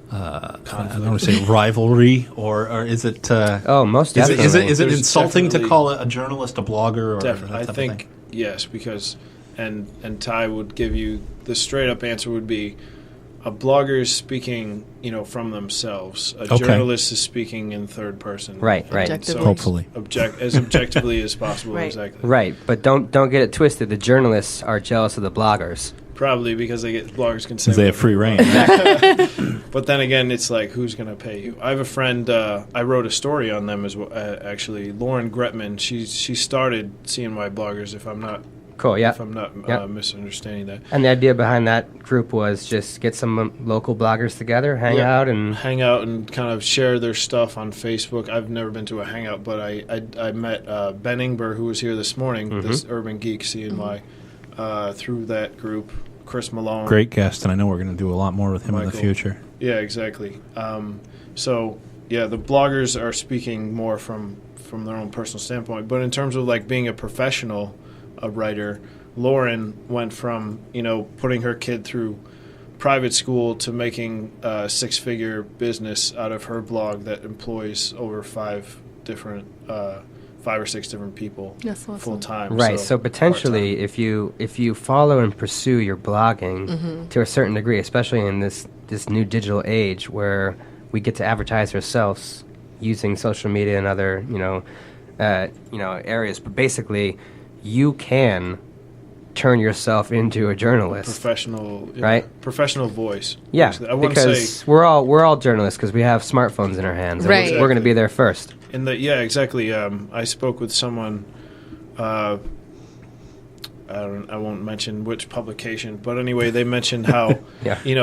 want to say rivalry, or is it? Most definitely. Is it insulting to call a journalist a blogger? Or definitely, I think yes, because and Ty would give you the straight up answer would be a blogger is speaking, from themselves. A journalist is speaking in third person. Right. So hopefully. as objectively as possible, Right. exactly. Right, but don't get it twisted. The journalists are jealous of the bloggers. Probably because bloggers can say They have free reign. But then again, it's like, who's going to pay you? I have a friend. I wrote a story on them as well. Actually, Lauren Gretman. She started CNY bloggers. If I'm not Cool. Yeah. If I'm not misunderstanding that. And the idea behind that group was just get some local bloggers together, hang out and kind of share their stuff on Facebook. I've never been to a hangout, but I met Ben Ingber, who was here this morning, this Urban Geek CNY, through that group. Chris Malone, great guest, and I know we're going to do a lot more with him in the future. Yeah, exactly. So the bloggers are speaking more from their own personal standpoint, but in terms of like being a professional writer, Lauren went from putting her kid through private school to making a six-figure business out of her blog that employs over 5 or 6 different people full time. Right. So potentially, if you follow and pursue your blogging to a certain degree, especially in this new digital age where we get to advertise ourselves using social media and other areas, but basically, you can turn yourself into a journalist, professional, right? Professional voice. Yeah, I because say we're all journalists because we have smartphones in our hands. And right. We're going to be there first. Exactly. I spoke with someone. I won't mention which publication, but anyway, they mentioned how there's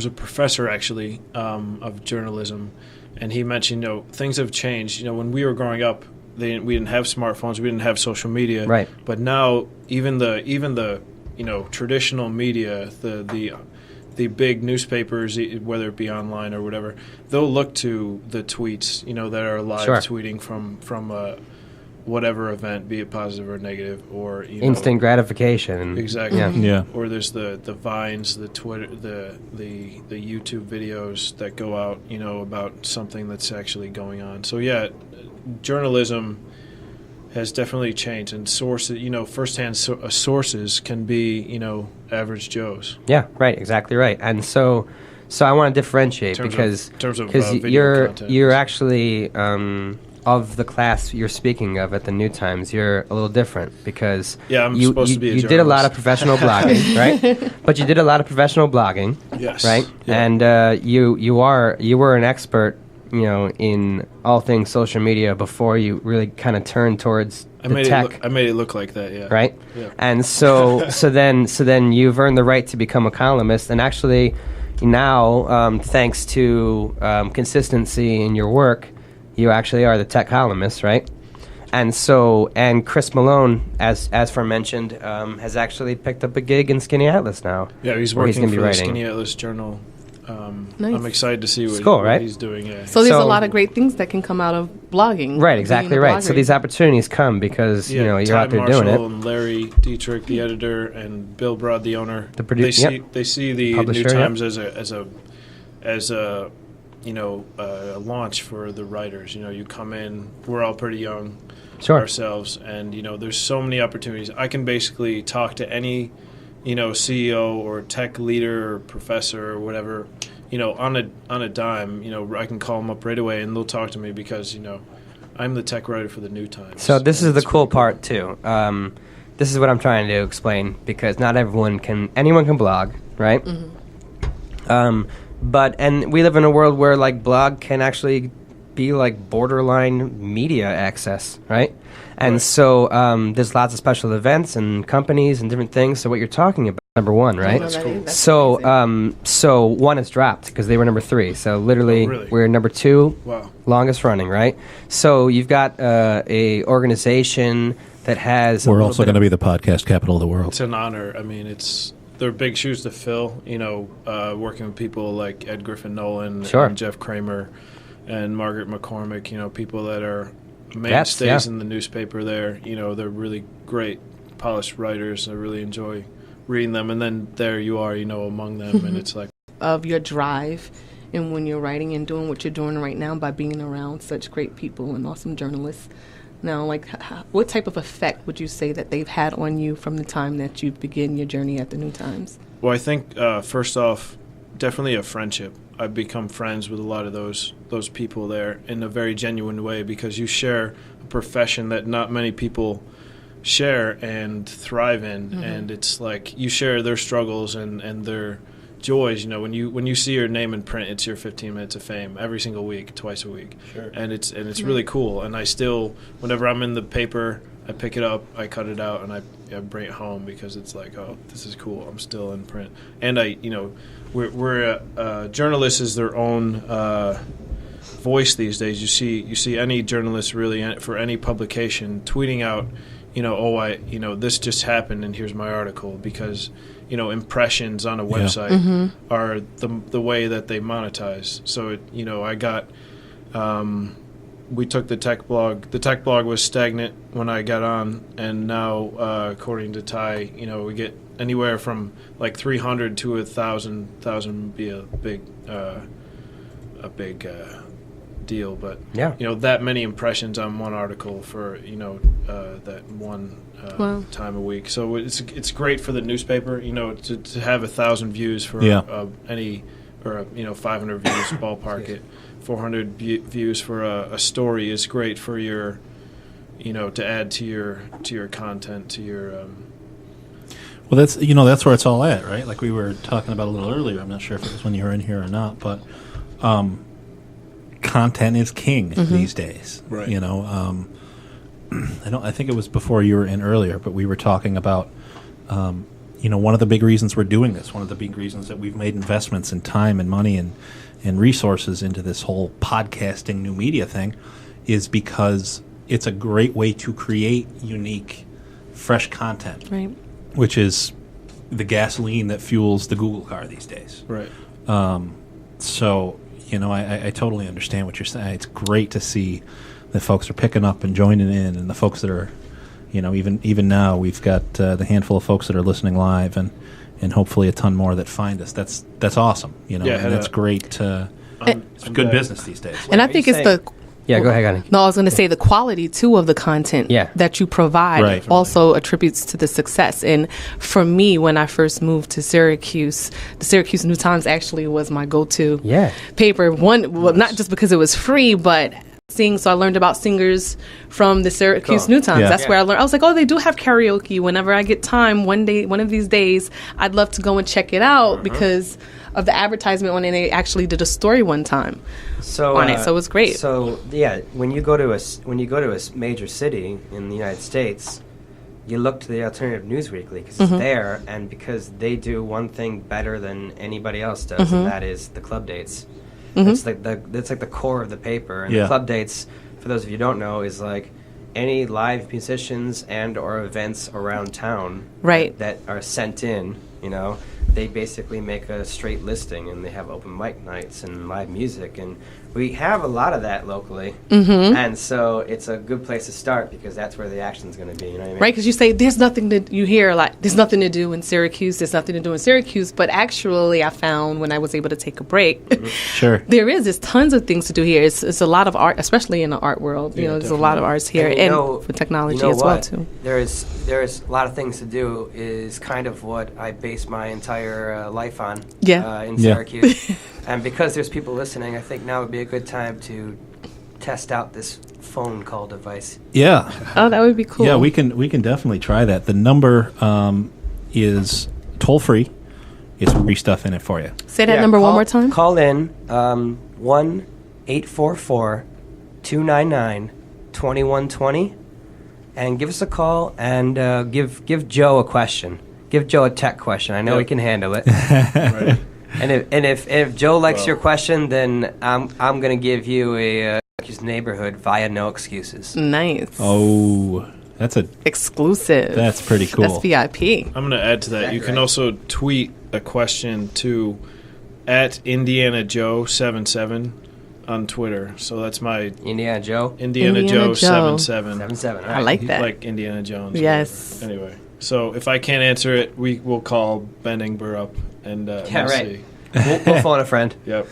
a professor actually of journalism, and he mentioned things have changed. When we were growing up, we didn't have smartphones, we didn't have social media, right? But now even the traditional media, the big newspapers, whether it be online or whatever, they'll look to the tweets, that are live tweeting from whatever event, be it positive or negative, or instant gratification. Exactly. Yeah. Or there's the Vines, the Twitter, the YouTube videos that go out, about something that's actually going on. So journalism has definitely changed, and sources, firsthand sources can be, average Joes. Yeah, right, exactly right. And so I want to differentiate because you're actually of the class you're speaking of at the New Times. You're a little different because I'm supposed to be a you did a lot of professional blogging, right? But you did a lot of professional blogging, yes, right? Yeah. And you were an expert, in all things social media before you really kind of turned towards tech. I made it look like that, yeah. Right? Yeah. And so then you've earned the right to become a columnist, and actually now, thanks to consistency in your work, you actually are the tech columnist, right? And Chris Malone, as mentioned, has actually picked up a gig in Skinny Atlas now. Yeah, he's working for the Skinny Atlas Journal. Nice. I'm excited to see what he's doing. Yeah. So there's a lot of great things that can come out of blogging. Right, exactly right. So these opportunities come because you're out there Marshall doing it. And Larry Dietrich, the editor, and Bill Broad, the owner. They see the Publisher, New Times as a launch for the writers. You come in. We're all pretty young ourselves, and there's so many opportunities. I can basically talk to any CEO or tech leader or professor or whatever, on a dime. I can call them up right away and they'll talk to me because I'm the tech writer for the New Times. So this is the cool part too. This is what I'm trying to explain because not anyone can blog, right? Mm-hmm. But we live in a world where like blog can actually be like borderline media access, right? And so there's lots of special events and companies and different things. So what you're talking about, number one, right? That's cool. So one is dropped because they were number 3. So literally we're number 2, longest running, right? So you've got a organization that has. We're also going to be the podcast capital of the world. It's an honor. I mean, they're big shoes to fill. Working with people like Ed Griffin Nolan and Jeff Kramer and Margaret McCormick. People that are mainstays in the newspaper there. They're really great, polished writers. I really enjoy reading them. And then there you are, among them. And it's like... Of your drive and when you're writing and doing what you're doing right now by being around such great people and awesome journalists. now? Like, what type of effect would you say that they've had on you from the time that you begin your journey at the New Times? Well, I think first off, definitely a friendship. I've become friends with a lot of those people there in a very genuine way, because you share a profession that not many people share and thrive in, and it's like you share their struggles and their joys. You know, when you see your name in print, it's your 15 minutes of fame every single week, twice a week. Sure. And it's really cool. And I still, whenever I'm in the paper, I pick it up, I cut it out, and I bring it home, because it's like, oh, this is cool. I'm still in print. And we're journalist is their own voice these days. You see any journalist really for any publication tweeting out, this just happened and here's my article, because impressions on a website are the way that they monetize. So I got we took the tech blog. The tech blog was stagnant when I got on, and now according to Ty, we get anywhere from like 300 to 1,000 would be a big deal, but that many impressions on one article for that one time a week. So it's great for the newspaper, to have 1,000 views for any, or 500 views, ballpark it. 400 views for a story is great for your, to add to your content, to your. Well, that's where it's all at, right? Like we were talking about a little earlier. I'm not sure if it was when you were in here or not, but content is king these days. Right. I think it was before you were in earlier, but we were talking about, one of the big reasons we're doing this, one of the big reasons that we've made investments in time and money and resources into this whole podcasting new media thing, is because it's a great way to create unique, fresh content. Right. Which is the gasoline that fuels the Google car these days. Right. So, I totally understand what you're saying. It's great to see that folks are picking up and joining in, and the folks that are, even now we've got the handful of folks that are listening live, and hopefully a ton more that find us. That's awesome. And that's great. It's good business these days. And I think it's the... Yeah, go ahead, Connie. No, I was going to say the quality, too, of the content that you provide also attributes to the success. And for me, when I first moved to Syracuse, the Syracuse New Times actually was my go-to paper. Not just because it was free, but so I learned about singers from the Syracuse New Times. That's where I learned. I was like, oh, they do have karaoke. Whenever I get time, one of these days, I'd love to go and check it out because of the advertisement when they actually did a story one time on it. So it was great. So when you go to a major city in the United States, you look to the Alternative News Weekly because it's there, and because they do one thing better than anybody else does, and that is the club dates. That's like the core of the paper, and the club dates, for those of you who don't know, is like any live musicians and or events around town that are sent in. They basically make a straight listing, and they have open mic nights and live music, and we have a lot of that locally, and so it's a good place to start because that's where the action's going to be. You know what I mean? Right, because you say there's nothing to there's nothing to do in Syracuse. There's nothing to do in Syracuse, but actually, I found when I was able to take a break, there's tons of things to do here. It's a lot of art, especially in the art world. There's a lot of arts here, and for technology as well too. There's a lot of things to do. Is kind of what I base my entire life on. In Syracuse. And because there's people listening, I think now would be a good time to test out this phone call device. Yeah. Oh, that would be cool. Yeah, we can definitely try that. The number is toll free. It's free stuff in it for you. Say that number one more time. Call in 1-844-299-2120 and give us a call and give Joe a question. Give Joe a tech question. I know he can handle it. Right. And if Joe likes your question, then I'm going to give you a neighborhood via no excuses. Nice. Oh, that's exclusive. That's pretty cool. That's VIP. I'm going to add to that. You can also tweet a question to @IndianaJoe77 on Twitter. So that's my Indiana Joe. Indiana Joe 77. 77. I like that. Like Indiana Jones. Yes. Anyway, so if I can't answer it, we will call Bendingber up and we'll see. We'll phone a friend. Yep.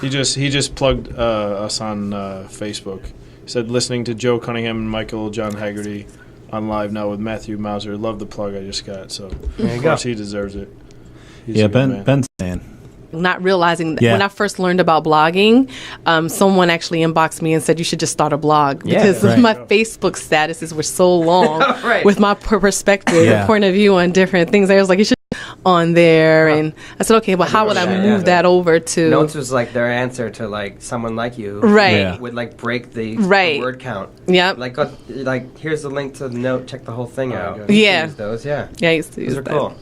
He just plugged us on Facebook. Said listening to Joe Cunningham and Michael John Haggerty on live now with Matthew Mauser. Love the plug I just got. So of course he deserves it. He's a good man. Ben's saying. Not realizing that Yeah. when I first learned about blogging, someone actually inboxed me and said you should just start a blog because my Facebook statuses were so long with my perspective, point of view on different things. I was like, you should on there, and I said, okay, but how would I move that over to Notes was like their answer to like someone like you, would like break the word count. Yep. Like here's the link to the note. Check the whole thing out. Yeah. Use those. Yeah. Yeah, I used to use those are that. cool.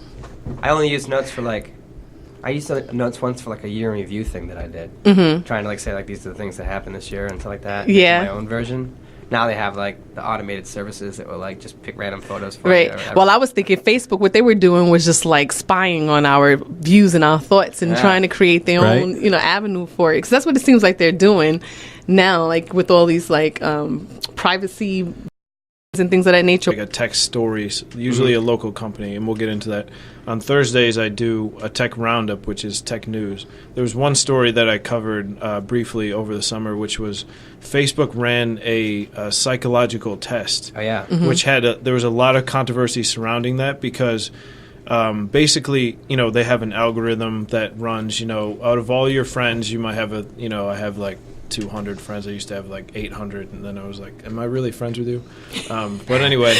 I only use Notes for I used Notes once for like a year in review thing that I did, trying to like say like these are the things that happened this year and stuff like that. Yeah. My own version. Now they have like the automated services that will like just pick random photos for Right. you. Well, I was thinking Facebook, what they were doing was just like spying on our views and our thoughts and trying to create their own, avenue for it. Because that's what it seems like they're doing now, like with all these like privacy and things of that nature. Like a tech stories, usually a local company, and we'll get into that. On Thursdays, I do a tech roundup, which is tech news. There was one story that I covered briefly over the summer, which was Facebook ran a psychological test. Oh yeah, which had there was a lot of controversy surrounding that because basically, they have an algorithm that runs. Out of all your friends, you might have I have like 200 friends. I used to have like 800, and then I was like, am I really friends with you? But anyway,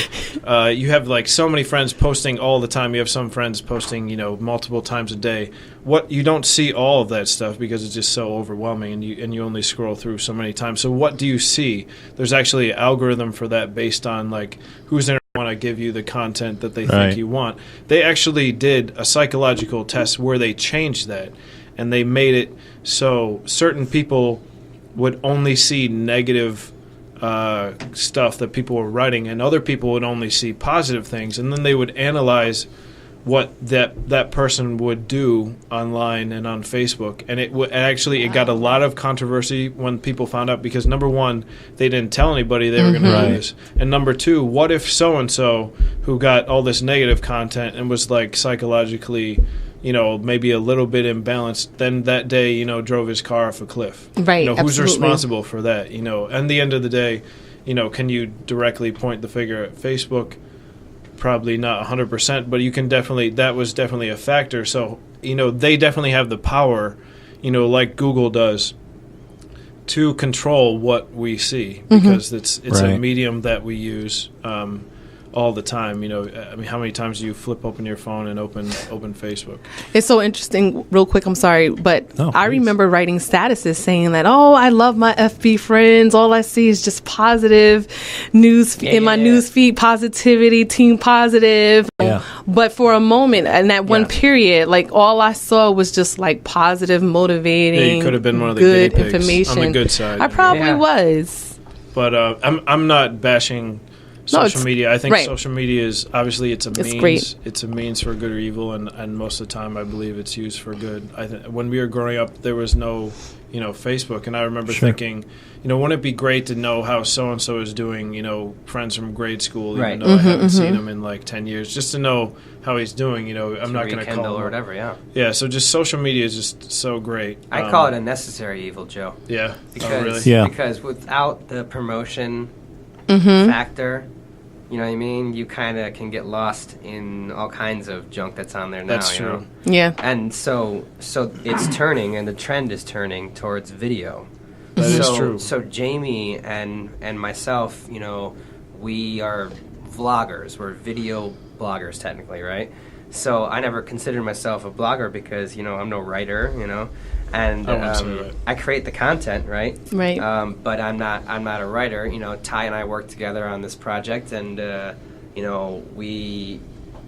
you have like so many friends posting all the time. You have some friends posting, multiple times a day. What you don't see all of that stuff because it's just so overwhelming, and you only scroll through so many times. So what do you see? There's actually an algorithm for that based on like who's in want to give you the content that they think you want. They actually did a psychological test where they changed that, and they made it so certain people would only see negative stuff that people were writing, and other people would only see positive things, and then they would analyze what that person would do online and on Facebook, and it got a lot of controversy when people found out because number one, they didn't tell anybody they were going to do this, and number two, what if so and so who got all this negative content and was like psychologically maybe a little bit imbalanced, then that day, drove his car off a cliff. Right, who's absolutely. responsible for that? At the end of the day, can you directly point the finger at Facebook? Probably not 100%, but you can definitely, that was definitely a factor. So, they definitely have the power, like Google does, to control what we see because it's a medium that we use all the time. How many times do you flip open your phone and open Facebook? It's so interesting. Real quick, I'm sorry, but I remember writing statuses saying that, I love my FB friends. All I see is just positive news in my news feed, positivity, team positive. Yeah. But for a moment, in that one period, like all I saw was just like positive, motivating, yeah, you could have been one of the good guinea pigs information. On the good side. I probably was. But I'm not bashing social media. I think right. social media is obviously it's a means. Great. It's a means for good or evil, and most of the time I believe it's used for good. When we were growing up, there was no, Facebook, and I remember thinking, wouldn't it be great to know how so and so is doing? Friends from grade school, even though I haven't seen him in like 10 years, just to know how he's doing. I'm not going to call him or whatever. Yeah. Yeah. So just social media is just so great. I call it a necessary evil, Joe. Yeah. Because, really? Yeah. Because without the promotion factor, you know what I mean? You kind of can get lost in all kinds of junk that's on there now. That's true. Yeah. And so it's turning, and the trend is turning towards video. That is true. So Jamie and myself, we are vloggers. We're video bloggers, technically, right? So I never considered myself a blogger because, I'm no writer, and I create the content, right? Right. But I'm not a writer. Ty and I work together on this project, and we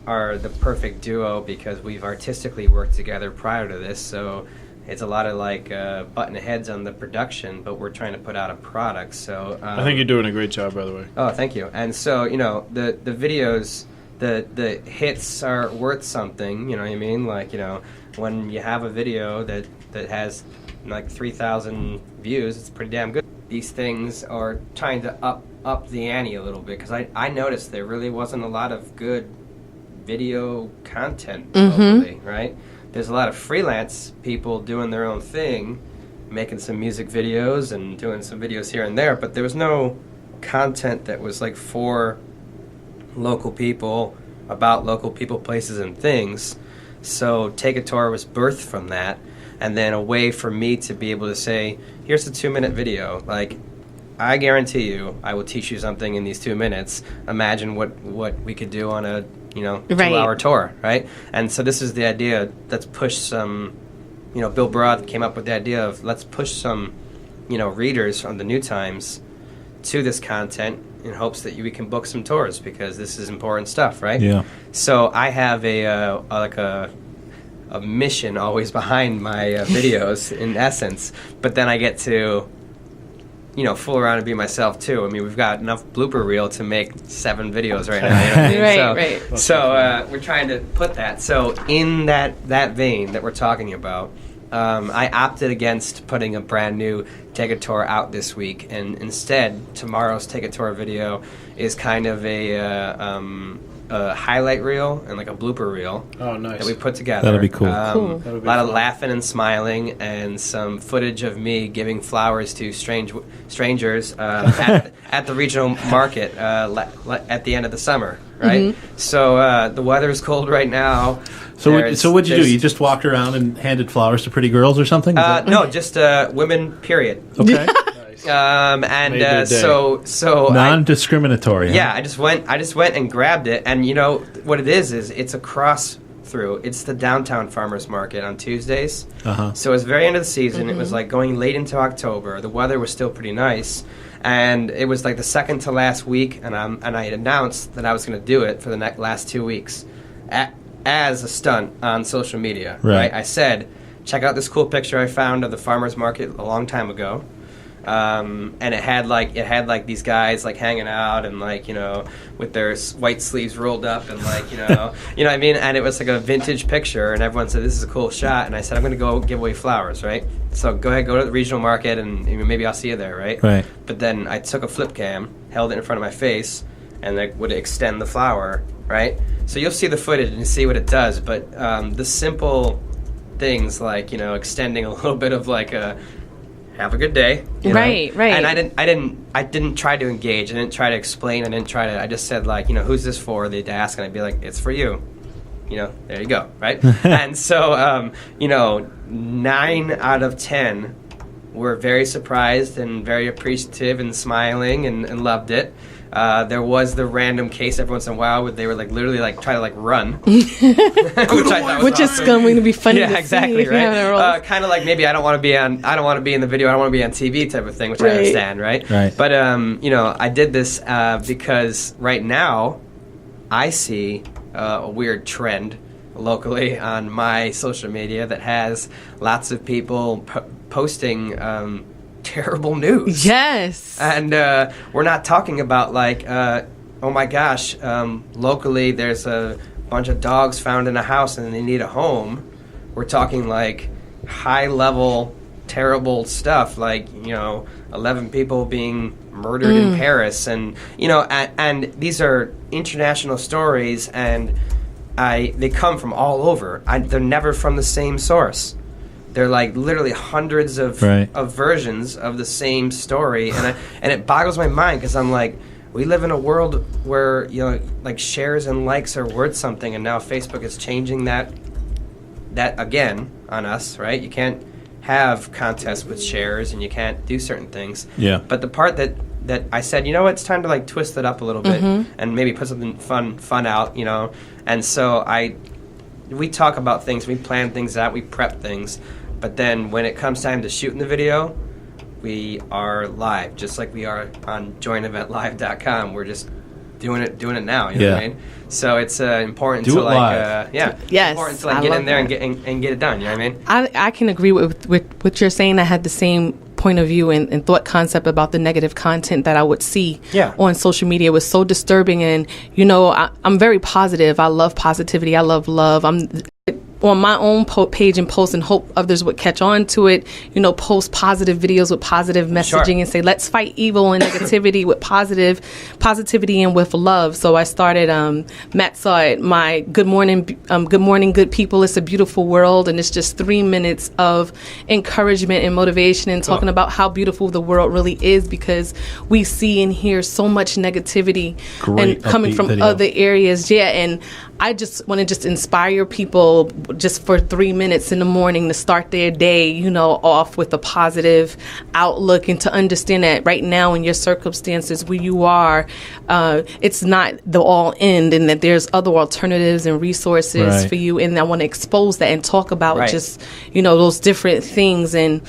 are the perfect duo because we've artistically worked together prior to this. So it's a lot of like button heads on the production, but we're trying to put out a product. So I think you're doing a great job, by the way. Oh, thank you. And so the videos. The hits are worth something, you know what I mean? Like, when you have a video that has like 3,000 views, it's pretty damn good. These things are trying to up the ante a little bit because I noticed there really wasn't a lot of good video content locally, right? There's a lot of freelance people doing their own thing, making some music videos and doing some videos here and there, but there was no content that was like for local people, about local people, places, and things. So Take a Tour was birthed from that, and then a way for me to be able to say, here's a 2-minute video. Like, I guarantee you, I will teach you something in these 2 minutes. Imagine what we could do on a 2-hour tour, right? And so this is the idea. Let's push some. Bill Broad came up with the idea of let's push some, readers from the New Times to this content in hopes that we can book some tours, because this is important stuff, right? Yeah. So I have a mission always behind my videos, in essence, but then I get to, fool around and be myself too. I mean, we've got enough blooper reel to make 7 videos right now. You know what I mean? Right. So we're trying to put that. So in that vein that we're talking about, I opted against putting a brand new Take a Tour out this week, and instead, tomorrow's Take a Tour video is kind of a highlight reel and like a blooper reel. Oh, nice. That we put together. That'll be cool. A lot of laughing and smiling, and some footage of me giving flowers to strangers at the regional market at the end of the summer. Right. Mm-hmm. So the weather is cold right now. So what'd you do? You just walked around and handed flowers to pretty girls or something? No, just women. Period. Okay. So non-discriminatory. Yeah, I just went and grabbed it, and what it is it's a cross through. It's the downtown farmers market on Tuesdays. Uh-huh. So it was very end of the season. It was like going late into October. The weather was still pretty nice, and it was like the second to last week, and I announced that I was going to do it for the last 2 weeks, as a stunt on social media. Right. I said, check out this cool picture I found of the farmers market a long time ago. And it had like these guys like hanging out and like with their white sleeves rolled up and like you know what I mean, and it was like a vintage picture, and everyone said this is a cool shot, and I said I'm gonna go give away flowers, right? So go ahead, go to the regional market, and maybe I'll see you there, right? Right. But then I took a flip cam, held it in front of my face, and I would extend the flower, right? So you'll see the footage and see what it does, but the simple things like extending a little bit of like a have a good day. Right. And I didn't try to engage. I didn't try to explain. I just said like, who's this for? They'd ask, and I'd be like, it's for you. There you go, right? And so, 9 out of 10 were very surprised and very appreciative and smiling and loved it. There was the random case every once in a while where they were like literally like try to like run, which is going to be funny. Yeah, to exactly, see right. Kind of like maybe I don't want to be in the video. I don't want to be on TV type of thing, which I understand, right? Right. But I did this because right now I see a weird trend locally on my social media that has lots of people posting terrible news. Yes. And we're not talking about like, oh my gosh, locally there's a bunch of dogs found in a house and they need a home. We're talking like high level, terrible stuff like, 11 people being murdered in Paris. And, and these are international stories, and they come from all over. They're never from the same source. They're like literally hundreds of versions of the same story, and it boggles my mind because I'm like, we live in a world where like shares and likes are worth something, and now Facebook is changing that again on us, right? You can't have contests with shares, and you can't do certain things. Yeah. But the part that I said, it's time to like twist it up a little bit and maybe put something fun out, and so we talk about things, we plan things out, we prep things. But then when it comes time to shooting the video, we are live, just like we are on JoinEventLive.com. We're just doing it now. You know what I mean? So it's important to like, important to like get in there and get it done. You know what I mean? I can agree with what you're saying. I had the same point of view and thought concept about the negative content that I would see on social media. It was so disturbing, and I'm very positive. I love positivity. I love love. on my own page and post and hope others would catch on to it, post positive videos with positive messaging and say, let's fight evil and negativity with positivity and with love. So I started, Matt saw it, my good morning, good people. It's a beautiful world. And it's just 3 minutes of encouragement and motivation and talking about how beautiful the world really is, because we see and hear so much negativity and coming from other areas. Yeah. And I just want to just inspire people just for 3 minutes in the morning to start their day, off with a positive outlook, and to understand that right now in your circumstances where you are, it's not the all end, and that there's other alternatives and resources for you. And I want to expose that and talk about just, those different things and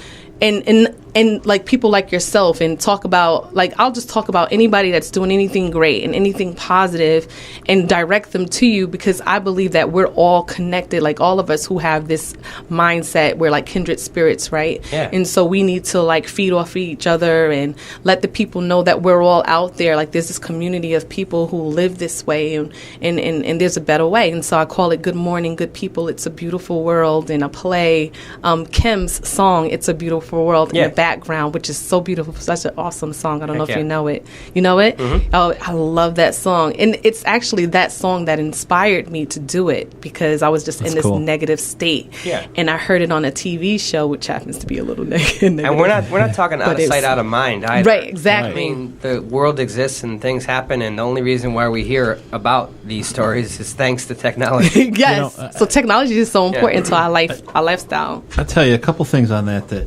like people like yourself, and talk about, like, I'll just talk about anybody that's doing anything great and anything positive and direct them to you, because I believe that we're all connected. Like, all of us who have this mindset, we're like kindred spirits, right? Yeah. And so we need to like feed off of each other and let the people know that we're all out there. Like, there's this community of people who live this way, and there's a better way. And so I call it Good Morning, Good People. It's a beautiful world. And I play Kim's song, It's a Beautiful World, in the background, which is so beautiful. Such an awesome song. I don't know if you know it. You know it? Mm-hmm. Oh, I love that song. And it's actually that song that inspired me to do it, because I was just in this negative state. Yeah. And I heard it on a TV show, which happens to be a little negative. And we're not talking out of sight, out of mind either. Right, exactly. I mean, the world exists and things happen, and the only reason why we hear about these stories is thanks to technology. Yes. So technology is so important to our lifestyle. I'll tell you a couple things on that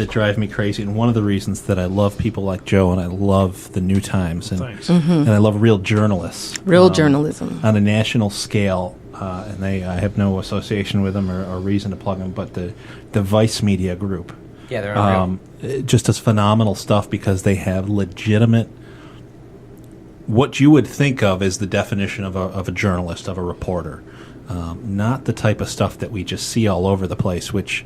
drive me crazy, and one of the reasons that I love people like Joe, and I love the New Times, and and I love real journalists, journalism on a national scale, and I have no association with them or reason to plug them, but the Vice Media Group, they're unreal. Just does phenomenal stuff, because they have legitimate, what you would think of as the definition of a journalist, of a reporter, not the type of stuff that we just see all over the place, which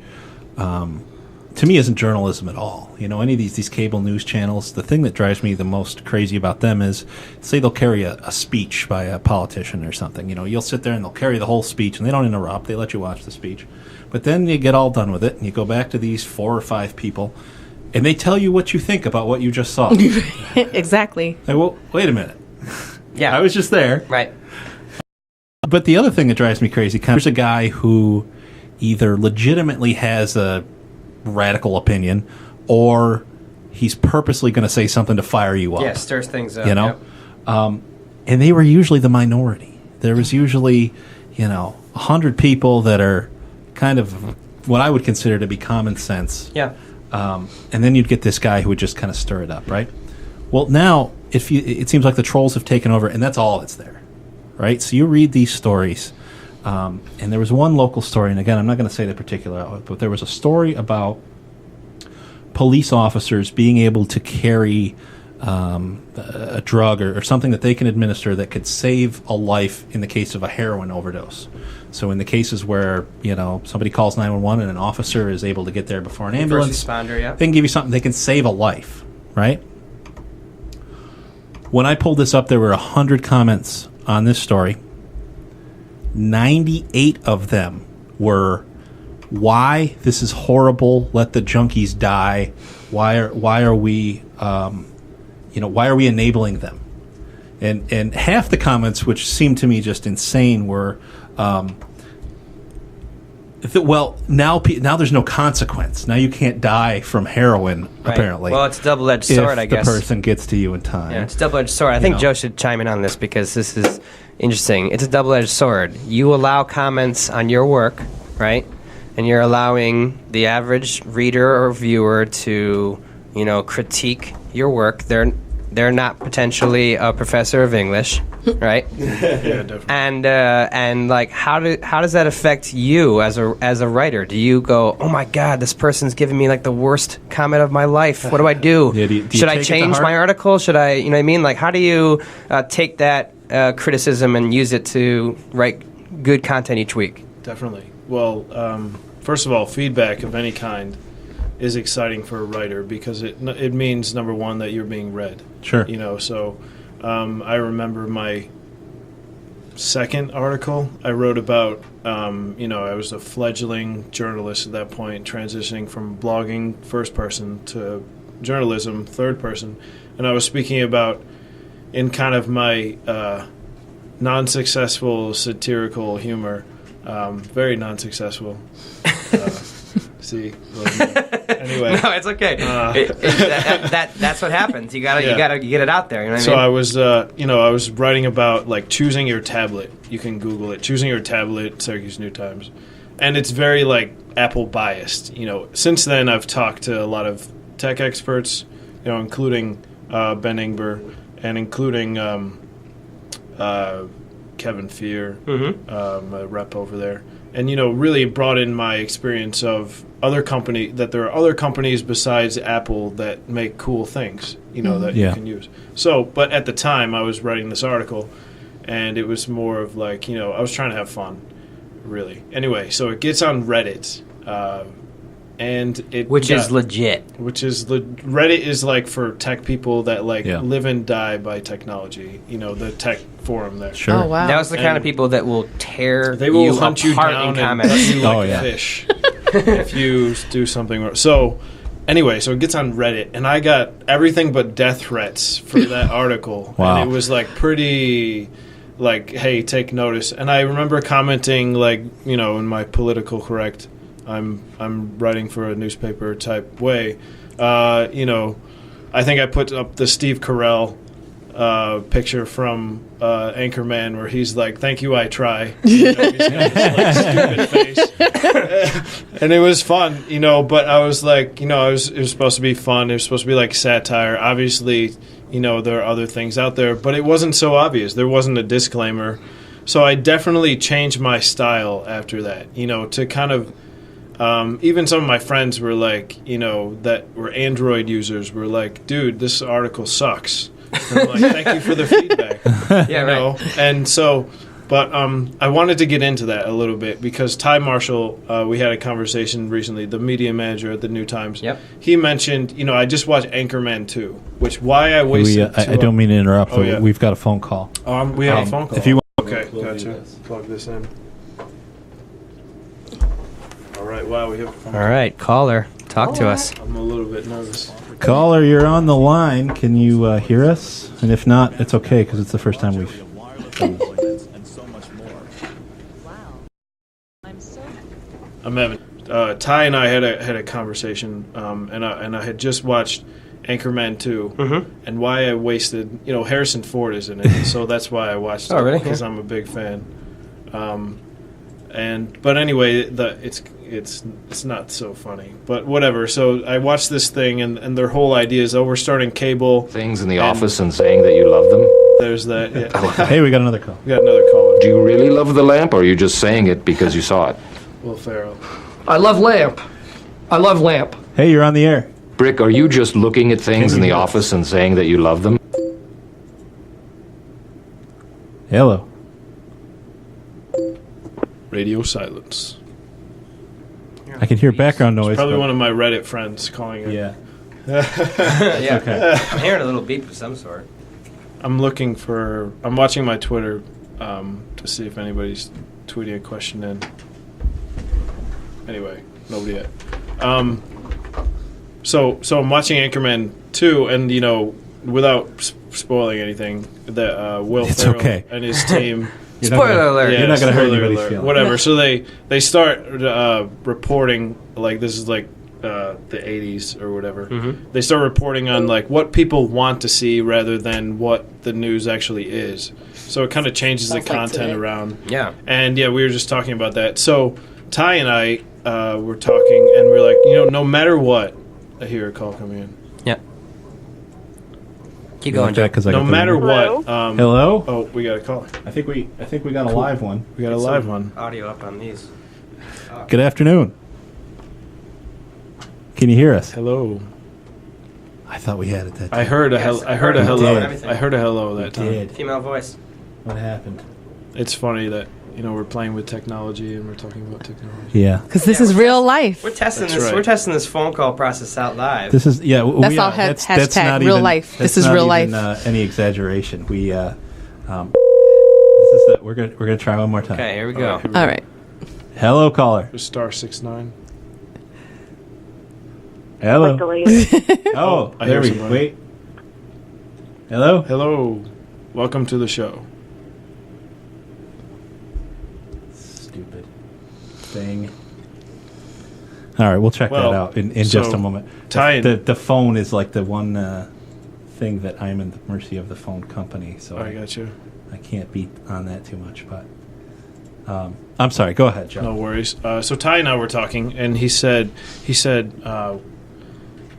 to me isn't journalism at all. Any of these cable news channels, the thing that drives me the most crazy about them is, say they'll carry a speech by a politician or something. You'll sit there and they'll carry the whole speech, and they don't interrupt. They let you watch the speech. But then you get all done with it, and you go back to these 4 or 5 people, and they tell you what you think about what you just saw. Exactly. Like, well, wait a minute. Yeah. I was just there. Right. But the other thing that drives me crazy, there's a guy who either legitimately has a radical opinion, or he's purposely going to say something to fire you up. Yeah, stirs things up. Yep. And they were usually the minority. There was usually, 100 people that are kind of what I would consider to be common sense. Yeah. And then you'd get this guy who would just kind of stir it up, right? Well, now it seems like the trolls have taken over, and that's all that's there, right? So you read these stories. And there was one local story, and again, I'm not going to say the particular outlet, but there was a story about police officers being able to carry a drug or something that they can administer that could save a life in the case of a heroin overdose. So in the cases where, somebody calls 911 and an officer is able to get there before an ambulance, first responder, yeah. They can give you something, they can save a life, right? When I pulled this up, there were 100 comments on this story. 98 of them were, why this is horrible, let the junkies die, why are we why are we enabling them? And half the comments, which seemed to me just insane, were now there's no consequence, now you can't die from heroin, apparently. Well, it's a double-edged sword, I guess. If the person gets to you in time. Yeah, it's a double-edged sword. I think Joe should chime in on this, because this is interesting. It's a double-edged sword. You allow comments on your work, right? And you're allowing the average reader or viewer to, critique your work. They're not potentially a professor of English, right? Yeah, definitely. And like, how does that affect you as a writer? Do you go, oh my God, this person's giving me like the worst comment of my life? What do I do? Yeah, do you Should I take it to change heart? my article? Should I, you know what I mean? Like, how do you take that criticism and use it to write good content each week? Definitely. Well, first of all, feedback of any kind is exciting for a writer, because it means, number one, that you're being read. Sure. So I remember second article I wrote about, I was a fledgling journalist at that point, transitioning from blogging first person to journalism third person. And I was speaking about, in kind of my non-successful satirical humor, very non-successful. See, anyway. No, it's okay. That's what happens. You gotta get it out there. You know what I mean? I was writing about like choosing your tablet. You can Google it. Choosing your tablet, Syracuse New Times, and it's very like Apple biased. Since then I've talked to a lot of tech experts, including Ben Ingber and including Kevin Fear, a rep over there. And, really brought in my experience of that there are other companies besides Apple that make cool things, that you can use. So, but at the time I was writing this article, and it was more of like, I was trying to have fun, really. Anyway, so it gets on Reddit, and which is legit. Reddit is like for tech people that live and die by technology. The tech forum there. Sure. Oh wow. That was the kind of people that will tear. They will you hunt you apart down in and comments. cut you like a fish if you do something wrong. So anyway, so it gets on Reddit, and I got everything but death threats for that article. Wow. And it was pretty. Hey, take notice. And I remember commenting in my political correct. I'm writing for a newspaper type way. I think I put up the Steve Carell picture from Anchorman where he's like, "Thank you, I try." He's got this, stupid face, and it was fun, But I was like, it was supposed to be fun. It was supposed to be like satire. Obviously, there are other things out there, but it wasn't so obvious. There wasn't a disclaimer, so I definitely changed my style after that. To kind of. Even some of my friends were like, that were Android users were like, "Dude, this article sucks." And I'm like, "Thank you for the feedback." Right. And so, but I wanted to get into that a little bit because Ty Marshall, we had a conversation recently, the media manager at the New Times. Yep. He mentioned, I just watched Anchorman 2, which why I wasted. I don't mean to interrupt, but we've got a phone call. We have a phone call. If you want, okay, gotcha. Plug this in. All right, wow, we have a phone. All right, caller, talk to us. I'm a little bit nervous. caller, you're on the line. Can you hear us? And if not, it's okay because it's the first time we've. I'm having Ty and I had a conversation, and I had just watched Anchorman 2, and why I wasted, Harrison Ford is in it, so that's why I watched it. Really? Because I'm a big fan. But anyway, it's not so funny, but whatever. So I watched this thing, and their whole idea is, we're starting cable things in the office and saying that you love them. There's that. Yeah. Hey, we got another call. We got another caller. Do you really love the lamp, or are you just saying it because you saw it? Will Ferrell. I love lamp. I love lamp. Hey, you're on the air. Brick, are you just looking at things in the office and saying that you love them? Hello. Radio silence. I can hear background noise. It's probably one of my Reddit friends calling in. Yeah. Yeah. Okay. I'm hearing a little beep of some sort. I'm watching my Twitter to see if anybody's tweeting a question in. Anyway, nobody yet. So I'm watching Anchorman 2, and without spoiling anything, that Will Ferrell and his team. Spoiler alert! Yeah, You're not going to hurt spoiler anybody's alert. feelings. Whatever. Yeah. So they start reporting, like this is like the 80s or whatever. Mm-hmm. They start reporting on like what people want to see rather than what the news actually is. So it kind of changes the content around. Yeah. And yeah, we were just talking about that. So Ty and I were talking, and we're like, no matter what, I hear a call coming in. Yeah. Keep going, Jack. No matter what. Hello? Oh, we got a call. I think we got a live one. We got a live one. Audio up on these. Good afternoon. Can you hear us? Hello. I thought we had it that time. I heard a hello. I heard a hello that time. Did. Female voice. What happened? It's funny that we're playing with technology and we're talking about technology. Yeah. Because this is real life. We're testing That's this. right. We're testing this phone call process out live. This is That's all hashtag not real even, life. That's This is not real even, life. Any exaggeration. We this We're gonna try one more time. Okay, here we go. All right. Hello, caller. Star 69. Hello. Oh, I there hear we go. somebody. Wait. Hello. Hello. Welcome to the show. Stupid thing. All right, we'll check that out in just a moment. The phone is like the one thing that I'm in the mercy of the phone company, so I got you. I can't beat on that too much. But I'm sorry. Go ahead, Joe. No worries. So Ty and I were talking, and he said that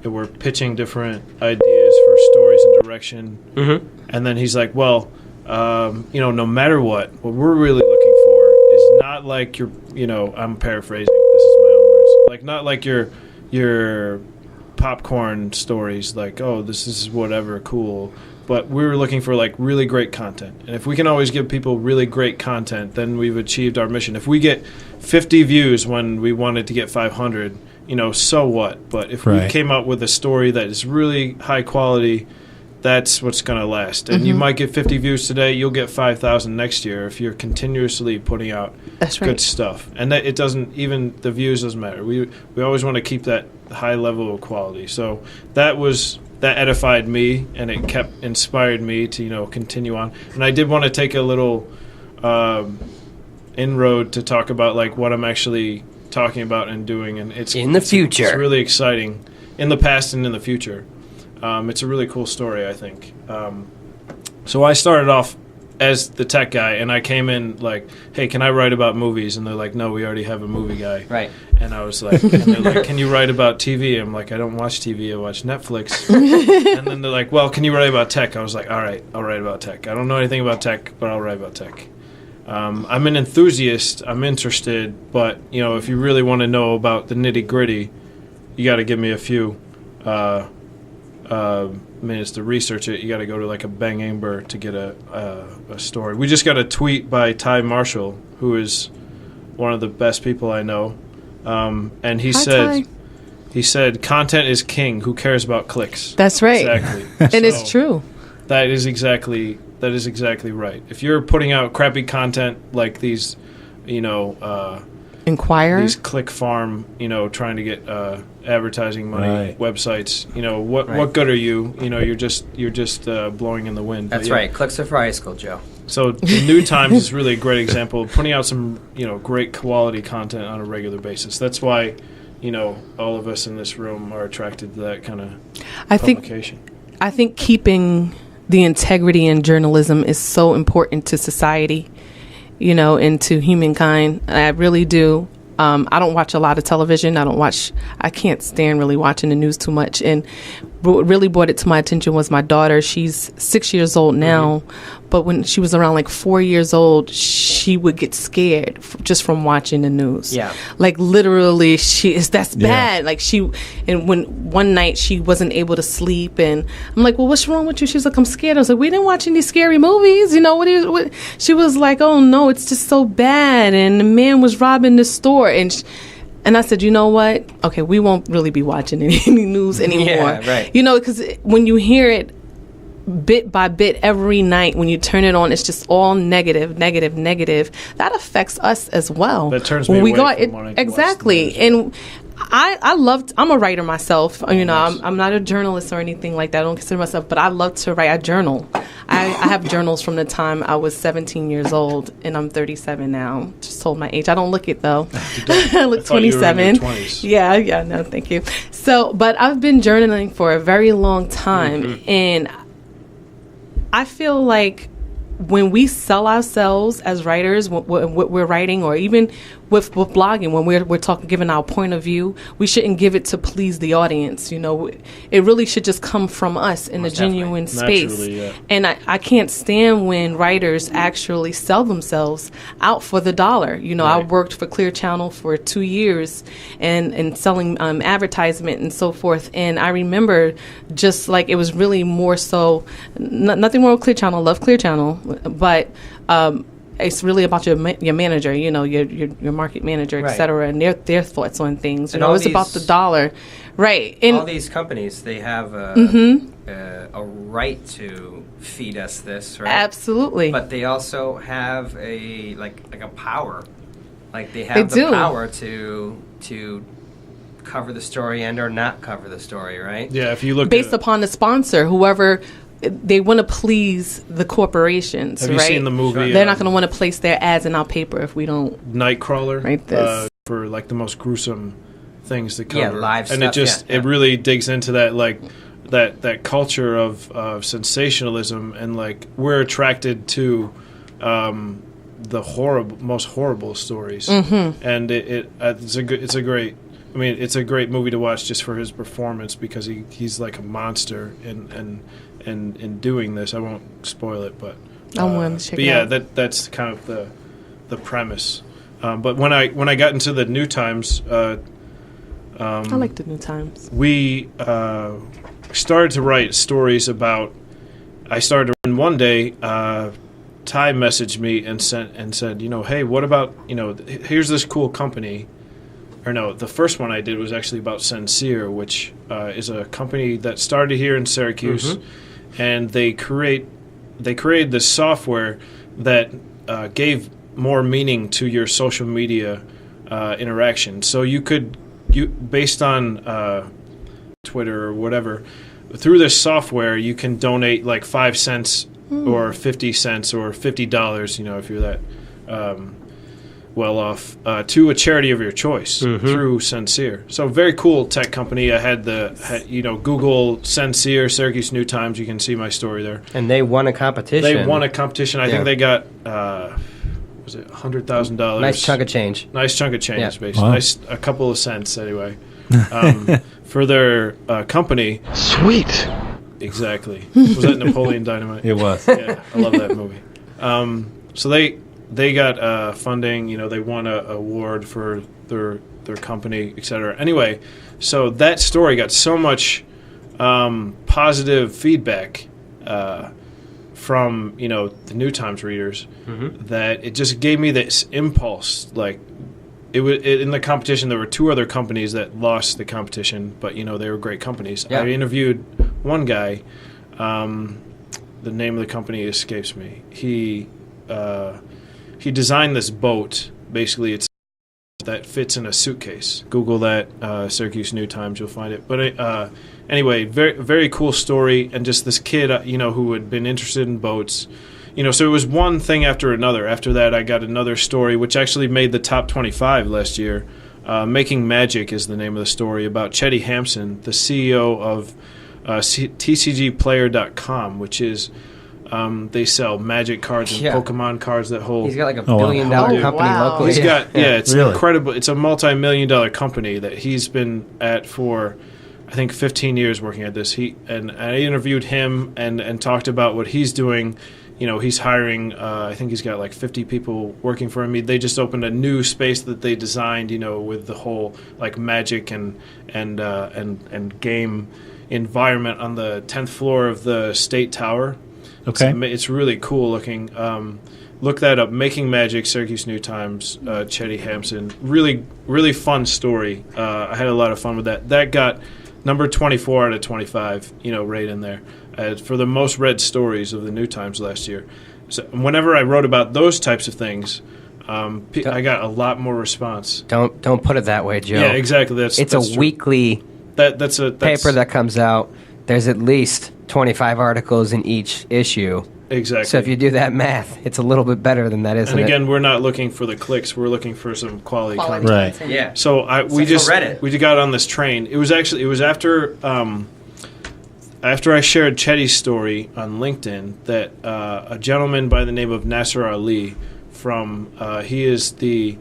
we're pitching different ideas for stories and direction, and then he's like, "Well, no matter what we're really looking for is not like your, I'm paraphrasing. This is my own words. Like not like your popcorn stories. Like, oh, this is whatever, cool." But we were looking for like really great content. And if we can always give people really great content, then we've achieved our mission. If we get 50 views when we wanted to get 500, so what? But if we came out with a story that is really high quality, that's what's going to last. And you might get 50 views today, you'll get 5,000 next year if you're continuously putting out good stuff. And that it doesn't, even the views doesn't matter. We always want to keep that high level of quality. So that edified me, and it kept inspired me to continue on. And I did want to take a little inroad to talk about like what I'm actually talking about and doing, and it's in the future. It's really exciting, in the past and in the future. It's a really cool story, I think. So I started off as the tech guy, and I came in like, "Hey, can I write about movies?" And they're like, "No, we already have a movie guy." Right. And I was like, and they're like, "Can you write about TV?" I'm like, "I don't watch TV. I watch Netflix." And then they're like, "Well, can you write about tech?" I was like, "All right, I'll write about tech. I don't know anything about tech, but I'll write about tech." I'm an enthusiast. I'm interested, but if you really want to know about the nitty gritty, you got to give me a few minutes to research it. You got to go to like a Bang Amber to get a story. We just got a tweet by Ty Marshall, who is one of the best people I know, and he said, "Content is king. Who cares about clicks?" That's right. Exactly, and it's true. That is exactly right. If you're putting out crappy content like these, Inquire, these click farm, trying to get advertising money websites, what good are you? You're just blowing in the wind. That's right. Clicks are for high school, Joe. So the New Times is really a great example of putting out some great quality content on a regular basis. That's why all of us in this room are attracted to that kind of publication. I think keeping the integrity in journalism is so important to society, and to humankind. I really do. I don't watch a lot of television. I can't stand really watching the news too much. And what really brought it to my attention was my daughter. She's 6 years old now, but when she was around like 4 years old, she would get scared just from watching the news. Yeah. Like literally that's bad. Like when one night she wasn't able to sleep, and I'm like, "Well, what's wrong with you?" She's like, "I'm scared." I was like, "We didn't watch any scary movies. What she was like, "Oh no, it's just so bad. And the man was robbing the store." And I said, "You know what? Okay, we won't really be watching any news anymore." Yeah, right. Because when you hear it bit by bit every night, when you turn it on, it's just all negative. That affects us as well. That turns me away from wanting to watch exactly. the news. And I'm a writer myself. I'm not a journalist or anything like that. I don't consider myself, but I love to write. I journal. I have journals from the time I was 17 years old, and I'm 37 now. Just told my age. I don't look it though. I look 27. Yeah, no, thank you. So, but I've been journaling for a very long time, and I feel like when we sell ourselves as writers, what we're writing, or even with blogging, when we're talking, giving our point of view, we shouldn't give it to please the audience. It really should just come from us in a genuine space. Yeah. And I can't stand when writers actually sell themselves out for the dollar. I worked for Clear Channel for 2 years and selling advertisement and so forth. And I remember just like it was really more so, nothing wrong with Clear Channel, love Clear Channel, but it's really about your manager, your market manager, et cetera, and their thoughts on things. It's about the dollar, Right. And all these companies, they have a right to feed us this, right? Absolutely. But they also have a power. Like they have They the do. power to cover the story and or not cover the story, right? Yeah, if you look based upon the sponsor, whoever they want to please the corporations. Have you right? seen the movie, They're not going to want to place their ads in our paper if we don't. Nightcrawler, Right, this. for like the most gruesome things to Yeah, cover. live and stuff, it really digs into that that culture of sensationalism, and like we're attracted to the most horrible stories, and it's a great. I mean, it's a great movie to watch just for his performance, because he's like a monster in doing this. I won't spoil it, but I want to check but it yeah, out. that's kind of the premise. But when I got into the New Times, I like the New Times. we started to write stories about. And one day, Ty messaged me and said, hey, what about here's this cool company. Or no, the first one I did was actually about Sincere, which is a company that started here in Syracuse, and they created this software that gave more meaning to your social media interaction. So you based on Twitter or whatever, through this software you can donate like 5 cents or 50 cents or $50, if you're that well off, to a charity of your choice through Sincere. So very cool tech company. I had Google Sincere, Syracuse New Times. You can see my story there. And they won a competition. I think they got was it $100,000? Nice chunk of change. Basically. Wow. Nice, a couple of cents anyway. For their company. Sweet. Exactly. Was that Napoleon Dynamite? It was. Yeah, I love that movie. So they got funding. They won an award for their company, etc. Anyway, so that story got so much positive feedback from the New Times readers that it just gave me this impulse. Like in the competition, there were 2 other companies that lost the competition, but they were great companies. Yeah. I interviewed one guy. The name of the company escapes me. He designed this boat. Basically, it's that fits in a suitcase. Google that, Syracuse New Times, you'll find it. But anyway, very very cool story, and just this kid, who had been interested in boats. So it was one thing after another. After that, I got another story, which actually made the top 25 last year. Making Magic is the name of the story, about Chetty Hampson, the CEO of TCGplayer.com, which is they sell Magic cards and Pokemon cards. That whole he's got like a $1 billion company locally. He's got it's really incredible. It's a multi-million-dollar company that he's been at for I think 15 years working at this. And I interviewed him and talked about what he's doing. He's hiring. I think he's got like 50 people working for him. They just opened a new space that they designed. With the whole like Magic and game environment on the 10th floor of the State Tower. Okay. It's really cool looking. Look that up. Making Magic, Syracuse New Times, Chetty Hampson. Really, really fun story. I had a lot of fun with that. That got number 24 out of 25, right in there. For the most read stories of the New Times last year. So whenever I wrote about those types of things, I got a lot more response. Don't put it that way, Joe. Yeah, exactly. It's a true. Weekly that's paper that comes out. There's at least 25 articles in each issue. Exactly. So if you do that math, it's a little bit better than that, isn't it? And again, we're not looking for the clicks. We're looking for some quality content. Right. Yeah. So we Reddit. got on this train. It was after I shared Chetty's story on LinkedIn that a gentleman by the name of Nasser Ali he is the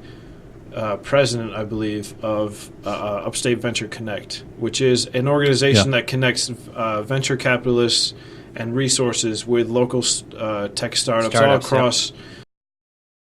president, I believe, of Upstate Venture Connect, which is an organization that connects venture capitalists and resources with local tech startups all across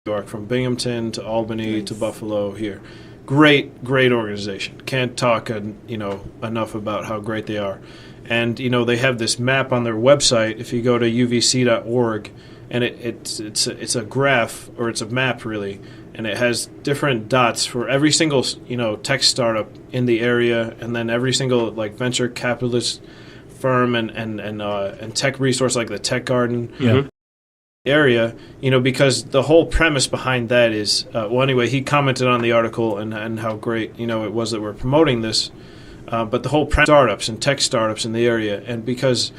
New York, from Binghamton to Albany to Buffalo here. Great organization. Can't talk enough about how great they are. And they have this map on their website. If you go to uvc.org, and it's a graph, or it's a map really, and it has different dots for every single tech startup in the area, and then every single like venture capitalist firm and tech resource like the Tech Garden area, because the whole premise behind that is anyway, he commented on the article and how great it was that we're promoting this, but the whole premise startups and tech startups in the area, and because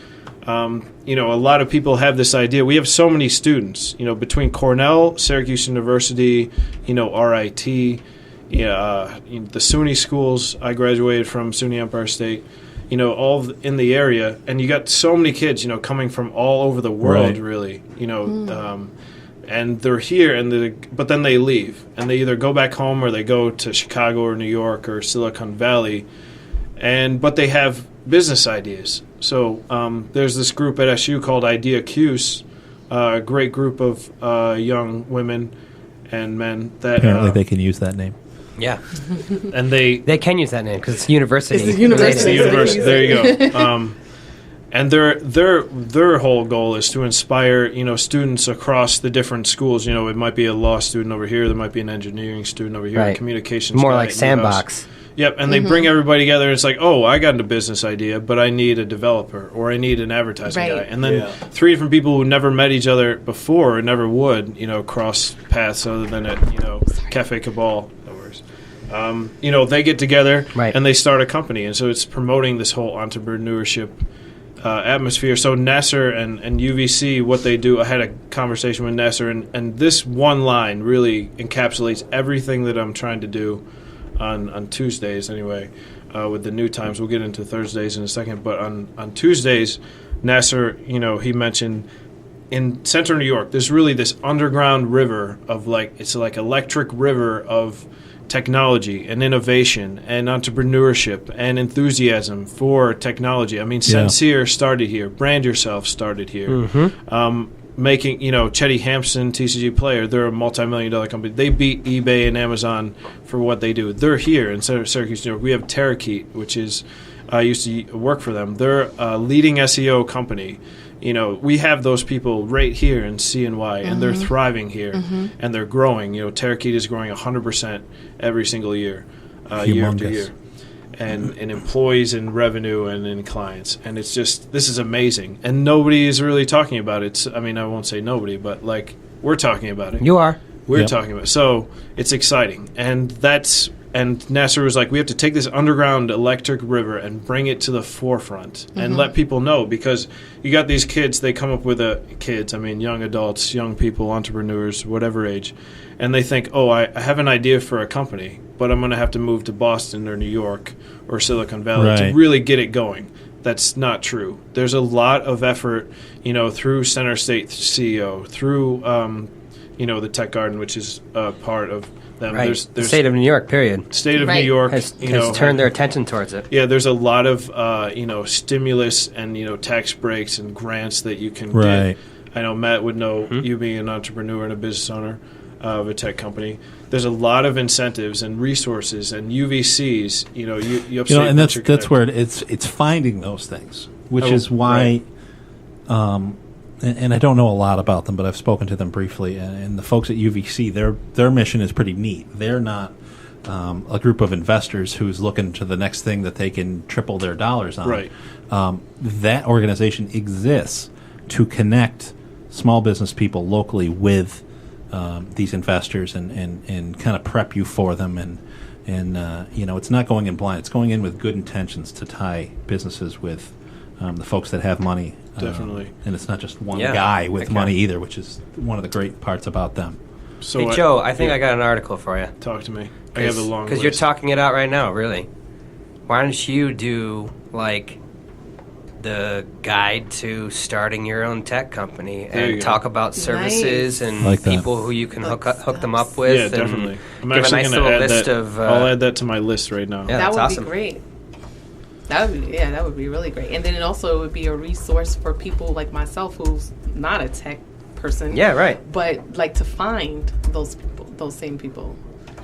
a lot of people have this idea. We have so many students, between Cornell, Syracuse University, RIT, the SUNY schools. I graduated from SUNY Empire State, all in the area. And you got so many kids, coming from all over the world, really, and they're here, but then they leave. And they either go back home or they go to Chicago or New York or Silicon Valley. But they have business ideas. So there's this group at SU called Idea Q's, a great group of young women and men that apparently they can use that name. Yeah, and they can use that name because it's university. It's the university. There you go. And their whole goal is to inspire students across the different schools. It might be a law student over here, there might be an engineering student over here, a communications more guy like Sandbox. Yep, and they bring everybody together, and it's like, oh, I got a business idea, but I need a developer, or I need an advertising guy. And then 3 different people who never met each other before, or never would, cross paths other than at, Cafe Cabal. They get together, and they start a company. And so it's promoting this whole entrepreneurship atmosphere. So Nasser and UVC, what they do, I had a conversation with Nasser, and this one line really encapsulates everything that I'm trying to do on Tuesdays anyway, with the new times. We'll get into Thursdays in a second, but on Tuesdays, Nasser, he mentioned in central New York, there's really this underground river of it's like electric river of technology and innovation and entrepreneurship and enthusiasm for technology. I mean, Sincere started here. Brand Yourself started here. Making, Chetty Hampson, TCG Player, they're a multi-million-dollar company. They beat eBay and Amazon for what they do. They're here in Syracuse, New York. We have Terrakeet, which is, I used to work for them. They're a leading SEO company. We have those people right here in CNY, and they're thriving here, and they're growing. Terrakeet is growing 100% every single year, year after year. And in employees and revenue and in clients. And it's just, this is amazing. And nobody is really talking about it. I won't say nobody, but we're talking about it. You are. We're talking about it. So it's exciting. And Nasser was like, we have to take this underground electric river and bring it to the forefront and let people know, because you got these kids, they come up with young adults, young people, entrepreneurs, whatever age, and they think, oh, I have an idea for a company, but I'm going to have to move to Boston or New York or Silicon Valley to really get it going. That's not true. There's a lot of effort, through Center State CEO, through, the Tech Garden, which is part of them. Right. There's the state of New York, period. State of New York has turned their attention towards it. Yeah, there's a lot of stimulus and tax breaks and grants that you can get. I know Matt would know, you being an entrepreneur and a business owner of a tech company. There's a lot of incentives and resources and UVCs. You and that's where it's finding those things, which is why. And I don't know a lot about them, but I've spoken to them briefly. And the folks at UVC, their mission is pretty neat. They're not a group of investors who's looking to the next thing that they can triple their dollars on. Right. That organization exists to connect small business people locally with these investors and kind of prep you for them. And it's not going in blind. It's going in with good intentions to tie businesses with the folks that have money. Definitely. And it's not just one guy with money either, which is one of the great parts about them. So hey, Joe, I think I got an article for you. Talk to me. I have a long list. Because you're talking it out right now, really. Why don't you do, the guide to starting your own tech company and talk about services and people who you can hook them up with? Yeah, definitely. I'm give actually a nice little list of... I'll add that to my list right now. Yeah, that would awesome. be great. That would be really great. And then it also would be a resource for people like myself who's not a tech person. Yeah, right. But to find those people, those same people.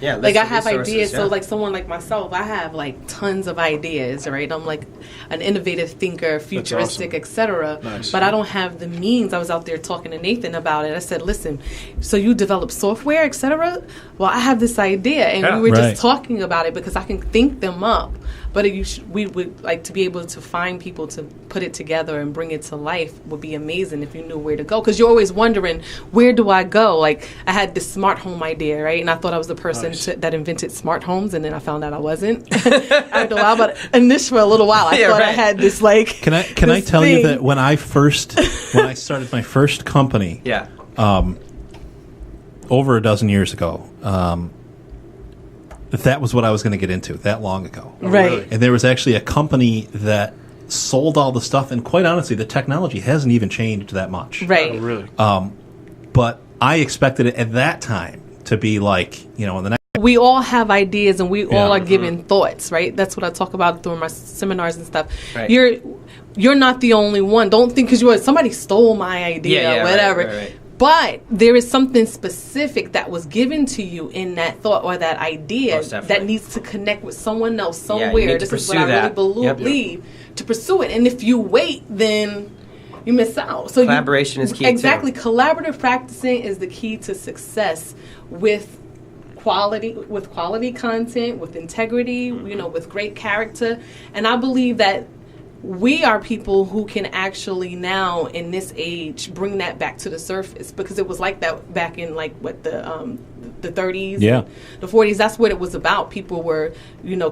Yeah, like list I of have resources, ideas. yeah. So like someone like myself, I have like tons of ideas, right? I'm like an innovative thinker, futuristic, etc. Nice. But I don't have the means. I was out there talking to Nathan about it. I said, listen, so you develop software, etc. Well, I have this idea, and we were Right. just talking about it because I can think them up. But we would like to be able to find people to put it together and bring it to life would be amazing if you knew where to go. Because you're always wondering, where do I go? Like, I had this smart home idea, right? And I thought I was the person that invented smart homes, and then I found out I wasn't. After a while, but for a little while, I thought I had this, like... Can I tell you that when I started my first company, over a dozen years ago, that was what I was going to get into that long ago. Right. And there was actually a company that sold all the stuff, and quite honestly, the technology hasn't even changed that much. Right. Oh, really? But I expected it at that time to be like, in the next... We all have ideas, and we all are Mm-hmm. given thoughts, right? That's what I talk about during my seminars and stuff. Right. You're not the only one. Don't think because somebody stole my idea or whatever. Right. But there is something specific that was given to you in that thought or that idea Most definitely. that needs to connect with someone else you somewhere. need to This is pursue what I that. really Yep. believe, to pursue it. And if you wait, then you miss out. So Collaboration is key, Exactly. Collaborative practicing is the key to success with quality content, with integrity, with great character. And I believe that we are people who can actually now in this age bring that back to the surface, because it was like that back in the 30s, the 40s. That's what it was about. People were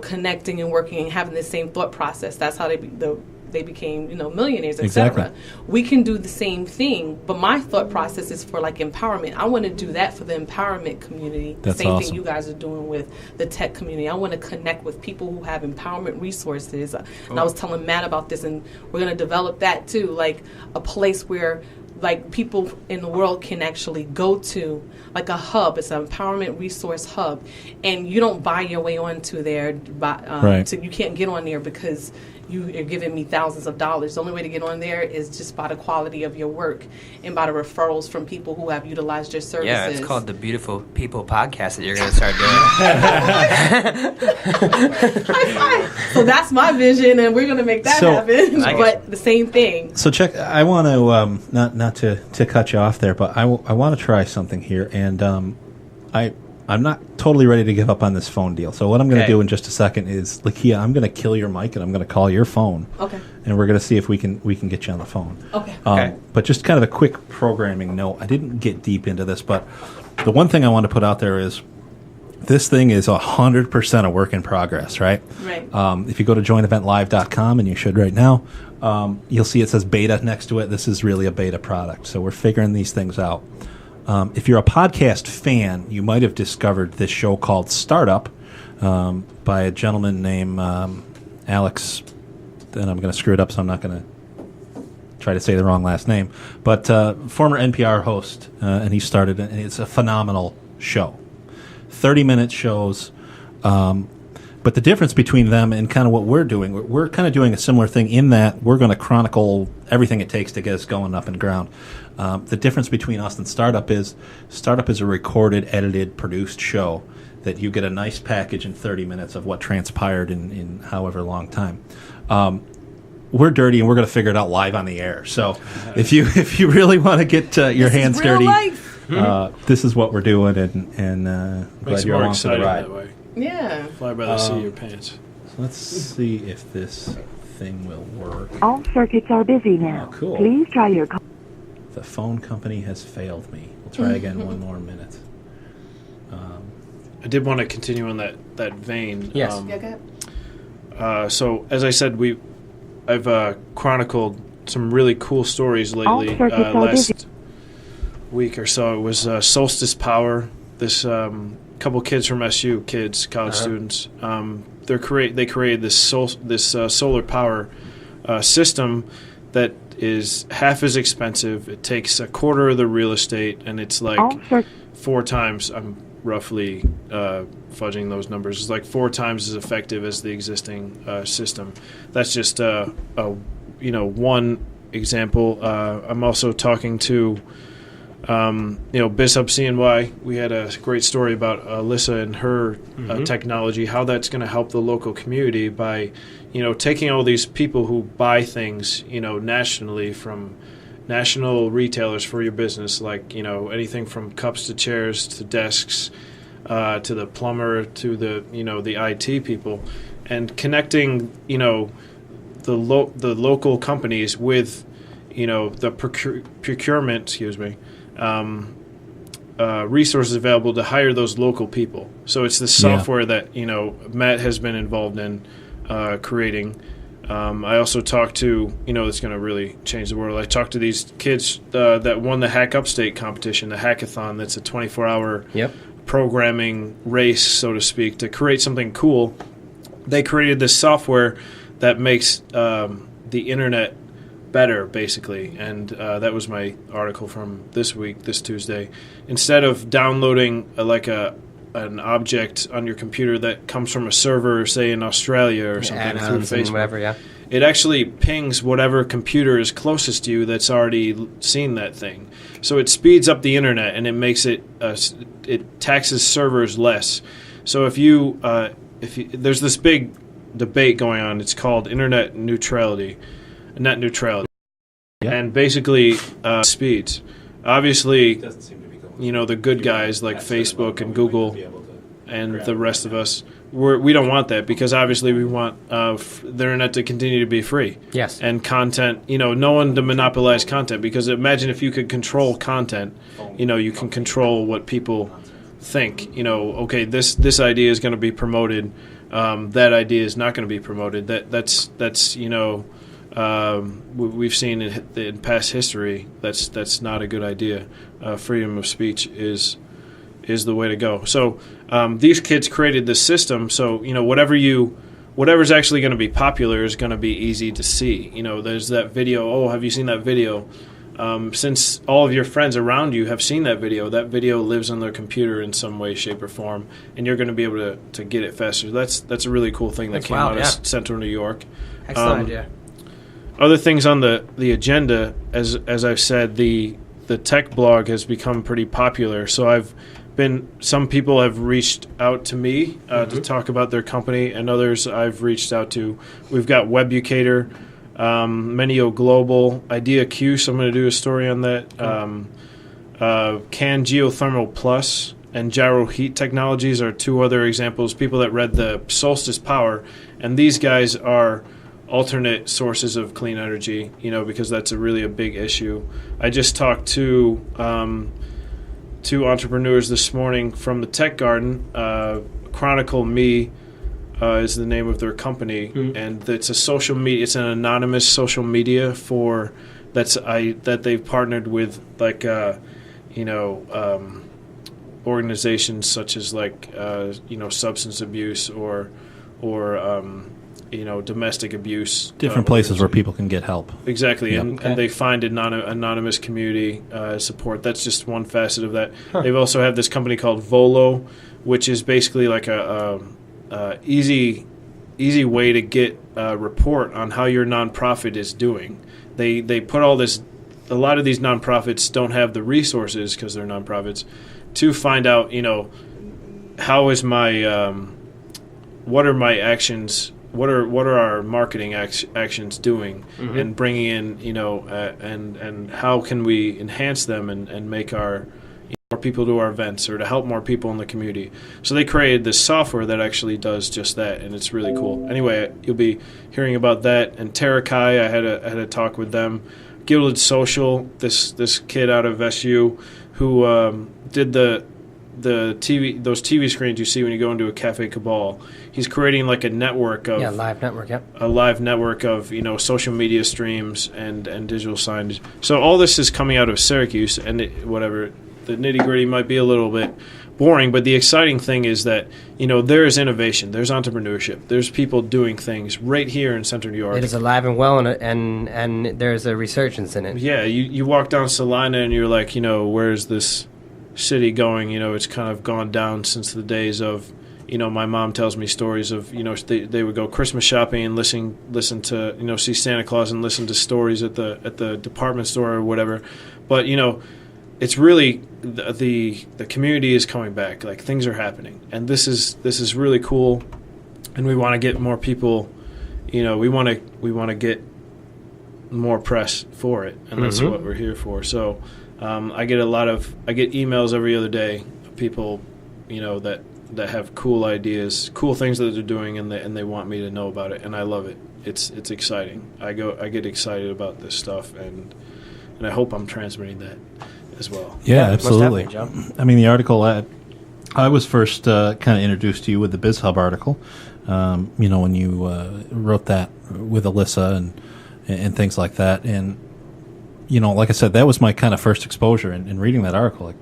connecting and working and having the same thought process. That's how they became millionaires, etc. Exactly. We can do the same thing, but my thought process is for like empowerment. I want to do that for the empowerment community. The That's same awesome. thing you guys are doing with the tech community. I want to connect with people who have empowerment resources. And I was telling Matt about this, and we're going to develop that too, like a place where like people in the world can actually go to, like a hub. It's an empowerment resource hub, and you don't buy your way onto there. Right. So you can't get on there because you're giving me thousands of dollars. The only way to get on there is just by the quality of your work and by the referrals from people who have utilized your services. Yeah, it's called the Beautiful People Podcast that you're going to start doing. High five. So that's my vision, and we're going to make that happen. But the same thing. So check. I want to not to cut you off there, but I want to try something here, and I'm not totally ready to give up on this phone deal. So what I'm going to do in just a second is, Lakia, I'm going to kill your mic, and I'm going to call your phone. Okay. And we're going to see if we can get you on the phone. Okay. But just kind of a quick programming note. I didn't get deep into this, but the one thing I want to put out there is this thing is 100% a work in progress, right? Right. If you go to JoinEventLive.com, and you should right now, you'll see it says beta next to it. This is really a beta product, so we're figuring these things out. If you're a podcast fan, you might have discovered this show called Startup by a gentleman named Alex. And I'm going to screw it up, so I'm not going to try to say the wrong last name. But former NPR host, and he started it, and it's a phenomenal show. 30-minute shows. But the difference between them and kind of what we're doing, we're kind of doing a similar thing in that we're going to chronicle everything it takes to get us going up in the ground. The difference between us and Startup is a recorded, edited, produced show that you get a nice package in 30 minutes of what transpired in however long time. We're dirty, and we're going to figure it out live on the air. So if you really want to get your hands dirty, this is what we're doing, and glad you're along for the ride. That way. Yeah. Fly by the seat of your pants. So let's see if this thing will work. All circuits are busy now. Oh, cool. Please try your... The phone company has failed me. We'll try again one more minute. I did want to continue on that vein. Yes. So as I said, I've chronicled some really cool stories lately. Last week or so, it was Solstice Power. This couple kids from SU, college students. They created this solar power system that is half as expensive. It takes a quarter of the real estate, and it's like 4 times. I'm roughly fudging those numbers. It's like 4 times as effective as the existing system. That's just one example. I'm also talking to BizHub CNY, we had a great story about Alyssa and her technology, how that's going to help the local community by, taking all these people who buy things, nationally from national retailers for your business, like, anything from cups to chairs to desks, to the plumber to the, the IT people, and connecting, the local companies with, the procurement, resources available to hire those local people. So it's the software that Matt has been involved in creating. I also talked to it's going to really change the world. I talked to these kids that won the Hack Upstate competition, the hackathon. That's a 24-hour programming race, so to speak, to create something cool. They created this software that makes the internet better, basically, and that was my article from this week, this Tuesday. Instead of downloading an object on your computer that comes from a server, say in Australia or something through Facebook, whatever, it actually pings whatever computer is closest to you that's already seen that thing. So it speeds up the internet and it makes it taxes servers less. So if you there's this big debate going on. It's called net neutrality. And basically speeds. Obviously, the good guys like Facebook and Google and the rest of us, we don't want that, because obviously we want the internet to continue to be free. Yes. And content, no one to monopolize content, because imagine if you could control content, you can control what people think. Okay, this idea is going to be promoted, that idea is not going to be promoted. That's we've seen in past history that's not a good idea. Freedom of speech is the way to go. So these kids created this system. So whatever's actually going to be popular is going to be easy to see. There's that video. Oh, have you seen that video? Since all of your friends around you have seen that video lives on their computer in some way, shape, or form, and you're going to be able to get it faster. That's a really cool thing that came out of Central New York. Excellent idea. Other things on the agenda, as I've said, the tech blog has become pretty popular. So some people have reached out to me to talk about their company, and others I've reached out to. We've got Webucator, Menio Global, IdeaQ, so I'm going to do a story on that. Can Geothermal Plus and Gyro Heat Technologies are two other examples. People that read the Solstice Power, and these guys are alternate sources of clean energy, because that's really a big issue. I just talked to two entrepreneurs this morning from the Tech Garden. Chronicle Me is the name of their company, and it's a social media. It's an anonymous social media that they've partnered with, like organizations such as substance abuse or domestic abuse. Different places where people can get help. Exactly, and they find anonymous community support. That's just one facet of that. They've also had this company called Volo, which is basically like a easy way to get a report on how your nonprofit is doing. They put all this. A lot of these nonprofits don't have the resources, because they're nonprofits, to find out, how is my what are my actions. What are our marketing actions doing, and bringing in, and how can we enhance them and make our more people to our events, or to help more people in the community. So they created this software that actually does just that, and it's really cool. Anyway, you'll be hearing about that. And Terakai, I had a talk with them. Gilded Social, this kid out of SU who did the TV, those TV screens you see when you go into a Cafe Cabal. He's creating like a network of live network, a live network of social media streams and digital signage. So all this is coming out of Syracuse, and the nitty gritty might be a little bit boring, but the exciting thing is that there is innovation, there's entrepreneurship, there's people doing things right here in Central New York. It is alive and well, and there's a resurgence in it. Yeah, you walk down Salina and you're like, where's this city going? It's kind of gone down since the days of, my mom tells me stories of, they would go Christmas shopping and listen to, see Santa Claus and listen to stories at the department store or whatever. But, it's really the community is coming back. Like, things are happening, and this is really cool, and we want to get more people. You know, we want to get more press for it, and that's what we're here for. So I get emails every other day of people, you know, that have cool ideas, cool things that they're doing, and they want me to know about it, and I love it. It's exciting. I get excited about this stuff, and I hope I'm transmitting that as well. Yeah, absolutely. I mean, the article I was first kind of introduced to you with the BizHub article. You know, when you wrote that with Alyssa and things like that, and you know, like I said, that was my kind of first exposure in reading that article. Like,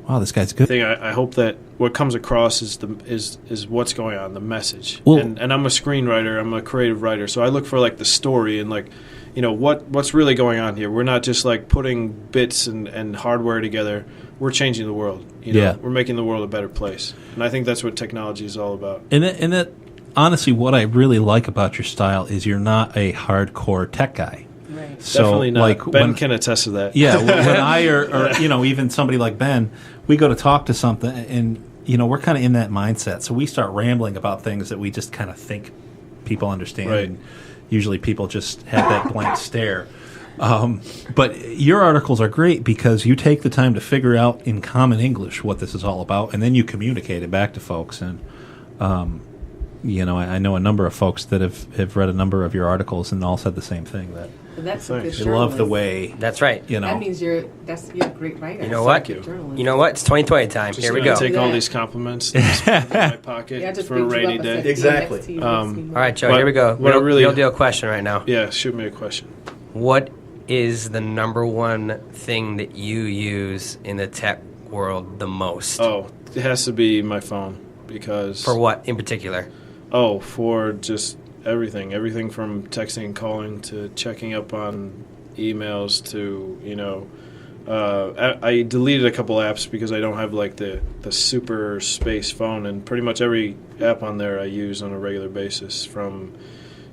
wow, this guy's good. I hope that what comes across is what's going on, the message. Well, and I'm a screenwriter, I'm a creative writer, so I look for like the story and like, you know, what's really going on here. We're not just like putting bits and hardware together. We're changing the world. You know? Yeah. We're making the world a better place, and I think that's what technology is all about. And that honestly, what I really like about your style is you're not a hardcore tech guy. Right. So, definitely not. like, Ben can attest to that. Yeah, when I or you know, even somebody like Ben, we go to talk to something, and you know, we're kind of in that mindset. So we start rambling about things that we just kind of think people understand. Right. And usually, people just have that blank stare. But your articles are great because you take the time to figure out in common English what this is all about, and then you communicate it back to folks. And you know, I know a number of folks that have read a number of your articles and all said the same thing, that that's a good they love the way. That's right. You know, that means you're a great writer. You know what? You know what? It's 2020 time. Just Here we go. Take all these compliments and just put them in my pocket for a rainy day. Exactly. All right, Joe. Here we go. Real deal question right now. Yeah, shoot me a question. What is the number one thing that you use in the tech world the most? Oh, it has to be my phone, because... For what in particular? Oh, for just everything. Everything from texting and calling to checking up on emails to, you know... I deleted a couple apps because I don't have, like, the super space phone, and pretty much every app on there I use on a regular basis, from...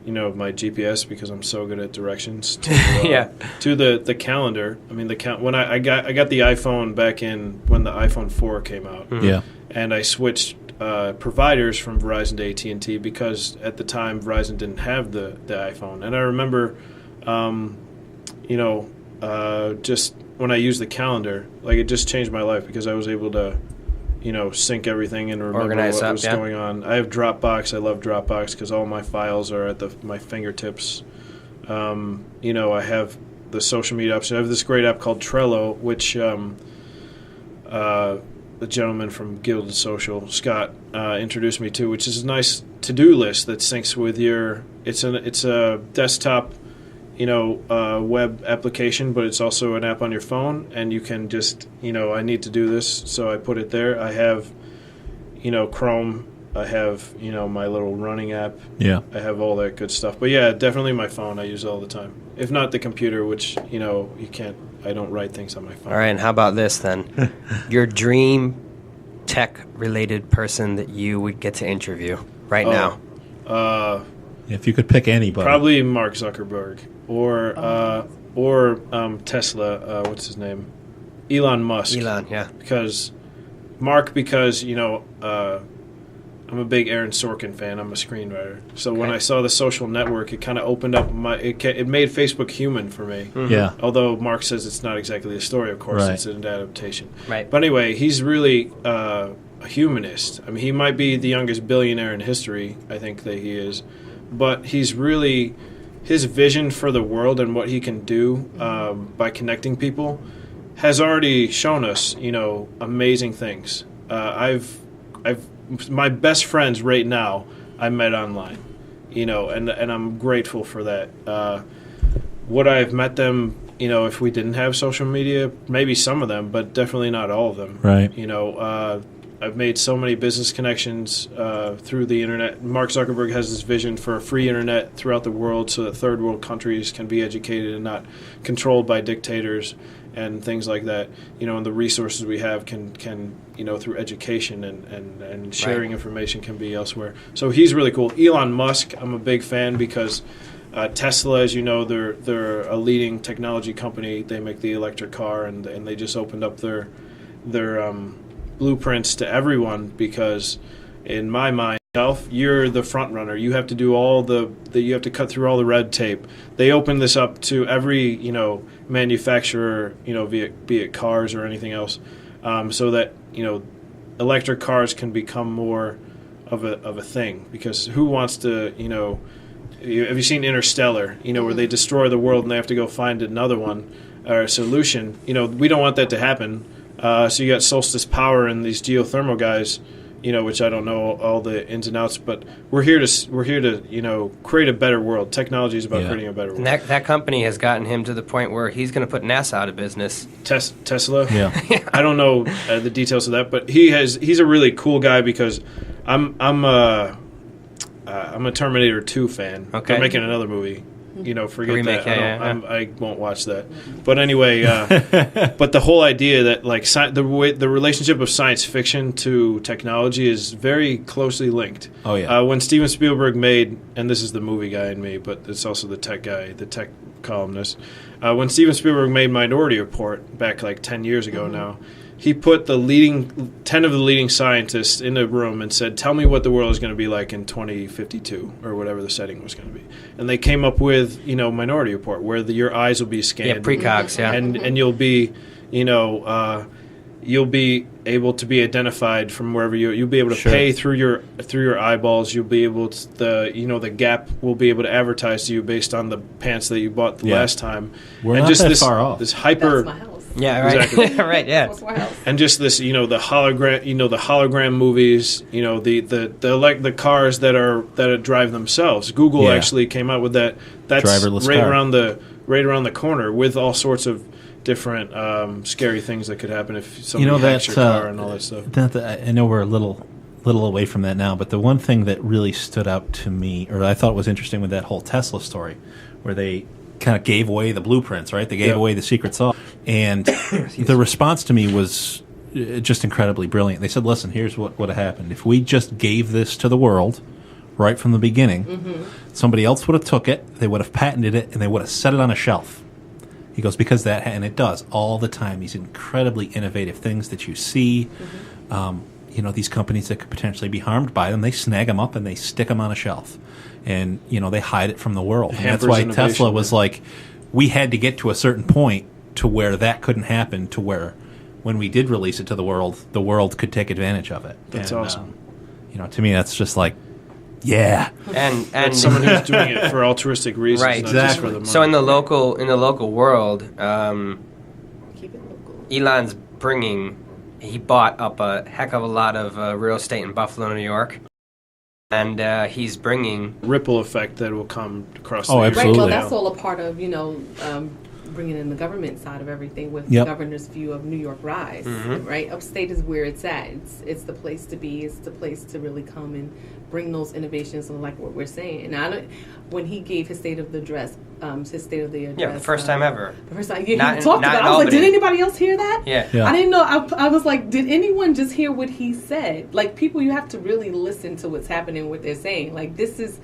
you know, my GPS, because I'm so good at directions, to, to the calendar. I mean, when I got the iPhone back in when the iPhone 4 came out. Yeah. And I switched providers from Verizon to AT&T because at the time Verizon didn't have the iPhone. And I remember, you know, just when I used the calendar, like, it just changed my life because I was able to, you know, sync everything and remember Organize what up, was going on. I have Dropbox. I love Dropbox because all my files are at my fingertips. You know, I have the social media apps. I have this great app called Trello, which the gentleman from Gilded Social, Scott, introduced me to, which is a nice to-do list that syncs with your... It's a desktop, you know, web application, but it's also an app on your phone, and you can just, you know, I need to do this, so I put it there. I have, you know, Chrome. I have, you know, my little running app. Yeah. I have all that good stuff. But yeah, definitely my phone I use all the time. If not the computer, which, you know, I don't write things on my phone. All right, and how about this then? Your dream tech-related person that you would get to interview right now? If you could pick anybody. Probably Mark Zuckerberg or Tesla. What's his name? Elon Musk. Elon, yeah. Because you know, I'm a big Aaron Sorkin fan. I'm a screenwriter. So when I saw The Social Network, it kind of opened up it made Facebook human for me. Mm-hmm. Yeah. Although Mark says it's not exactly a story, of course. Right. It's an adaptation. Right. But anyway, he's really a humanist. I mean, he might be the youngest billionaire in history. I think that he is. But he's really... His vision for the world and what he can do by connecting people has already shown us, you know, amazing things. My best friends right now I met online, you know, and I'm grateful for that. Would I have met them, you know, if we didn't have social media? Maybe some of them, but definitely not all of them. Right. You know, I've made so many business connections through the internet. Mark Zuckerberg has this vision for a free internet throughout the world so that third world countries can be educated and not controlled by dictators and things like that. You know, and the resources we have can you know, through education and sharing information can be elsewhere. So he's really cool. Elon Musk, I'm a big fan because Tesla, as you know, they're a leading technology company. They make the electric car, and they just opened up their blueprints to everyone because, in my mind, you're the front runner. You have to do you have to cut through all the red tape. They open this up to every manufacturer, be it cars or anything else, so that electric cars can become more of a thing. Because who wants to have you seen Interstellar? Where they destroy the world and they have to go find another one or a solution. We don't want that to happen. So you got Solstice Power and these geothermal guys. Which I don't know all the ins and outs, but we're here to create a better world. Technology is about creating a better world. And that company has gotten him to the point where he's going to put NASA out of business. Tesla? Yeah. I don't know the details of that, but he's a really cool guy because I'm a Terminator 2 fan. Okay. They're making another movie. Forget remake, that. I won't watch that. But anyway, but the whole idea that the relationship of science fiction to technology is very closely linked. Oh yeah. When Steven Spielberg made, and this is the movie guy in me, but it's also the tech guy, the tech columnist. When Steven Spielberg made Minority Report back 10 years ago now, he put 10 of the leading scientists in a room and said, tell me what the world is going to be like in 2052 or whatever the setting was going to be. And they came up with, Minority Report, where your eyes will be scanned. Yeah, precogs, yeah. And you'll be, you'll be able to be identified from wherever you'll be able to pay through your eyeballs. You'll be able to, the Gap will be able to advertise to you based on the pants that you bought the last time. We're not that far off. This hyper... That's my house. Yeah, right. Exactly. Right, yeah. And just this, the hologram movies, the cars that drive themselves. Google actually came out with that. That's driverless right car. around the corner with all sorts of different scary things that could happen if somebody hacks your car and all that stuff. I know we're a little away from that now, but the one thing that really stood out to me, or I thought was interesting with that whole Tesla story, where they kind of gave away the blueprints, right? They gave away the secret sauce. And the response to me was just incredibly brilliant. They said, listen, here's what would have happened. If we just gave this to the world right from the beginning, somebody else would have took it, they would have patented it, and they would have set it on a shelf. He goes, because that, and it does all the time, these incredibly innovative things that you see, these companies that could potentially be harmed by them, they snag them up and they stick them on a shelf. And, they hide it from the world. And that's why Tesla was like, we had to get to a certain point to where that couldn't happen, to where when we did release it to the world could take advantage of it. That's awesome. To me, that's just like, yeah. And someone who's doing it for altruistic reasons, right? Not just for the money. So in the local world, Elon's he bought up a heck of a lot of real estate in Buffalo, New York. And he's bringing ripple effect that will come across. Oh, absolutely. Right. Well, that's all a part of bringing in the government side of everything with the governor's view of New York Rise. Right, upstate is where it's at. It's the place to be. It's the place to really come and bring those innovations, like what we're saying. And when he gave his state of the address, the first time ever. The first time, he talked about it. I was like, did anybody else hear that? Yeah. I didn't know. I was like, did anyone just hear what he said? Like, people, you have to really listen to what's happening, what they're saying. Like, this is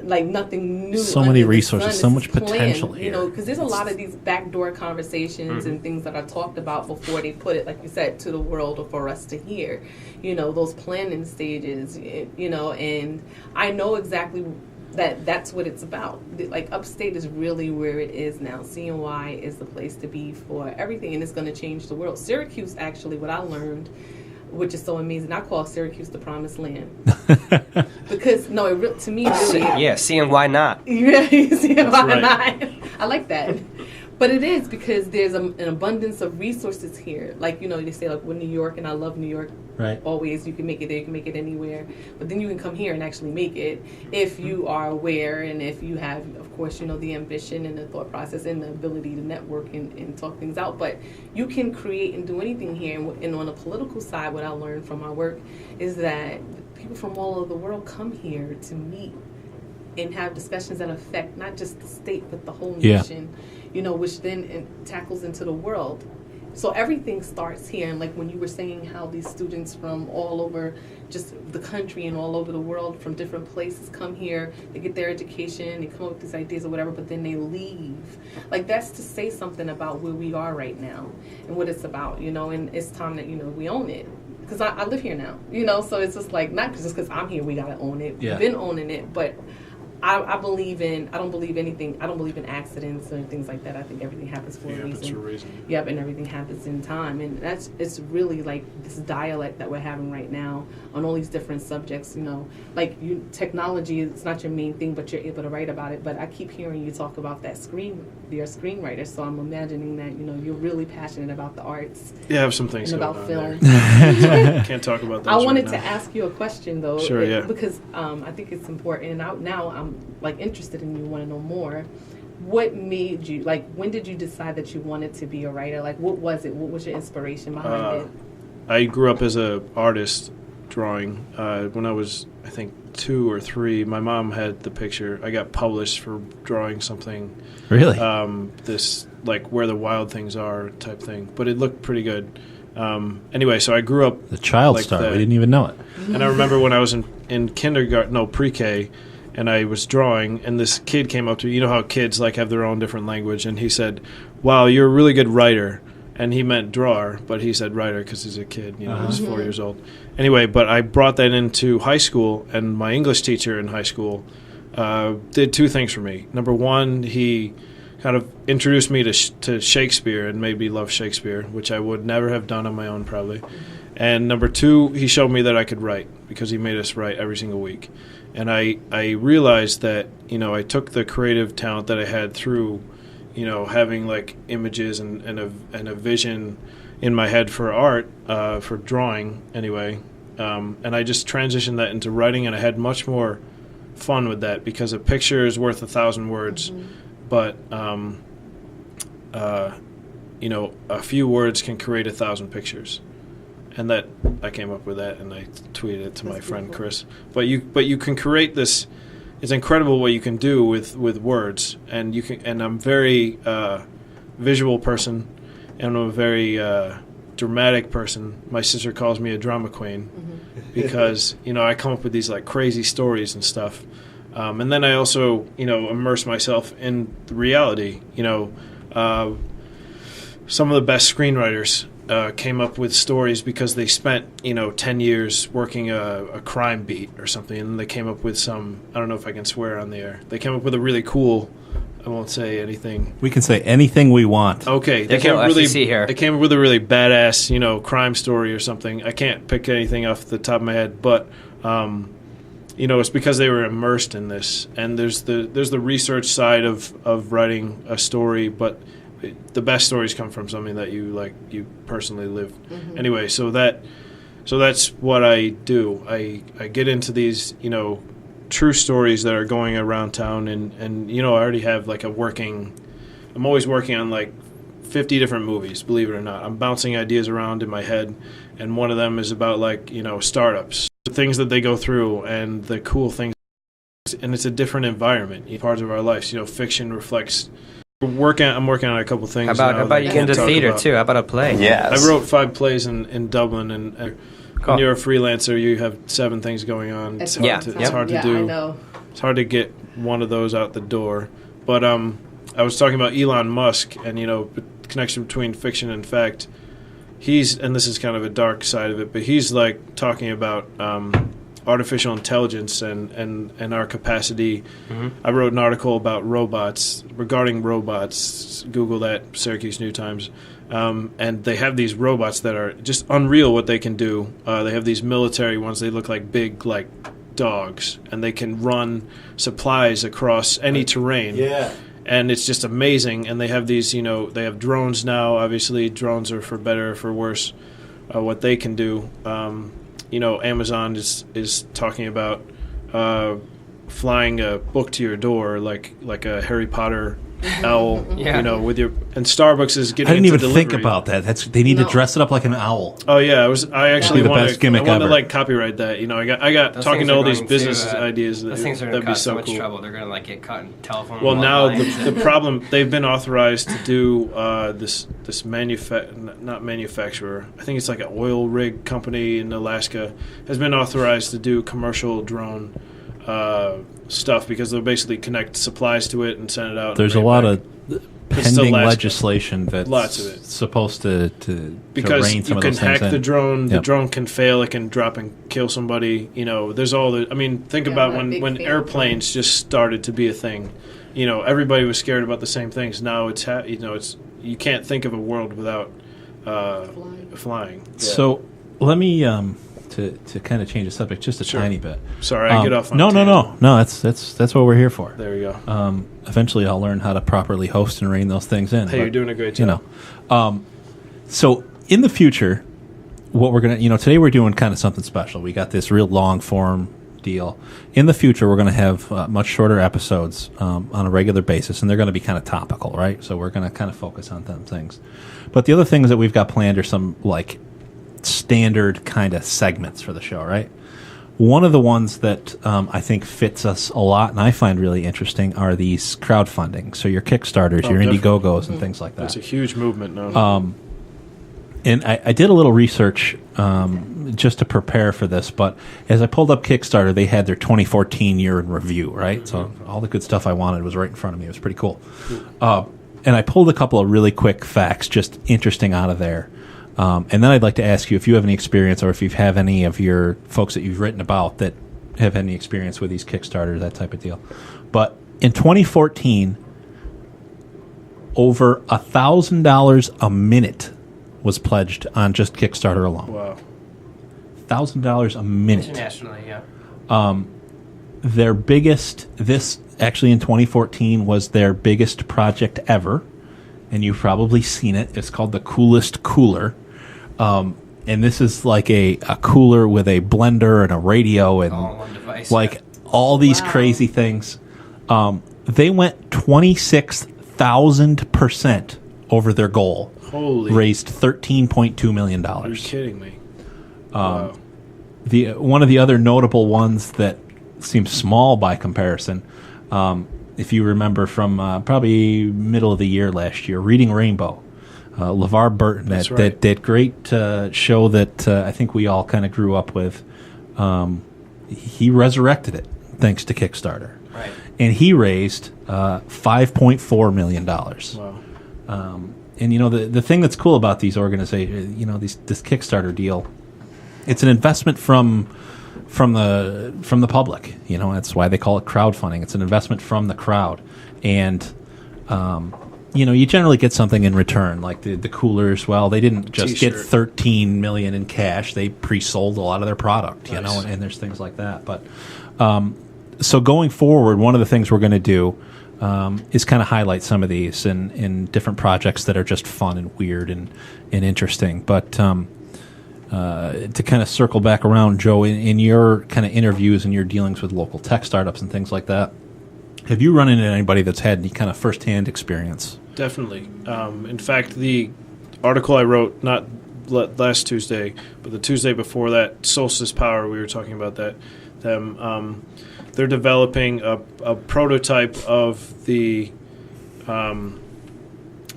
like nothing new. So many resources, so much potential here. Because there's a lot of these backdoor conversations and things that are talked about before they put it, like you said, to the world or for us to hear. Those planning stages, and I know exactly that's what it's about. Like, upstate is really where it is now. CNY is the place to be for everything, and it's going to change the world. Syracuse, actually, what I learned, which is so amazing, I call Syracuse the promised land. Because, to me, really... Yeah, seeing why not. Yeah, seeing why not. I like that. But it is, because there's an abundance of resources here. Like, they say, like, we're New York, and I love New York. Right. Always, you can make it there, you can make it anywhere. But then you can come here and actually make it if you are aware and if you have, of course, the ambition and the thought process and the ability to network and talk things out. But you can create and do anything here. And on the political side, what I learned from my work is that people from all over the world come here to meet and have discussions that affect not just the state, but the whole nation, which then tackles into the world. So everything starts here. And like when you were saying how these students from all over just the country and all over the world from different places come here, they get their education, they come up with these ideas or whatever, but then they leave. Like that's to say something about where we are right now and what it's about, you know, and it's time that, you know, we own it. Because I live here now, you know, so it's just like, not just because I'm here, we got to own it. Yeah. We've been owning it, but I don't believe in accidents or things like that. I think everything happens for a reason. Yep, and everything happens in time. And it's really like this dialect that we're having right now on all these different subjects, you know. Like technology is not your main thing, but you're able to write about it. But I keep hearing you talk about that you're a screenwriter, so I'm imagining that, you know, you're really passionate about the arts. Yeah, I have some things and going about on film. there. Can't talk about that. I wanted to ask you a question, though. Sure, yeah. Because I think it's important. And now I'm like interested in you, want to know more. What made you, like, when did you decide that you wanted to be a writer? Like, what was it? What was your inspiration behind it? I grew up as an artist drawing. When I was, I think, 2 or 3, my mom had the picture. I got published for drawing something. Really? This, like, where the wild things are type thing. But it looked pretty good. Anyway, so I grew up... The child like star. that. We didn't even know it. And I remember when I was in kindergarten, no, pre-K, and I was drawing, and this kid came up to me. You know how kids like have their own different language, and he said, "Wow, you're a really good writer." And he meant drawer, but he said writer because he's a kid. You know, he's 4 years old. Anyway, but I brought that into high school, and my English teacher in high school did 2 things for me. Number one, he kind of introduced me to Shakespeare and made me love Shakespeare, which I would never have done on my own probably. And number 2, he showed me that I could write because he made us write every single week. And I realized that, you know, I took the creative talent that I had through, you know, having like images and a vision in my head for art, for drawing anyway. And I just transitioned that into writing, and I had much more fun with that because a picture is worth 1,000 words. But, you know, a few words can create 1,000 pictures. And that I came up with that, and I tweeted it to my friend Chris. But you can create this. It's incredible what you can do with words, and you can. And I'm very visual person, and I'm a very dramatic person. My sister calls me a drama queen because, you know, I come up with these like crazy stories and stuff, and then I also, you know, immerse myself in the reality. You know, some of the best screenwriters came up with stories because they spent, you know, 10 years working a crime beat or something, and they came up with some, I don't know if I can swear on the air, they came up with a really cool, I won't say anything. We can say anything we want. Okay. They came up with a really badass, you know, crime story or something. I can't pick anything off the top of my head, but, you know, it's because they were immersed in this. And there's the research side of writing a story, but the best stories come from something that you personally lived. Anyway, so that's what I do. I get into these, you know, true stories that are going around town, and you know, I already have like I'm always working on like 50 different movies, believe it or not. I'm bouncing ideas around in my head, and one of them is about like, you know, startups, the things that they go through and the cool things, and it's a different environment. Parts of our lives, you know, fiction reflects. I'm working on a couple things. How about you get into theater too? How about a play? Yes. I wrote 5 plays in Dublin, and when you're a freelancer, you have 7 things going on. It's hard to do. I know. It's hard to get one of those out the door. But I was talking about Elon Musk, and you know, the connection between fiction and fact. And this is kind of a dark side of it, but he's like talking about artificial intelligence and our capacity. I wrote an article about regarding robots. Google that, Syracuse New Times. And they have these robots that are just unreal what they can do. They have these military ones. They look like big, like dogs, and they can run supplies across any terrain. Yeah. And it's just amazing. And they have these, you know, they have drones now. Obviously, drones are for better or for worse, what they can do. You know, Amazon is talking about flying a book to your door, like a Harry Potter owl, with your and Starbucks is getting. I didn't into even think delivery. about that. They need to dress it up like an owl. Oh yeah, I actually the want best gimmick to ever. like copyright that. I got Those talking things to are all these going business to, ideas. Those things are going That'd to be cause so so much cool. trouble. They're going to get caught in telephone. Well, now lines the problem they've been authorized to do this not manufacturer. I think it's like an oil rig company in Alaska has been authorized to do commercial drone stuff because they'll basically connect supplies to it and send it out. There's a lot of pending legislation that's supposed to because rein some you of can those things hack the in. drone. The Yep. drone can fail. It can drop and kill somebody. There's all the. I mean, think about when airplanes just started to be a thing. Everybody was scared about the same things. Now it's you can't think of a world without flying. Yeah. So let me to kind of change the subject just a tiny bit. Sorry, I get off on no. That's what we're here for. There we go. Eventually, I'll learn how to properly host and rein those things in. Hey, but, you're doing a great job. So in the future, what we're gonna, today we're doing kind of something special. We got this real long form deal. In the future, we're going to have much shorter episodes on a regular basis, and they're going to be kind of topical, right? So we're going to kind of focus on them things. But the other things that we've got planned are some like standard kind of segments for the show, right? One of the ones that I think fits us a lot and I find really interesting are these crowdfunding. So your Kickstarters, your definitely. Indiegogos, and things like that. That's a huge movement now. And I did a little research just to prepare for this, but as I pulled up Kickstarter, they had their 2014 year in review, right? So all the good stuff I wanted was right in front of me. It was pretty cool. And I pulled a couple of really quick facts, just interesting out of there. And then I'd like to ask you if you have any experience or if you have any of your folks that you've written about that have any experience with these Kickstarters, that type of deal. But in 2014, over $1,000 a minute was pledged on just Kickstarter alone. Wow. $1,000 a minute. Internationally, yeah. Their biggest, this actually in 2014 was their biggest project ever, and you've probably seen it. It's called the Coolest Cooler. And this is like a cooler with a blender and a radio and all on one device, like all these crazy things. They went 26,000% over their goal. Holy. Raised $13.2 million. Are you kidding me? Wow. One of the other notable ones that seems small by comparison, if you remember from probably middle of the year last year, Reading Rainbow. LeVar Burton, that great show that I think we all kind of grew up with, he resurrected it thanks to Kickstarter. Right. And he raised $5.4 million. Wow. And the thing that's cool about these organizations, this Kickstarter deal, it's an investment from the public. That's why they call it crowdfunding. It's an investment from the crowd, and you generally get something in return. Like the coolers, well, they didn't just get $13 million in cash; they pre-sold a lot of their product. Nice. And there's things like that. But so going forward, one of the things we're going to do is kind of highlight some of these in different projects that are just fun and weird and interesting. But to kind of circle back around, Joe, in your kind of interviews and your dealings with local tech startups and things like that, have you run into anybody that's had any kind of firsthand experience? Definitely. In fact, the article I wrote, not last Tuesday, but the Tuesday before that, Solstice Power, we were talking about that. They're developing a prototype of the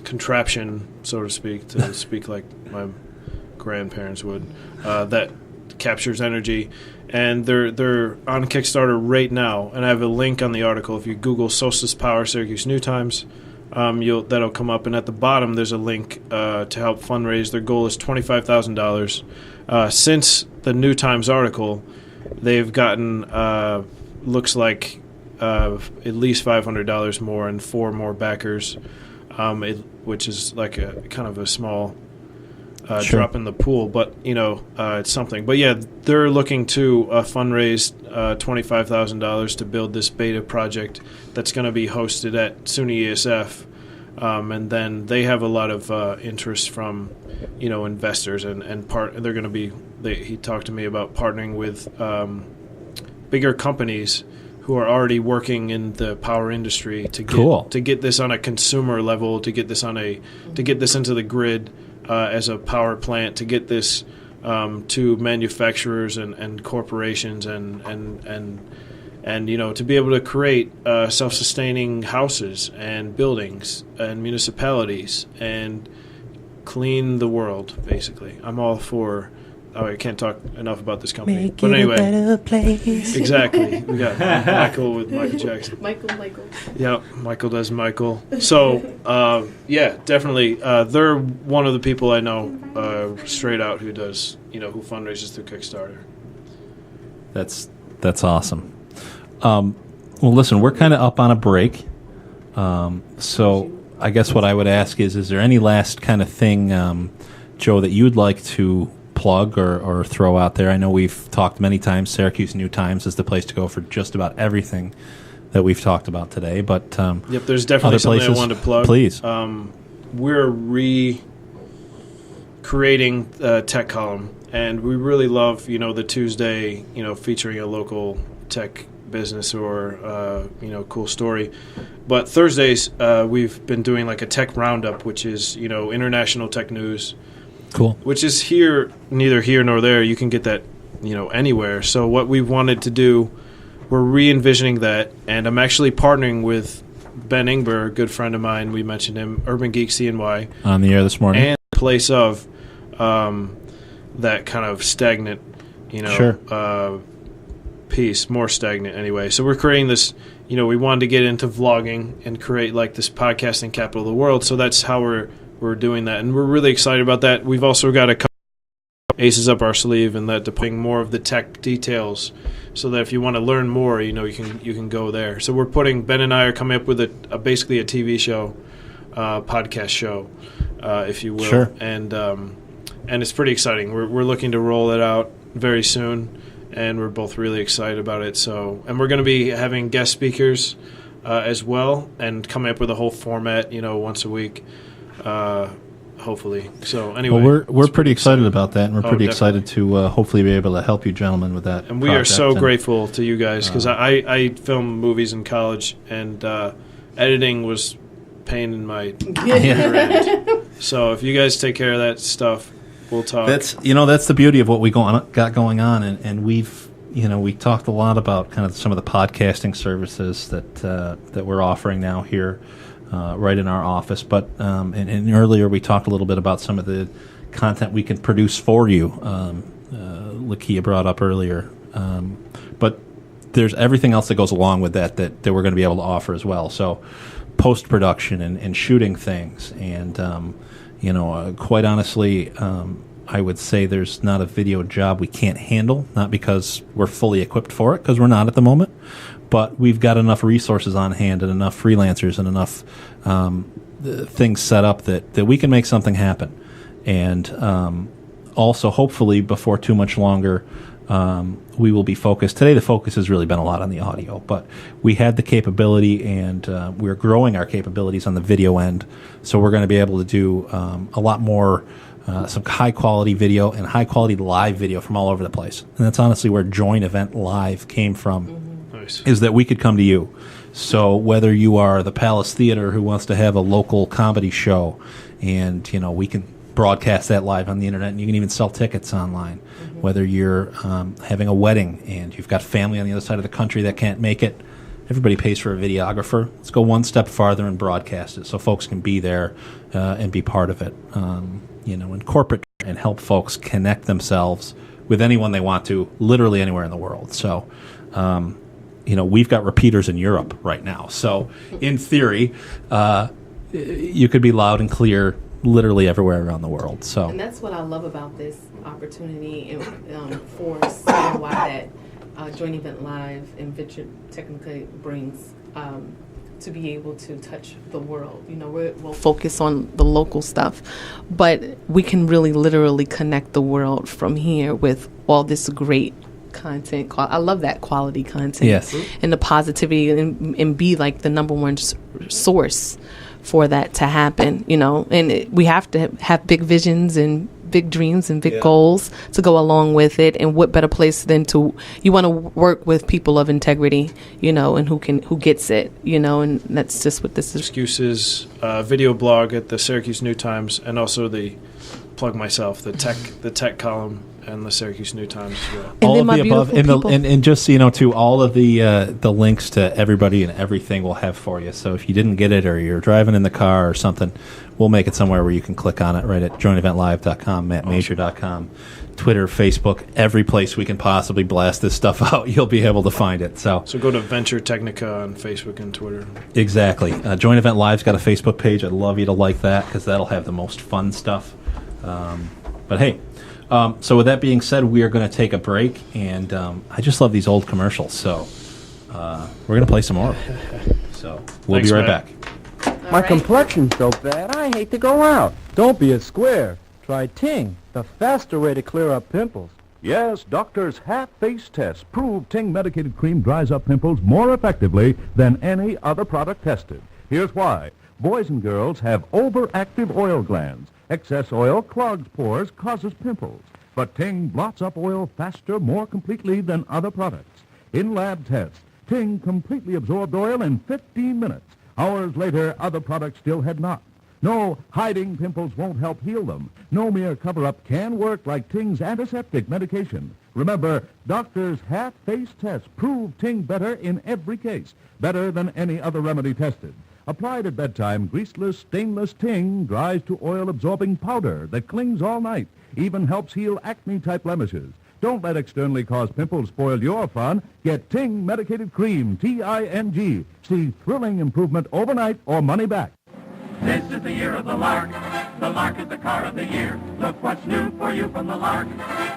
contraption, so to speak like my grandparents would, that captures energy. And they're on Kickstarter right now. And I have a link on the article. If you Google Solstice Power Syracuse New Times, that'll come up. And at the bottom, there's a link to help fundraise. Their goal is $25,000. Since the New Times article, they've gotten looks like at least $500 more and 4 more backers, which is like a kind of a small drop in the pool, but it's something. But yeah, they're looking to fundraise $25,000 to build this beta project that's going to be hosted at SUNY ESF, and then they have a lot of interest from investors and they're going to be. He talked to me about partnering with bigger companies who are already working in the power industry to get Cool. to get this on a consumer level, to get this into the grid as a power plant, to get this to manufacturers and corporations and to be able to create self-sustaining houses and buildings and municipalities and clean the world. Basically, I'm all for. Oh, I can't talk enough about this company. Make but it anyway, a better place. Exactly. We got Michael with Michael Jackson. Michael. Yeah, Michael does Michael. So, yeah, definitely. They're one of the people I know straight out who does, who fundraises through Kickstarter. That's awesome. Well, listen, we're kind of up on a break. So I guess what I would ask is there any last kind of thing, Joe, that you'd like to plug or throw out there? I know we've talked many times. Syracuse New Times is the place to go for just about everything that we've talked about today. But yep, there's definitely something I wanted to plug. Please. We're recreating Tech Column, and we really love the Tuesday featuring a local tech business or cool story. But Thursdays we've been doing like a tech roundup, which is international tech news. Cool. Which is neither here nor there. You can get that, anywhere. So what we wanted to do, we're re-envisioning that, and I'm actually partnering with Ben Ingber, a good friend of mine. We mentioned him, Urban Geek CNY. On the air this morning. And place of that kind of stagnant, piece, more stagnant anyway. So we're creating this, we wanted to get into vlogging and create like this podcasting capital of the world. So that's how we're doing that, and we're really excited about that. We've also got a couple aces up our sleeve, and that depending more of the tech details, so that if you want to learn more, you can go there. So we're Ben and I are coming up with basically a TV show, podcast show, if you will. Sure. And it's pretty exciting. We're looking to roll it out very soon, and we're both really excited about it. So, and we're going to be having guest speakers as well, and coming up with a whole format, once a week. Hopefully. So anyway, well, we're pretty excited about that, and we're pretty definitely. excited to hopefully be able to help you gentlemen with that. And we are so grateful to you guys, because I filmed movies in college, and editing was pain in my rear end. So if you guys take care of that stuff, we'll talk. That's the beauty of what we got going on, and we've we talked a lot about kind of some of the podcasting services that we're offering now here. Right in our office, but and earlier we talked a little bit about some of the content we can produce for you. Lakia brought up earlier, but there's everything else that goes along with that we're going to be able to offer as well. So post-production and shooting things, and quite honestly, I would say there's not a video job we can't handle, not because we're fully equipped for it, because we're not at the moment. But we've got enough resources on hand and enough freelancers and enough things set up that we can make something happen. And also, hopefully, before too much longer, we will be focused. Today, the focus has really been a lot on the audio, but we had the capability, and we're growing our capabilities on the video end. So we're going to be able to do a lot more, some high-quality video and high-quality live video from all over the place. And that's honestly where Join Event Live came from. Is that we could come to you. So whether you are the Palace Theater who wants to have a local comedy show, and we can broadcast that live on the internet, and you can even sell tickets online. Whether you're having a wedding and you've got family on the other side of the country that can't make it, everybody pays for a videographer. Let's go one step farther and broadcast it so folks can be there and be part of it. In corporate, and help folks connect themselves with anyone they want to, literally anywhere in the world. So. We've got repeaters in Europe right now. So, in theory, you could be loud and clear literally everywhere around the world. So, and that's what I love about this opportunity and for why that Join Event Live and Venturetechnica brings to be able to touch the world. We'll focus on the local stuff, but we can really literally connect the world from here with all this great content. I love that quality content. Yes. And the positivity, and be like the number one source for that to happen, and we have to have big visions and big dreams and big goals to go along with it. And what better place than you want to work with people of integrity, and who gets it, and that's just what this is. Excuses, video blog at the Syracuse New Times, and also plug myself, the tech column and the Syracuse New Times as well. All of the above, and just so you know, too, all of the links to everybody and everything we'll have for you. So if you didn't get it, or you're driving in the car or something, we'll make it somewhere where you can click on it right at JoinEventLive.com, MattMajor.com, Twitter, Facebook, every place we can possibly blast this stuff out, you'll be able to find it. So go to Venturetechnica on Facebook and Twitter. Exactly. Join Event Live's got a Facebook page. I'd love you to like that, because that'll have the most fun stuff. But hey, so with that being said, we are going to take a break, and I just love these old commercials, so we're going to play some more. So we'll be right back. My complexion's so bad, I hate to go out. Don't be a square. Try Ting, the faster way to clear up pimples. Yes, doctors' half-face tests prove Ting medicated cream dries up pimples more effectively than any other product tested. Here's why. Boys and girls have overactive oil glands. Excess oil clogs pores, causes pimples. But Ting blots up oil faster, more completely than other products. In lab tests, Ting completely absorbed oil in 15 minutes. Hours later, other products still had not. No, hiding pimples won't help heal them. No mere cover-up can work like Ting's antiseptic medication. Remember, doctors' half-face tests prove Ting better in every case, better than any other remedy tested. Applied at bedtime, greaseless, stainless Ting dries to oil-absorbing powder that clings all night, even helps heal acne-type blemishes. Don't let externally caused pimples spoil your fun. Get Ting medicated cream, T-I-N-G. See thrilling improvement overnight or money back. This is the year of the Lark. The Lark is the car of the year. Look what's new for you from the Lark.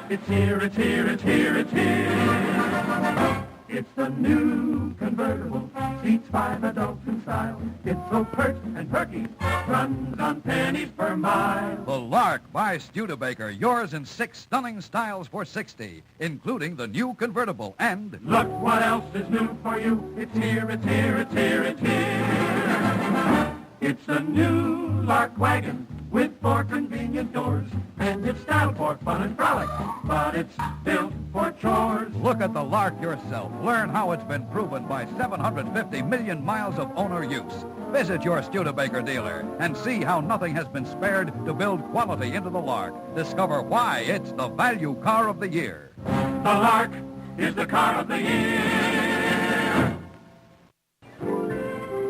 It's here, it's here, it's here, it's here. It's the new convertible, seats 5 adults in style. It's so pert and perky, runs on pennies per mile. The Lark by Studebaker, yours in 6 stunning styles for $60, including the new convertible and... Look what else is new for you. It's here, it's here, it's here, it's here. It's the new Lark wagon with 4 convenient doors. And it's styled for fun and frolic, but it's built for chores. Look at the Lark yourself. Learn how it's been proven by 750 million miles of owner use. Visit your Studebaker dealer and see how nothing has been spared to build quality into the Lark. Discover why it's the value car of the year. The Lark is the car of the year.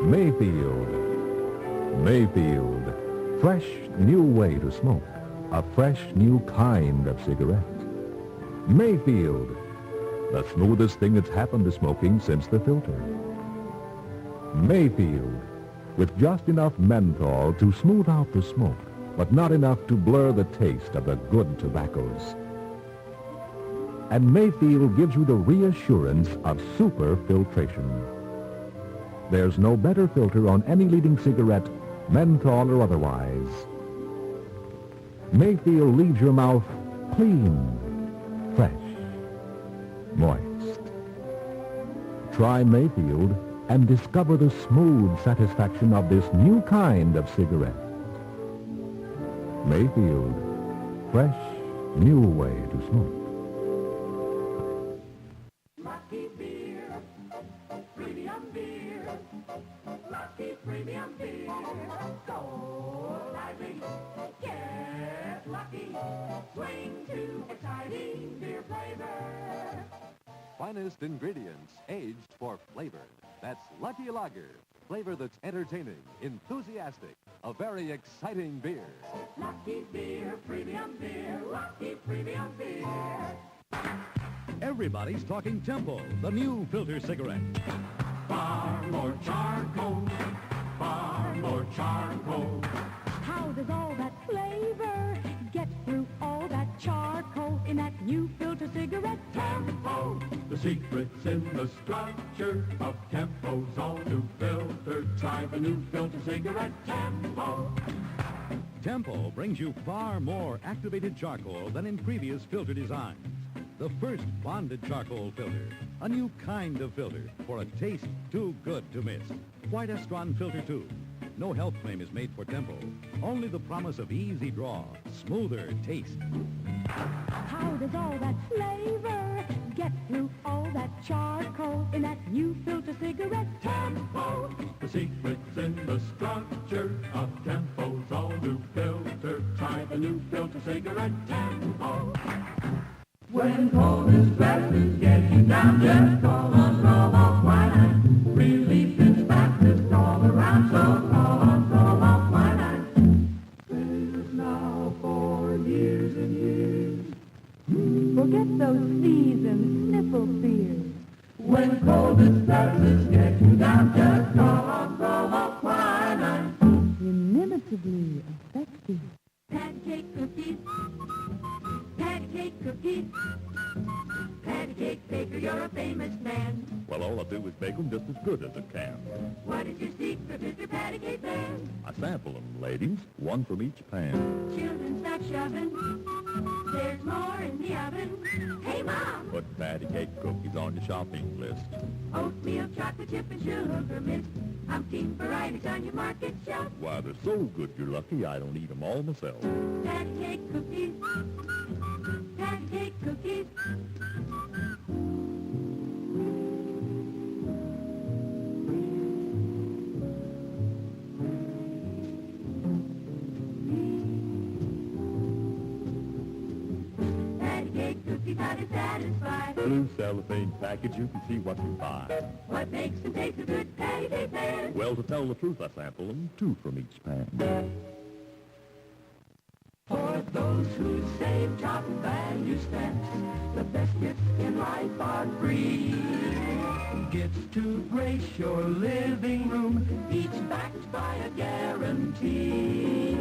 Mayfield. Fresh new way to smoke. A fresh new kind of cigarette. Mayfield. The smoothest thing that's happened to smoking since the filter. Mayfield. With just enough menthol to smooth out the smoke, but not enough to blur the taste of the good tobaccos. And Mayfield gives you the reassurance of super filtration. There's no better filter on any leading cigarette, menthol or otherwise. Mayfield leaves your mouth clean, fresh, moist. Try Mayfield and discover the smooth satisfaction of this new kind of cigarette. Mayfield, fresh, new way to smoke. Lucky beer, premium beer, Lucky premium beer, so lively, get lucky, swing to exciting beer flavor. Finest ingredients, aged for flavor. That's Lucky Lager. Flavor that's entertaining, enthusiastic, a very exciting beer. Lucky beer, premium beer, Lucky premium beer. Everybody's talking Tempo, the new filter cigarette. Far more charcoal, far more charcoal. How does all that flavor get through all that charcoal in that new filter cigarette? Tempo, the secret's in the structure of Tempo's all new filter. Try the new filter cigarette, Tempo. Tempo brings you far more activated charcoal than in previous filter designs. The first bonded charcoal filter, a new kind of filter for a taste too good to miss. White Estron Filter 2. No health claim is made for Tempo. Only the promise of easy draw, smoother taste. How does all that flavor get through all that charcoal in that new filter cigarette? Tempo, the secret's in the structure of Tempo's all-new filter. Try the new filter cigarette, Tempo. When cold and stress is getting down, just call on Provo Quinine. Relief is fastest all around, so call on Provo Quinine. Famous now for years and years. Forget those seasoned sniffle fears. When cold and stress is getting down, just call on Provo Quinine. Inimitably effective. Pancake cookies. Pancake cookies. Pancake baker, you're a famous man. Well, all I do is bake them just as good as I can. What is your secret, Mr. Patty Cake Man? I sample them, ladies, one from each pan. Children, stop shoving. There's more in the oven. Hey, Mom! Put patty cake cookies on your shopping list. Oatmeal, chocolate chip, and sugar mist. Umpteen varieties on your market shelf. Why, they're so good you're lucky I don't eat them all myself. Patty cake cookies. Patty cake cookies. Patty cake cookies, how to satisfy. Blue cellophane package, you can see what you buy. What makes them taste so good, Patty Cake Man? Well, to tell the truth, I sample them, two from each pan. For those who save top value stamps, the best gifts in life are free. Gifts to grace your living room, each backed by a guarantee.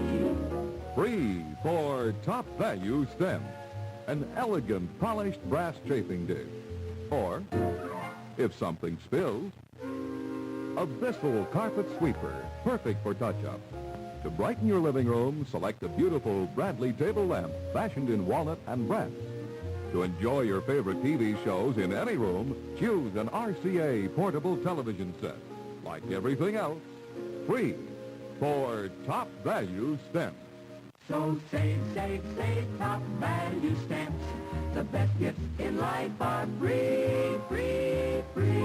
Free for top value stamps. An elegant polished brass chafing dish. Or, if something spills, a Bissell carpet sweeper, perfect for touch-up. To brighten your living room, select a beautiful Bradley table lamp fashioned in walnut and brass. To enjoy your favorite TV shows in any room, choose an RCA portable television set. Like everything else, free for top value stamps. So save, save, save top value stamps. The best gifts in life are free, free, free.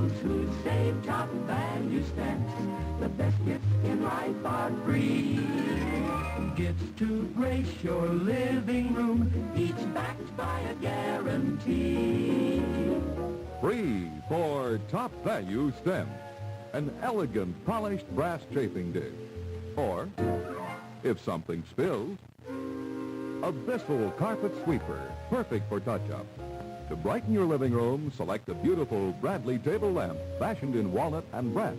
those who save top value stamps. The best gifts in life are free. Gifts to grace your living room, each backed by a guarantee. Free for top value stamps. An elegant polished brass chafing dish. Or, if something spills, a Bissell carpet sweeper, perfect for touch-up. To brighten your living room, select a beautiful Bradley table lamp fashioned in walnut and brass.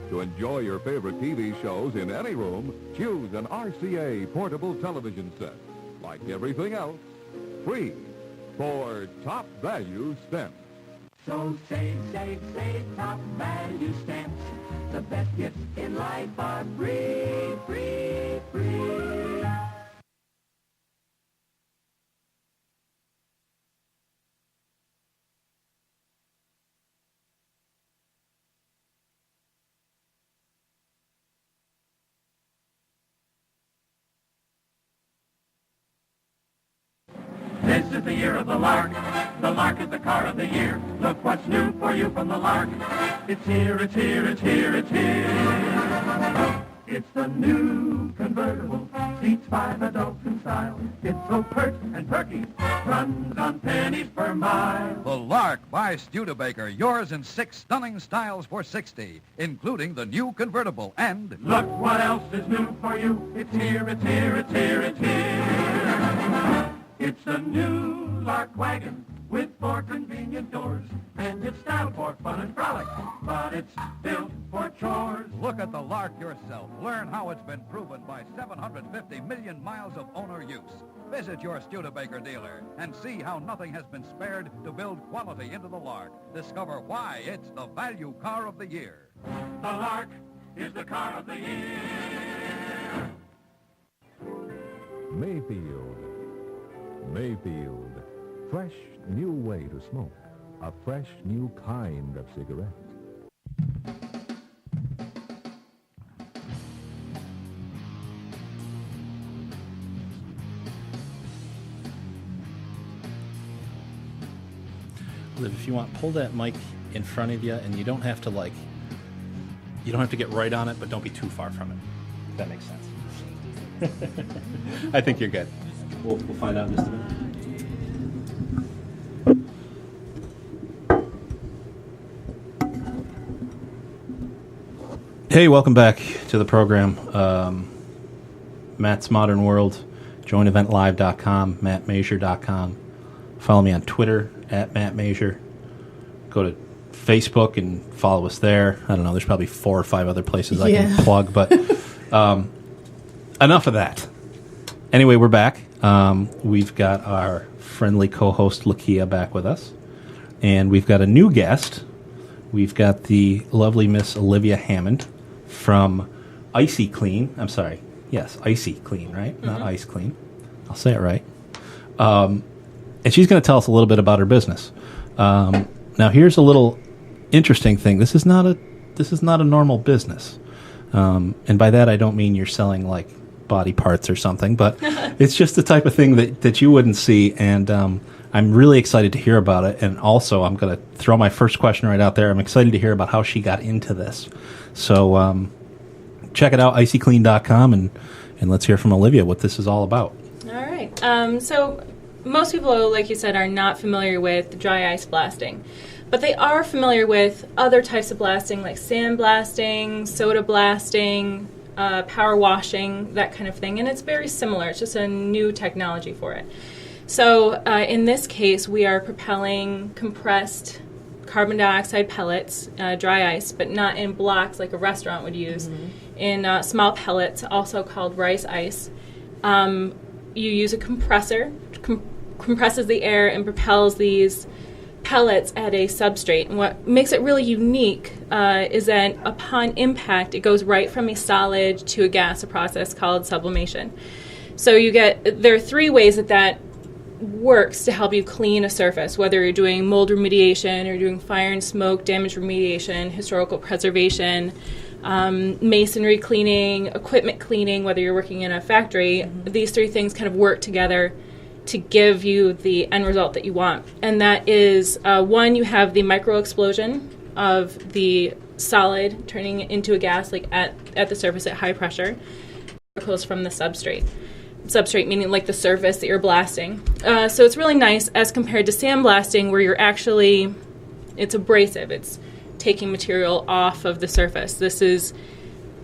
To enjoy your favorite TV shows in any room, choose an RCA portable television set. Like everything else, free for top value stamps. So save, save, save top value stamps. The best gifts in life are free, free, free. This is the year of the lark. The lark is the car of the year. Look what's new for you from the lark. It's here, it's here, it's here, it's here. It's the new convertible. Seats 5 adults in style. It's so pert and perky. Runs on pennies per mile. The Lark by Studebaker. Yours in 6 stunning styles for $60, including the new convertible and... Look what else is new for you. It's here, it's here, it's here, it's here. It's a new Lark wagon with 4 convenient doors. And it's styled for fun and frolic, but it's built for chores. Look at the Lark yourself. Learn how it's been proven by 750 million miles of owner use. Visit your Studebaker dealer and see how nothing has been spared to build quality into the Lark. Discover why it's the value car of the year. The Lark is the car of the year. Mayfield. Fresh new way to smoke. A fresh new kind of cigarette. Liv, if you want, pull that mic in front of you, and you don't have to you don't have to get right on it, but don't be too far from it. If that makes sense. I think you're good. We'll find out in just a minute. Hey, welcome back to the program. Matt's Modern World, JoinEventLive.com, MattMazur.com. Follow me on Twitter, @MattMazur. Go to Facebook and follow us there. I don't know, there's probably 4 or 5 other places I can plug, but enough of that. Anyway, we're back. We've got our friendly co-host, Lakia, back with us. And we've got a new guest. We've got the lovely Miss Olivia Hammond from Icy Clean. I'm sorry. Yes, Icy Clean, right? Mm-hmm. Not Ice Clean. I'll say it right. And she's going to tell us a little bit about her business. Now, here's a little interesting thing. This is not a normal business. And by that, I don't mean you're selling, like, body parts or something, but it's just the type of thing that you wouldn't see. And I'm really excited to hear about it. And also, I'm going to throw my first question right out there. I'm excited to hear about how she got into this. So check it out, icyclean.com, and let's hear from Olivia what this is all about. All right. So most people, like you said, are not familiar with dry ice blasting. But they are familiar with other types of blasting, like sand blasting, soda blasting, power washing, that kind of thing. And it's very similar. It's just a new technology for it. So in this case, we are propelling compressed carbon dioxide pellets, dry ice, but not in blocks like a restaurant would use, in small pellets, also called rice ice. You use a compressor, compresses the air and propels these pellets at a substrate. And what makes it really unique is that upon impact, it goes right from a solid to a gas, a process called sublimation. So there are 3 ways that works to help you clean a surface, whether you're doing mold remediation or doing fire and smoke damage remediation, historical preservation, masonry cleaning, equipment cleaning, whether you're working in a factory. These 3 things kind of work together to give you the end result that you want. And that is, 1, you have the micro explosion, of the solid turning it into a gas, like at the surface at high pressure, particles from the substrate. Substrate meaning like the surface that you're blasting. So it's really nice as compared to sandblasting, where you're actually, it's abrasive. It's taking material off of the surface. This is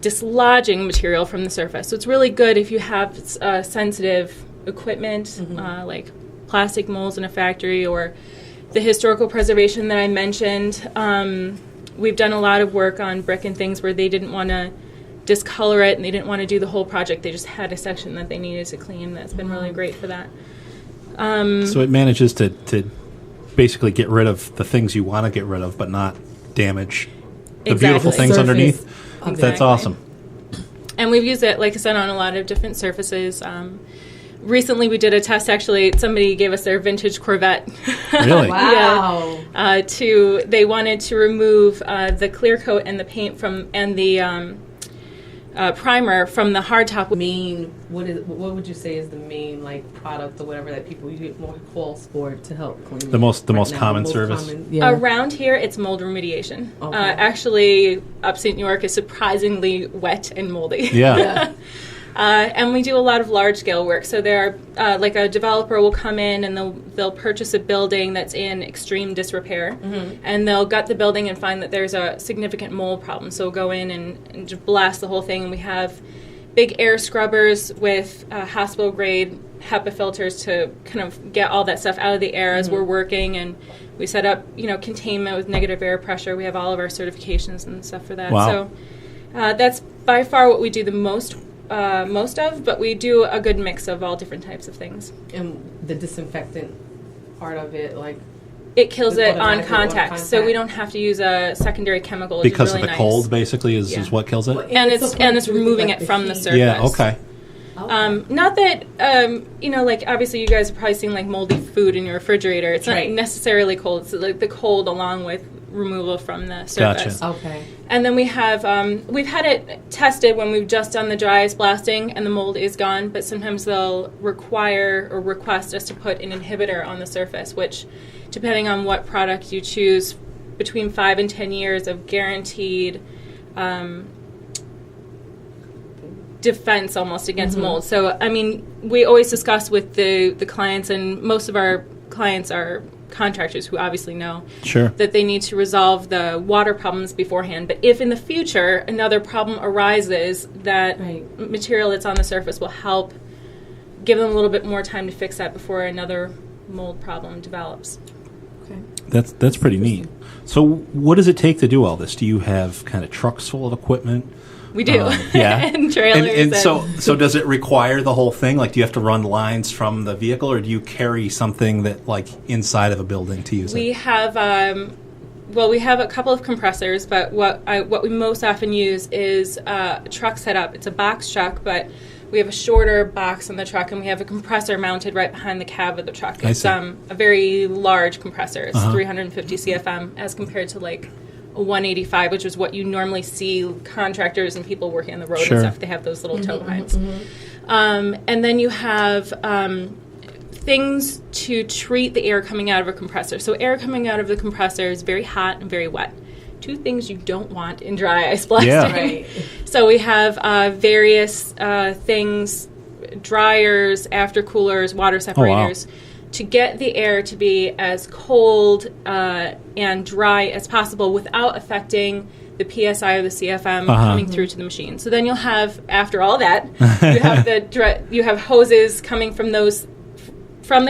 dislodging material from the surface. So it's really good if you have sensitive equipment, like plastic molds in a factory, or the historical preservation that I mentioned. We've done a lot of work on brick and things where they didn't want to discolor it and they didn't want to do the whole project. They just had a section that they needed to clean. That's been really great for that. So it manages to basically get rid of the things you want to get rid of, but not damage the beautiful things underneath. Exactly. That's awesome. And we've used it, like I said, on a lot of different surfaces. Recently, we did a test. Actually, somebody gave us their vintage Corvette. Really? Wow. Yeah. They wanted to remove the clear coat and the paint from and the primer from the hardtop. What would you say is the main like product or whatever that people more calls for to help clean? The most common service. Around here, it's mold remediation. Okay. Actually, upstate New York is surprisingly wet and moldy. Yeah. And we do a lot of large-scale work. So there are, like a developer will come in and they'll purchase a building that's in extreme disrepair, and they'll gut the building and find that there's a significant mold problem. So we'll go in and just blast the whole thing. And we have big air scrubbers with hospital-grade HEPA filters to kind of get all that stuff out of the air as we're working. And we set up, containment with negative air pressure. We have all of our certifications and stuff for that. Wow. So that's by far what we do the most of, but we do a good mix of all different types of things. And the disinfectant part of it, like it kills it on contact, so we don't have to use a secondary chemical. Because really of the nice. Cold, basically, is what kills it. And it's removing it from the surface. Yeah. Okay. Not that like obviously you guys are probably seeing like moldy food in your refrigerator. It's not necessarily cold. It's like the cold along with removal from the surface. Gotcha. Okay. And then we have we've had it tested when we've just done the dry ice blasting and the mold is gone, but sometimes they'll require or request us to put an inhibitor on the surface, which, depending on what product you choose, between 5 and 10 years of guaranteed defense almost against mold. So, I mean, we always discuss with the clients, and most of our clients are contractors who obviously know that they need to resolve the water problems beforehand. But if in the future another problem arises, that material that's on the surface will help give them a little bit more time to fix that before another mold problem develops. Okay. That's pretty neat. So what does it take to do all this? Do you have kind of trucks full of equipment? We do. And trailers. And so does it require the whole thing? Like, do you have to run lines from the vehicle, or do you carry something that, like, inside of a building to use we it? Have, we have a couple of compressors, but what we most often use is a truck setup. It's a box truck, but we have a shorter box on the truck, and we have a compressor mounted right behind the cab of the truck. It's a very large compressor. It's 350 CFM as compared to, like, a 185, which is what you normally see contractors and people working on the road and stuff. They have those little tow behinds. And then you have things to treat the air coming out of a compressor. So air coming out of the compressor is very hot and very wet. Two things you don't want in dry ice blasting. Yeah. Right. So we have various things, dryers, aftercoolers, water separators, to get the air to be as cold and dry as possible without affecting the PSI or the CFM coming through to the machine. So then you'll have, after all that, you have hoses coming from the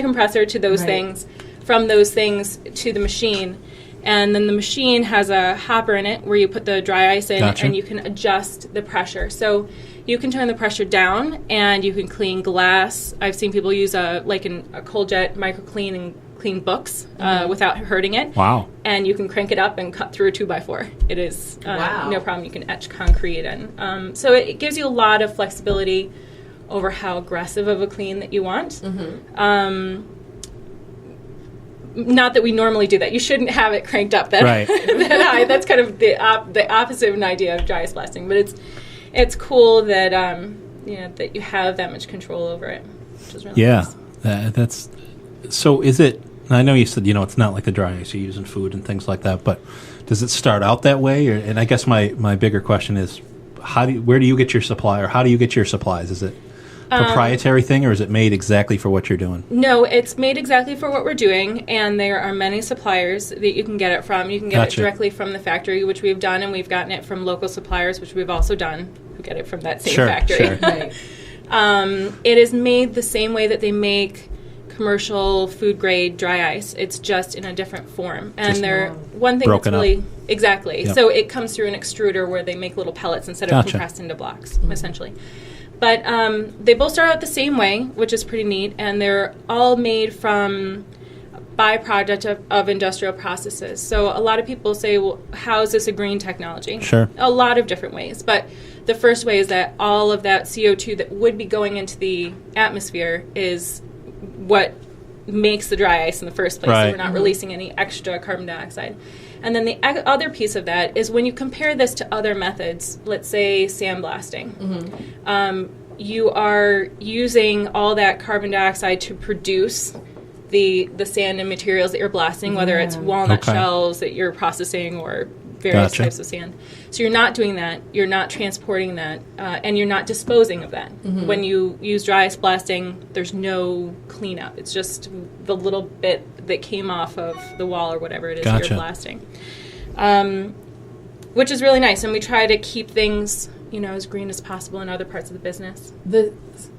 compressor to those things, from those things to the machine. And then the machine has a hopper in it where you put the dry ice in, and you can adjust the pressure. So you can turn the pressure down, and you can clean glass. I've seen people use a cold jet micro clean and clean books without hurting it. Wow. And you can crank it up and cut through a 2x4. It is no problem. You can etch concrete in. So it gives you a lot of flexibility over how aggressive of a clean that you want. Not that we normally do that. You shouldn't have it cranked up that high. That's kind of the opposite of an idea of dry ice blasting. But it's cool that that you have that much control over it, which is really nice. That's so. Is it Now, I know you said, it's not like the dry ice you use in food and things like that, but does it start out that way? And I guess my bigger question is, where do you get your supply, or how do you get your supplies? Is it proprietary thing, or is it made exactly for what you're doing? No, it's made exactly for what we're doing, and there are many suppliers that you can get it from. You can get it directly from the factory, which we've done, and we've gotten it from local suppliers, which we've also done, who get it from that same factory. Sure. Right. It is made the same way that they make commercial food grade dry ice. It's just in a different form. And one thing that's really exactly. Yep. So it comes through an extruder where they make little pellets instead of compressed into blocks, essentially. But they both start out the same way, which is pretty neat, and they're all made from byproduct of industrial processes. So a lot of people say, well, how is this a green technology? Sure. A lot of different ways. But the first way is that all of that CO2 that would be going into the atmosphere is what makes the dry ice in the first place. Right. So we're not releasing any extra carbon dioxide. And then the other piece of that is when you compare this to other methods, let's say sandblasting, you are using all that carbon dioxide to produce the sand and materials that you're blasting, whether it's walnut shells that you're processing or various types of sand. So you're not doing that, you're not transporting that, and you're not disposing of that. When you use dry ice blasting, there's no cleanup. It's just the little bit that came off of the wall or whatever it is that you're blasting. Which is really nice, and we try to keep things, as green as possible in other parts of the business.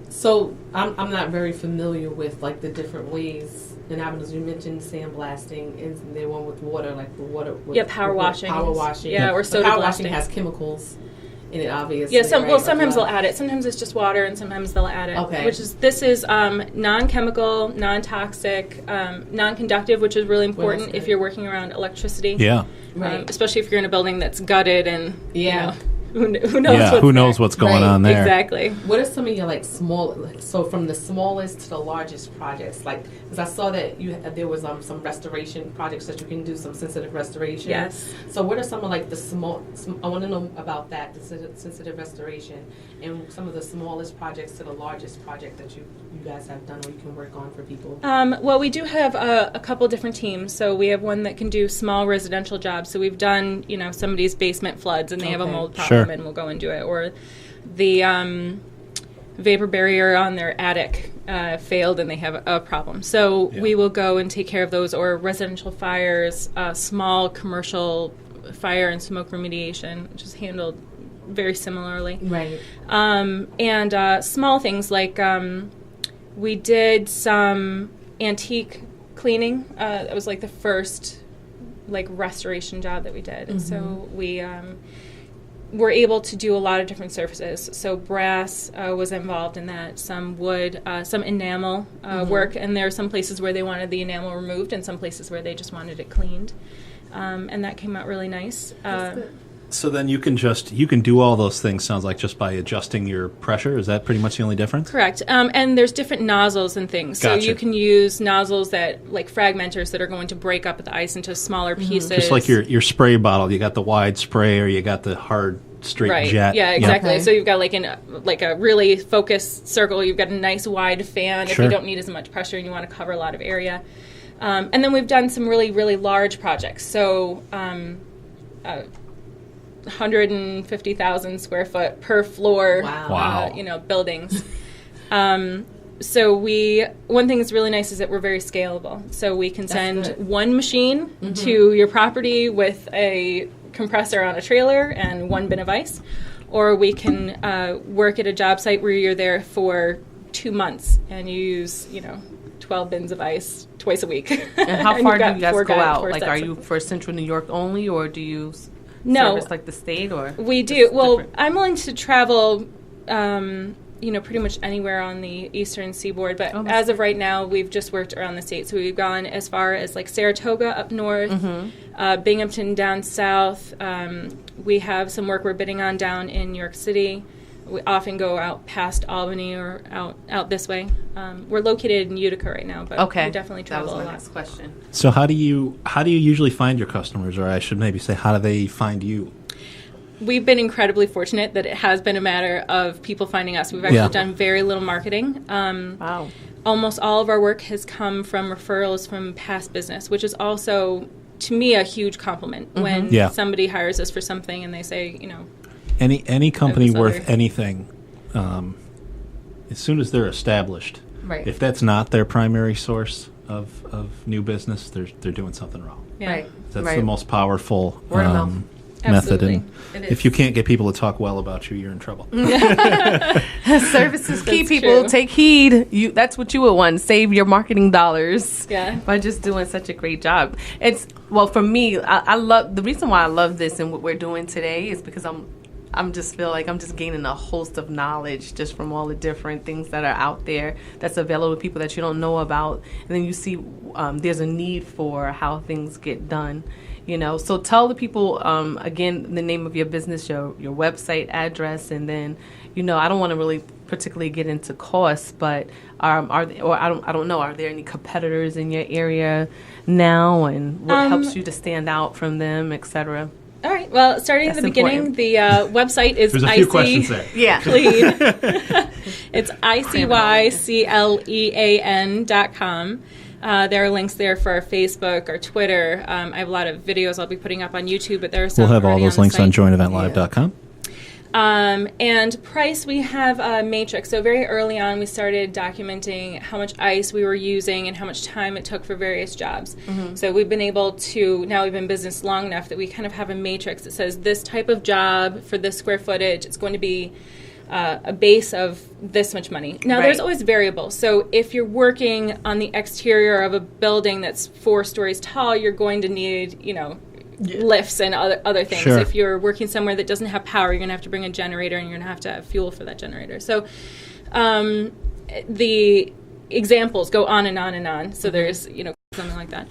So I'm not very familiar with like the different ways. And as you mentioned, sandblasting is the one with water, like the water. Power washing. Power washing. Yeah, or soda power blasting. washing has chemicals in it, obviously. Yeah, sometimes they'll add it. Sometimes it's just water, and sometimes they'll add it. Okay. This is non-chemical, non-toxic, non-conductive, which is really important if you're working around electricity. Yeah. Right. Especially if you're in a building that's gutted and who knows who knows what's going on there. Exactly. What are some of your so from the smallest to the largest projects, because I saw that there was some restoration projects that you can do, some sensitive restoration. Yes. So what are some of the small, I want to know about that, the sensitive restoration, and some of the smallest projects to the largest project that you guys have done or you can work on for people? Well, we do have a couple different teams. So we have one that can do small residential jobs. So we've done, somebody's basement floods and they have a mold problem and we'll go and do it. Or the vapor barrier on their attic failed and they have a problem. So we will go and take care of those, or residential fires, small commercial fire and smoke remediation, which is handled very similarly. Right. And small things like we did some antique cleaning. That was the first restoration job that we did. And so we were able to do a lot of different surfaces. So brass was involved in that, some wood, some enamel work, and there are some places where they wanted the enamel removed and some places where they just wanted it cleaned. And that came out really nice. So then you can do all those things, sounds like, just by adjusting your pressure. Is that pretty much the only difference? Correct. And there's different nozzles and things. Gotcha. So you can use nozzles that, fragmenters that are going to break up the ice into smaller pieces. Just like your spray bottle. You got the wide spray or you got the hard, straight jet. Yeah, exactly. Okay. So you've got a really focused circle. You've got a nice wide fan if you don't need as much pressure and you want to cover a lot of area. And then we've done some really, really large projects. So 150,000 square foot per floor, buildings. So one thing that's really nice is that we're very scalable. So we can send one machine to your property with a compressor on a trailer and one bin of ice, or we can work at a job site where you're there for 2 months and you use 12 bins of ice twice a week. And how far do you guys go out? Are you for Central New York only, or do you service the state? Or we do. Well, I'm willing to travel pretty much anywhere on the eastern seaboard, but as of right now we've just worked around the state. So we've gone as far as Saratoga up north, Binghamton down south. We have some work we're bidding on down in New York City. We often go out past Albany or out this way. We're located in Utica right now, but we definitely travel a lot. That was my next question. So how do you usually find your customers, or I should maybe say, how do they find you? we've been incredibly fortunate that it has been a matter of people finding us. We've actually done very little marketing. Wow. Almost all of our work has come from referrals from past business, which is also, to me, a huge compliment when somebody hires us for something and they say, any company worth anything, as soon as they're established, if that's not their primary source of new business, they're doing something wrong. Yeah. Right. That's the most powerful method. And if you can't get people to talk well about you, you're in trouble. Service is key, people. True. Take heed. That's what you would want. Save your marketing dollars by just doing such a great job. For me, I love the reason why I love this and what we're doing today is because I'm just feel like I'm just gaining a host of knowledge just from all the different things that are out there that's available to people that you don't know about. And then you see there's a need for how things get done. So tell the people, again, the name of your business, your website address, and then, I don't want to really particularly get into costs, but I don't know, are there any competitors in your area now, and what helps you to stand out from them, et cetera? All right. Well, starting at the beginning, the website is There's a few questions there. It's icyclean.com. There are links there for our Facebook, our Twitter. I have a lot of videos I'll be putting up on YouTube, but there are some. We'll have all those links on JoinEventLive.com. And price, we have a matrix. So very early on, we started documenting how much ice we were using and how much time it took for various jobs. So we've been able to, now we've been in business long enough that we kind of have a matrix that says this type of job for this square footage, it's going to be a base of this much money. Now, there's always variables. So if you're working on the exterior of a building that's 4 stories tall, you're going to need, lifts and other things. Sure. If you're working somewhere that doesn't have power, you're going to have to bring a generator, and you're going to have fuel for that generator. So the examples go on and on and on. So there's, something like that.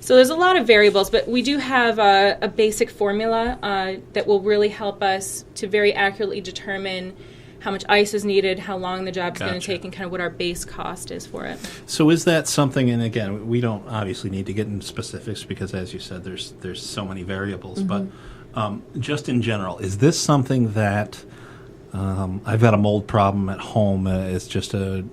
So there's a lot of variables, but we do have a basic formula that will really help us to very accurately determine how much ice is needed, how long the job's going to take, and kind of what our base cost is for it. So is that something, and again, we don't obviously need to get into specifics because, as you said, there's so many variables, but just in general, is this something that I've got a mold problem at home as just a,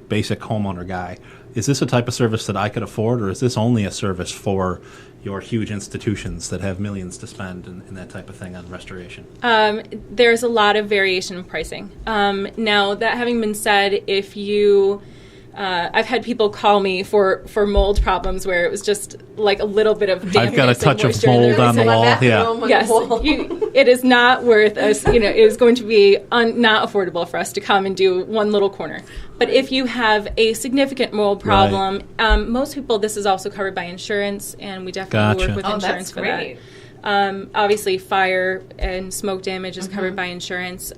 basic homeowner guy. Is this a type of service that I could afford, or is this only a service for your huge institutions that have millions to spend and that type of thing on restoration? There's a lot of variation in pricing. Now, that having been said, if you... I've had people call me for mold problems where it was just like a little bit of dampness. I've got a touch of mold on the wall. Yes, it is not worth us. It is going to be not affordable for us to come and do one little corner. But if you have a significant mold problem, most people, this is also covered by insurance, and we definitely work with insurance for that. Obviously, fire and smoke damage is covered by insurance.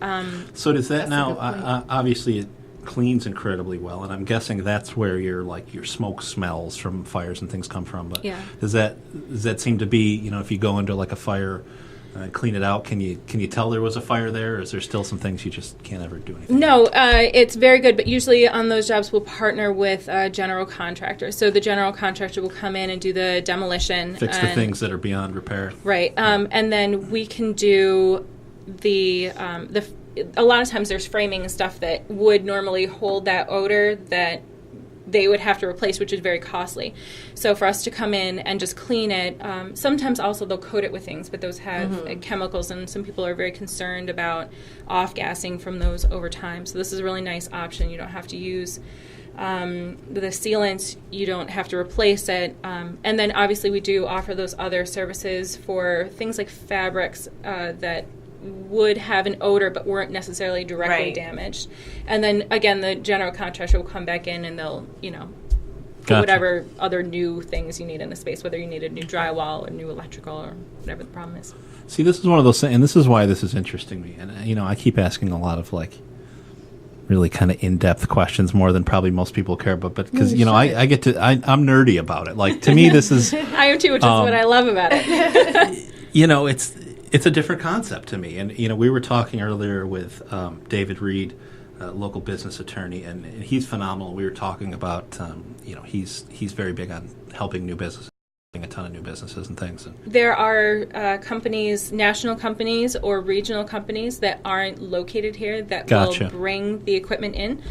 So does that now? Obviously, it cleans incredibly well, and I'm guessing that's where your smoke smells from fires and things come from. But does that seem to be, if you go into like a fire and clean it out, can you tell there was a fire there, or is there still some things you just can't ever do anything? No, it's very good, but usually on those jobs we'll partner with a general contractor. So the general contractor will come in and do the demolition, fix the things that are beyond repair. Right, and then we can do a lot of times there's framing and stuff that would normally hold that odor that they would have to replace, which is very costly. So for us to come in and just clean it, sometimes also they'll coat it with things, but those have chemicals, and some people are very concerned about off-gassing from those over time. So this is a really nice option. You don't have to use the sealants, you don't have to replace it. And then obviously we do offer those other services for things like fabrics that would have an odor but weren't necessarily directly damaged. And then again, the general contractor will come back in and they'll, put whatever other new things you need in the space, whether you need a new drywall or new electrical or whatever the problem is. See, this is one of those things, and this is why this is interesting me. And I keep asking a lot of really kind of in-depth questions, more than probably most people care about, but because I get to I'm nerdy about it. Like, to me, this is I am too, which is what I love about it. It's a different concept to me. And, we were talking earlier with David Reed, local business attorney, and he's phenomenal. We were talking about, he's very big on helping new businesses. a ton of new businesses and things. There are companies, national companies or regional companies that aren't located here that Gotcha. will bring the equipment in.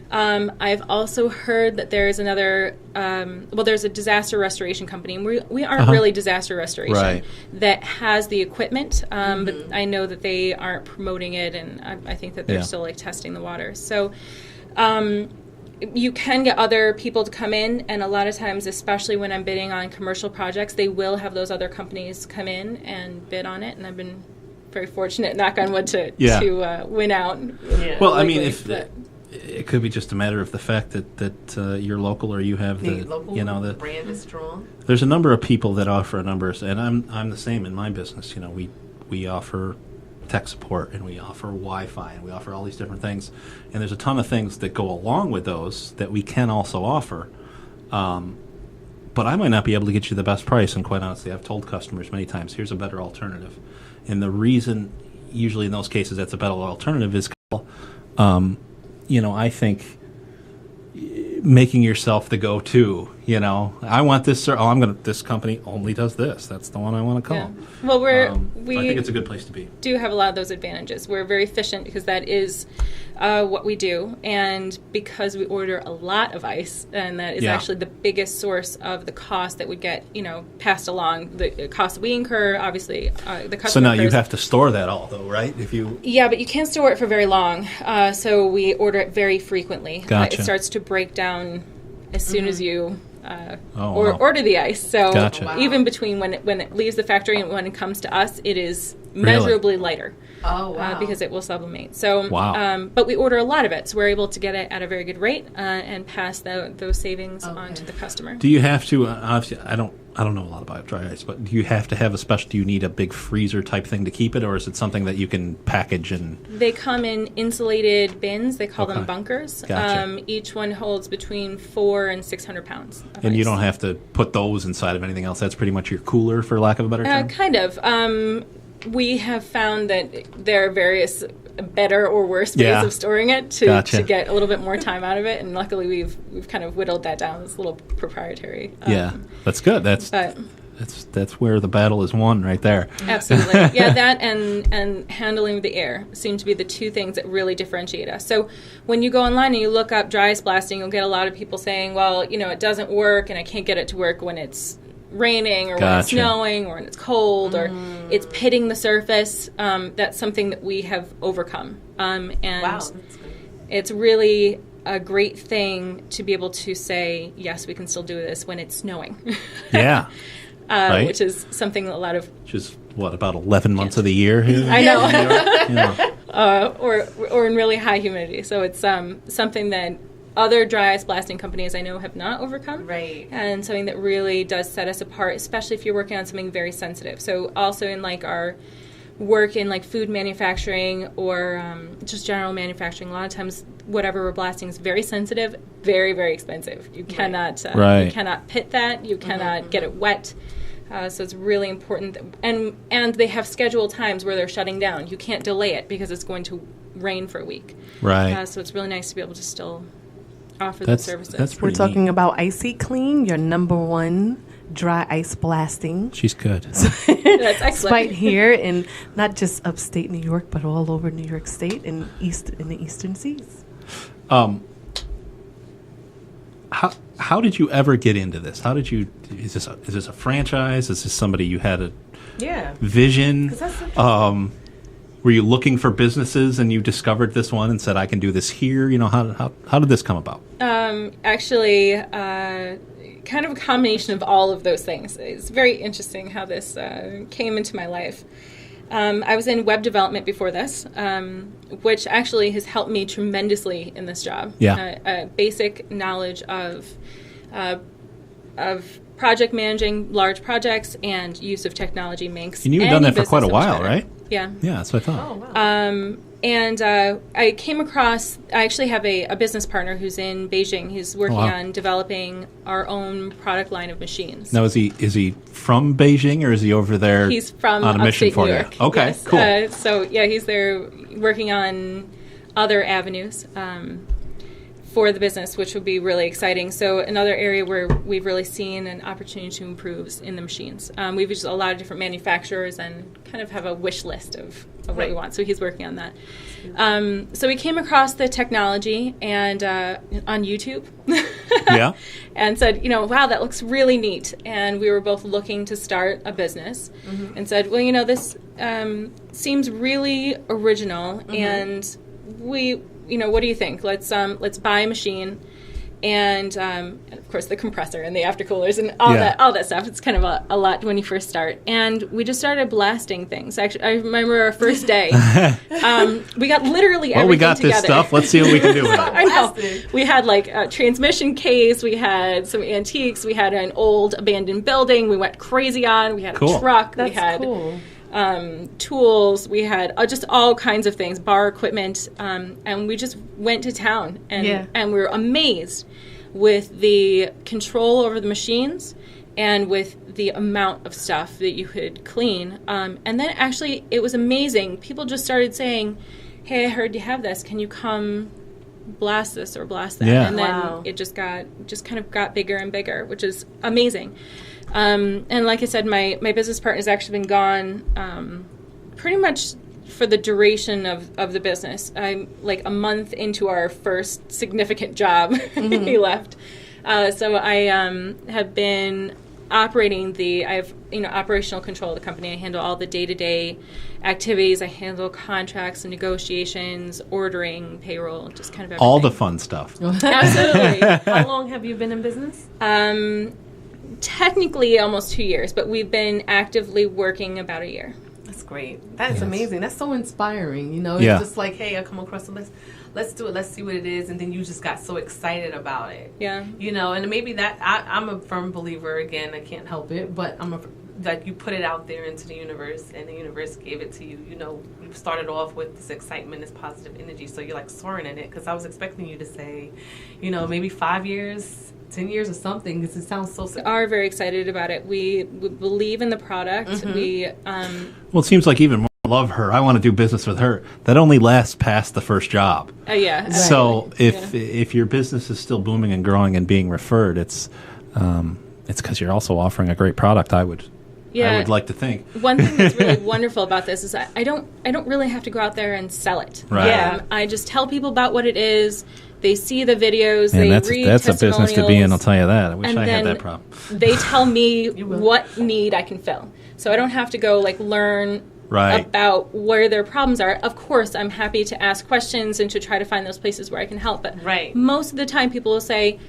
I've also heard that there's another, there's a disaster restoration company. And we aren't really disaster restoration Right. that has the equipment, but I know that they aren't promoting it, and I think that they're still like testing the water. So you can get other people to come in, and a lot of times, especially when I'm bidding on commercial projects, they will have those other companies come in and bid on it, and I've been very fortunate, knock on wood, to win out. Well, I mean, it could be just a matter of the fact that you're local, or you have the brand is strong. There's a number of people that offer numbers, and I'm the same in my business. We offer tech support, and we offer Wi-Fi, and we offer all these different things, and there's a ton of things that go along with those that we can also offer. But I might not be able to get you the best price, and quite honestly, I've told customers many times, here's a better alternative. And the reason, usually in those cases, that's a better alternative is, I think making yourself the go-to. I want this. This company only does this. That's the one I want to call. Yeah. Well, I think it's a good place to be. Do have a lot of those advantages. We're very efficient because that is what we do, and because we order a lot of ice, and that is actually the biggest source of the cost that would get passed along. The cost that we incur, obviously, the customer. So now you incurs. have to store that all, though, right? Yeah, but you can't store it for very long. So we order it very frequently. Gotcha. It starts to break down as soon as you wow. order the ice. So Gotcha. even between when it leaves the factory and when it comes to us, it is measurably lighter. Oh, wow. Because it will sublimate. So, wow. But we order a lot of it, so we're able to get it at a very good rate and pass those savings on to the customer. Do you have to? Obviously, I don't know a lot about dry ice, but do you have to have a special? Do you need a big freezer type thing to keep it, or is it something that you can package and? They come in insulated bins. They call them bunkers. Gotcha. Each one holds between 400 and 600 pounds. And you don't have to put those inside of anything else. That's pretty much your cooler, for lack of a better term. Kind of. We have found that there are various better or worse ways of storing it to get a little bit more time out of it, and luckily we've kind of whittled that down. It's a little proprietary. That's good. That's where the battle is won, right there. Absolutely. Yeah, that and handling the air seem to be the two things that really differentiate us. So when you go online and you look up dry ice blasting, you'll get a lot of people saying, well, it doesn't work, and I can't get it to work when it's raining or when it's snowing or when it's cold or it's pitting the surface. That's something that we have overcome. And it's really a great thing to be able to say, yes, we can still do this when it's snowing. Yeah. Right. Which is something a lot of... Which is, about 11 months of the year here? I know. Or in really high humidity. So it's something that other dry ice blasting companies I know have not overcome. Right. And something that really does set us apart, especially if you're working on something very sensitive. So also in our work in food manufacturing or just general manufacturing, a lot of times whatever we're blasting is very sensitive, very, very expensive. You cannot you cannot pit that. You cannot get it wet. So it's really important. And they have scheduled times where they're shutting down. You can't delay it because it's going to rain for a week. Right. So it's really nice to be able to still offer those services. We're talking about Icy Clean, your #1 dry ice blasting. She's good. That's excellent. Right here in not just upstate New York, but all over New York State and in the Eastern Seas. How did you ever get into this? Is this a franchise? Is this somebody you had a vision? Were you looking for businesses and you discovered this one and said, I can do this here? How did this come about? Actually, kind of a combination of all of those things. It's very interesting how this came into my life. I was in web development before this, which actually has helped me tremendously in this job. Yeah. Basic knowledge of project managing large projects and use of technology makes. And you've done that for quite a while, right? Yeah. Yeah, that's what I thought. Oh, wow. And I came across, I actually have a business partner who's in Beijing. He's working on developing our own product line of machines. Now, is he from Beijing or is he over there? He's from on a mission for New you? York. Okay, yes. cool. He's there working on other avenues. for the business, which would be really exciting. So another area where we've really seen an opportunity to improve is in the machines. We've used a lot of different manufacturers and kind of have a wish list of what we want. So he's working on that. So we came across the technology and on YouTube. Yeah. And said, wow, that looks really neat. And we were both looking to start a business and said, well, this seems really original, and we, what do you think? Let's buy a machine, and of course the compressor and the aftercoolers and all that stuff. It's kind of a lot when you first start. And we just started blasting things. Actually, I remember our first day. We got literally everything we got together. this stuff. Let's see what we can do with it. I know. We had like a transmission case. We had some antiques. We had an old abandoned building. We went crazy on. We had a truck. That's we had cool. Tools. We had just all kinds of things, bar equipment, and we just went to town, and we were amazed with the control over the machines and with the amount of stuff that you could clean. And then actually it was amazing. People just started saying, hey, I heard you have this. Can you come blast this or blast that? Yeah. And then it just kind of got bigger and bigger, which is amazing. And like I said, my business partner has actually been gone pretty much for the duration of the business. I'm like a month into our first significant job. He left. So I have been operating I have operational control of the company. I handle all the day-to-day activities. I handle contracts and negotiations, ordering, payroll, just kind of everything. All the fun stuff. Absolutely. How long have you been in business? Technically almost 2 years, but we've been actively working about a year. That's great. That's amazing. That's so inspiring. It's just like, hey, I come across let's do it. Let's see what it is. And then you just got so excited about it. Yeah. And maybe that I'm a firm believer. Again, I can't help it, but like you put it out there into the universe, and the universe gave it to you. You started off with this excitement, this positive energy, so you're like soaring in it. Because I was expecting you to say, maybe 5 years, 10 years or something, because it sounds so We are very excited about it. We believe in the product. We Well, it seems like even more love her. I want to do business with her. That only lasts past the first job. Yeah. Right. So if your business is still booming and growing and being referred, it's because you're also offering a great product. I would like to think. One thing that's really wonderful about this is I don't really have to go out there and sell it. Right. I just tell people about what it is. They see the videos. And they read that's a business to be in, I'll tell you that. I wish and I had then that problem. They tell me what need I can fill. So I don't have to go learn about where their problems are. Of course, I'm happy to ask questions and to try to find those places where I can help. But most of the time people will say,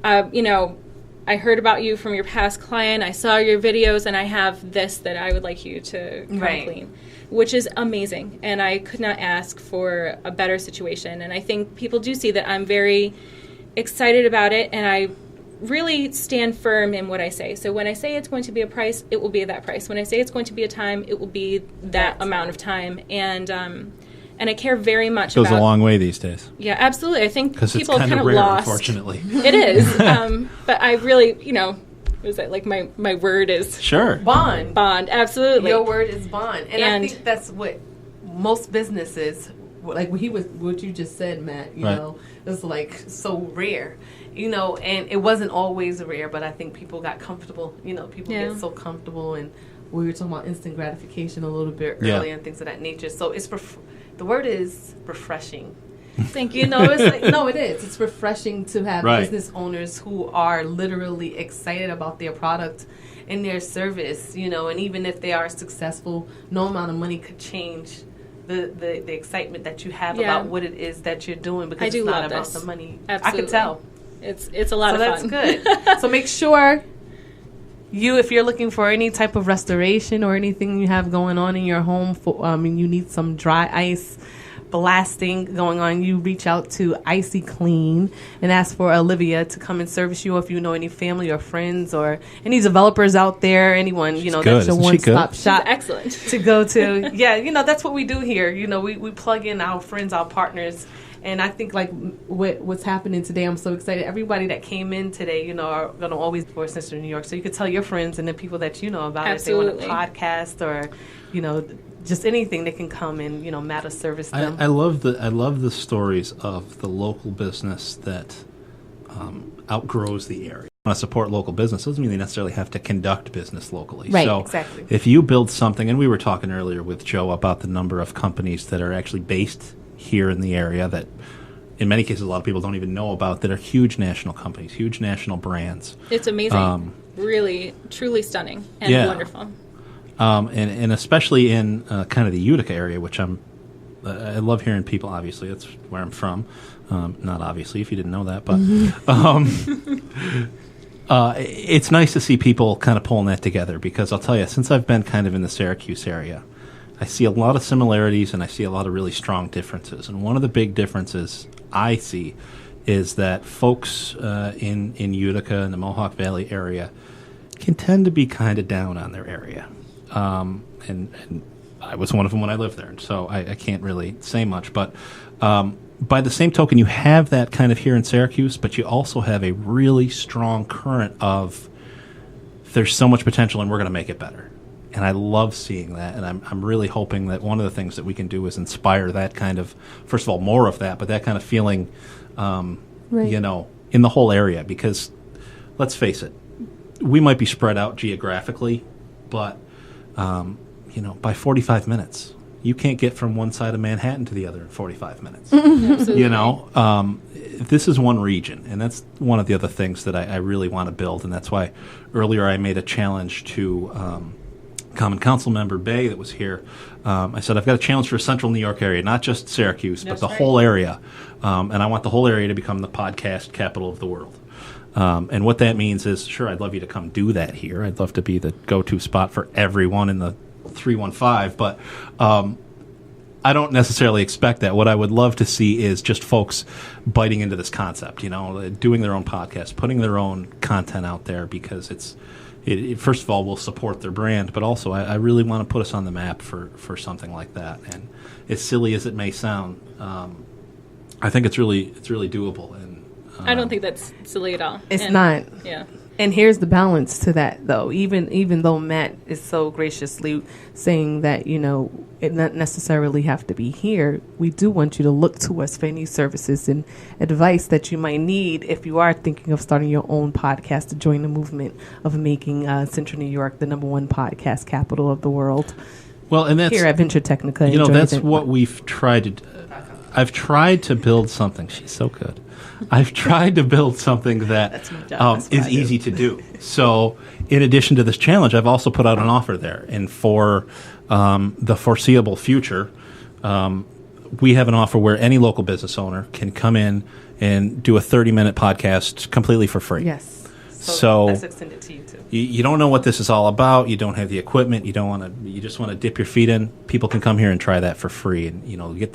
I heard about you from your past client. I saw your videos, and I have this that I would like you to come clean, which is amazing. And I could not ask for a better situation. And I think people do see that I'm very excited about it, and I really stand firm in what I say. So when I say it's going to be a price, it will be that price. When I say it's going to be a time, it will be that amount of time. And I care very much about... It goes a long way these days. Yeah, absolutely. I think people kind of rare, lost. Unfortunately. It is. But I really, what is that? Like my word is... Sure. Bond. Bond, absolutely. Your word is bond. And I think that's what most businesses, like what you just said, Matt, you know, it's like so rare. And it wasn't always rare, but I think people got comfortable. People get so comfortable, and we were talking about instant gratification a little bit earlier and things of that nature. So the word is refreshing. Thank you. It is. It's refreshing to have business owners who are literally excited about their product and their service, and even if they are successful, no amount of money could change the excitement that you have about what it is that you're doing, because it's not about the money. Absolutely. I can tell. It's a lot of fun. So that's good. So make sure if you're looking for any type of restoration or anything you have going on in your home, you need some dry ice blasting going on, you reach out to Icy Clean and ask for Olivia to come and service you. If you know any family or friends or any developers out there, anyone, that's your one-stop shop. She's excellent to go to. Yeah, that's what we do here. We plug in our friends, our partners, And I think like what's happening today, I'm so excited. Everybody that came in today, are going to always be for Central New York. So you could tell your friends and the people that you know about Absolutely. if they want a podcast or, just anything, they can come and Matt will service them. I love the stories of the local business that outgrows the area. Want to support local business doesn't mean they necessarily have to conduct business locally. Right, so exactly. If you build something, and we were talking earlier with Joe about the number of companies that are actually based here in the area that in many cases a lot of people don't even know about, that are huge national companies, huge national brands. It's amazing. Really, truly stunning and wonderful. And especially in kind of the Utica area, which I love hearing people, obviously, that's where I'm from. Not obviously, if you didn't know that, but it's nice to see people kind of pulling that together, because I'll tell you, since I've been kind of in the Syracuse area, I see a lot of similarities and I see a lot of really strong differences. And one of the big differences I see is that folks in Utica and the Mohawk Valley area can tend to be kind of down on their area. And I was one of them when I lived there, so I can't really say much. But by the same token, you have that kind of here in Syracuse, but you also have a really strong current of there's so much potential and we're going to make it better. And I love seeing that, and I'm really hoping that one of the things that we can do is inspire that kind of, first of all, more of that, but that kind of feeling, right. In the whole area. Because let's face it, we might be spread out geographically, but by 45 minutes, you can't get from one side of Manhattan to the other in 45 minutes. Absolutely. This is one region, and that's one of the other things that I really want to build, and that's why earlier I made a challenge to Common Council member Bay that was here. I said, I've got a challenge for Central New York area, not just Syracuse, but the whole area. And I want the whole area to become the podcast capital of the world. And what that means is, sure, I'd love you to come do that here. I'd love to be the go-to spot for everyone in the 315, but I don't necessarily expect that. What I would love to see is just folks biting into this concept, doing their own podcast, putting their own content out there, because it first of all will support their brand, but also I really want to put us on the map for something like that. And as silly as it may sound, I think it's really doable. And I don't think that's silly at all. It's not. Yeah. And here's the balance to that, though. Even though Matt is so graciously saying that, it not necessarily have to be here, we do want you to look to us for any services and advice that you might need if you are thinking of starting your own podcast to join the movement of making Central New York the #1 podcast capital of the world. Well, and that's here at Venturetechnica. That's what we've tried to do. I've tried to build something. She's so good. I've tried to build something that is easy to do. So in addition to this challenge, I've also put out an offer there. And for the foreseeable future, we have an offer where any local business owner can come in and do a 30-minute podcast completely for free. Yes. So that's extended to you, too. You don't know what this is all about. You don't have the equipment. You just want to dip your feet in. People can come here and try that for free, and get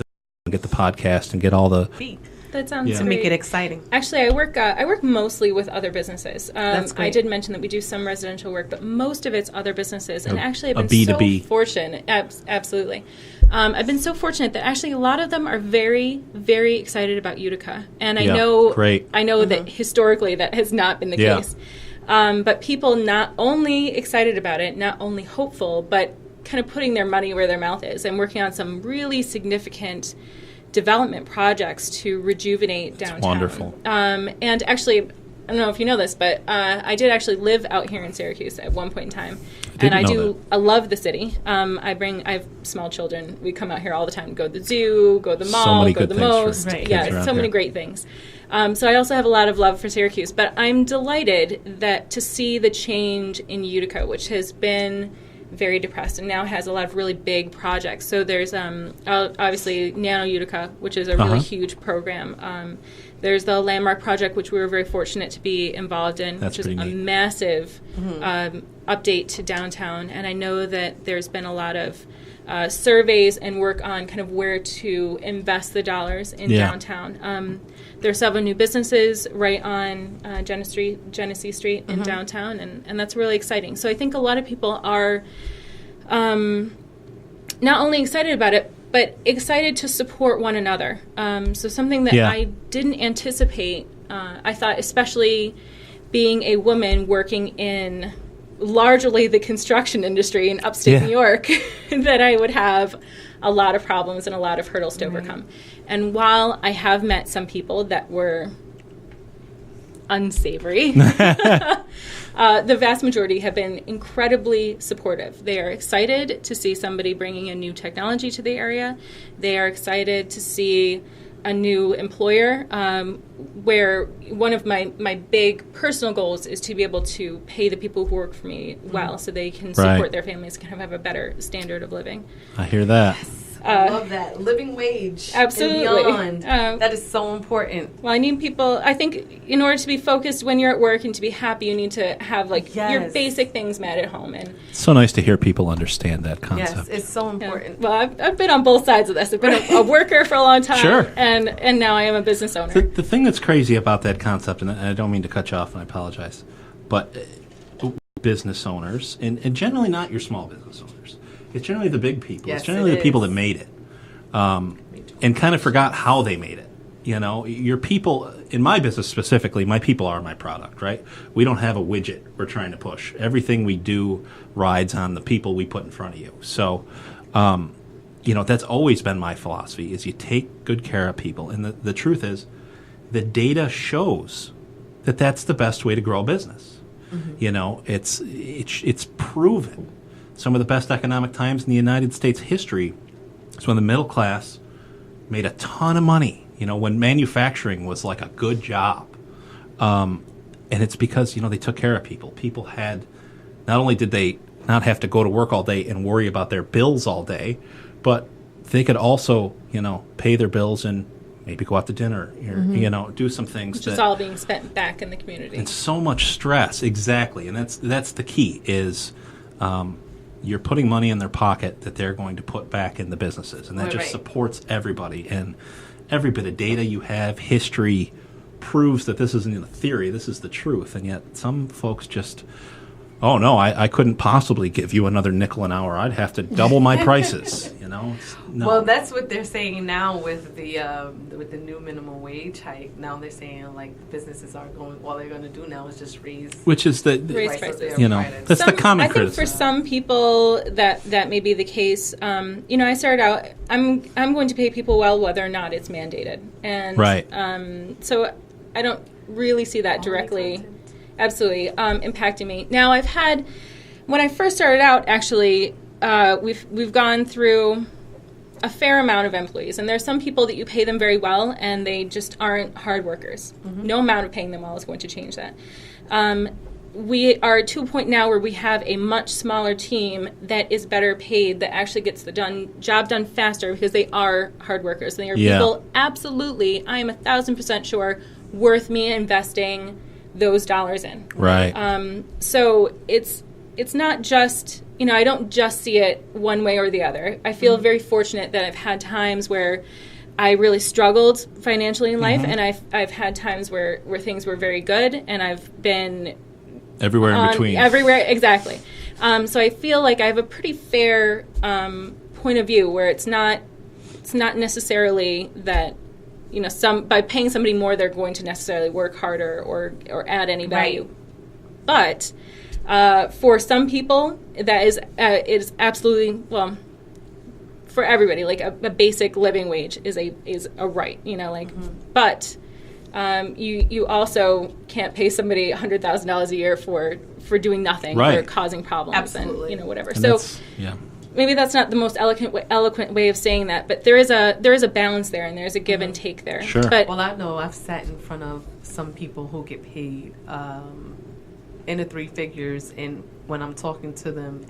the podcast and get all the That sounds to make it exciting. Actually, I work mostly with other businesses. That's great. I did mention that we do some residential work, but most of it's other businesses. And actually, I've a been B2B. so fortunate. Absolutely. I've been so fortunate that actually a lot of them are very, very excited about Utica. And I know that historically that has not been the case. But people not only excited about it, not only hopeful, but kind of putting their money where their mouth is and working on some really significant development projects to rejuvenate downtown. Wonderful. And actually, I don't know if you know this, but I did actually live out here in Syracuse at one point in time. I love the city. I have small children. We come out here all the time, go to the zoo, go to the mall, go to the most. Many great things. So I also have a lot of love for Syracuse. But I'm delighted to see the change in Utica, which has been very depressed and now has a lot of really big projects. So there's obviously Nano Utica, which is a really huge program. There's the Landmark Project, which we were very fortunate to be involved in, which is a massive update to downtown. And I know that there's been a lot of surveys and work on kind of where to invest the dollars in downtown. There are several new businesses right on Genesee Street in downtown, and that's really exciting. So I think a lot of people are not only excited about it, but excited to support one another. So something that I didn't anticipate, I thought, especially being a woman working in largely the construction industry in upstate New York, that I would have a lot of problems and a lot of hurdles to overcome. And while I have met some people that were unsavory, the vast majority have been incredibly supportive. They are excited to see somebody bringing a new technology to the area. They are excited to see a new employer, where one of my big personal goals is to be able to pay the people who work for me well, so they can support their families, can have a better standard of living. I hear that. I love that. Living wage. Absolutely. And beyond. That is so important. Well, I need people, I think in order to be focused when you're at work and to be happy, you need to have your basic things met at home. And it's so nice to hear people understand that concept. Yes, it's so important. Well, I've been on both sides of this. I've been a worker for a long time. Sure. And now I am a business owner. The thing that's crazy about that concept, and I don't mean to cut you off, and I apologize, but business owners, and generally not your small business owners, it's generally the big people. Yes, it's generally the people that made it, and kind of forgot how they made it. You know, your people, in my business specifically, my people are my product, right? We don't have a widget we're trying to push. Everything we do rides on the people we put in front of you. So, you know, that's always been my philosophy, is you take good care of people. And the truth is, the data shows that that's the best way to grow a business. You know, it's proven. Some of the best economic times in the United States history is when the middle class made a ton of money, you know, when manufacturing was like a good job. And it's because, you know, they took care of people. People had, not only did they not have to go to work all day and worry about their bills all day, but they could also, you know, pay their bills and maybe go out to dinner, or, you know, do some things. Which is all being spent back in the community. And so much stress, exactly. And that's the key, is you're putting money in their pocket that they're going to put back in the businesses. And that just supports everybody. And every bit of data you have, history, proves that this isn't a theory, this is the truth. And yet some folks just, oh, no, I couldn't possibly give you another nickel an hour. I'd have to double my prices, you know? No. Well, that's what they're saying now with the new minimum wage hike. Now they're saying, like, businesses are going, all they're going to do now is just raise prices. You know, that's the common criticism. I think for some people that may be the case. You know, I started out, I'm going to pay people well whether or not it's mandated. And so I don't really see that directly impacting me. Now, I've had, when I first started out, actually, we've gone through a fair amount of employees, and there's some people that you pay them very well, and they just aren't hard workers. No amount of paying them well is going to change that. We are to a point now where we have a much smaller team that is better paid, that actually gets the job done faster, because they are hard workers. They are people, absolutely, I am 1,000% sure, worth me investing those dollars in. Right. So it's not just, you know, I don't just see it one way or the other. I feel very fortunate that I've had times where I really struggled financially in life, and I've had times where things were very good, and I've been everywhere in between. Everywhere, exactly. So I feel like I have a pretty fair point of view, where it's not necessarily that, you know, by paying somebody more, they're going to necessarily work harder or add any value. But for some people, that is absolutely, well, for everybody, like a basic living wage is a right, you know, like, but you also can't pay somebody $100,000 a year for doing nothing or causing problems and, you know, whatever. And so maybe that's not the most eloquent way of saying that, but there is a balance there, and there's a give and take there. Sure. But, well, I know I've sat in front of some people who get paid in the three figures, and when I'm talking to them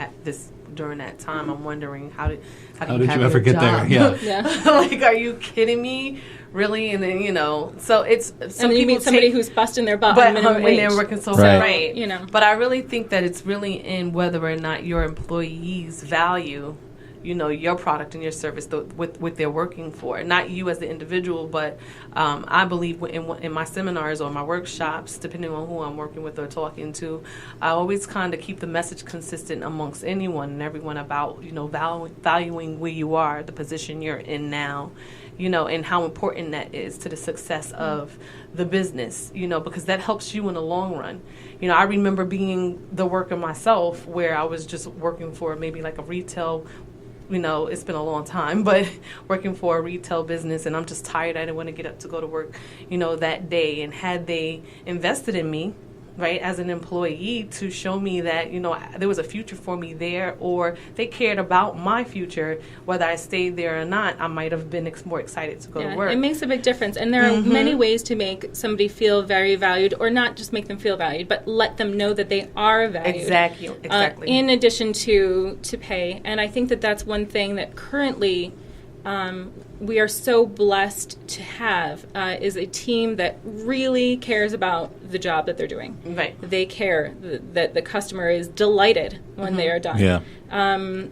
during that time, I'm wondering how did you ever get there? Yeah. Like, are you kidding me? Really? And then, you know, so it's and then you meet somebody who's busting their butt on minimum wage, and they're working so hard, right? You know, but I really think that it's really in whether or not your employees value your product and your service, what they're working for. Not you as the individual, but I believe in my seminars or my workshops, depending on who I'm working with or talking to, I always kind of keep the message consistent amongst anyone and everyone about, valuing where you are, the position you're in now, and how important that is to the success of the business, because that helps you in the long run. I remember being the worker myself where I was just working for maybe like a retail, it's been a long time, but working for a retail business, and I'm just tired. I didn't want to get up to go to work, that day. And had they invested in me, right, as an employee to show me that, there was a future for me there, or they cared about my future, whether I stayed there or not, I might have been more excited to go to work. It makes a big difference. And there are many ways to make somebody feel very valued, or not just make them feel valued, but let them know that they are valued. Exactly. In addition to pay. And I think that that's one thing that currently we are so blessed to have is a team that really cares about the job that they're doing. Right. They care that the customer is delighted when they are done. Yeah.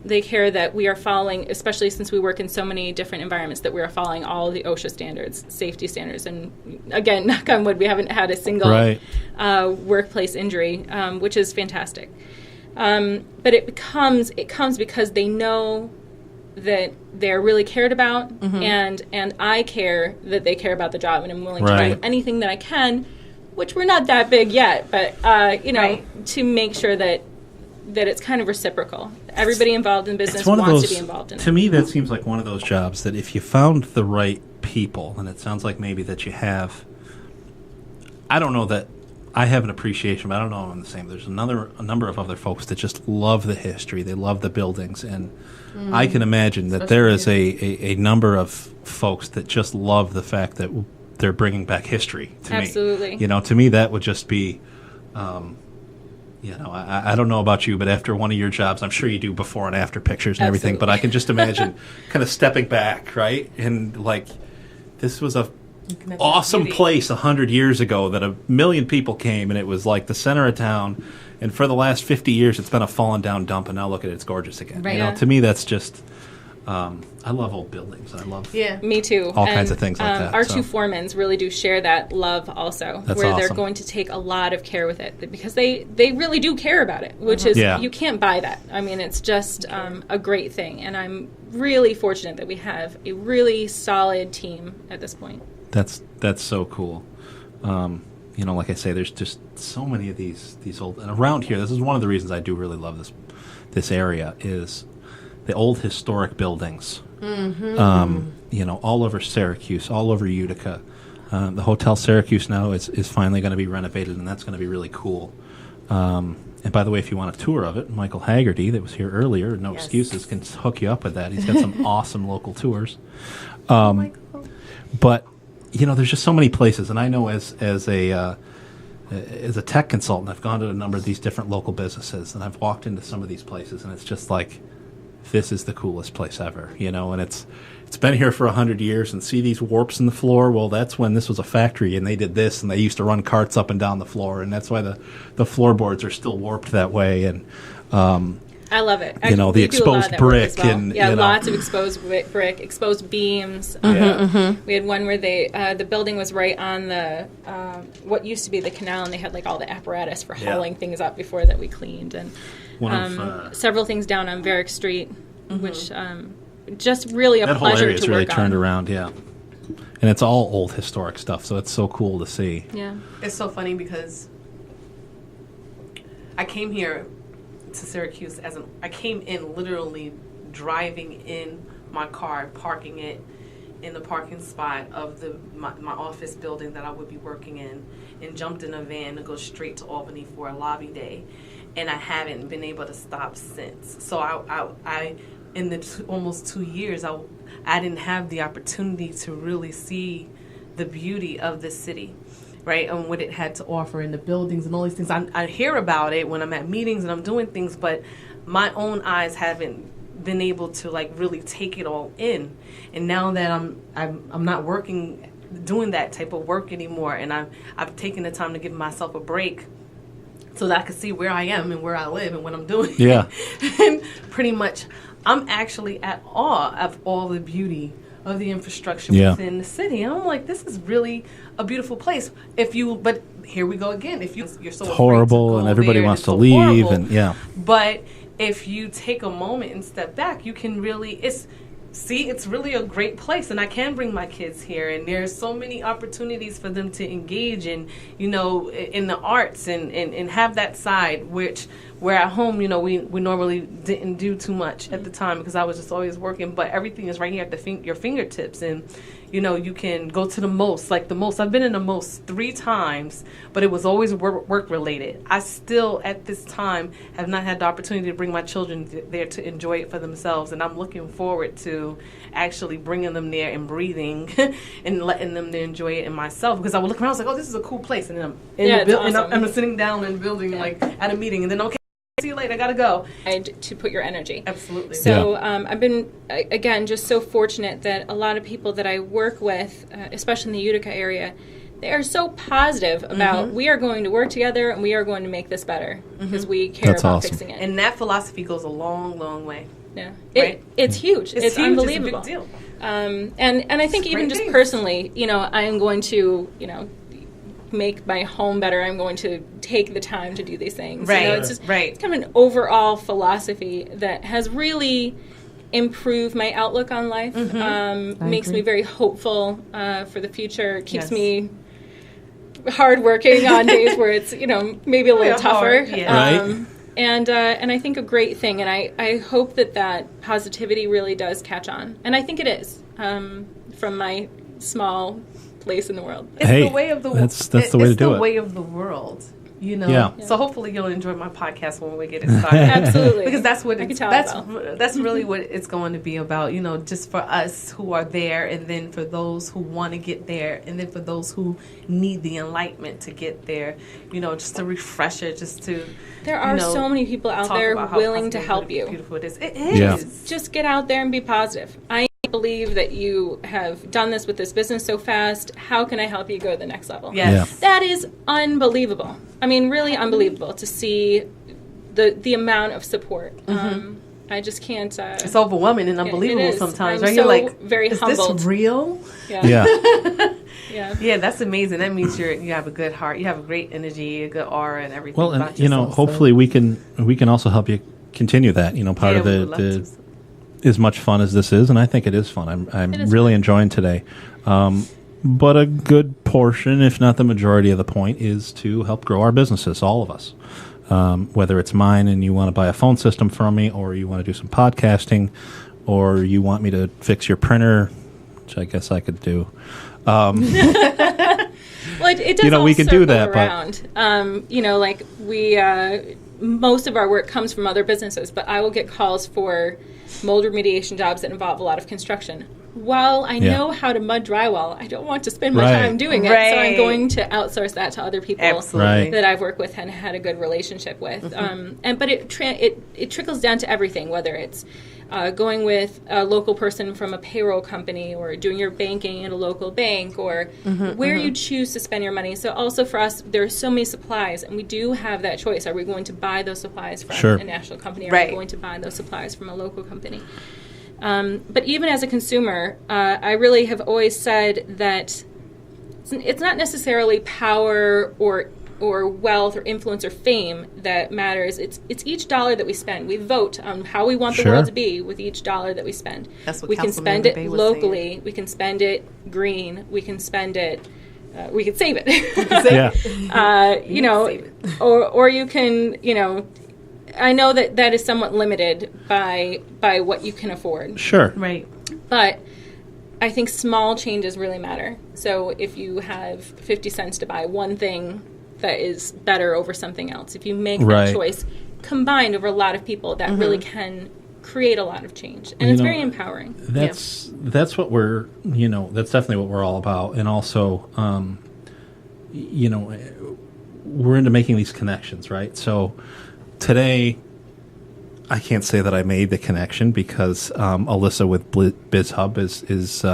They care that we are following, especially since we work in so many different environments, that we are following all of the OSHA standards, safety standards. And again, knock on wood, we haven't had a single workplace injury, which is fantastic. But it comes because they know that they're really cared about, and I care that they care about the job, and I'm willing to do anything that I can, which we're not that big yet, but to make sure that it's kind of reciprocal. Everybody involved in business wants to be involved in it. To me, that seems like one of those jobs that if you found the right people, and it sounds like maybe that you have, I don't know that I have an appreciation, but I don't know if I'm the same. There's a number of other folks that just love the history. They love the buildings, and I can imagine that there is a number of folks that just love the fact that they're bringing back history to me. Absolutely. To me that would just be, I don't know about you, but after one of your jobs, I'm sure you do before and after pictures and everything, but I can just imagine kind of stepping back, right? And like, this was a awesome place 100 years ago that 1 million people came, and it was like the center of town, and for the last 50 years it's been a fallen down dump, and now look at it, it's gorgeous again. To me that's just I love old buildings. I love me too. All kinds of things like that. Our two foremans really do share that love also, that's where awesome. They're going to take a lot of care with it because they really do care about it, which is you can't buy that. I mean, it's just a great thing, and I'm really fortunate that we have a really solid team at this point. That's so cool. Like I say, there's just so many of these old, and around here, this is one of the reasons I do really love this area is the old historic buildings. All over Syracuse, all over Utica. The Hotel Syracuse now is finally going to be renovated, and that's going to be really cool. And by the way, if you want a tour of it, Michael Haggerty, that was here earlier, No Excuses, can hook you up with that. He's got some awesome local tours. But there's just so many places, and I know as a tech consultant, I've gone to a number of these different local businesses, and I've walked into some of these places, and it's just like, this is the coolest place ever, and it's been here for 100 years, and see these warps in the floor? Well, that's when this was a factory, and they did this, and they used to run carts up and down the floor, and that's why the floorboards are still warped that way, and I love it. The exposed brick and lots of exposed brick, exposed beams. We had one where the building was right on the what used to be the canal, and they had like all the apparatus for hauling things up before that we cleaned, and several things down on Varick Street, which just really a that pleasure whole area is really to work turned on. around, and it's all old historic stuff, so it's so cool to see. Yeah, it's so funny because I came here to Syracuse I came in literally driving in my car, parking it in the parking spot of my office building that I would be working in, and jumped in a van to go straight to Albany for a lobby day, and I haven't been able to stop since. So I in the almost 2 years, I didn't have the opportunity to really see the beauty of this city. Right, and what it had to offer in the buildings and all these things. I hear about it when I'm at meetings and I'm doing things, but my own eyes haven't been able to like really take it all in. And now that I'm not doing that type of work anymore, and I've taken the time to give myself a break so that I can see where I am and where I live and what I'm doing. Yeah, and pretty much I'm actually at awe of all the beauty of the infrastructure Yeah. within the city. And I'm like, this is really a beautiful place. But here we go again. If you're so It's afraid to horrible, go and everybody there, wants it's to so leave, horrible. and yeah. But if you take a moment and step back, you can really, it's really a great place, and I can bring my kids here, and there's so many opportunities for them to engage in, in the arts and have that side, where at home, we normally didn't do too much at the time because I was just always working, but everything is right here at your fingertips, and you can go to the most. I've been in the most 3 times, but it was always work related. I still, at this time, have not had the opportunity to bring my children there to enjoy it for themselves, and I'm looking forward to actually bringing them there and breathing and letting them enjoy it and myself, because I would look around, I was like, oh, this is a cool place, and then I'm sitting down in the building at a meeting, and then okay, see you later, I gotta go. To put your energy. Absolutely. So I've been, again, just so fortunate that a lot of people that I work with, especially in the Utica area, they are so positive about we are going to work together and we are going to make this better because we care about fixing it. And that philosophy goes a long, long way. Yeah, Right? It's huge. It's huge. unbelievable. It's a big deal. And I think even just personally, I am going to, make my home better. I'm going to take the time to do these things. Right. It's just it's kind of an overall philosophy that has really improved my outlook on life. Makes me very hopeful for the future. Keeps me hardworking on days where it's maybe a little tougher. And I think a great thing, and I hope that positivity really does catch on, and I think it is from my small place in the world. It's the way of the world. That's the way to do it. It's the way of the world. Yeah. So hopefully you'll enjoy my podcast when we get it started. Absolutely. Because that's what that's that's really what it's going to be about, just for us who are there, and then for those who want to get there, and then for those who need the enlightenment to get there, just a refresher, just to there are so many people out there willing to help you. Beautiful it is. It is. Just get out there and be positive. I believe that you have done this with this business so fast. How can I help you go to the next level? Yes. That is unbelievable. I mean, really unbelievable to see the amount of support. I just can't. It's overwhelming and unbelievable sometimes, right? I'm You're so like, very is humbled. this real? Yeah. Yeah, that's amazing. That means you have a good heart. You have a great energy, a good aura, and everything. Well, about and yourself, hopefully we can also help you continue that. Part of the as much fun as this is, and I think it is fun. I'm really enjoying today. But a good portion, if not the majority of the point, is to help grow our businesses, all of us. Whether it's mine and you want to buy a phone system from me, or you want to do some podcasting, or you want me to fix your printer, which I guess I could do. Well, it does all we can do that, around. Most of our work comes from other businesses, but I will get calls for mold remediation jobs that involve a lot of construction. While I know how to mud drywall, I don't want to spend my time doing it, so I'm going to outsource that to other people that I've worked with and had a good relationship with. But it trickles down to everything, whether it's going with a local person from a payroll company, or doing your banking at a local bank, or where you choose to spend your money. So also for us, there are so many supplies, and we do have that choice. Are we going to buy those supplies from a national company, or are we going to buy those supplies from a local company? But even as a consumer, I really have always said that it's not necessarily power or wealth or influence or fame that matters. It's each dollar that we spend. We vote on how we want the world to be with each dollar that we spend. That's what we can spend it locally. We can spend it green. We can spend it. We can save it. Or you can I know that is somewhat limited by what you can afford. Sure. Right. But I think small changes really matter. So if you have 50 cents to buy one thing that is better over something else, if you make that choice combined over a lot of people, that really can create a lot of change. And it's very empowering. That's what we're, that's definitely what we're all about. And also, we're into making these connections, right? So today, I can't say that I made the connection because Alyssa with BizHub is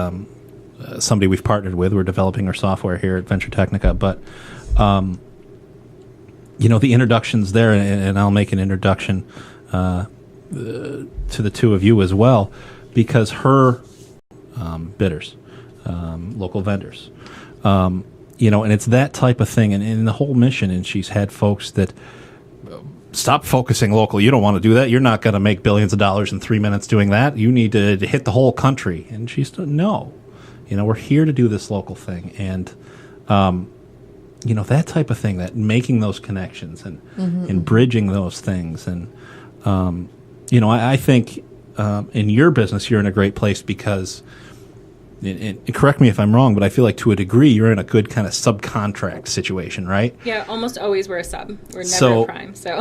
somebody we've partnered with. We're developing our software here at Venturetechnica. But, the introduction's there, and I'll make an introduction. to the two of you as well, because her bidders, local vendors, and it's that type of thing, and the whole mission. And she's had folks that stop focusing local. You don't want to do that. You're not going to make billions of dollars in 3 minutes doing that. You need to hit the whole country. And she's no, we're here to do this local thing, and that type of thing, that making those connections and bridging those things. And, I think in your business, you're in a great place because, and correct me if I'm wrong, but I feel like to a degree, you're in a good kind of subcontract situation, right? Yeah, almost always we're a sub. We're never So- a prime. So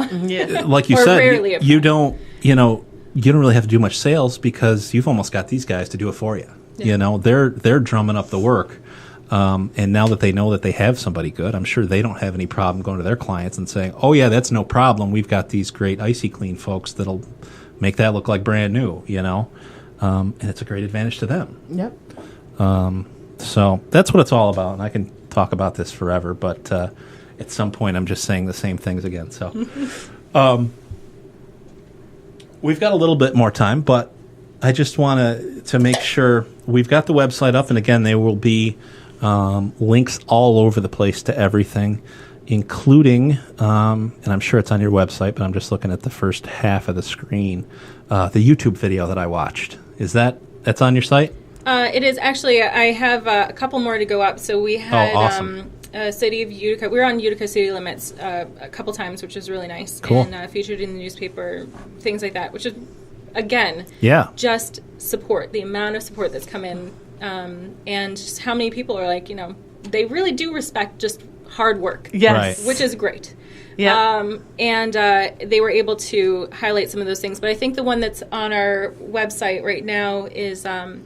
Like you Or said, rarely a you don't, you don't really have to do much sales because you've almost got these guys to do it for you. Yeah. They're drumming up the work. And now that they know that they have somebody good, I'm sure they don't have any problem going to their clients and saying, oh, yeah, that's no problem. We've got these great Icy Clean folks that'll make that look like brand new, and it's a great advantage to them. Yep. So that's what it's all about. And I can talk about this forever, but at some point I'm just saying the same things again. So we've got a little bit more time, but I just want to make sure we've got the website up. And again, there will be links all over the place to everything, including, and I'm sure it's on your website, but I'm just looking at the first half of the screen, the YouTube video that I watched. That's on your site? It is actually. I have a couple more to go up. So we had awesome. City of Utica. We were on Utica City Limits a couple times, which was really nice. Cool. And featured in the newspaper, things like that, which is, again, just support, the amount of support that's come in, and just how many people are like, they really do respect just hard work. Yes. Right. Which is great. Yeah. And they were able to highlight some of those things. But I think the one that's on our website right now is the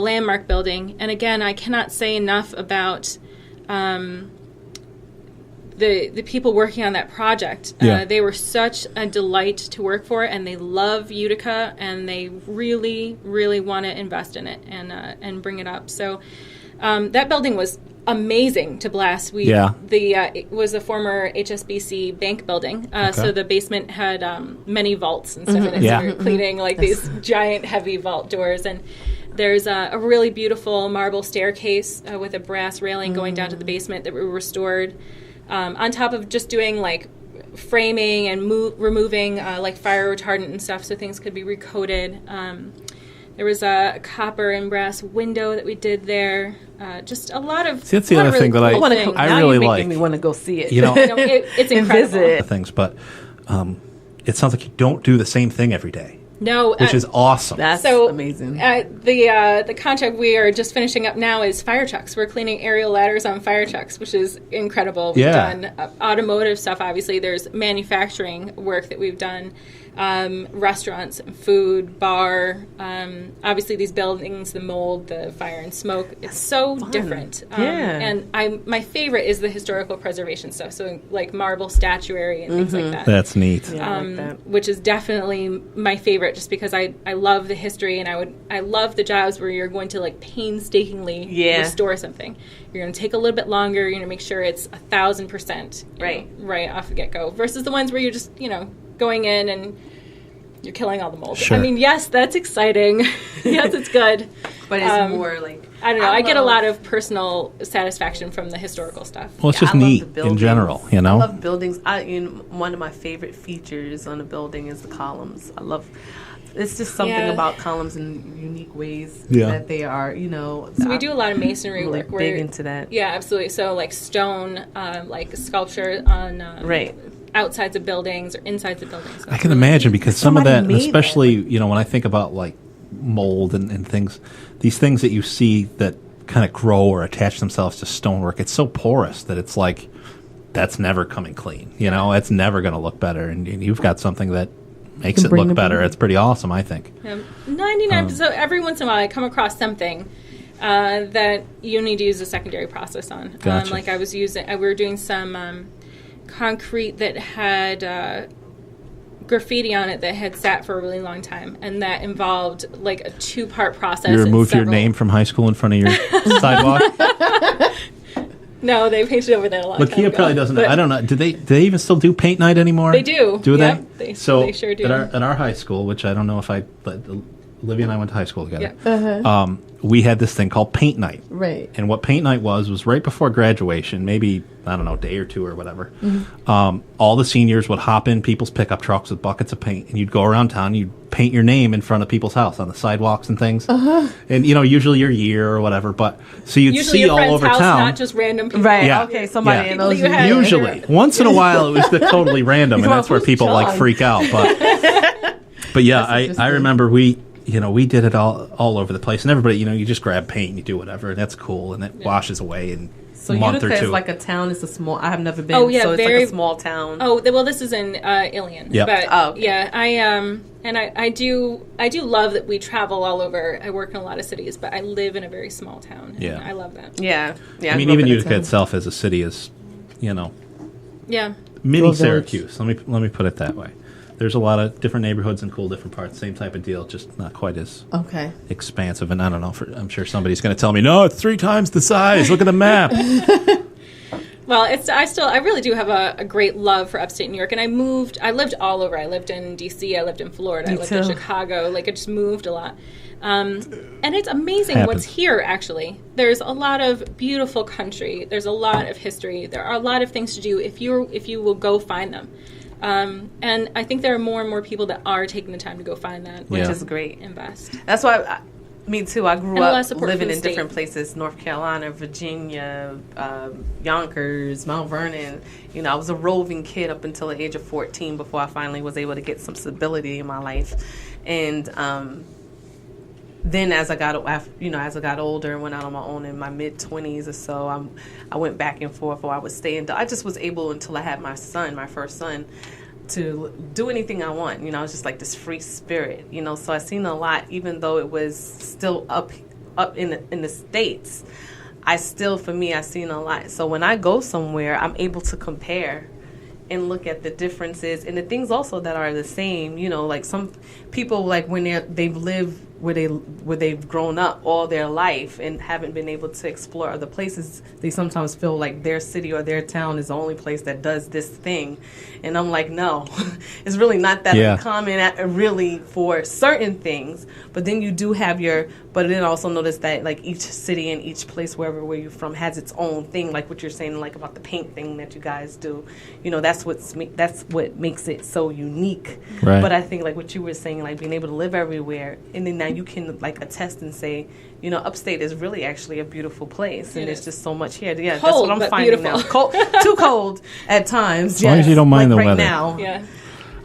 Landmark Building. And again, I cannot say enough about the people working on that project. They were such a delight to work for, and they love Utica, and they really, really want to invest in it and bring it up. So that building was amazing to blast. It was a former HSBC bank building, so the basement had many vaults and stuff in it. So we were cleaning these giant, heavy vault doors, and there's a really beautiful marble staircase with a brass railing going down to the basement that we restored. On top of just doing framing and removing fire retardant and stuff, so things could be recoated. There was a copper and brass window that we did there. Just a lot of. See, that's the other thing that I really like. Making me want to go see it. It's incredible. Things, but it sounds like you don't do the same thing every day. No, which is awesome. That's amazing. The contract we are just finishing up now is fire trucks. We're cleaning aerial ladders on fire trucks, which is incredible. We've done automotive stuff. Obviously, there's manufacturing work that we've done. Restaurants, food, bar. Obviously, these buildings, the mold, the fire and smoke. It's so different. And my favorite is the historical preservation stuff. So marble statuary and things like that. That's neat. Yeah, I like that. Which is definitely my favorite, just because I love the history, and I love the jobs where you're going to painstakingly restore something. You're going to take a little bit longer. You're going to make sure it's 1,000% right off the get go. Versus the ones where you're just going in and you're killing all the mold. Sure. I mean, yes, that's exciting. Yes, it's good. But it's more I don't know. I get a lot of personal satisfaction from the historical stuff. Well, it's just neat in general, I love buildings. One of my favorite features on a building is the columns. It's just something about columns in unique ways that they are, So we do a lot of masonry work. We're big into that. Yeah, absolutely. So stone, sculpture on outsides of buildings or insides of buildings. So I can imagine, because some of that, especially when I think about mold and things, these things that you see that kind of grow or attach themselves to stonework, it's so porous that it's that's never coming clean. It's never going to look better, and you've got something that makes it look better. It's pretty awesome, I think. 99%. So every once in a while, I come across something that you need to use a secondary process on. Gotcha. We were doing some concrete that had graffiti on it that had sat for a really long time, and that involved a 2-part process. You removed your name from high school in front of your sidewalk? No, they painted over there a long time Lakia ago. probably doesn't. But I don't know. Do they even still do paint night anymore? They do. Do Yep, they? they sure do. At our high school, which I don't know if Olivia and I went to high school together. Yeah. We had this thing called paint night. Right. And what paint night was right before graduation, maybe, I don't know, a day or two or whatever. Mhm. All the seniors would hop in people's pickup trucks with buckets of paint, and you'd go around town, you'd paint your name in front of people's house on the sidewalks and things. Uh-huh. And, usually your year or whatever, but so you'd usually see your all friend's over house, town. not just random people. Right. Yeah. Okay. Somebody Yeah. knows You had- Usually. Once in a while, it was totally random, and that's where people John? freak out. But yeah, I remember we did it all over the place, and everybody, you just grab paint and you do whatever, and that's cool, and it washes away in So a month Utica or two. is like a town. It's a small. I have never been. Oh yeah, so it's very like a small town. Oh well, this is in Ilion. Yep. But yeah, I do love that we travel all over. I work in a lot of cities, but I live in a very small town. And Yeah. I love that. Yeah, yeah. I mean, even Utica itself as a city is, Yeah. mini Little Syracuse. Let me put it that way. There's a lot of different neighborhoods and cool different parts. Same type of deal, just not quite as Okay. expansive. And I don't know. I'm sure somebody's going to tell me, no, it's 3 times the size. Look at the map. Well, I really do have a great love for upstate New York, and I lived all over. I lived in D.C., I lived in Florida, I lived in Chicago. Like, I just moved a lot. And it's amazing what's here, actually. There's a lot of beautiful country. There's a lot of history. There are a lot of things to do if you will go find them. And I think there are more and more people that are taking the time to go find that. Which is great. Invest. That's why, me too. I grew And a lot of up support living from the in state. different places: North Carolina, Virginia, Yonkers, Mount Vernon. I was a roving kid up until the age of 14 before I finally was able to get some stability in my life. And then as I got older and went out on my own in my mid-20s or so, I went back and forth, or I would stay I just was able, until I had my first son, to do anything I want. I was just like this free spirit, so I seen a lot, even though it was still up in the States. I seen a lot. So when I go somewhere, I'm able to compare and look at the differences and the things also that are the same. Like some people, like when they've lived where they've grown up all their life and haven't been able to explore other places, they sometimes feel like their city or their town is the only place that does this thing. And I'm like, no, it's really not that uncommon really for certain things. But then you do have but then also notice that like each city and each place, where you're from, has its own thing, like what you're saying, like about the paint thing that you guys do. That's what makes it so unique. Right. But I think like what you were saying, like being able to live everywhere, and then now you can like attest and say, upstate is really actually a beautiful place, and there's just so much here. Yeah, Cold, that's what I'm but finding beautiful. now. Cold, too cold at times. As long as you don't mind like the right weather. now. Yeah.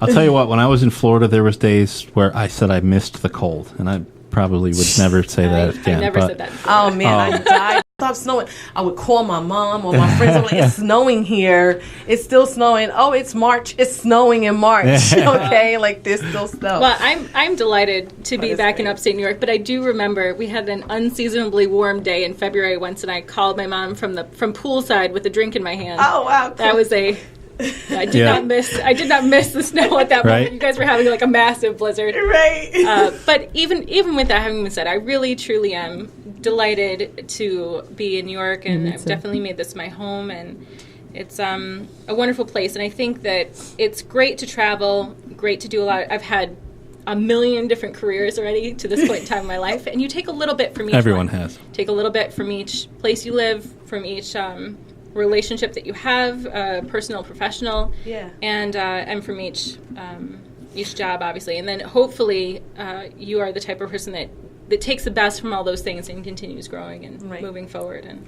I'll tell you what, when I was in Florida, there was days where I said I missed the cold, and I probably would never say that again. I never said that. Oh man, I died. Stop snowing. I would call my mom or my friends. I'm like, it's snowing here. It's still snowing. Oh, it's March. It's snowing in March. Okay, like there's still snow. Well, I'm delighted to be back in upstate New York, but I do remember we had an unseasonably warm day in February once, and I called my mom from poolside with a drink in my hand. Oh wow, cool. That was I did not miss the snow at that moment. Right. You guys were having like a massive blizzard, right? But even with that having been said, I really truly am delighted to be in New York, and I've definitely made this my home, and it's a wonderful place. And I think that it's great to travel, great to do a lot. I've had a million different careers already to this point in time in my life, and you take a little bit from each. Everyone one. has. Take a little bit from each place you live, from each relationship that you have, personal, professional, and from each job, obviously, and then hopefully you are the type of person that takes the best from all those things and continues growing and moving forward and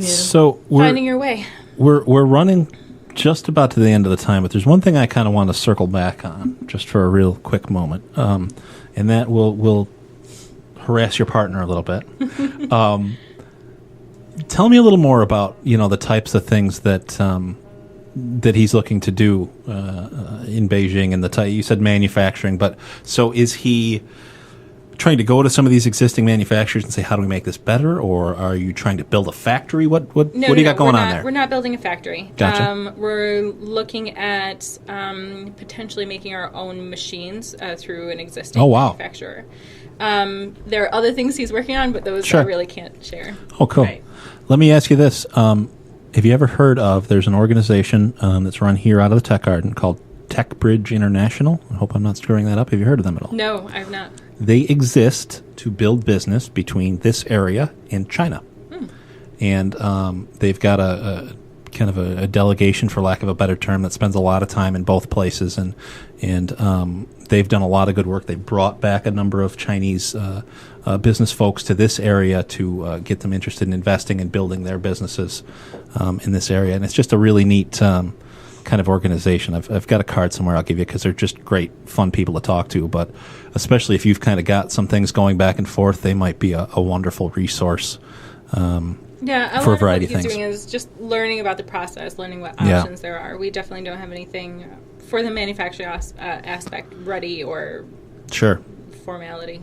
So finding your way. We're running just about to the end of the time, but there's one thing I kind of want to circle back on just for a real quick moment, and that will harass your partner a little bit. Tell me a little more about the types of things that he's looking to do in Beijing, and you said manufacturing, but so is he trying to go to some of these existing manufacturers and say, how do we make this better, or are you trying to build a factory? What do you got going on there? We're not building a factory. Gotcha. We're looking at potentially making our own machines through an existing manufacturer. There are other things he's working on, but those Sure. I really can't share. Oh, cool. Right. Let me ask you this. Have you ever heard of, there's an organization that's run here out of the Tech Garden called Tech Bridge International? I hope I'm not screwing that up. Have you heard of them at all? No, I've not. They exist to build business between this area and China. And they've got a kind of a delegation, for lack of a better term, that spends a lot of time in both places. And they've done a lot of good work. They've brought back a number of Chinese business folks to this area to get them interested in investing and building their businesses in this area. And it's just a really neat kind of organization. I've got a card somewhere I'll give you because they're just great, fun people to talk to. But especially if you've kind of got some things going back and forth, they might be a wonderful resource Yeah, for a variety of what things. he's doing is just learning about the process, learning what options there are. We definitely don't have anything for the manufacturing aspect ready or Sure. formally.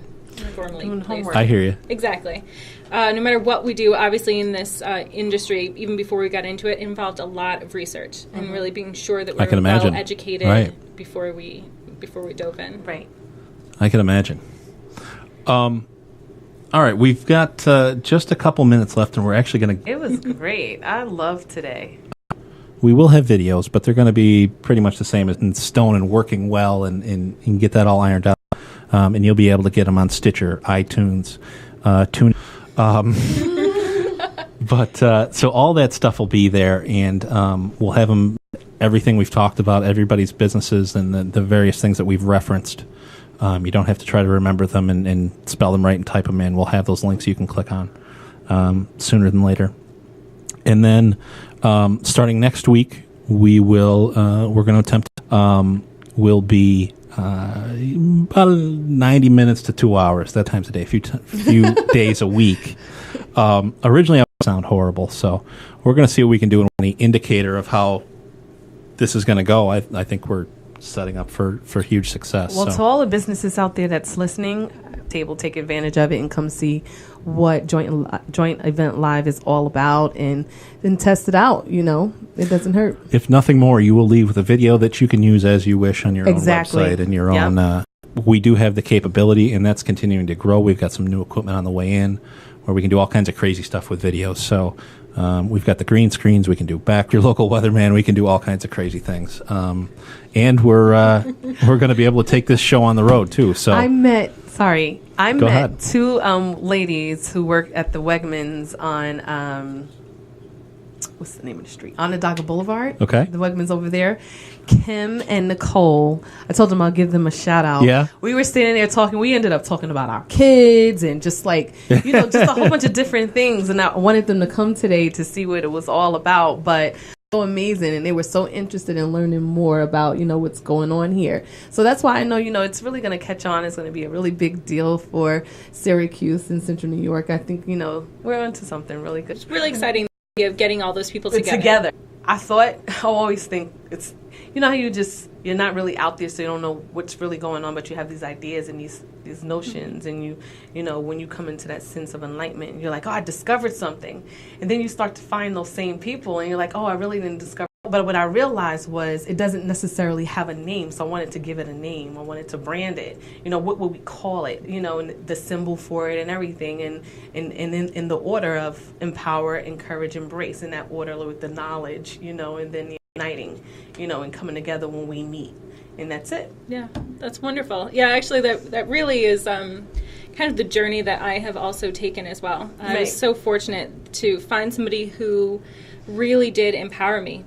Homework. I hear you. Exactly. No matter what we do, obviously in this industry, even before we got into it, involved a lot of research and really being sure that I can we're well imagine. educated Right. before we dove in. Right. I can imagine. All right, we've got just a couple minutes left, and we're actually going to... It was great. I love today. We will have videos, but they're going to be pretty much the same as in stone and working well, and you can get that all ironed out. And you'll be able to get them on Stitcher, iTunes, Tune. But so all that stuff will be there, and we'll have them, everything we've talked about, everybody's businesses, and the various things that we've referenced. You don't have to try to remember them and spell them right and type them in. We'll have those links you can click on sooner than later. And then starting next week, we're going to attempt, will be about 90 minutes to 2 hours, that times a day, a few days a week. Originally, I would sound horrible, so we're going to see what we can do in any indicator of how this is going to go. I think we're setting up for huge success. Well, so. to all the businesses out there that's listening, take advantage of it and come see what Joint Event Live is all about and then test it out. It doesn't hurt. If nothing more, you will leave with a video that you can use as you wish on your own website and your own. We do have the capability, and that's continuing to grow. We've got some new equipment on the way in where we can do all kinds of crazy stuff with videos. So we've got the green screens. We can do back your local weatherman. We can do all kinds of crazy things. And we're going to be able to take this show on the road too. So I met Go ahead. two ladies who work at the Wegmans on what's the name of the street? Onondaga Boulevard. Okay. The Wegmans over there. Kim and Nicole. I told them I'll give them a shout out. Yeah. We were standing there talking. We ended up talking about our kids and just just a whole bunch of different things. And I wanted them to come today to see what it was all about. But so amazing, and they were so interested in learning more about what's going on here. So that's why I know it's really going to catch on. It's going to be a really big deal for Syracuse and Central New York. I think we're onto something really good. It's really exciting of getting all those people together. I always think it's how you're not really out there, so you don't know what's really going on, but you have these ideas and these notions, and when you come into that sense of enlightenment, and you're like, oh, I discovered something, and then you start to find those same people, and you're like, oh, I really didn't discover. But what I realized was it doesn't necessarily have a name, so I wanted to give it a name. I wanted to brand it. What would we call it? And the symbol for it and everything, and in the order of empower, encourage, embrace, in that order with the knowledge, and then the uniting, and coming together when we meet. And that's it. Yeah, that's wonderful. Yeah, actually, that really is kind of the journey that I have also taken as well. I was so fortunate to find somebody who really did empower me.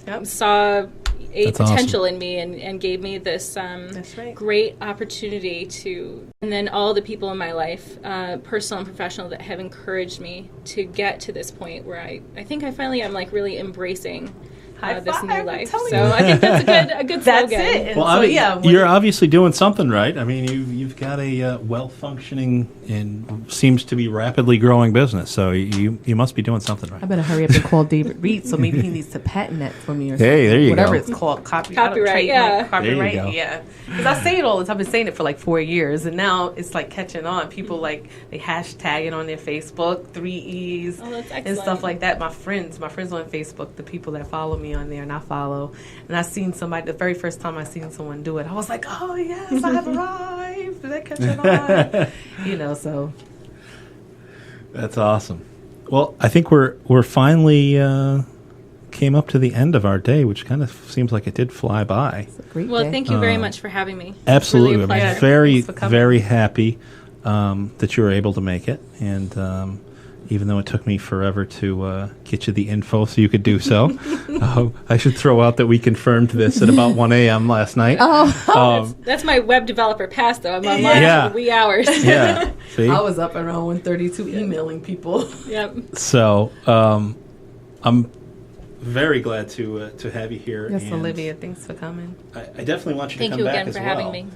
Yep. Saw a That's potential awesome. in me and gave me this great opportunity to, and then all the people in my life, personal and professional, that have encouraged me to get to this point where I think I finally am really embracing this new life. So I think that's a good slogan. That's it. Well, you're obviously doing something right. I mean, you've got a well-functioning and seems to be rapidly growing business. So you must be doing something right. I better hurry up and call David Reed, so maybe he needs to patent that for me or something. Hey, there you Whatever go. it's called. Copyright, yeah. Copyright, There you go. yeah. Because I say it all the time. I've been saying it for 4 years, and now it's catching on. People they hashtag it on their Facebook, 3 E's, Oh, that's and excellent. stuff like that. My friends on Facebook, the people that follow me on there and I follow, and I seen somebody, the very first time I seen someone do it, I was like, oh yes, I have arrived. Did that catch on eye? You know, so. That's awesome. Well, I think we're finally came up to the end of our day, which kind of seems like it did fly by. Well, thank you very much for having me. Absolutely. Really a pleasure. I'm very, very happy that you were able to make it. And even though it took me forever to get you the info so you could do so, I should throw out that we confirmed this at about 1 a.m. last night. That's my web developer pass, though. I'm online for wee hours. Yeah. See? I was up around 1:32 emailing people. Yep. So I'm very glad to have you here. Yes, and Olivia, thanks for coming. I definitely want you to Thank come you back again as for well. having me.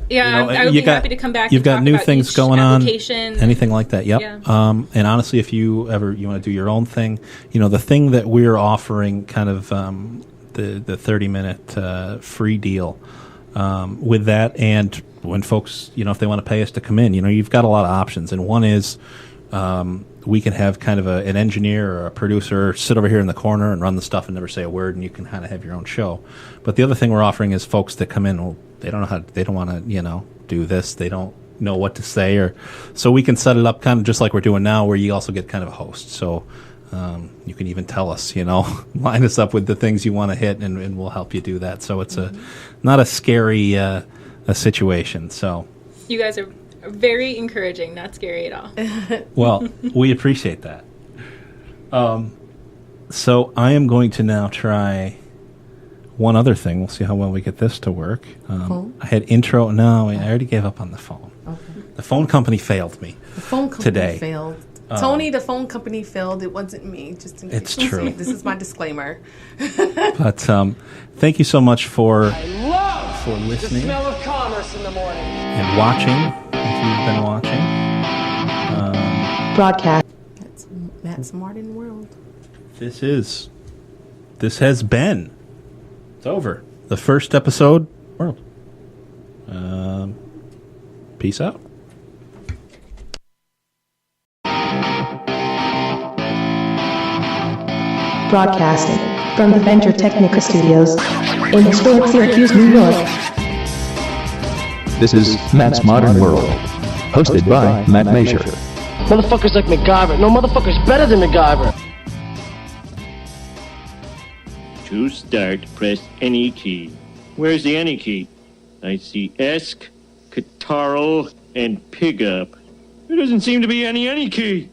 Yeah, You know, I would be happy to come back. You've and got talk new about things each going on, application. anything like that. Yep. Yeah. And honestly, if you want to do your own thing, the thing that we're offering, kind of the 30-minute free deal with that, and when folks, if they want to pay us to come in, you've got a lot of options, and one is we can have kind of an engineer or a producer sit over here in the corner and run the stuff and never say a word, and you can kind of have your own show. But the other thing we're offering is folks that come in, well, they don't know how, they don't want to, do this, they don't know what to say, or so we can set it up kind of just like we're doing now, where you also get kind of a host. So you can even tell us, line us up with the things you want to hit, and we'll help you do that. So it's not a scary a situation. So You guys are very encouraging, not scary at all. well, we appreciate that. So I am going to now try one other thing. We'll see how well we get this to work. I had intro. No, I already gave up on the phone. Okay. The phone company failed me. The phone company today. failed. Tony, the phone company failed. It wasn't me. Just in case. It's true. This is my disclaimer. But thank you so much for listening. The smell of commerce in the morning. And watching, if you've been watching. Broadcast. That's Martin World. This has been, it's over, the first episode world. Peace out. Broadcasting from the Venturetechnica studios in historic Syracuse, New York. This is Matt's Modern World, hosted by Matt Major. Motherfuckers like MacGyver. No motherfucker's better than MacGyver. To start, press any key. Where's the any key? I see ESC, Catarrh, and Pig Up. There doesn't seem to be any key.